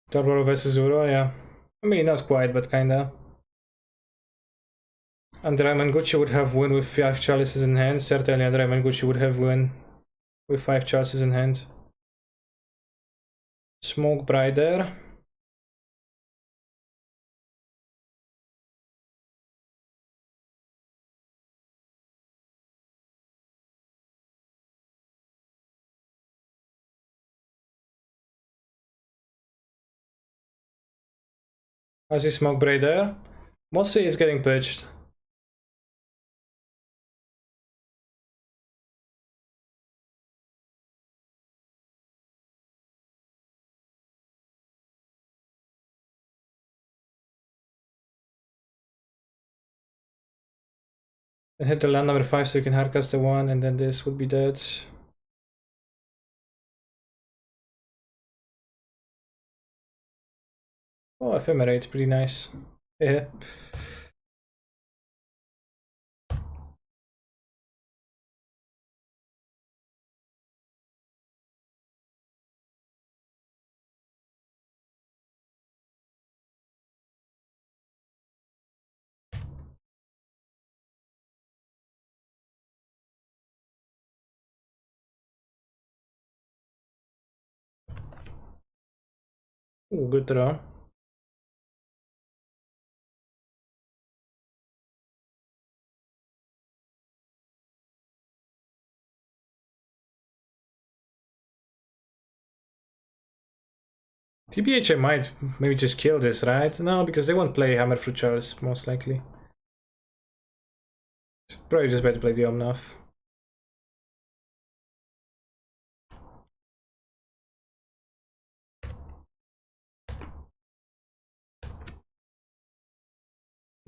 Torpor versus Uro, yeah. I mean, not quite, but kinda. Andrei Mangucci would have win with 5 chalices in hand. Certainly Andrei Mangucci would have win with 5 chalices in hand. Smoke Brider. I see Smoke Brider. Mostly is getting pitched. And hit the land number 5 so you can hardcast the 1, and then this would be dead. Oh, Ephemerate, pretty nice. Yeah. Ooh, good draw. TBH I might maybe just kill this, right? No, because they won't play Hammerfruit Charles, most likely. It's probably just better to play the Omnath.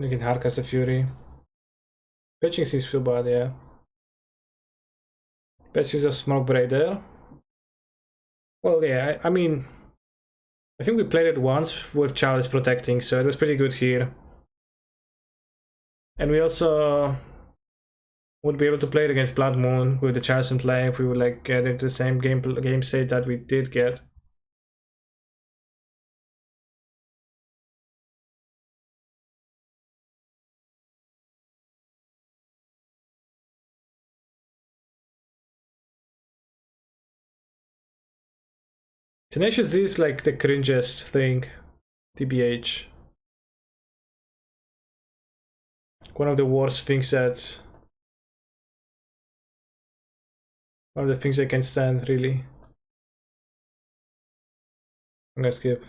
You can hardcast the Fury. Pitching seems too bad, yeah. Best use of Smoke Braider. Well, yeah, I mean, I think we played it once with Chalice protecting, so it was pretty good here. And we also would be able to play it against Blood Moon with the Chalice in play if we would like get into the same game state that we did get. Tenacious D is like the cringest thing, TBH. One of the worst things that... One of the things I can stand, really. I'm gonna skip.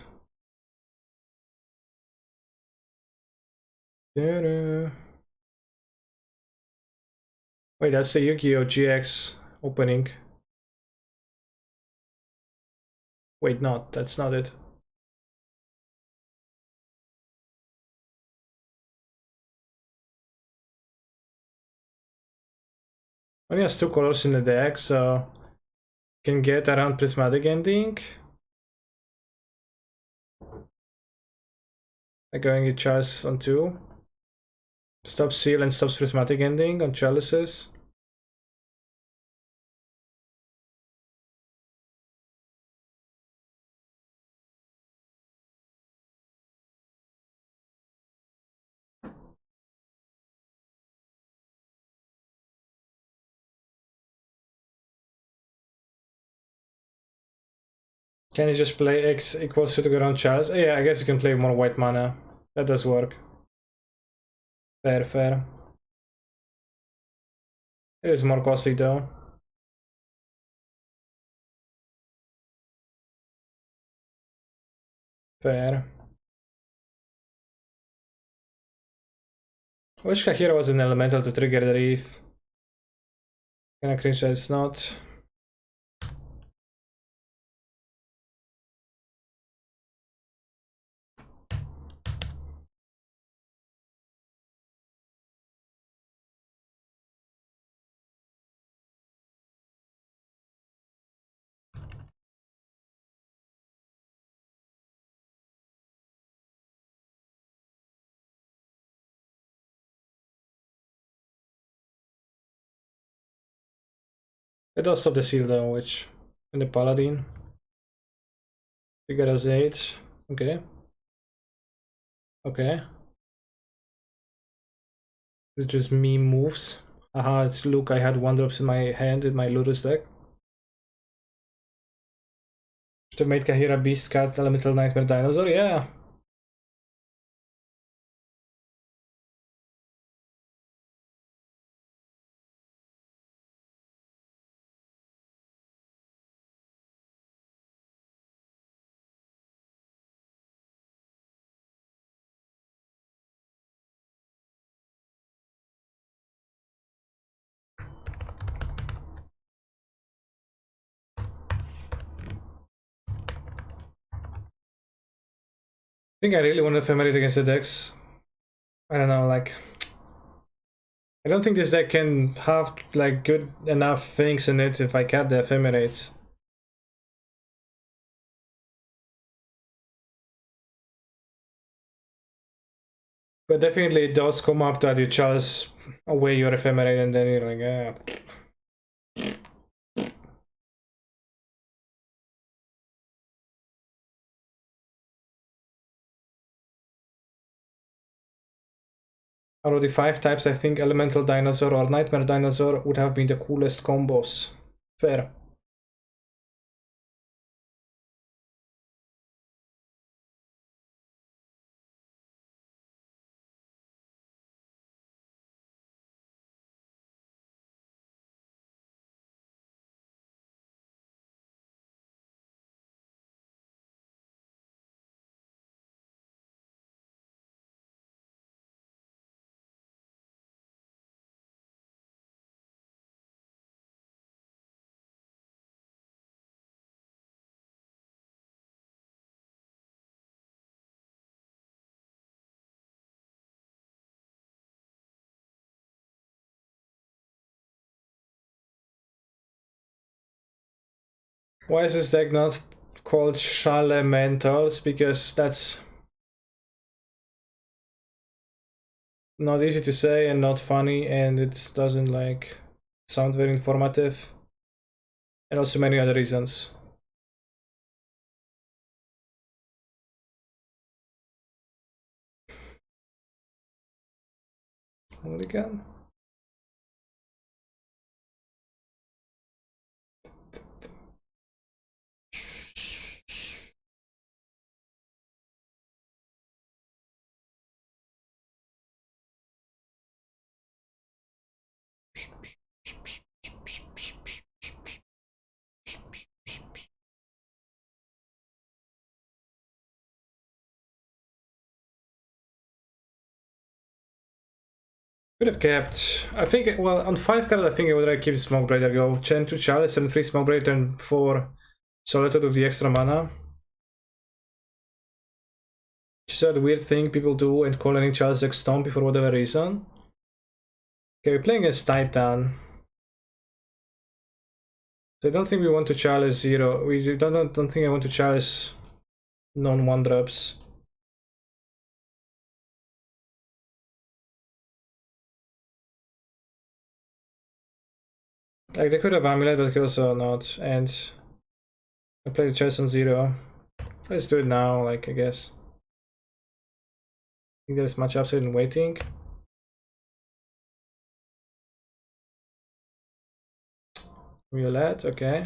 Wait, that's the Yu-Gi-Oh! GX opening. Wait, not. That's not it. Only has 2 colors in the deck, so can get around Prismatic Ending. Like going to Chalice on 2. Stops Seal and stops Prismatic Ending on Chalices. Can you just play X equals to go around Chalice? Yeah, I guess you can play more white mana. That does work. Fair, fair. It is more costly though. Fair. Wish Kahira was an elemental to trigger the reef. Kinda cringe that it's not. It does stop the seal though, which in the paladin. We get us 8. Okay. Okay. It's just me moves. Haha, it's look, I had 1-drops in my hand in my Ludus deck. To make Kahira Beast Cat Elemental Nightmare Dinosaur, yeah. I think I really want to ephemerate against the decks. I don't know, like I don't think this deck can have like good enough things in it if I cut the ephemerates. But definitely it does come up that you chalice away your ephemerate and then you're like, yeah. Out of the 5 types, I think Elemental Dinosaur or Nightmare Dinosaur would have been the coolest combos. Fair. Why is this deck not called Elementals? Because that's not easy to say and not funny, and it doesn't like sound very informative, and also many other reasons. Again. Could have kept. I think, well, on 5 cards, I think I would like keep Smoke Breaker, go Chain 2 Chalice and 3 Smoke Breaker and 4 Solitude with the extra mana. Just a weird thing people do and call any Chalice deck Stompy for whatever reason. Okay, we're playing against Titan. So I don't think we want to Chalice 0. We don't think I want to Chalice non-1-drops. Like, they could have Amulet, but they could also not. And I played the chess on 0. Let's do it now, like, I guess. I think there's much upside in waiting. Violet, okay.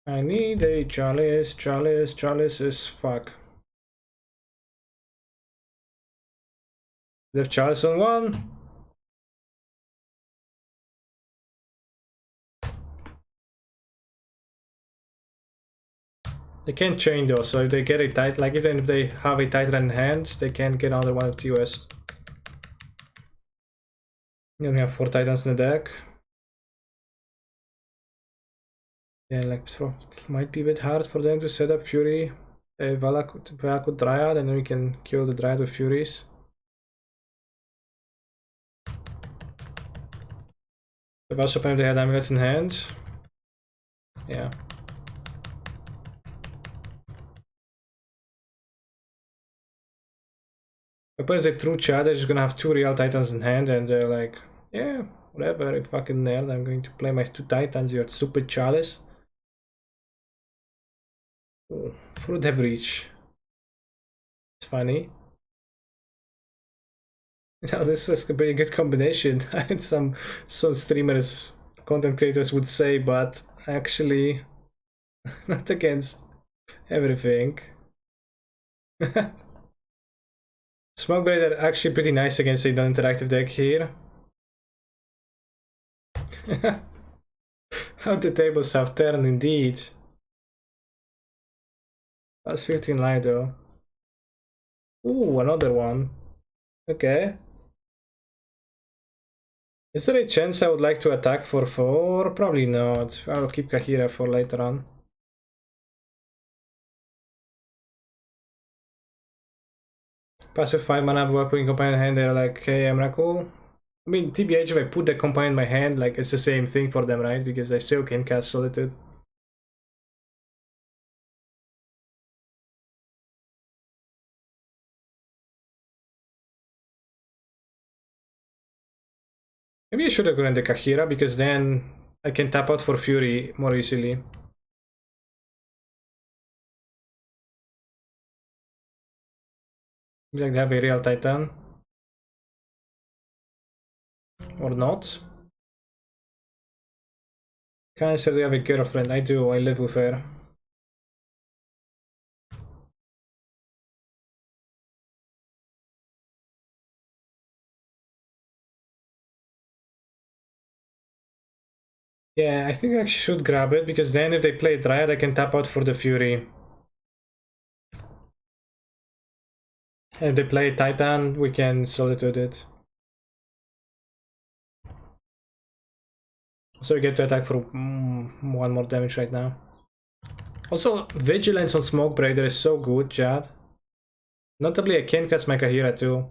I need a Chalice. Chalice is fuck. They have Chalice on 1. They can't chain though, so if they get a tight, like even if they have a titan in hand, they can't get another one of TOS. You only have 4 titans in the deck. Yeah, like so might be a bit hard for them to set up Fury, Valakut Dryad, and then we can kill the Dryad with Furies. I've also apparently had amulets in hand. Yeah. Opponent's a true Chad, they're just gonna have 2 real titans in hand, and they're like, yeah, whatever, you fucking nerd, I'm going to play my 2 titans, your stupid chalice. Oh, through the breach. It's funny. Now this is a pretty good combination. some streamers, content creators would say, but actually not against everything. Smoke Blade are actually pretty nice against a non-interactive deck here. How the tables have turned indeed. That's 15 light though. Ooh, another one. Okay. Is there a chance I would like to attack for 4? Probably not. I'll keep Kahira for later on. Passive 5 mana, putting companion in hand, they're like, hey, Emrakul. I mean, TBH, if I put the companion in my hand, like, it's the same thing for them, right? Because I still can cast Solitude. Maybe I should have gone the Kahira, because then I can tap out for Fury more easily. Like they have a real Titan. Or not. Cancer, do you have a girlfriend? I do, I live with her. Yeah, I think I should grab it, because then if they play Dryad, I can tap out for the Fury. And if they play Titan, we can Solitude it. So we get to attack for 1 more damage right now. Also, Vigilance on Smoke Braider is so good, Chad. Notably, I can cast my Kahira too.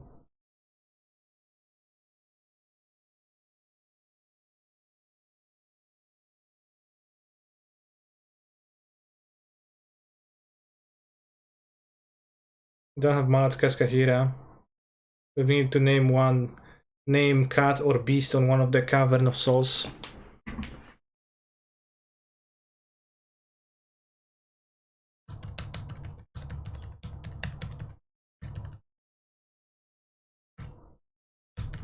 Don't have mana to cast Kahira. We need to name one. Name cat or beast on one of the Cavern of Souls.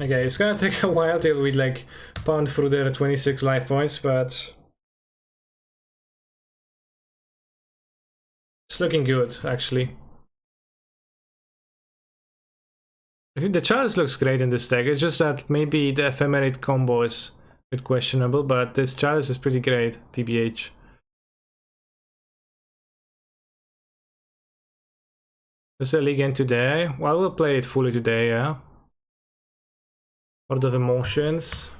Okay, it's gonna take a while till we like pound through their 26 life points, but it's looking good actually. I think the chalice looks great in this deck. It's just that maybe the ephemerate combo is a bit questionable, but this chalice is pretty great, TBH. Is the league end today? Well, we'll play it fully today, yeah. Horde of Emotions.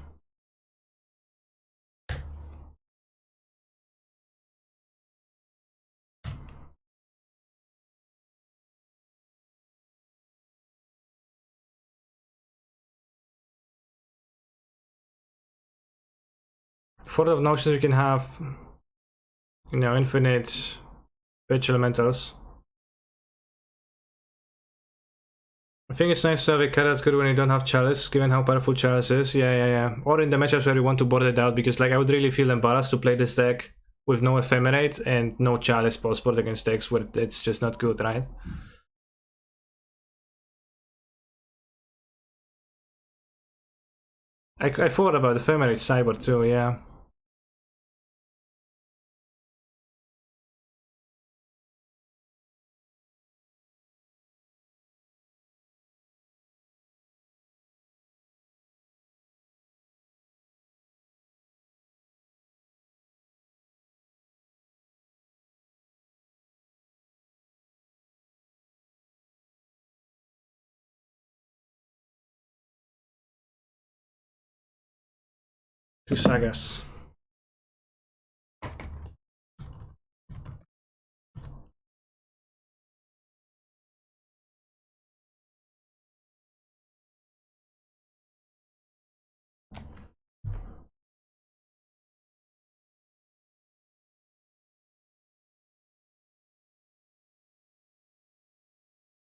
For the notions we can have, you know, infinite pitch elementals. I think it's nice to have a card that's good when you don't have Chalice, given how powerful Chalice is. Yeah. Or in the matchups where you want to board it out, because like I would really feel embarrassed to play this deck with no Ephemerate and no Chalice post-board against decks where it's just not good, right? I thought about Ephemerate Cyber too, yeah. Two sagas.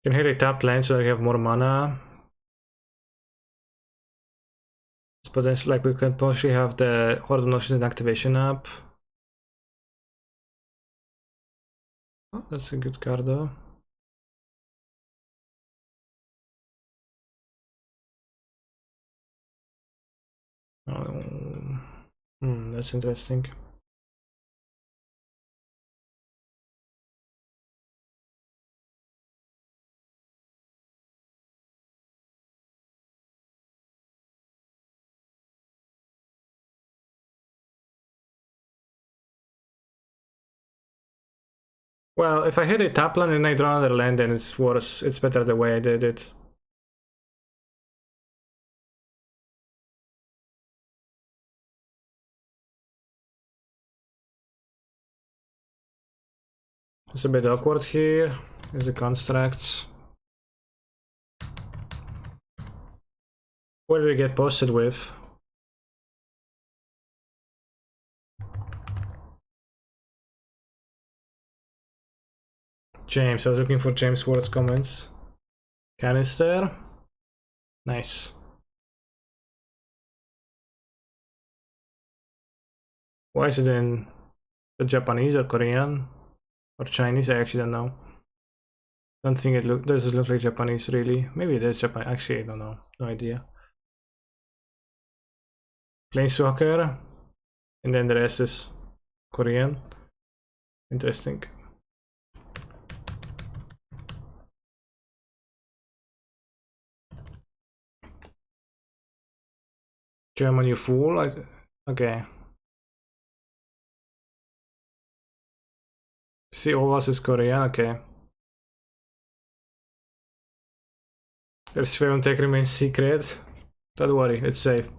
Can hit a top lane so I have more mana. It's potentially like we can potentially have the Horde of Notions activation up. Oh, that's a good card though. Oh, that's interesting. Well, if I hit a top land and I draw another land, then it's worse. It's better the way I did it. It's a bit awkward here. There's the constructs. What did we get posted with? James. I was looking for James Ward's comments. Canister. Nice. Why is it in the Japanese or Korean or Chinese? I actually don't know. Don't think it doesn't look like Japanese really. Maybe it is Japanese. Actually, I don't know. No idea. Planeswalker, and then the rest is Korean. Interesting. German, you fool. Okay. See, all of us is Korean. Okay. Their sphere on tech remains secret. Don't worry, it's safe.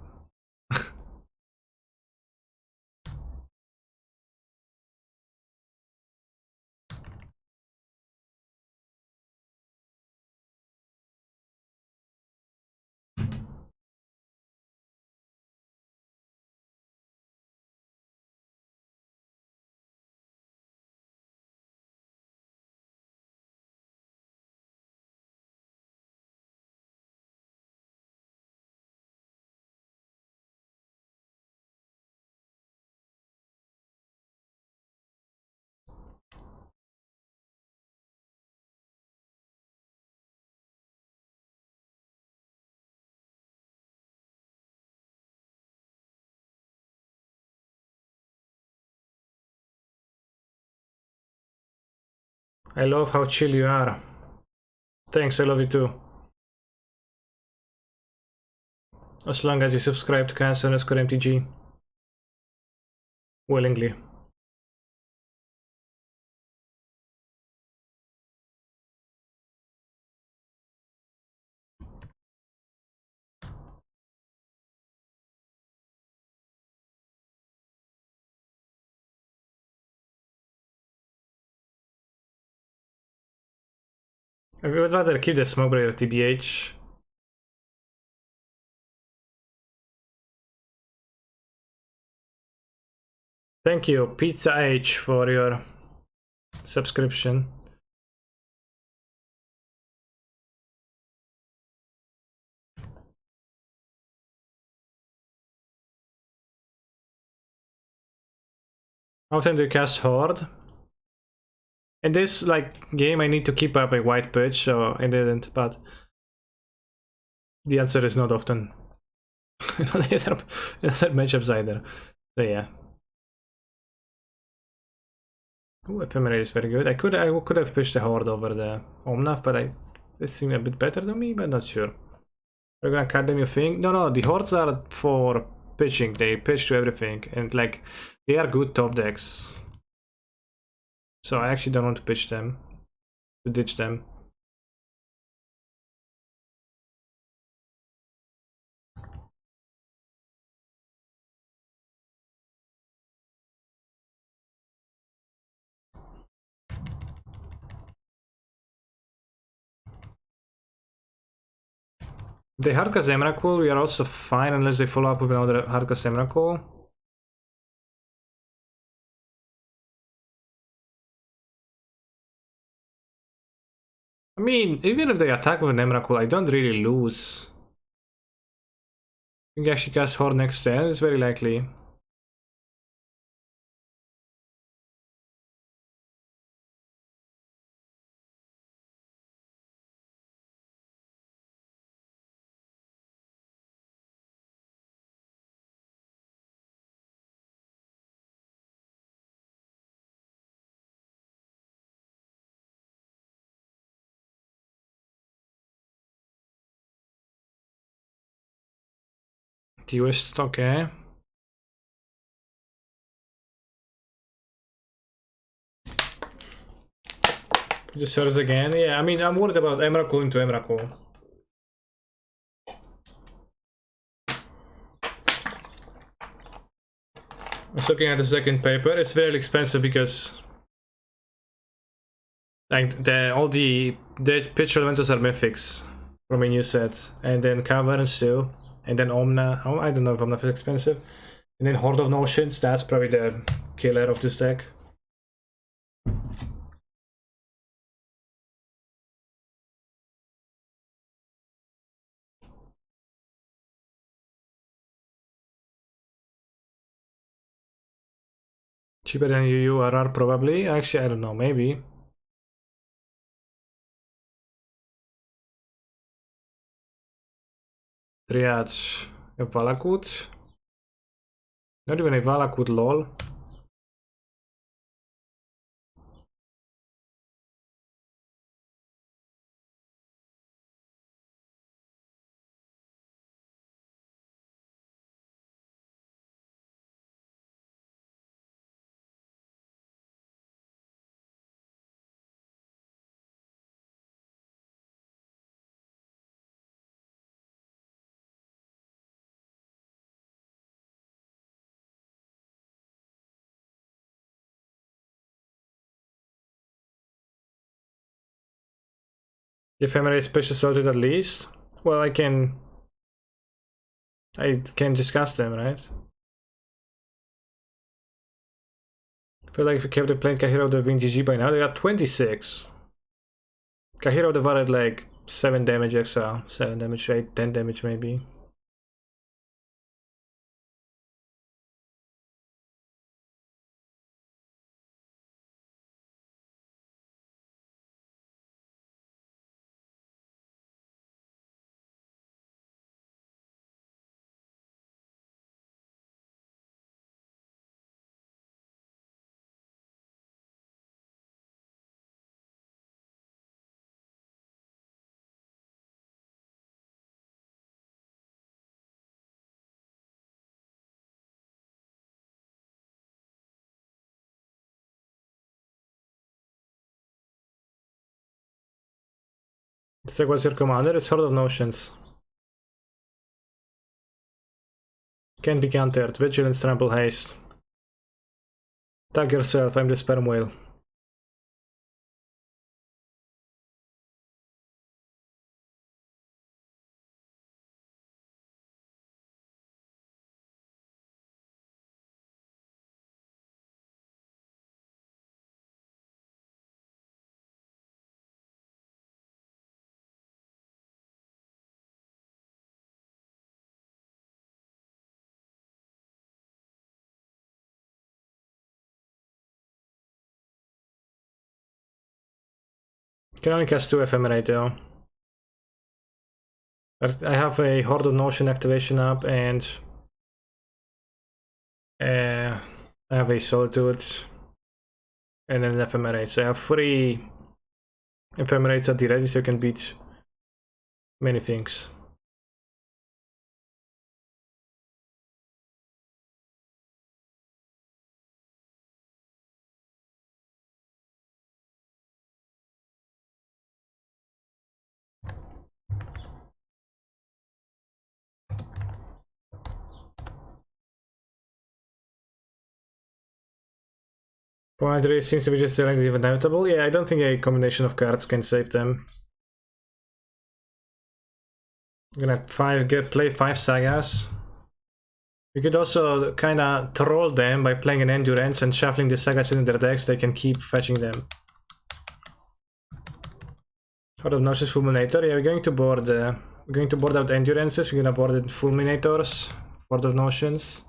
I love how chill you are. Thanks, I love you too. As long as you subscribe to Cancer underscore MTG. Willingly. I would rather keep the Smoke Breaker TBH. Thank you, Pizza H, for your subscription. How often do you cast Horde? In this game I need to keep up a white pitch, so I didn't, but the answer is not often. In other matchups either. So yeah. Ooh, Ephemerate is very good. I could have pushed the Horde over the Omnath, but they seem a bit better to me, but not sure. We're gonna cut them, you think? No, the Hordes are for pitching. They pitch to everything, and they are good top decks. So I actually don't want to pitch them, to ditch them. If they hardcast Emrakul, we are also fine unless they follow up with another hardcast Emrakul. I mean, even if they attack with an Emrakul, I don't really lose. I think actually cast Horde next turn, it's very likely. Twist, okay. Just serves again. Yeah, I mean, I'm worried about Emrakul into Emrakul. I'm looking at the second paper. It's very expensive because like all the pitch elementals are mythics from a new set, and then Caverns too, and then Omna. Oh, I don't know if Omna is expensive, and then Horde of Notions. That's probably the killer of this deck. Cheaper than UURR probably. Actually, I don't know. Maybe. Triads. A Valakut. Not even a Valakut, lol. Ephemerate special sorted at least. Well, I can just cast them, right? I feel like if we kept playing Kahiro, they'd been GG by now. They got 26. Kahiro divided like 7 damage exile, 7 damage, 8, 10 damage maybe. It's like, what's your commander? It's Horde of Notions. Can be countered. Vigilance, Trample, Haste. Tag yourself, I'm the sperm whale. Can only cast 2 Ephemerate though. I have a Horde of Notion activation up and I have a Solitude and an Ephemerate. So I have 3 Ephemerates at the ready so I can beat many things. Point race seems to be just dealing with inevitable. Yeah, I don't think a combination of cards can save them. I'm gonna play 5 sagas. You could also kind of troll them by playing an endurance and shuffling the sagas in their decks. They can keep fetching them. Out of Noxious Fulminator. Yeah, we're going to board out endurances. We're gonna board it Fulminators. Board of Notions.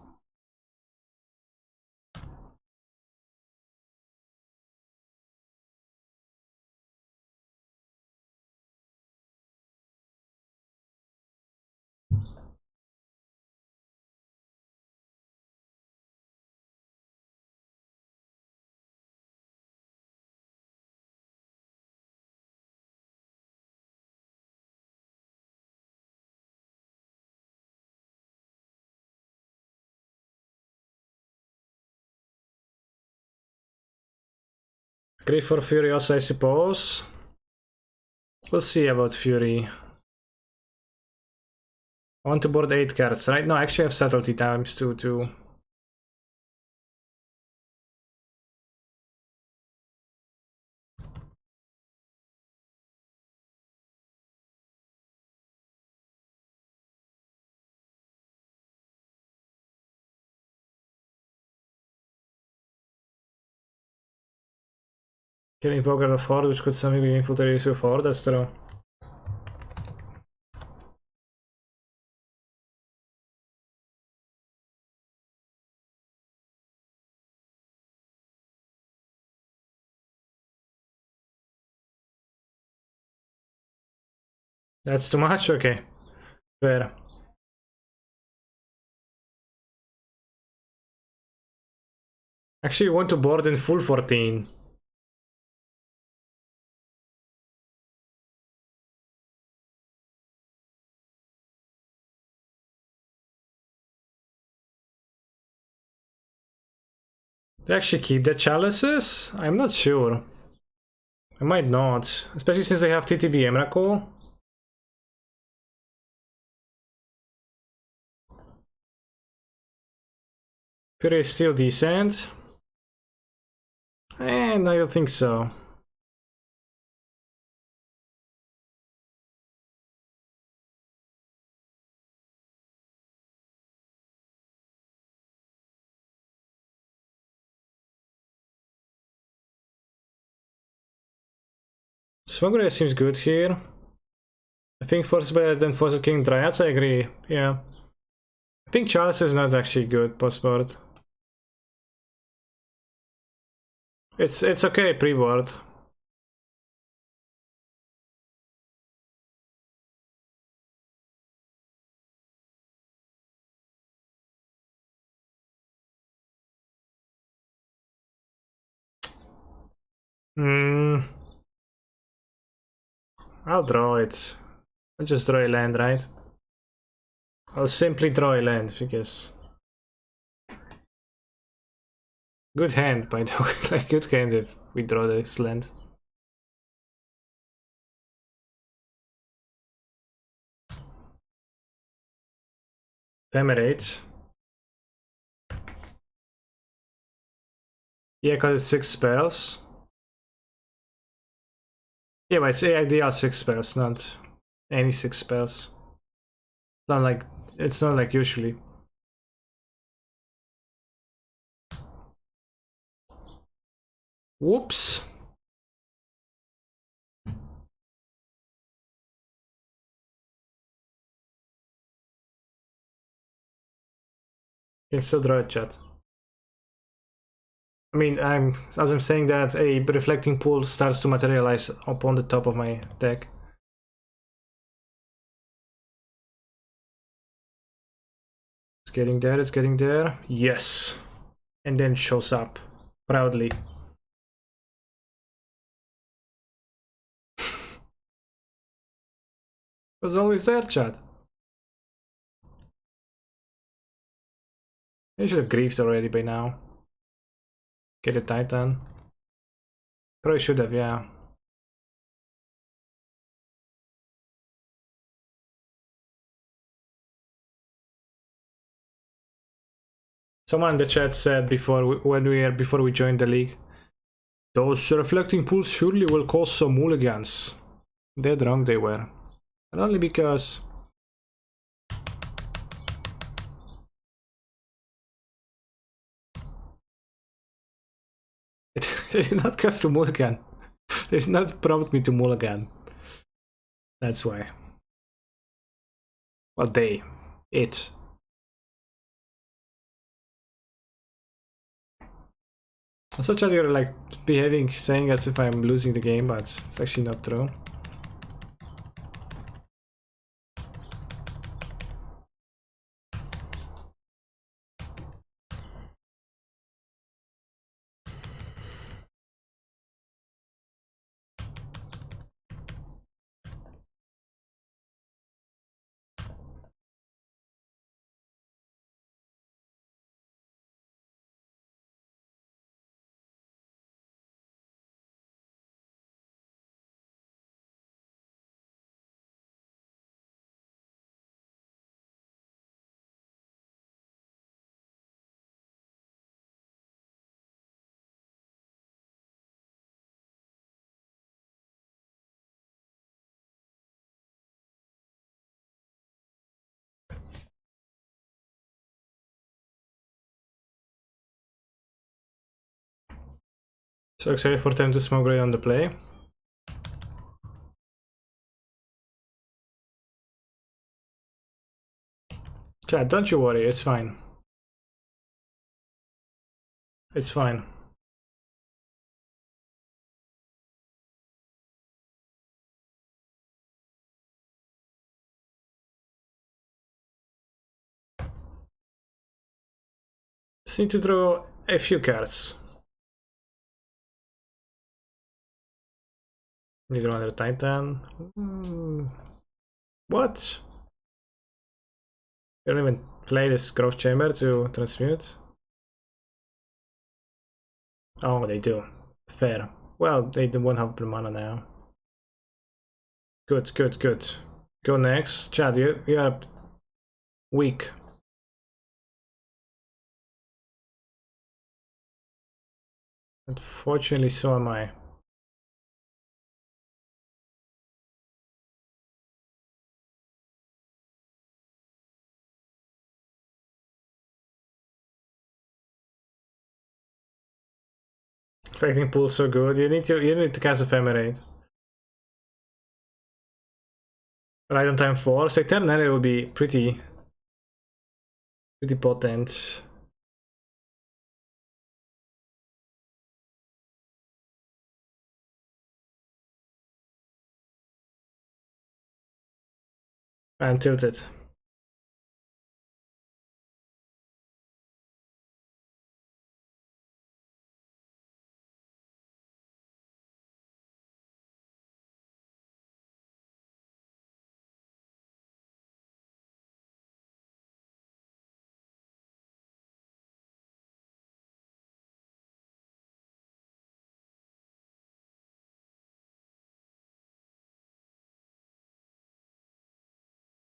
Great for Fury also, I suppose. We'll see about Fury. I want to board 8 cards, right? No, actually I have Subtlety times 2 too. Can invoke out of Horde, which could something be infiltrated with Horde, that's true. That's too much? Okay. Fair. Actually, you want to board in full 14. They actually keep the chalices? I'm not sure. I might not. Especially since they have TTB Emrakul. Fury is still decent. And I don't think so. Smogra seems good here. I think Force is better than Force King Dryads, I agree. Yeah. I think Chalice is not actually good post-board. It's okay pre-board. I'll draw it. I'll just draw a land, right? I'll simply draw a land because good hand, by the way. Like good hand if we draw this land. Ephemerate. Yeah, because it's 6 spells. Yeah, but it's ideal 6 spells, not any 6 spells. It's not like usually. Whoops. Can still draw a chat. I mean, as I'm saying that, a reflecting pool starts to materialize upon the top of my deck. It's getting there, it's getting there. Yes. And then shows up proudly. Was always there, chat. You should have grieved already by now. Get a Titan. Probably should have, yeah. Someone in the chat said before we joined the league, those reflecting pools surely will cause some mulligans. Dead wrong they were. And only because They did not cast to mulligan. They did not prompt me to mulligan. That's why. Well, it. Such that you're like behaving, saying as if I'm losing the game, but it's actually not true. So excited for them to smoke right on the play. Chat, don't you worry, it's fine. It's fine. Just need to draw a few cards. Need another Titan. What? You don't even play this growth chamber to transmute? Oh, they do. Fair. Well, they do 100 mana now. Good, good, good. Go next. Chad, you are weak. Unfortunately, so am I. Affecting pool so good. You need to cast Ephemerate. Right on time 4. Sector Nether will be pretty potent. I'm tilted.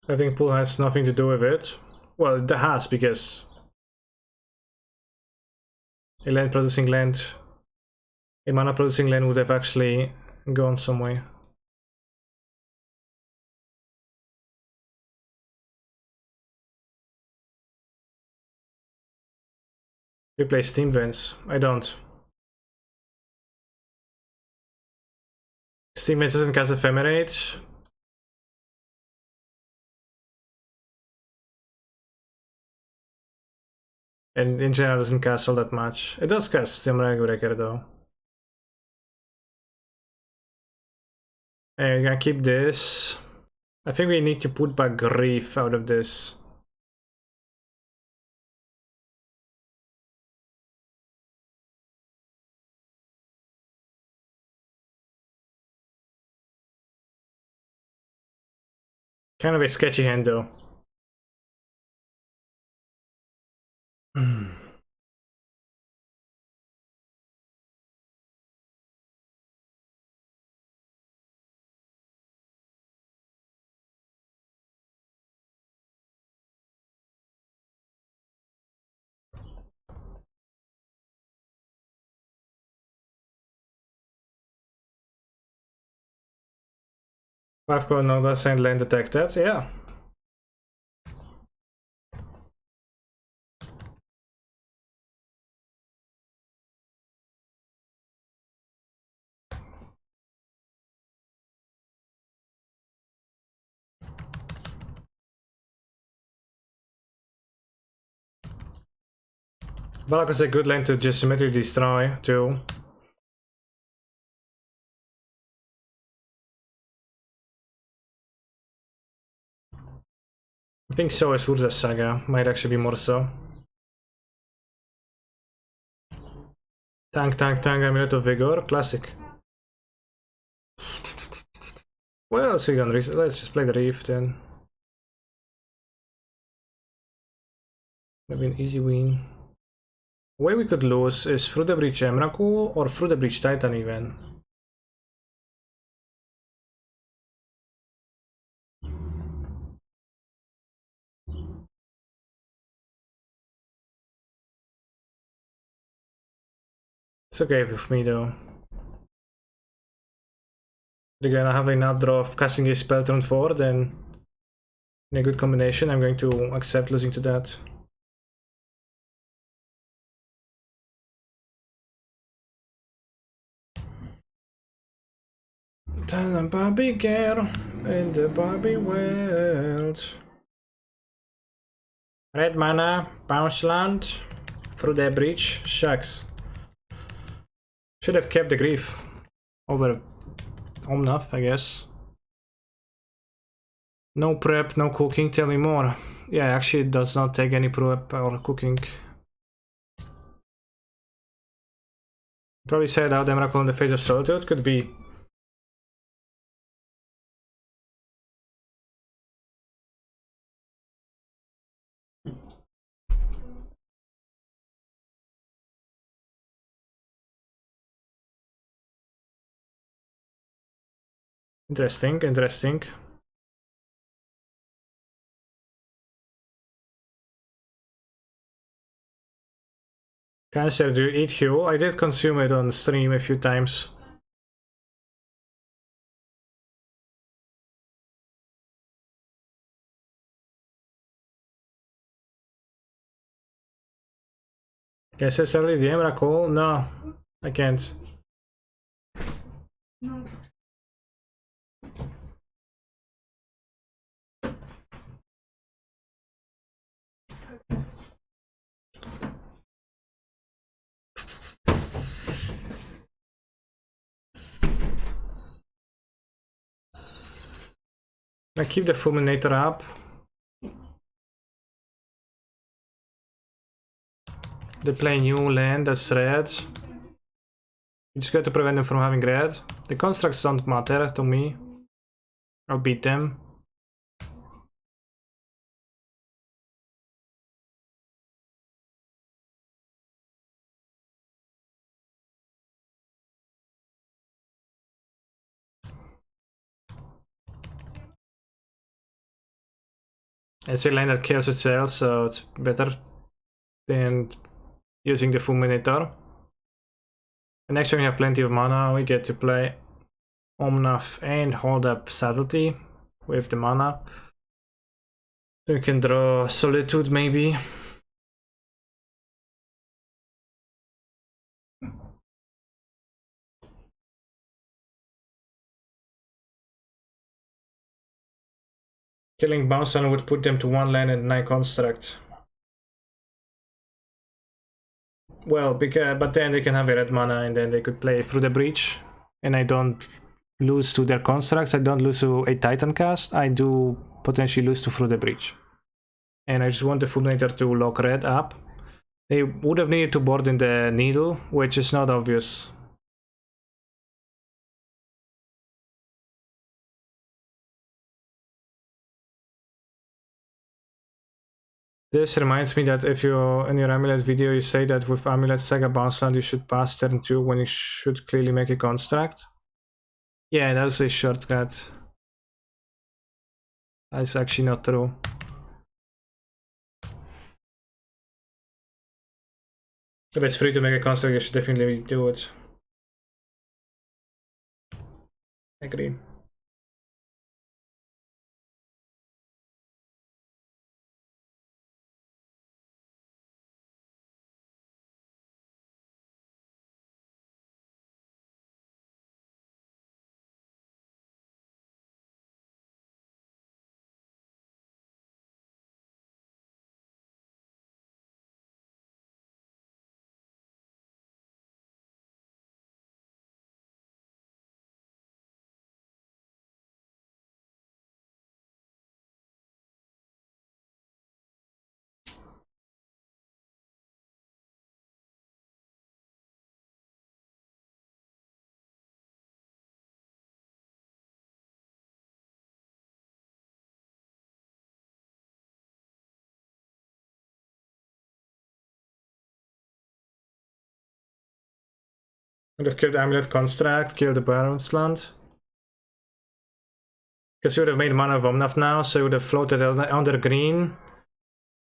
I think pool has nothing to do with it. Well, it has, because a land producing land, a mana producing land would have actually gone some way. You play Steam Vents. I don't. Steam Vents doesn't cast Ephemerate. And in general doesn't cast all that much. It does cast Steam Breaker though. And we're gonna keep this. I think we need to put back Grief out of this. Kind of a sketchy hand though. Hmm. 5 color nodas and land detected, yeah. Valak is a good lane to just immediately destroy, too. I think so is Urza Saga, might actually be more so. Tank, Amulet of Vigor, classic. Well, let's just play the Reef then. Maybe an easy win. The way we could lose is through the Breach Emrakul or through the Breach Titan even. It's okay with me though. Again, I have enough draw of casting a spell turn 4, then in a good combination I'm going to accept losing to that. Tiny Barbie girl in the Barbie world. Red mana, bounce land, through the breach, shucks. Should have kept the Grief over Omnath, I guess. No prep, no cooking, tell me more. Yeah, actually it does not take any prep or cooking. Probably said out Emrakul in the Face of Solitude, could be. Interesting, interesting. Cancer, do you eat Huel? I did consume it on stream a few times. Guess it's early the Emrakul? No, I can't. I keep the Fulminator up. They play new land, that's red. You just got to prevent them from having red. The constructs don't matter to me. I'll beat them. It's a lane that kills itself, so it's better than using the Fulminator. And next turn we have plenty of mana, we get to play Omnath and hold up Subtlety with the mana. We can draw Solitude maybe. Killing Bounceland would put them to 1 land and 9 construct. Well, but then they can have a red mana and then they could play through the breach. And I don't lose to their constructs, I don't lose to a Titan cast, I do potentially lose to through the breach. And I just want the Fulminator to lock red up. They would have needed to board in the Needle, which is not obvious. This reminds me that if you, in your Amulet video, you say that with Amulet Saga Bounceland you should pass turn 2 when you should clearly make a construct. Yeah, that was a shortcut. That's actually not true. If it's free to make a construct, you should definitely do it. Agree. Would have killed the Amulet Construct, killed the Baron's Land. Because he would have made mana of Omnath now, so he would have floated under green.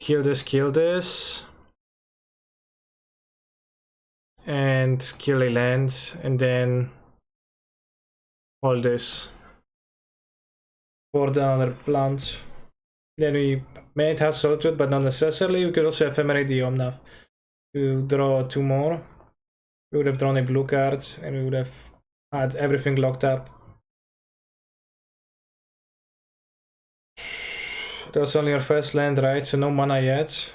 Kill this. And kill a land, and then all this. For the other plant. Then we might have Solitude, but not necessarily. We could also ephemerate the Omnath to draw 2 more. We would have drawn a blue card, and we would have had everything locked up. That was only our first land, right? So no mana yet.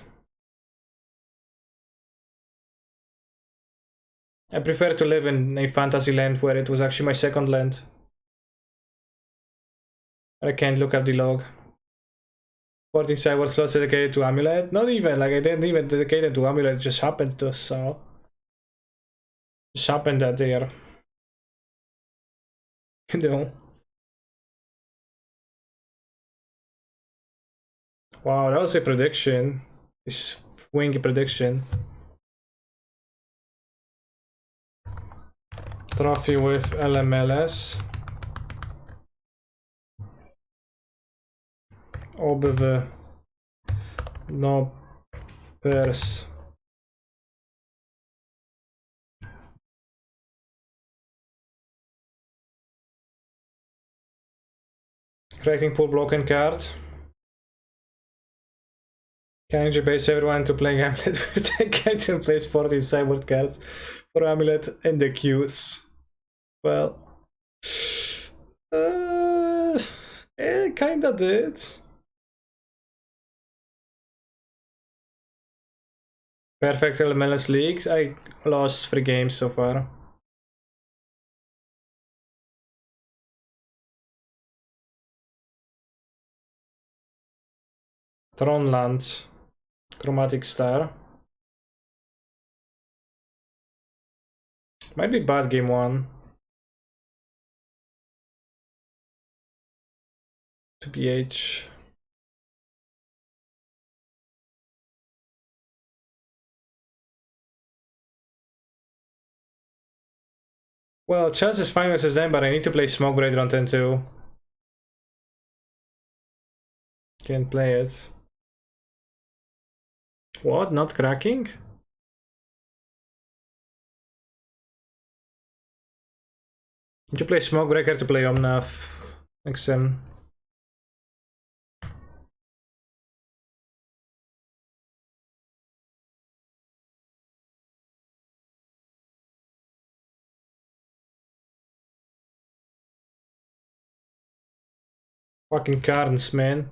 I prefer to live in a fantasy land where it was actually my second land. I can't look up the log. 14 sideboard slots dedicated to Amulet? Not even, like I didn't even dedicate it to Amulet, it just happened to us, so... Just happened that they are... You know. Wow, that was a prediction. This wingy prediction. Trophy with LMLS. OBW. No pairs. Creating pool broken card. Can you base everyone to playing Amulet with 10 cards and place 40 sideboard cards for Amulet in the queues? Well, it kinda did. Perfect Elementals leagues. I lost 3 games so far. Tronland. Chromatic Star. Might be bad game 1. To PH. Well, chess is fine versus them, but I need to play Smoke Breaker on 10-2. Can't play it. What? Not cracking? Need to play Smoke Breaker to play Omnath. XM. Fucking cards, man.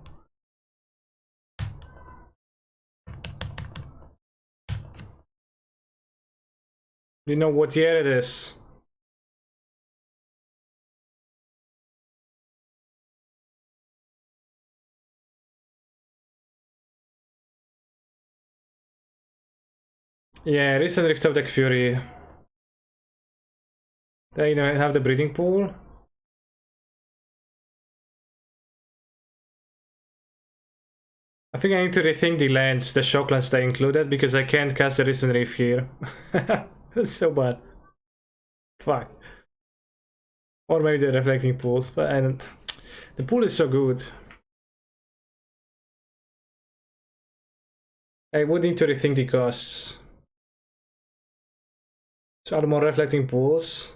You know what year it is? Yeah, recent Rift of Deck Fury. They have the breeding pool. I think I need to rethink the lands, the shocklands they included, because I can't cast the recent Reef here. That's so bad. Fuck. Or maybe the reflecting pools, but I don't... The pool is so good. I would need to rethink the costs. So add more reflecting pools.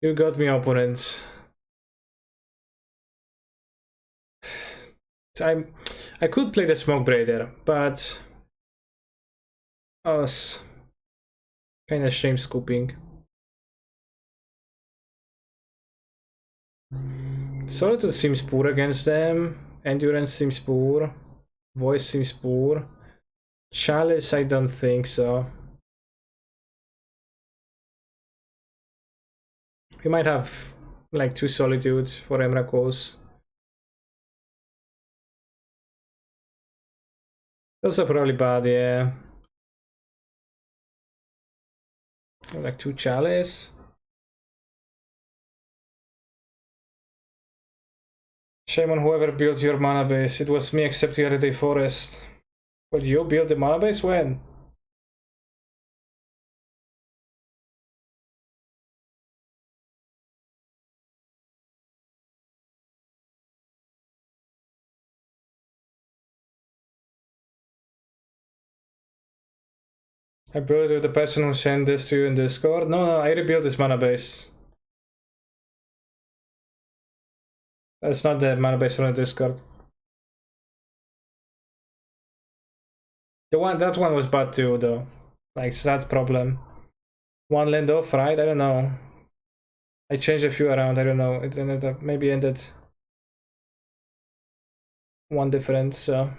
You got me, opponent. So I could play the Smoke Braider, but I was kind of shame scooping. Solitude seems poor against them. Endurance seems poor. Voice seems poor. Chalice, I don't think so. We might have like 2 Solitude for Emrakul's. Those are probably bad, yeah. Like 2 Chalice. Shame on whoever built your mana base. It was me, except you had a forest. Well, you built the mana base when? I built it with the person who sent this to you in Discord. No, I rebuilt this mana base. That's not the mana base from the Discord. That one was bad too, though. Like, it's that problem. One land off, right? I don't know. I changed a few around. I don't know. It ended up maybe ended one difference. So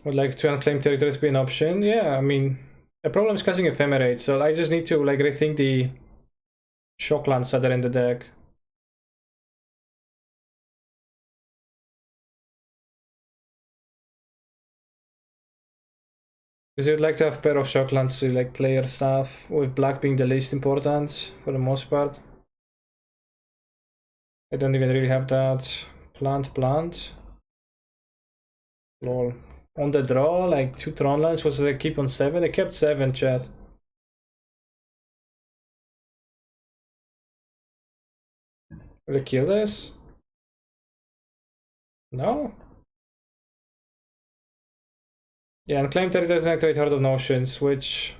would like to unclaim territories be an option? Yeah, I mean, the problem is casting Ephemerate, so I just need to like rethink the Shocklands that are in the deck. Because you'd like to have a pair of Shocklands to like player stuff, with black being the least important for the most part. I don't even really have that. Plant. Lol. On the draw, like 2 Tron lands, was it keep on 7? I kept 7, chat. Will I kill this? No? Yeah, unclaimed territory doesn't activate Heart of Notions, which...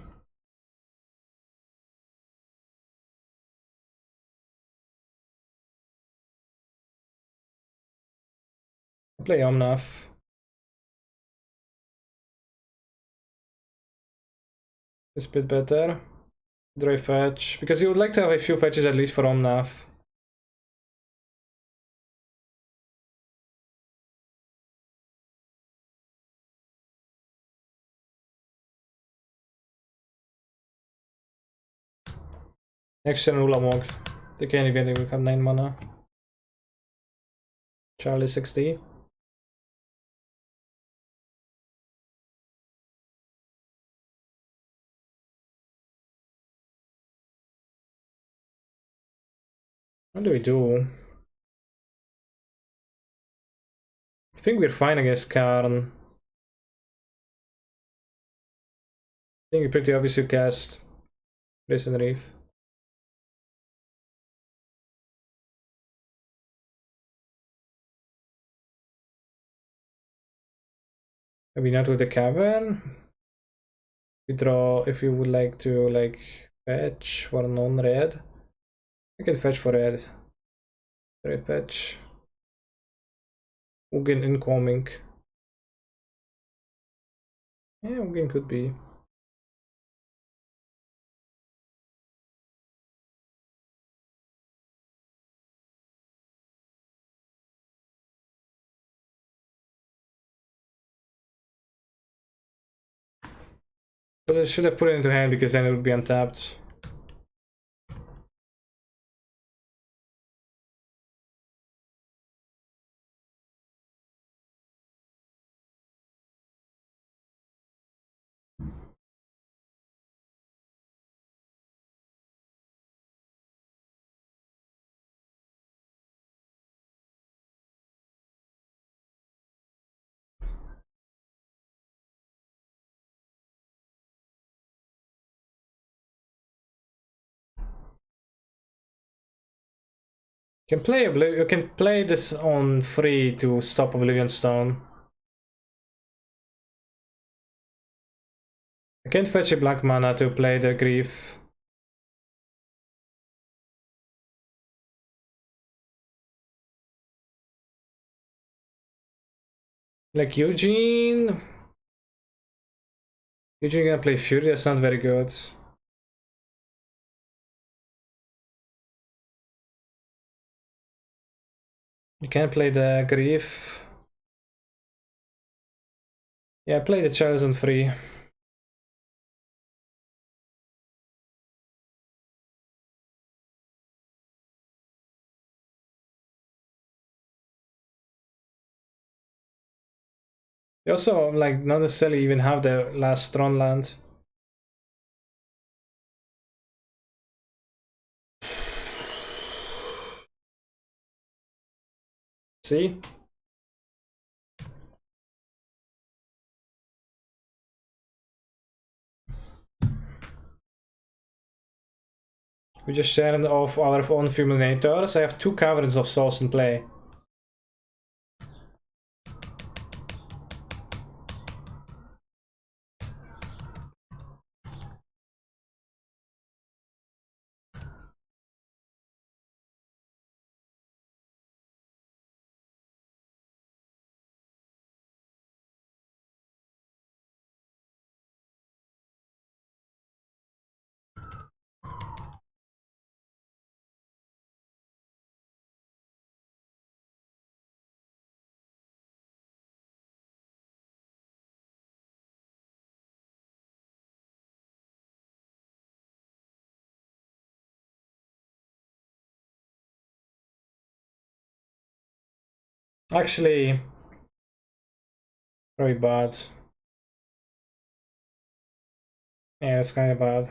I play Omnath. It's a bit better. Draw fetch, because you would like to have a few fetches at least for Omnath. Next turn Ulamog. They can't even have 9 mana. Charlie 60. What do we do? I think we're fine against Karn. I think it's pretty obvious to cast Risen Reef. Maybe not with the cavern. We draw if you would like to like fetch for non-red. I can fetch for red. Red fetch. Ugin incoming. Yeah, Ugin could be. But I should have put it into hand because then it would be untapped. You can play this on free to stop Oblivion Stone. I can't fetch a black mana to play the Grief. Like Eugene gonna play Fury, that's not very good. You can't play the Grief. Yeah, play the Charles on free. You also like not necessarily even have the last Tron land. See? We just turned off our own fulminators. I have 2 caverns of souls in play. Actually, very bad. Yeah, it's kind of bad.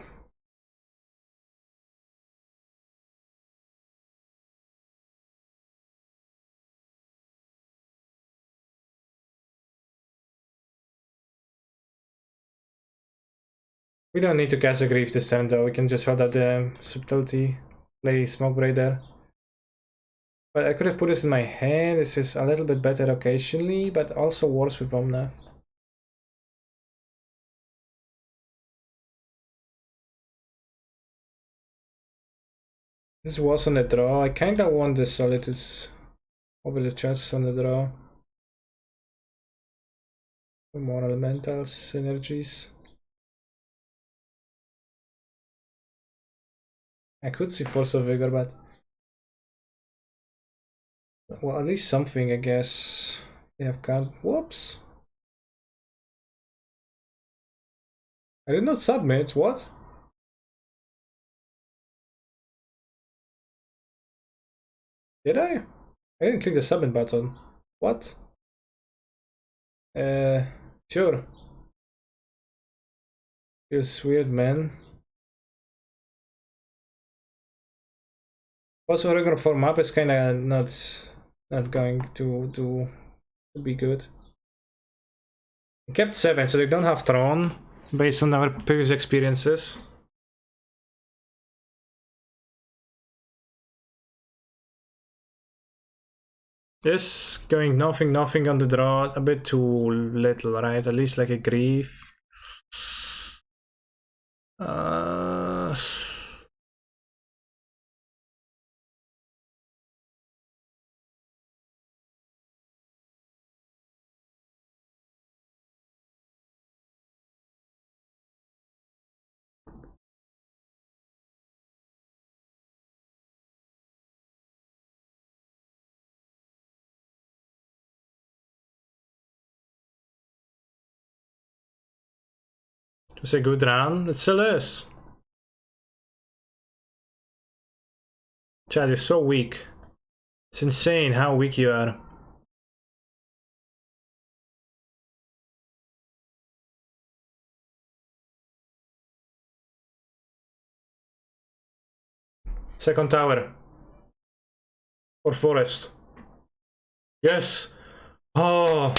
We don't need to cast a Grief this time though, we can just hold out the Subtlety, play Smoke Braider. But I could have put this in my hand, this is a little bit better occasionally, but also worse with Omna. This was on the draw, I kinda want the Solitude's over the chest on the draw. More elementals, synergies. I could see Force of Vigor, but well, at least something, I guess. They have got. Whoops! I did not submit. What? Did I? I didn't click the submit button. What? Sure. Feels weird, man. Also, regular form up is kinda not going to be good. We kept 7, so they don't have Throne, based on our previous experiences. This going nothing on the draw, a bit too little, right? At least like a Grief. It's a good round. It still is. Chad, you're so weak. It's insane how weak you are. Second tower. Or forest. Yes! Oh!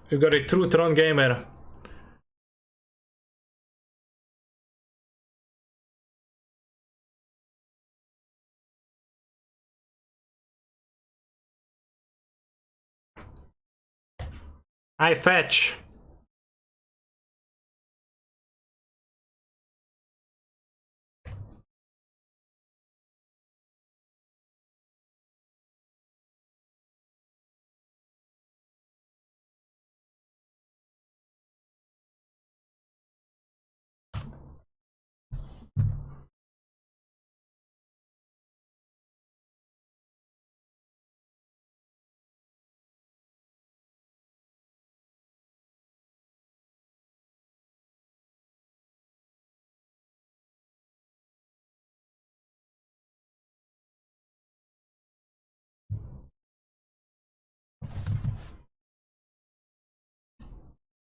You got a true Tron gamer. I fetch.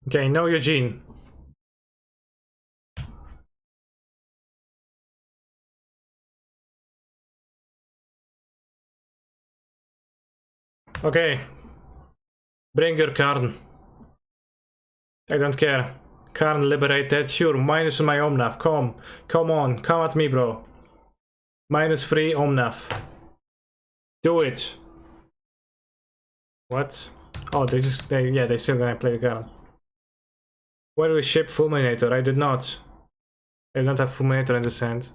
Okay, no Eugene. Okay. Bring your Karn. I don't care. Karn liberated. Sure, minus my Omnav. Come on. Come at me, bro. -3 Omnath. Do it. What? Oh, they still gonna play the card. Where do we ship Fulminator? I did not. I did not have Fulminator in this hand.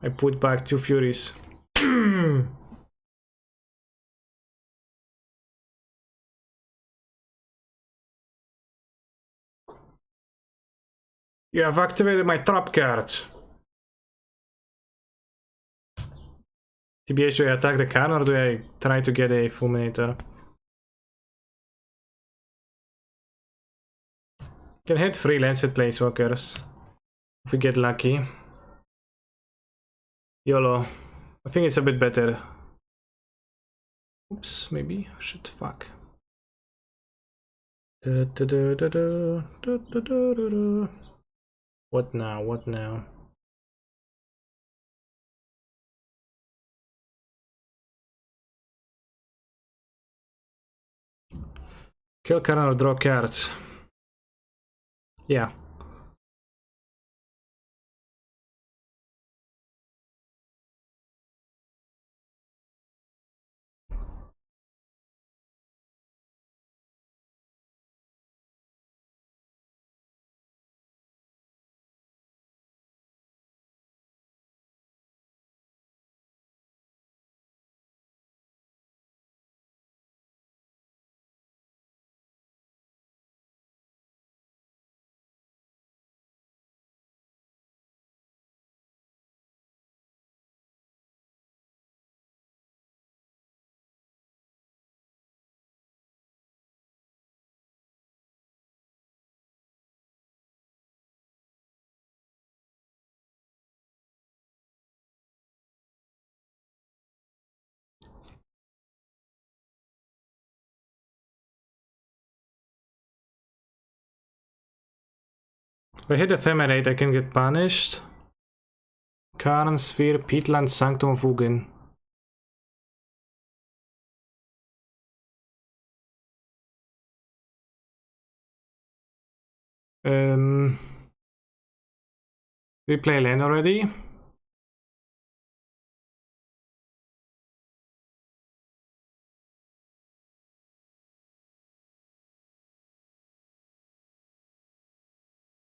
I put back 2 Furies. You have activated my trap card. TBH, do I attack the card or do I try to get a Fulminator? Can hit 3 Lancet Planeswalkers. If we get lucky. YOLO. I think it's a bit better. Oops, maybe. Shit, fuck. What now? What now? Kill card or draw cards. Yeah. If I hit Ephemerate, I can get punished. Karn, Sphere, Peatland, Sanctum of Ugin. We play land already.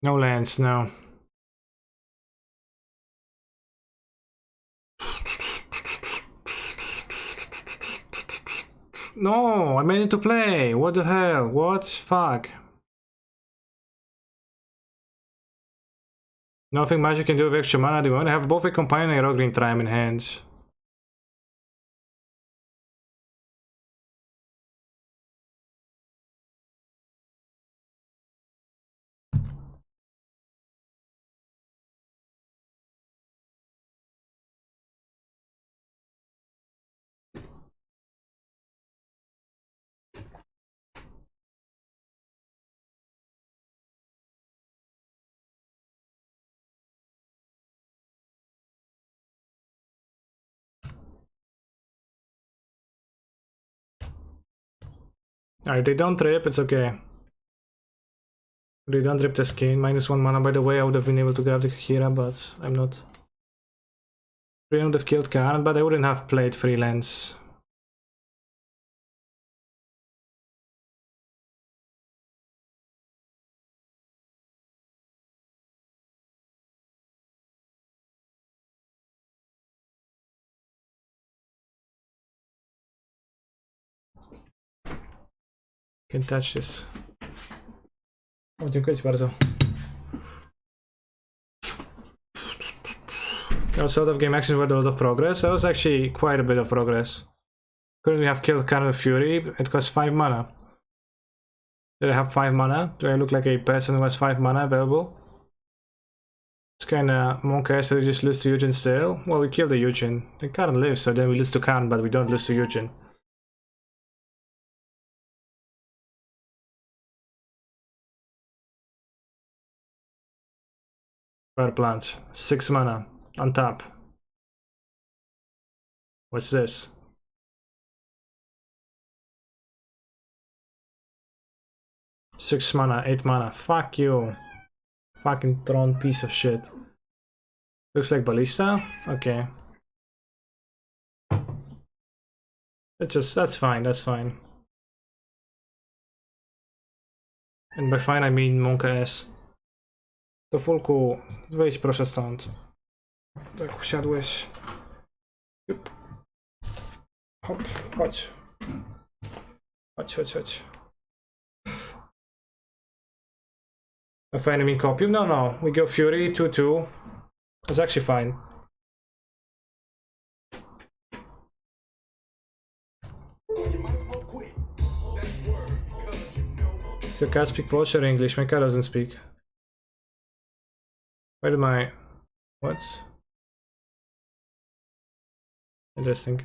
No lands, no. No, I made it to play. What the hell? What? Fuck. Nothing magic can do with extra mana. Do you want to have both a companion and a Green Trime in hands? Alright, they don't trip, it's okay. They don't rip the skin. -1 mana. By the way, I would have been able to grab the Hira, but I'm not. I would have killed Karn, but I wouldn't have played freelance. Can touch this. O, dziękuję ci bardzo. Also, a lot of game actions were a lot of progress. That was actually quite a bit of progress. Currently have killed Karn with Fury. It costs 5 mana. Did I have 5 mana? Do I look like a person who has 5 mana available? It's kinda monk-ass that we just lose to Eugen still. Well, we killed the Eugen. The Karn lives, so then we lose to Karn, but we don't lose to Eugen. Fire plants. 6 mana. On top. What's this? Six mana, 8 mana. Fuck you. Fucking Tron piece of shit. Looks like ballista. Okay. That's fine, that's fine. And by fine I mean Monka S. To Fulku, wyjdź proszę stąd. Tak usiadłeś. Jup. Hop, chodź. Chodź. By fine I mean copium? No. We go Fury, 2-2. That's actually fine. So cat speak Polish or English? My cat doesn't speak. Where did my... What? Interesting.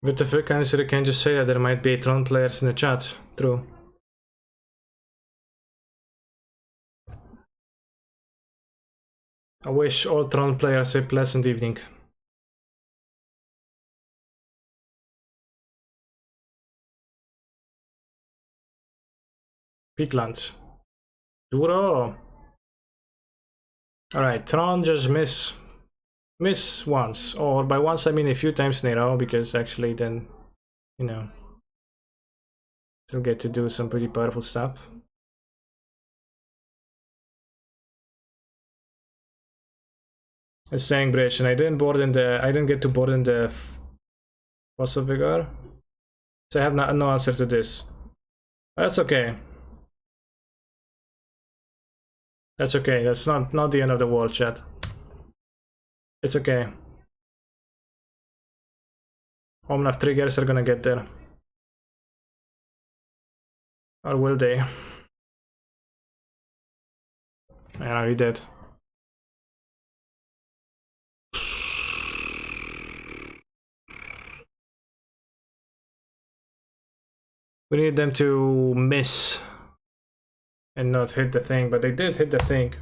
With the frequency, I can just say that there might be Tron players in the chat. True. I wish all Tron players a pleasant evening. Peatlands. Duro. Alright, Tron just miss once. Or by once I mean a few times in a row, because actually then, you know, still get to do some pretty powerful stuff. It's saying bridge, and I didn't get to board in the Fossil Vigor. So I have no answer to this. That's okay. That's okay. That's not the end of the world, chat. It's okay. Omnath triggers are gonna get there. Or will they? I already did. We need them to miss and not hit the thing, but they did hit the thing.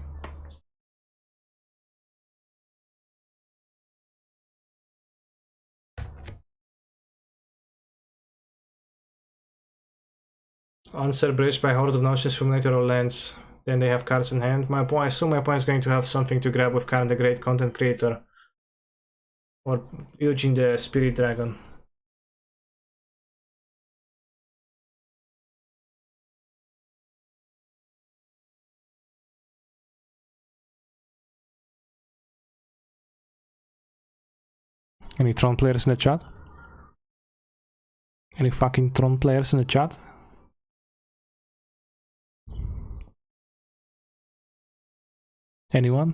Answer bridge by Horde of Notions from later or lands. Then they have cards in hand. I assume my opponent is going to have something to grab with Karen the Great Content Creator. Or Eugene the Spirit Dragon. Any Tron players in the chat? Any fucking Tron players in the chat? Anyone?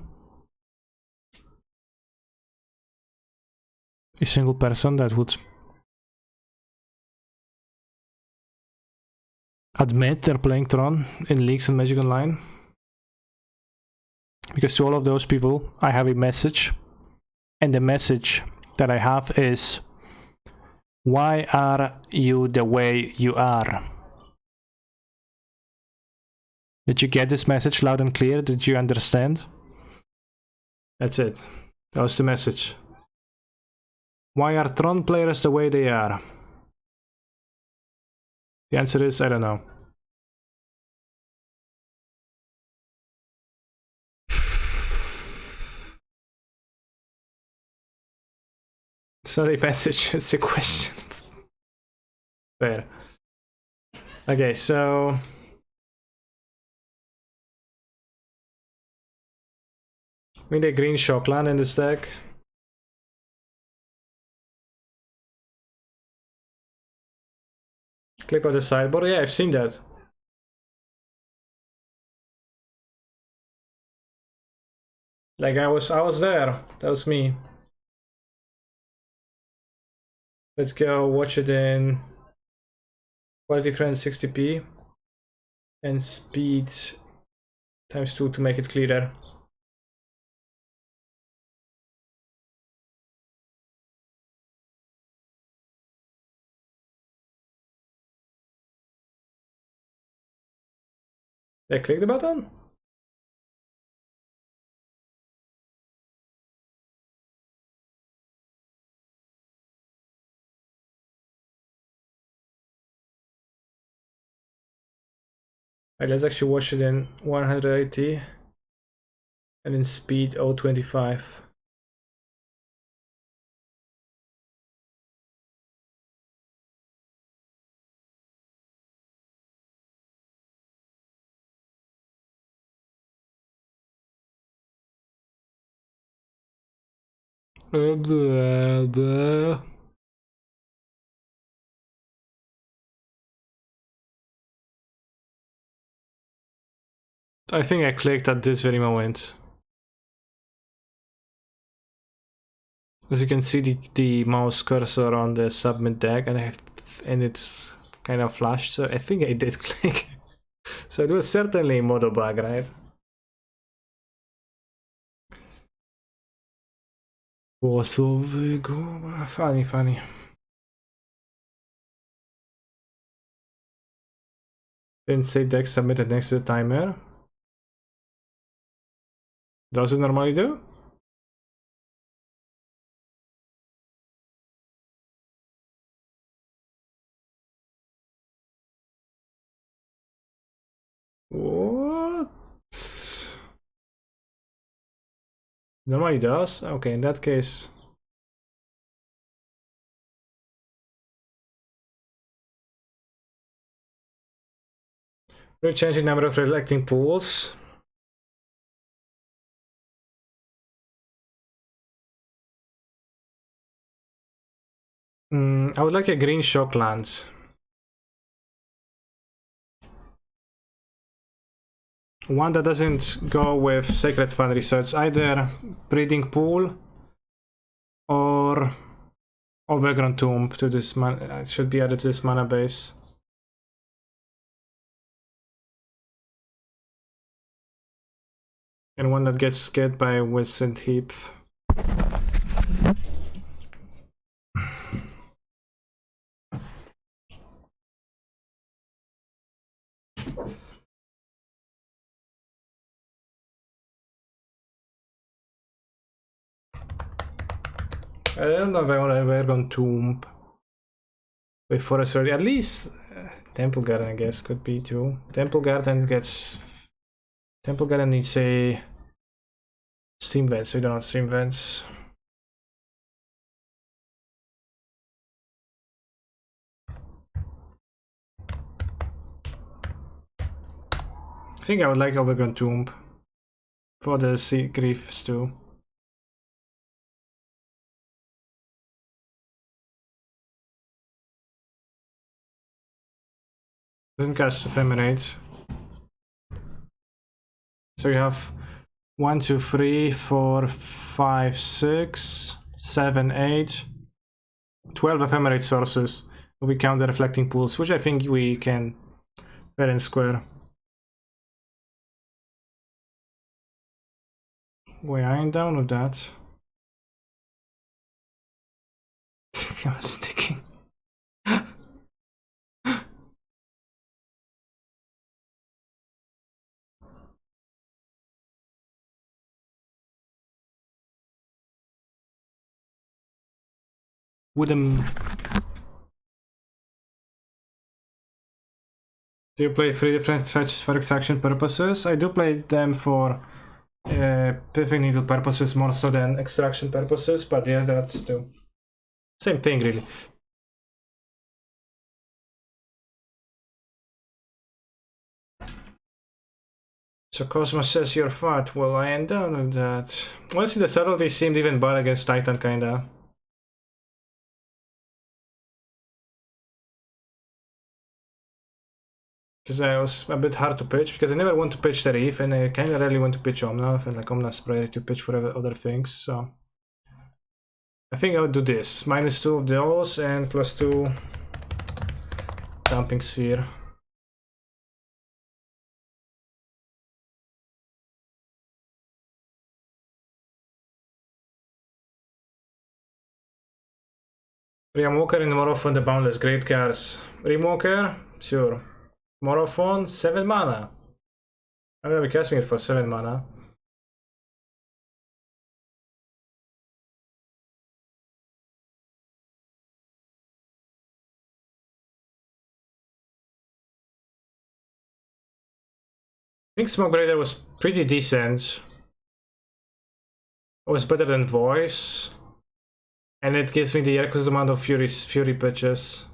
A single person that would admit they're playing Tron in Leagues and Magic Online? Because to all of those people, I have a message. And the message that I have is, why are you the way you are? Did you get this message loud and clear? Did you understand? That's it. That was the message. Why are Tron players the way they are? The answer is, I don't know. It's not a message, it's a question. Fair. Okay, so... we need a green Shockland in this deck. Clip out the sideboard. Yeah, I've seen that. Like I was there. That was me. Let's go watch it in quality frame 60p and speed times 2 to make it clearer. Did I click the button? Alright, let's actually watch it in 180 and in speed 0.25. Blah, blah. I think I clicked at this very moment. As you can see, the mouse cursor on the submit tag, and it's kind of flashed. So I think I did click. So it was certainly a modo bug, right? Funny, funny. Didn't say deck submitted next to the timer. Does it normally do? What? Normally does? Okay, in that case. We're changing number of reflecting pools. I would like a green shock lance. One that doesn't go with Sacred Foundry, so it's either Breeding Pool or Overgrown Tomb to this mana. It should be added to this mana base. And one that gets scared by Wilson Heap. I don't know if I want to Overgrown Tomb. Wait, Forest Ready. At least Temple Garden, I guess, could be too. Temple Garden needs a Steam Vents, so we don't have Steam Vents. I think I would like Overgrown Tomb for the Sea Griefs too. Doesn't cast Ephemerate. So you have 1, 2, 3, 4, 5, 6, 7, 8, 12 Ephemerate sources. We count the reflecting pools, which I think we can fair and square. Wait, I ain't down with that. I was sticking. Wooden. Do you play 3 different fetches for extraction purposes? I do play them for pithing needle purposes more so than extraction purposes, but yeah, that's the same thing really. So Cosmos says you're fat. Well, I am down with that. Honestly, the subtlety seemed even better against Titan, kinda. Because I was a bit hard to pitch, because I never want to pitch the Reef, and I kinda rarely want to pitch Omnath, and like Omnath's priority to pitch for other things, so... I think I would do this. -2 of those and +2 dumping sphere. Remoker and Morophon the Boundless, great cards. Remoker, sure. Morophon, 7 mana. I'm gonna be casting it for 7 mana. I think Smoke Raider was pretty decent. It was better than Voice. And it gives me the requisite amount of Fury pitches.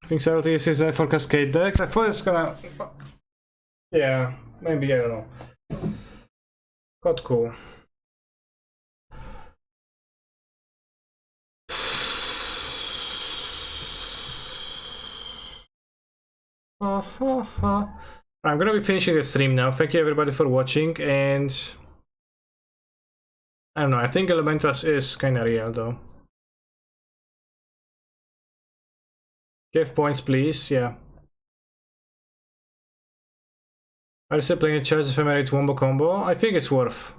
I think subtlety is designed for Cascade decks. I thought it's gonna... Yeah, maybe, I don't know. Quite cool. I'm gonna be finishing the stream now. Thank you everybody for watching, and I don't know, I think Elementals is kinda real though. Give points please, yeah. Are you still playing a Charge Ephemerate Wombo combo? I think it's worth.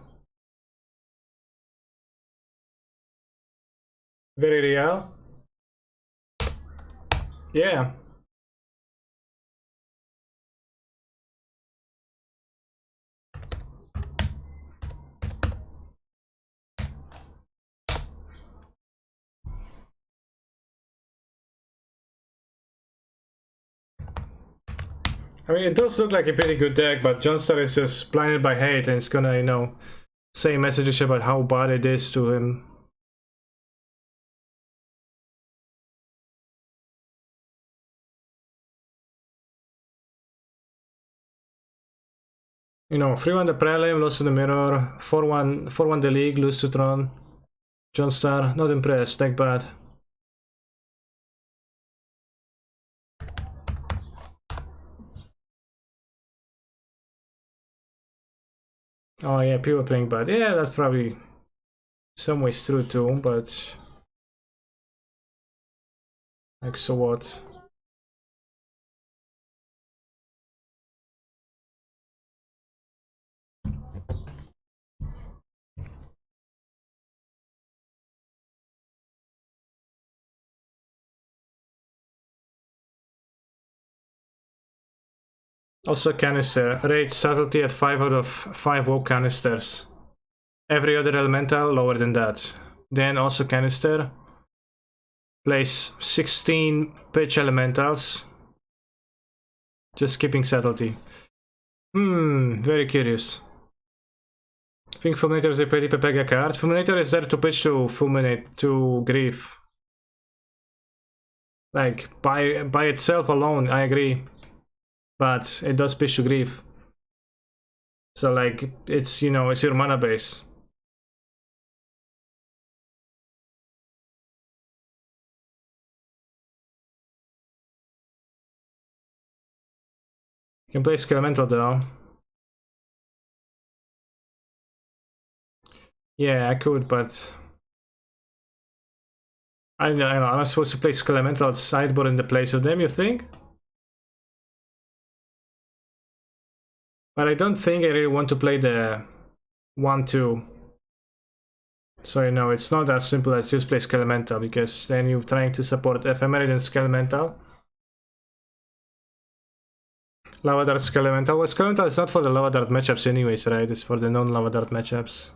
Very real. Yeah. I mean, it does look like a pretty good deck, but Johnstar is just blinded by hate and it's gonna, you know, say messages about how bad it is to him. You know, 3-1 the Prelim, lost to the Mirror, 4-1 the League, lose to Tron. Johnstar, not impressed, deck bad. Oh yeah, people playing bad. Yeah, that's probably some ways true too, but like, so what? Also canister, rate subtlety at 5 out of 5 woke canisters. Every other elemental lower than that. Then also canister. Place 16 pitch elementals. Just skipping subtlety. Very curious. I think Fulminator is a pretty Pepega card. Fulminator is there to pitch to Fulminate, to Grief. Like, by itself alone, I agree. But it does pitch to Grief. So like, it's, you know, it's your mana base. You can play Skelemental though. Yeah, I could, but I don't know, I'm supposed to play Skelemental sideboard in the place of them, you think? But I don't think I really want to play the 1-2. So, you know, it's not as simple as just play Skelemental, because then you're trying to support Ephemerate and Skelemental. Lava Dart Skelemental. Well, Skelemental is not for the Lava Dart matchups anyways, right? It's for the non-Lava Dart matchups.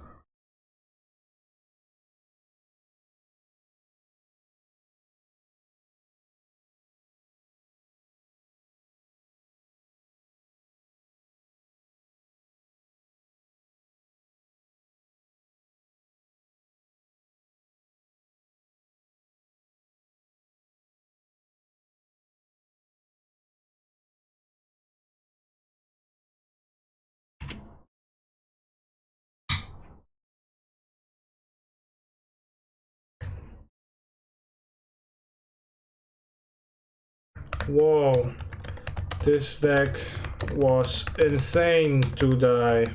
Whoa. This deck was insane to die.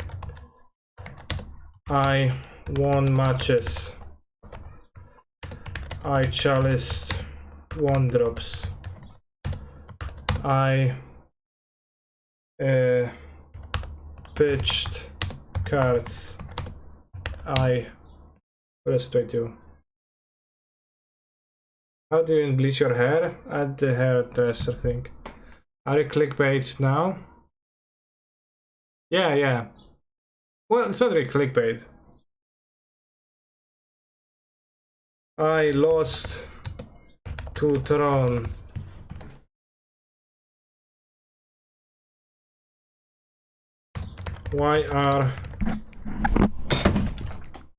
I won matches. I chaliced 1-drops. I pitched cards. What else do I do? How do you bleach your hair? At the hairdresser thing. Are you clickbait now? Yeah. Well, it's not really clickbait. I lost to Tron. Why are...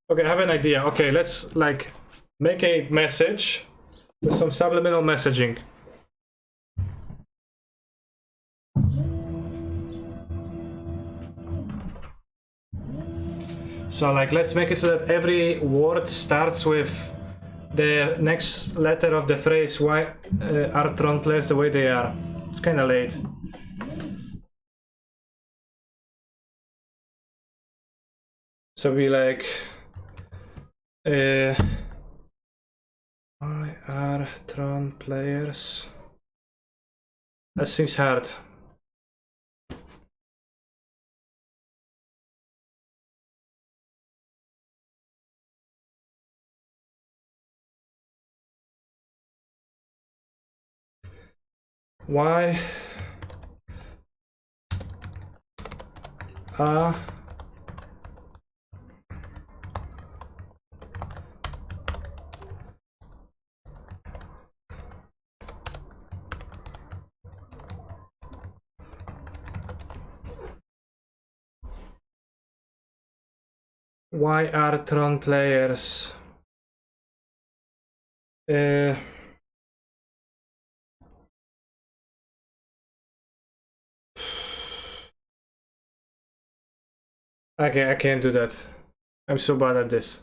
Okay, I have an idea. Okay, let's like make a message with some subliminal messaging. So like let's make it so that every word starts with the next letter of the phrase. Why are Tron players the way they are? It's kind of late. So be like why are Tron players? That seems hard. Why are Tron players? Okay, I can't do that. I'm so bad at this.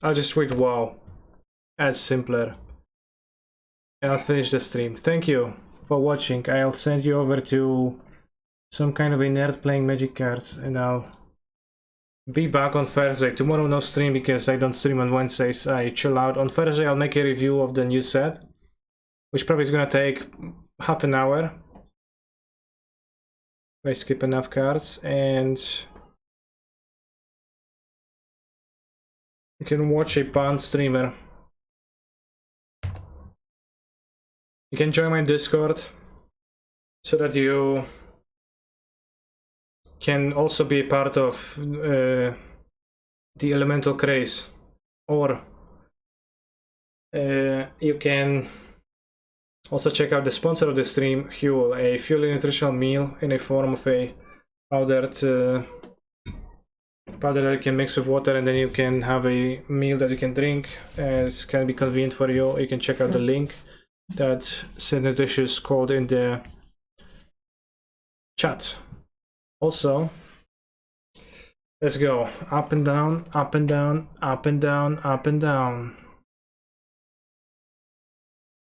I'll just tweet wow. That's simpler. And I'll finish the stream. Thank you for watching. I'll send you over to some kind of a nerd playing Magic cards, and I'll be back on Thursday. Tomorrow no stream because I don't stream on Wednesdays. I chill out. On Thursday I'll make a review of the new set, which probably is gonna take half an hour. If I skip enough cards, and you can watch a banned streamer. You can join my Discord so that you can also be a part of the Elemental craze, or you can also check out the sponsor of the stream, Huel, a fully nutritional meal in a form of a powdered powder that you can mix with water, and then you can have a meal that you can drink. It can be convenient for you. You can check out the link that Synthetious called in the chat. Also, let's go up and down, up and down, up and down, up and down.